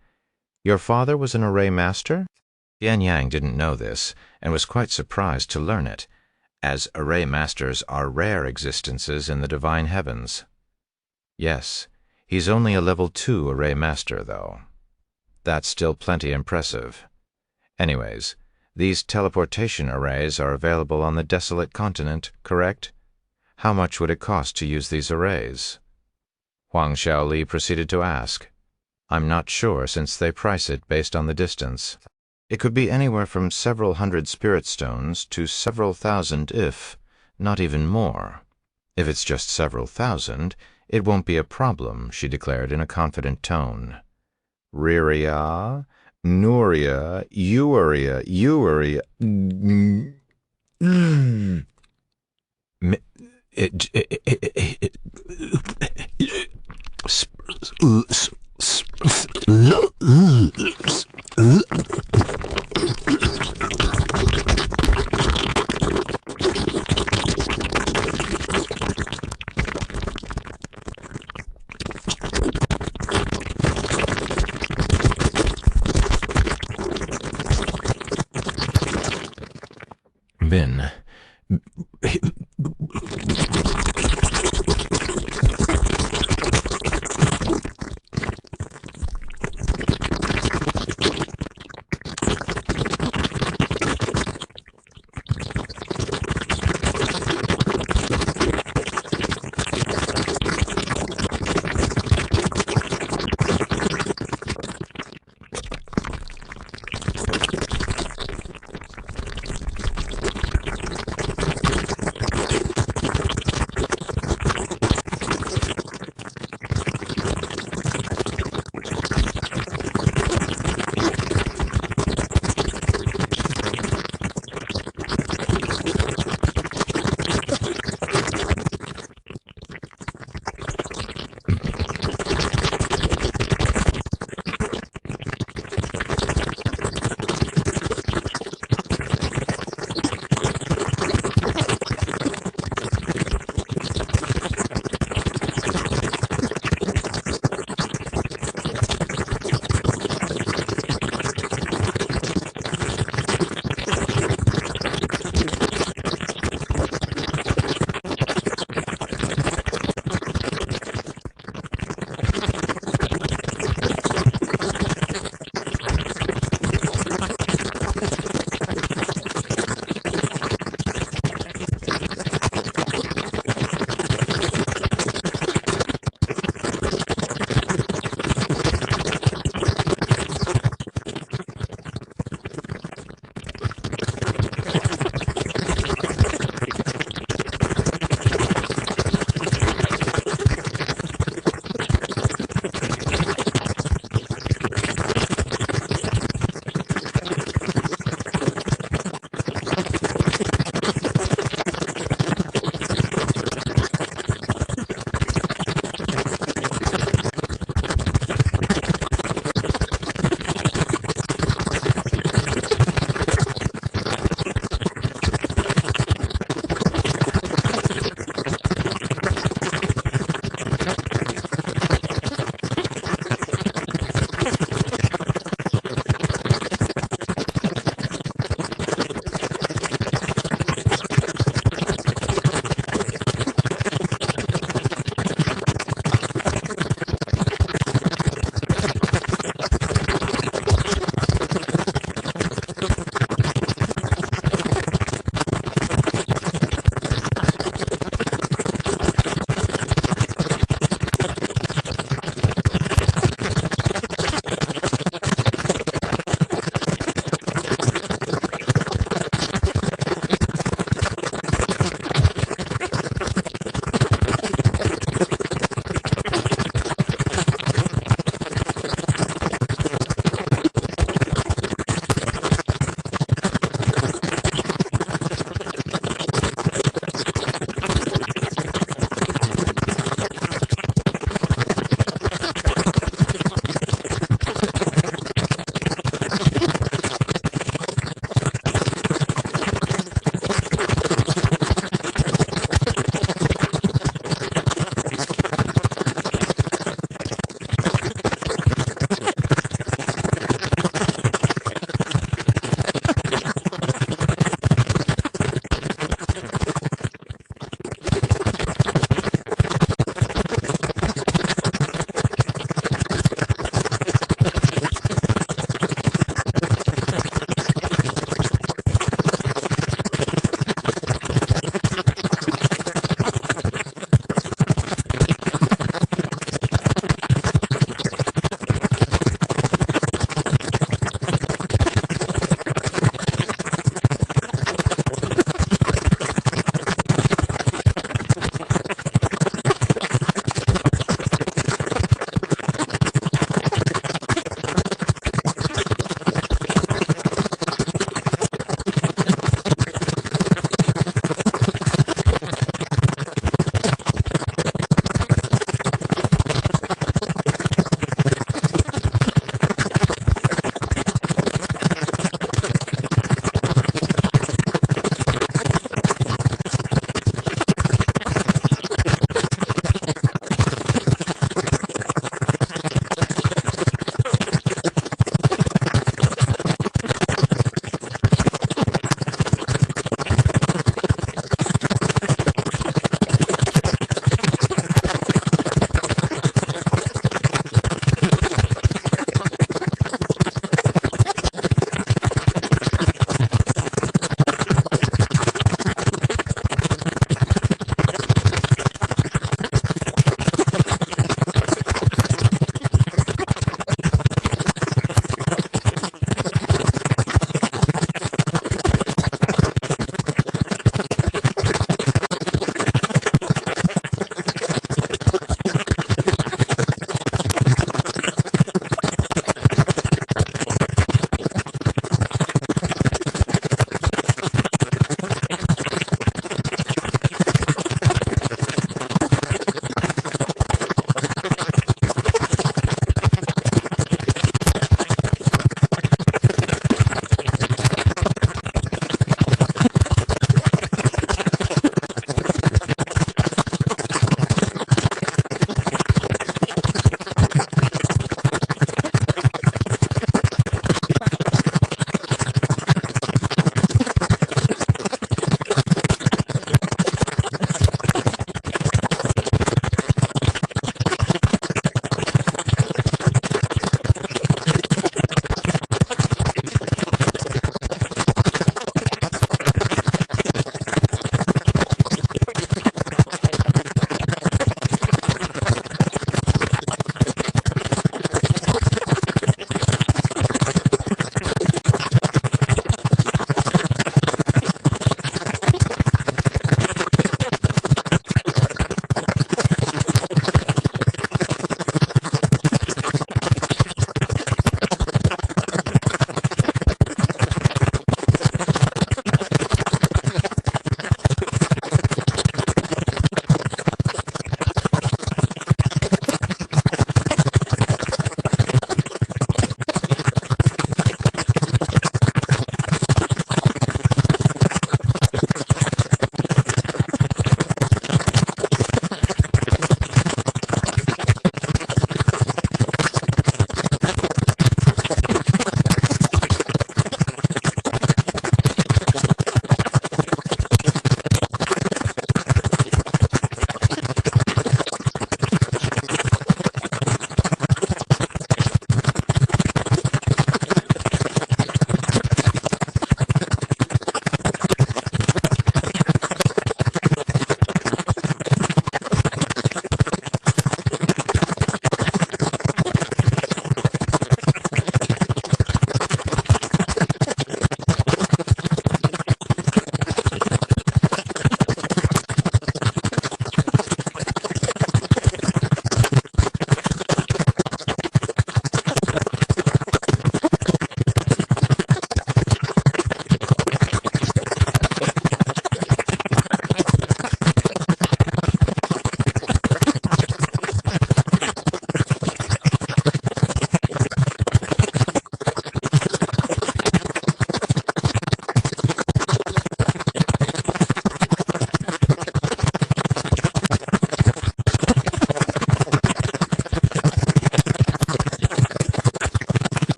Your father was an array master? Tianyang didn't know this, and was quite surprised to learn it, as array masters are rare existences in the divine heavens. Yes. He's only a level 2 array master, though. That's still plenty impressive. Anyways, these teleportation arrays are available on the desolate continent, correct? How much would it cost to use these arrays? Huang Xiaoli proceeded to ask. I'm not sure since they price it based on the distance. It could be anywhere from several hundred spirit stones to several thousand if, not even more. If it's just several thousand, it won't be a problem, she declared in a confident tone. Riria, Nuria, Uria,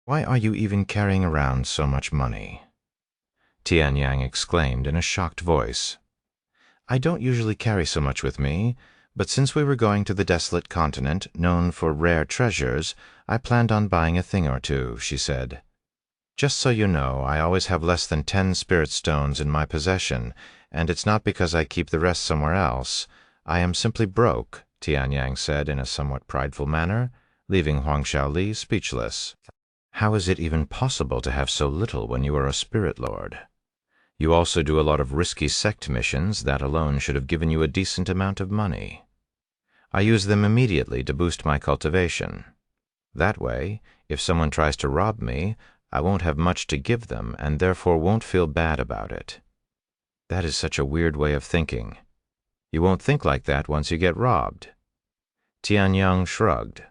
Why are you even carrying around so much money?" Tian Yang exclaimed in a shocked voice. "I don't usually carry so much with me, but since we were going to the desolate continent, known for rare treasures, I planned on buying a thing or two," she said. "Just so you know, I always have less than 10 spirit stones in my possession, and it's not because I keep the rest somewhere else. I am simply broke," Tian Yang said in a somewhat prideful manner, leaving Huang Shaoli speechless. "How is it even possible to have so little when you are a spirit lord? You also do a lot of risky sect missions that alone should have given you a decent amount of money. I use them immediately to boost my cultivation. That way, if someone tries to rob me, I won't have much to give them and therefore won't feel bad about it." That is such a weird way of thinking. You won't think like that once you get robbed. Tian Yang shrugged.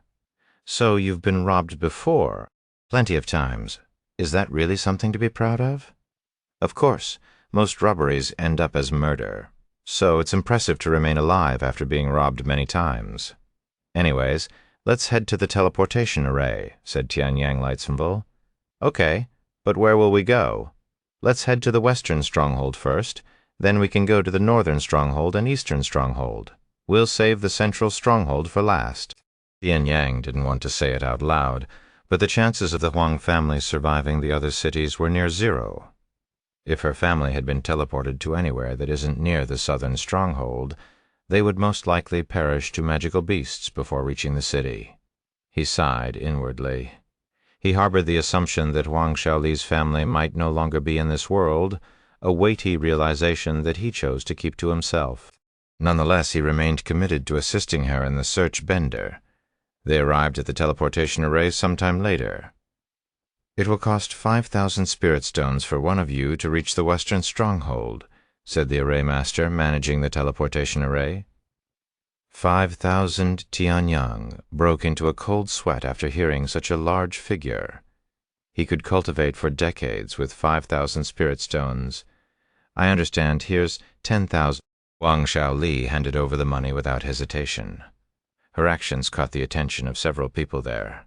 "So you've been robbed before? Plenty of times. Is that really something to be proud of?" "Of course, most robberies end up as murder, so it's impressive to remain alive after being robbed many times. Anyways, let's head to the teleportation array," said Tian Yang Lightsonville. "Okay, but where will we go? Let's head to the western stronghold first, then we can go to the northern stronghold and eastern stronghold. We'll save the central stronghold for last." Tian Yang didn't want to say it out loud, but the chances of the Huang family surviving the other cities were near zero. If her family had been teleported to anywhere that isn't near the southern stronghold, they would most likely perish to magical beasts before reaching the city. He sighed inwardly. He harbored the assumption that Huang Shaoli's family might no longer be in this world, a weighty realization that he chose to keep to himself. Nonetheless, he remained committed to assisting her in the search bender. They arrived at the teleportation array sometime later. "It will cost 5,000 spirit stones for one of you to reach the western stronghold," said the array master managing the teleportation array. 5,000. Tian Yang broke into a cold sweat after hearing such a large figure. He could cultivate for decades with 5,000 spirit stones. "I understand. Here's 10,000. Huang Shaoli handed over the money without hesitation. Her actions caught the attention of several people there.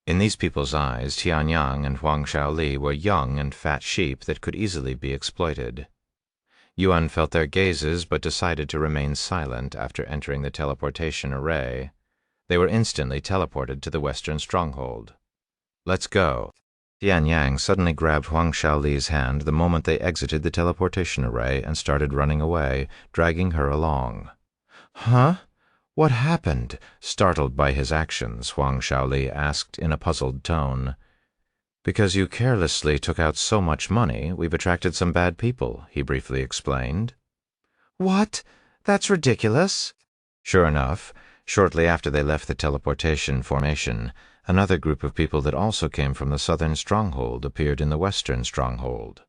In these people's eyes, Tian Yang and Huang Shaoli were young and fat sheep that could easily be exploited. Yuan felt their gazes but decided to remain silent after entering the teleportation array. They were instantly teleported to the western stronghold. "Let's go." Tian Yang suddenly grabbed Huang Shaoli's hand the moment they exited the teleportation array and started running away, dragging her along. "Huh? What happened?" Startled by his actions, Huang Shaoli asked in a puzzled tone. "Because you carelessly took out so much money, we've attracted some bad people," he briefly explained. What? That's ridiculous. Sure enough, shortly after they left the teleportation formation, another group of people that also came from the southern stronghold appeared in the western stronghold.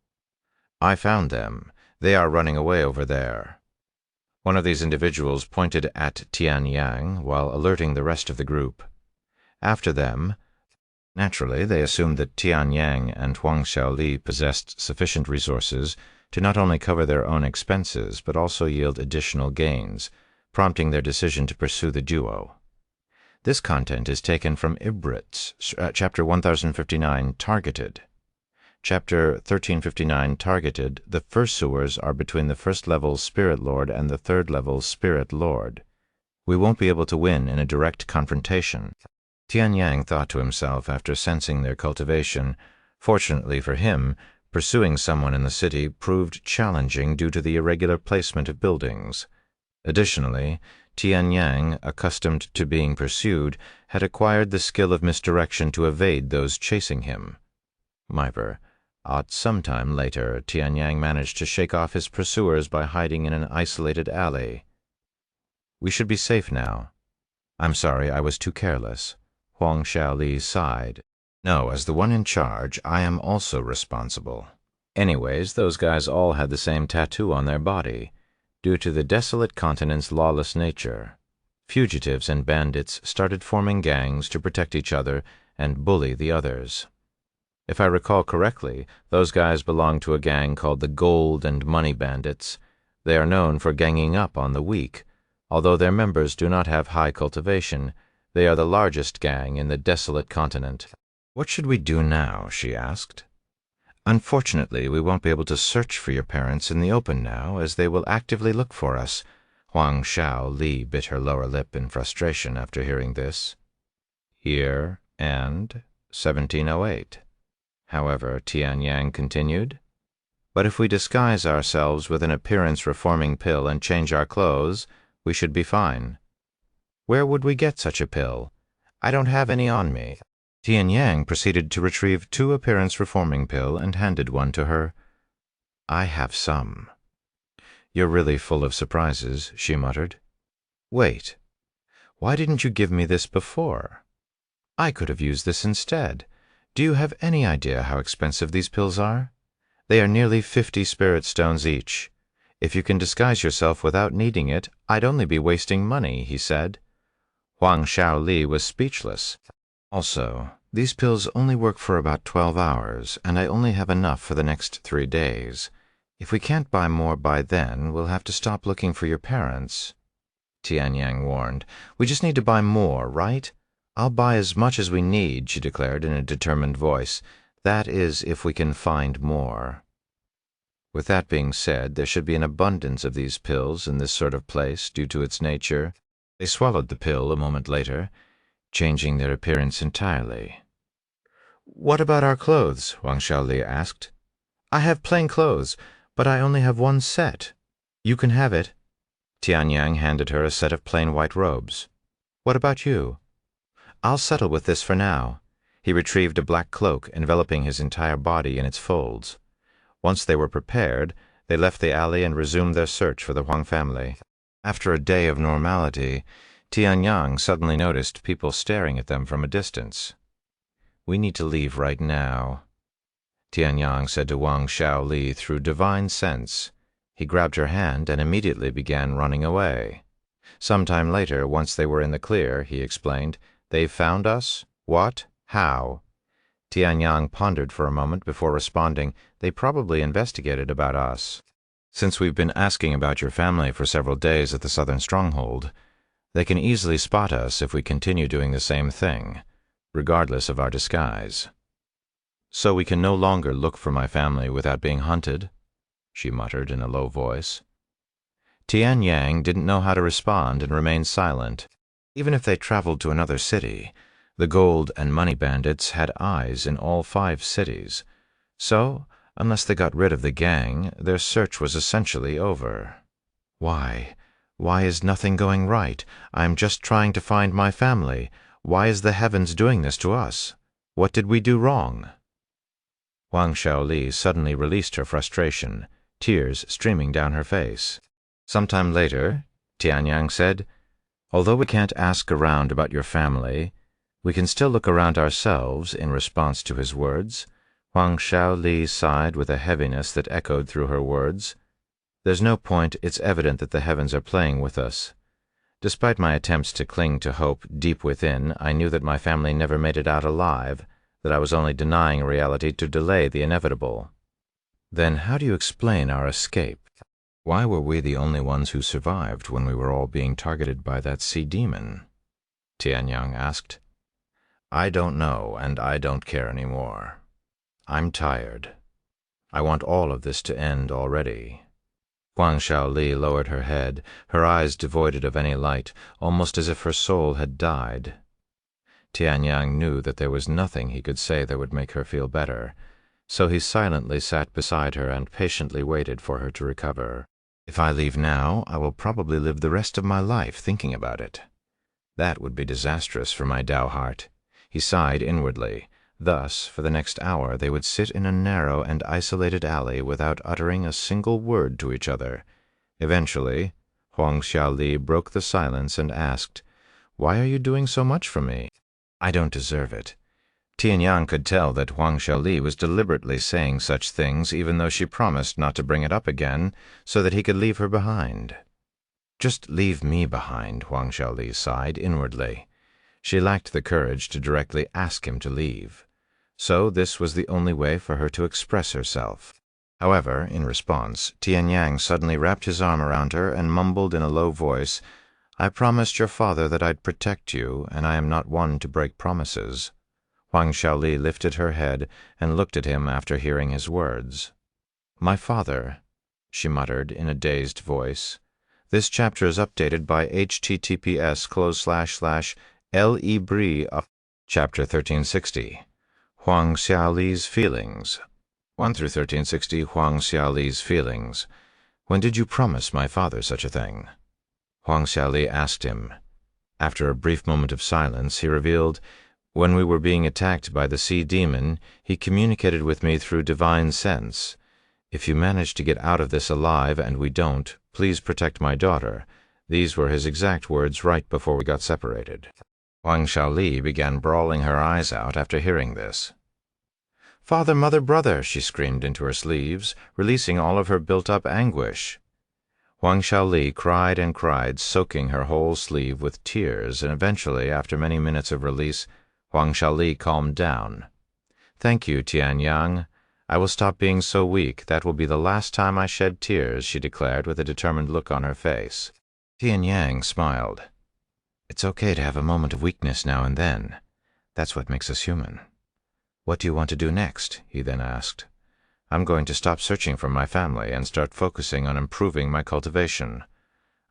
"I found them. They are running away over there." One of these individuals pointed at Tian Yang while alerting the rest of the group. After them, naturally, they assumed that Tian Yang and Huang Shaoli possessed sufficient resources to not only cover their own expenses but also yield additional gains, prompting their decision to pursue the duo. This content is taken from Ibrit's, Chapter 1059, Targeted. Chapter 1359, Targeted, the Fursuers are between the first level Spirit Lord and the third level Spirit Lord. We won't be able to win in a direct confrontation. Tian Yang thought to himself after sensing their cultivation. Fortunately for him, pursuing someone in the city proved challenging due to the irregular placement of buildings. Additionally, Tian Yang, accustomed to being pursued, had acquired the skill of misdirection to evade those chasing him. Sometime later, Tian Yang managed to shake off his pursuers by hiding in an isolated alley. "We should be safe now. I'm sorry I was too careless." Huang Shaoli sighed. "No, as the one in charge, I am also responsible." Anyways, those guys all had the same tattoo on their body. Due to the desolate continent's lawless nature, fugitives and bandits started forming gangs to protect each other and bully the others. If I recall correctly, those guys belong to a gang called the Gold and Money Bandits. They are known for ganging up on the weak. Although their members do not have high cultivation, they are the largest gang in the desolate continent. "What should we do now?" she asked. "Unfortunately, we won't be able to search for your parents in the open now, as they will actively look for us." Huang Xiaoli bit her lower lip in frustration after hearing this. Year and 1708. However, Tian Yang continued, "But if we disguise ourselves with an appearance-reforming pill and change our clothes, we should be fine." "Where would we get such a pill? I don't have any on me." Tian Yang proceeded to retrieve 2 appearance-reforming pill and handed one to her. "I have some." "You're really full of surprises," she muttered. "Wait. Why didn't you give me this before? I could have used this instead. Do you have any idea how expensive these pills are? They are nearly 50 spirit stones each. If you can disguise yourself without needing it, I'd only be wasting money," he said. Huang Xiaoli was speechless. "Also, these pills only work for about 12 hours, and I only have enough for the next 3 days. If we can't buy more by then, we'll have to stop looking for your parents," Tian Yang warned. "We just need to buy more, right? I'll buy as much as we need," she declared in a determined voice. "That is, if we can find more." With that being said, there should be an abundance of these pills in this sort of place due to its nature. They swallowed the pill a moment later, changing their appearance entirely. "What about our clothes?" Huang Xiaoli asked. "I have plain clothes, but I only have 1 set. You can have it." Tian Yang handed her a set of plain white robes. "What about you?" "I'll settle with this for now." He retrieved a black cloak enveloping his entire body in its folds. Once they were prepared, they left the alley and resumed their search for the Huang family. After a day of normality, Tian Yang suddenly noticed people staring at them from a distance. "We need to leave right now," Tian Yang said to Huang Xiaoli through divine sense. He grabbed her hand and immediately began running away. Some time later, once they were in the clear, he explained, "They've found us? What? How?" Tian Yang pondered for a moment before responding, "They probably investigated about us. Since we've been asking about your family for several days at the southern stronghold, they can easily spot us if we continue doing the same thing, regardless of our disguise. So we can no longer look for my family without being hunted," she muttered in a low voice. Tian Yang didn't know how to respond and remained silent. Even if they traveled to another city, the gold and money bandits had eyes in all 5 cities. So, unless they got rid of the gang, their search was essentially over. Why is nothing going right? I'm just trying to find my family. Why is the heavens doing this to us? What did we do wrong? Huang Xiaoli suddenly released her frustration, tears streaming down her face. Sometime later, Tian Yang said, "Although we can't ask around about your family, we can still look around ourselves." In response to his words, Huang Xiaoli sighed with a heaviness that echoed through her words. "There's no point. It's evident that the heavens are playing with us. Despite my attempts to cling to hope deep within, I knew that my family never made it out alive, that I was only denying reality to delay the inevitable." "Then how do you explain our escape? Why were we the only ones who survived when we were all being targeted by that sea demon?" Tian Yang asked. "I don't know, and I don't care anymore. I'm tired. I want all of this to end already." Huang Xiaoli lowered her head, her eyes devoid of any light, almost as if her soul had died. Tian Yang knew that there was nothing he could say that would make her feel better, so he silently sat beside her and patiently waited for her to recover. "If I leave now, I will probably live the rest of my life thinking about it. That would be disastrous for my Tao heart." He sighed inwardly. Thus, for the next hour, they would sit in a narrow and isolated alley without uttering a single word to each other. Eventually, Huang Xiaoli broke the silence and asked, "Why are you doing so much for me?" "I don't deserve it." Tian Yang could tell that Huang Xiaoli was deliberately saying such things even though she promised not to bring it up again so that he could leave her behind. "Just leave me behind," Huang Xiaoli sighed inwardly. She lacked the courage to directly ask him to leave. So this was the only way for her to express herself. However, in response, Tian Yang suddenly wrapped his arm around her and mumbled in a low voice, "I promised your father that I'd protect you, and I am not one to break promises." Huang Xiaoli lifted her head and looked at him after hearing his words. "My father," she muttered in a dazed voice. "This chapter is updated by https://lebri of Chapter 1360, Huang Xiaoli's Feelings. 1 through 1360, Huang Xiaoli's Feelings. When did you promise my father such a thing?" Huang Xiaoli asked him. After a brief moment of silence, he revealed, "When we were being attacked by the sea demon, he communicated with me through divine sense. If you manage to get out of this alive and we don't, please protect my daughter." These were his exact words right before we got separated. Huang Xiaoli began bawling her eyes out after hearing this. "Father, mother, brother," she screamed into her sleeves, releasing all of her built-up anguish. Huang Xiaoli cried and cried, soaking her whole sleeve with tears, and eventually, after many minutes of release, Huang Xiaoli calmed down. "Thank you, Tianyang. I will stop being so weak. That will be the last time I shed tears," she declared with a determined look on her face. Tianyang smiled. "It's okay to have a moment of weakness now and then. That's what makes us human." "What do you want to do next?" he then asked. "I'm going to stop searching for my family and start focusing on improving my cultivation.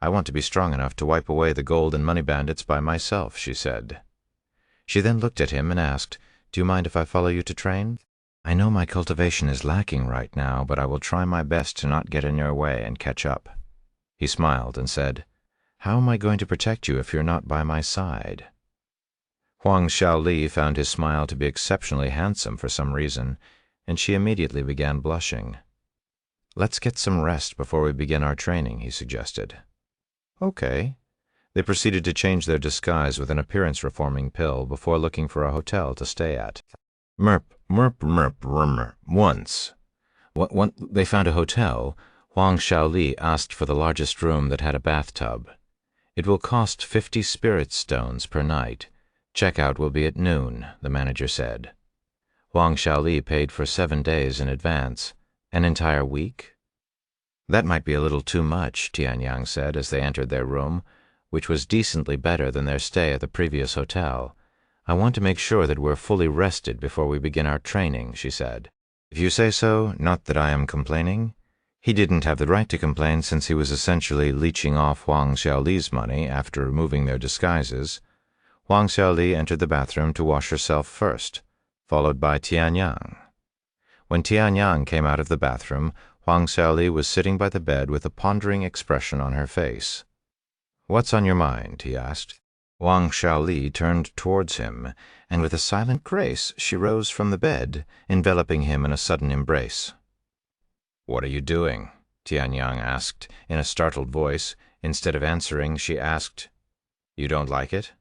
I want to be strong enough to wipe away the gold and money bandits by myself," she said. She then looked at him and asked, "Do you mind if I follow you to train? I know my cultivation is lacking right now, but I will try my best to not get in your way and catch up." He smiled and said, "How am I going to protect you if you're not by my side?" Huang Xiaoli found his smile to be exceptionally handsome for some reason, and she immediately began blushing. "Let's get some rest before we begin our training," he suggested. "Okay." They proceeded to change their disguise with an appearance-reforming pill before looking for a hotel to stay at. Merp, merp, merp, murmur. Once. When they found a hotel, Huang Xiaoli asked for the largest room that had a bathtub. "It will cost 50 spirit stones per night. Checkout will be at noon," the manager said. Huang Xiaoli paid for 7 days in advance. "An entire week?" "That might be a little too much," Tianyang said as they entered their room, which was decently better than their stay at the previous hotel. "I want to make sure that we're fully rested before we begin our training," she said. "If you say so, not that I am complaining." He didn't have the right to complain since he was essentially leeching off Huang Xiaoli's money after removing their disguises. Huang Xiaoli entered the bathroom to wash herself first, followed by Tianyang. When Tianyang came out of the bathroom, Huang Xiaoli was sitting by the bed with a pondering expression on her face. "What's on your mind?" he asked. Huang Xiaoli turned towards him, and with a silent grace she rose from the bed, enveloping him in a sudden embrace. "What are you doing?" Tianyang asked in a startled voice. Instead of answering, she asked, "You don't like it?"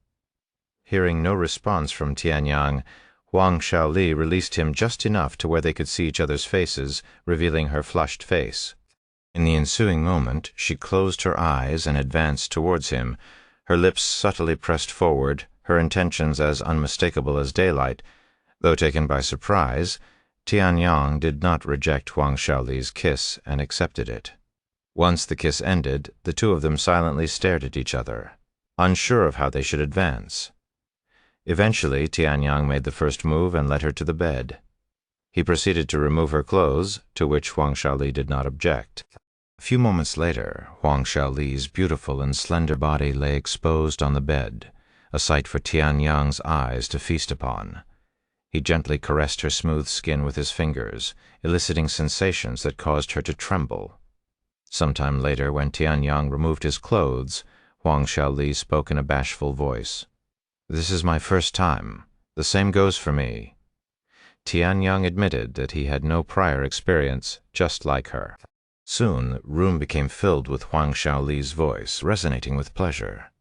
Hearing no response from Tianyang, Huang Xiaoli released him just enough to where they could see each other's faces, revealing her flushed face. In the ensuing moment, she closed her eyes and advanced towards him, her lips subtly pressed forward, her intentions as unmistakable as daylight. Though taken by surprise, Tianyang did not reject Huang Xiaoli's kiss and accepted it. Once the kiss ended, the two of them silently stared at each other, unsure of how they should advance. Eventually, Tianyang made the first move and led her to the bed. He proceeded to remove her clothes, to which Huang Xiaoli did not object. A few moments later, Huang Xiaoli's beautiful and slender body lay exposed on the bed, a sight for Tianyang's eyes to feast upon. He gently caressed her smooth skin with his fingers, eliciting sensations that caused her to tremble. Some time later, when Tianyang removed his clothes, Huang Xiaoli spoke in a bashful voice. "This is my first time. The same goes for me." Tianyang admitted that he had no prior experience, just like her. Soon, the room became filled with Huang Xiaoli's voice, resonating with pleasure.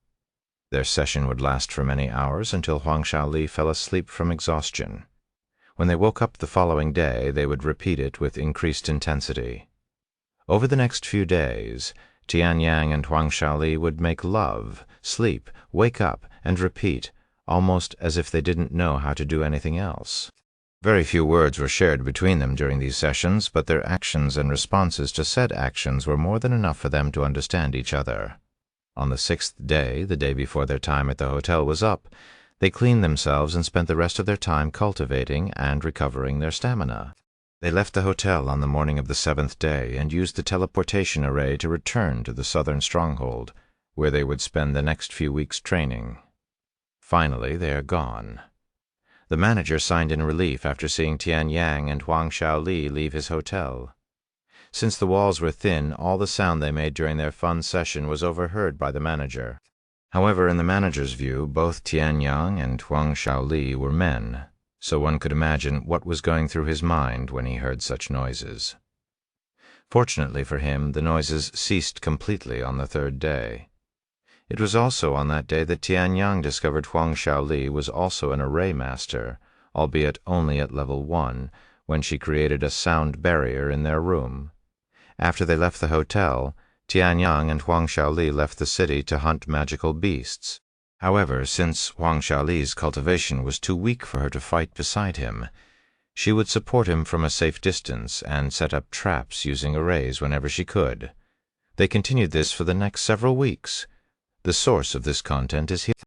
Their session would last for many hours until Huang Xiaoli fell asleep from exhaustion. When they woke up the following day, they would repeat it with increased intensity. Over the next few days, Tianyang and Huang Xiaoli would make love, sleep, wake up, and repeat, almost as if they didn't know how to do anything else. Very few words were shared between them during these sessions, but their actions and responses to said actions were more than enough for them to understand each other. On the 6th day, the day before their time at the hotel was up, They cleaned themselves and spent the rest of their time cultivating and recovering their stamina. They left the hotel on the morning of the 7th day and used the teleportation array to return to the southern stronghold, where they would spend the next few weeks training. Finally, they are gone. The manager signed in relief after seeing Tian Yang and Huang Shaoli leave his hotel. Since the walls were thin, all the sound they made during their fun session was overheard by the manager. However, in the manager's view, both Tian Yang and Huang Shaoli were men, so one could imagine what was going through his mind when he heard such noises. Fortunately for him, the noises ceased completely on the 3rd day. It was also on that day that Tian Yang discovered Huang Shaoli was also an array master, albeit only at level 1, when she created a sound barrier in their room. After they left the hotel, Tian Yang and Huang Shaoli left the city to hunt magical beasts. However, since Huang Shaoli's cultivation was too weak for her to fight beside him, she would support him from a safe distance and set up traps using arrays whenever she could. They continued this for the next several weeks. The source of this content is here.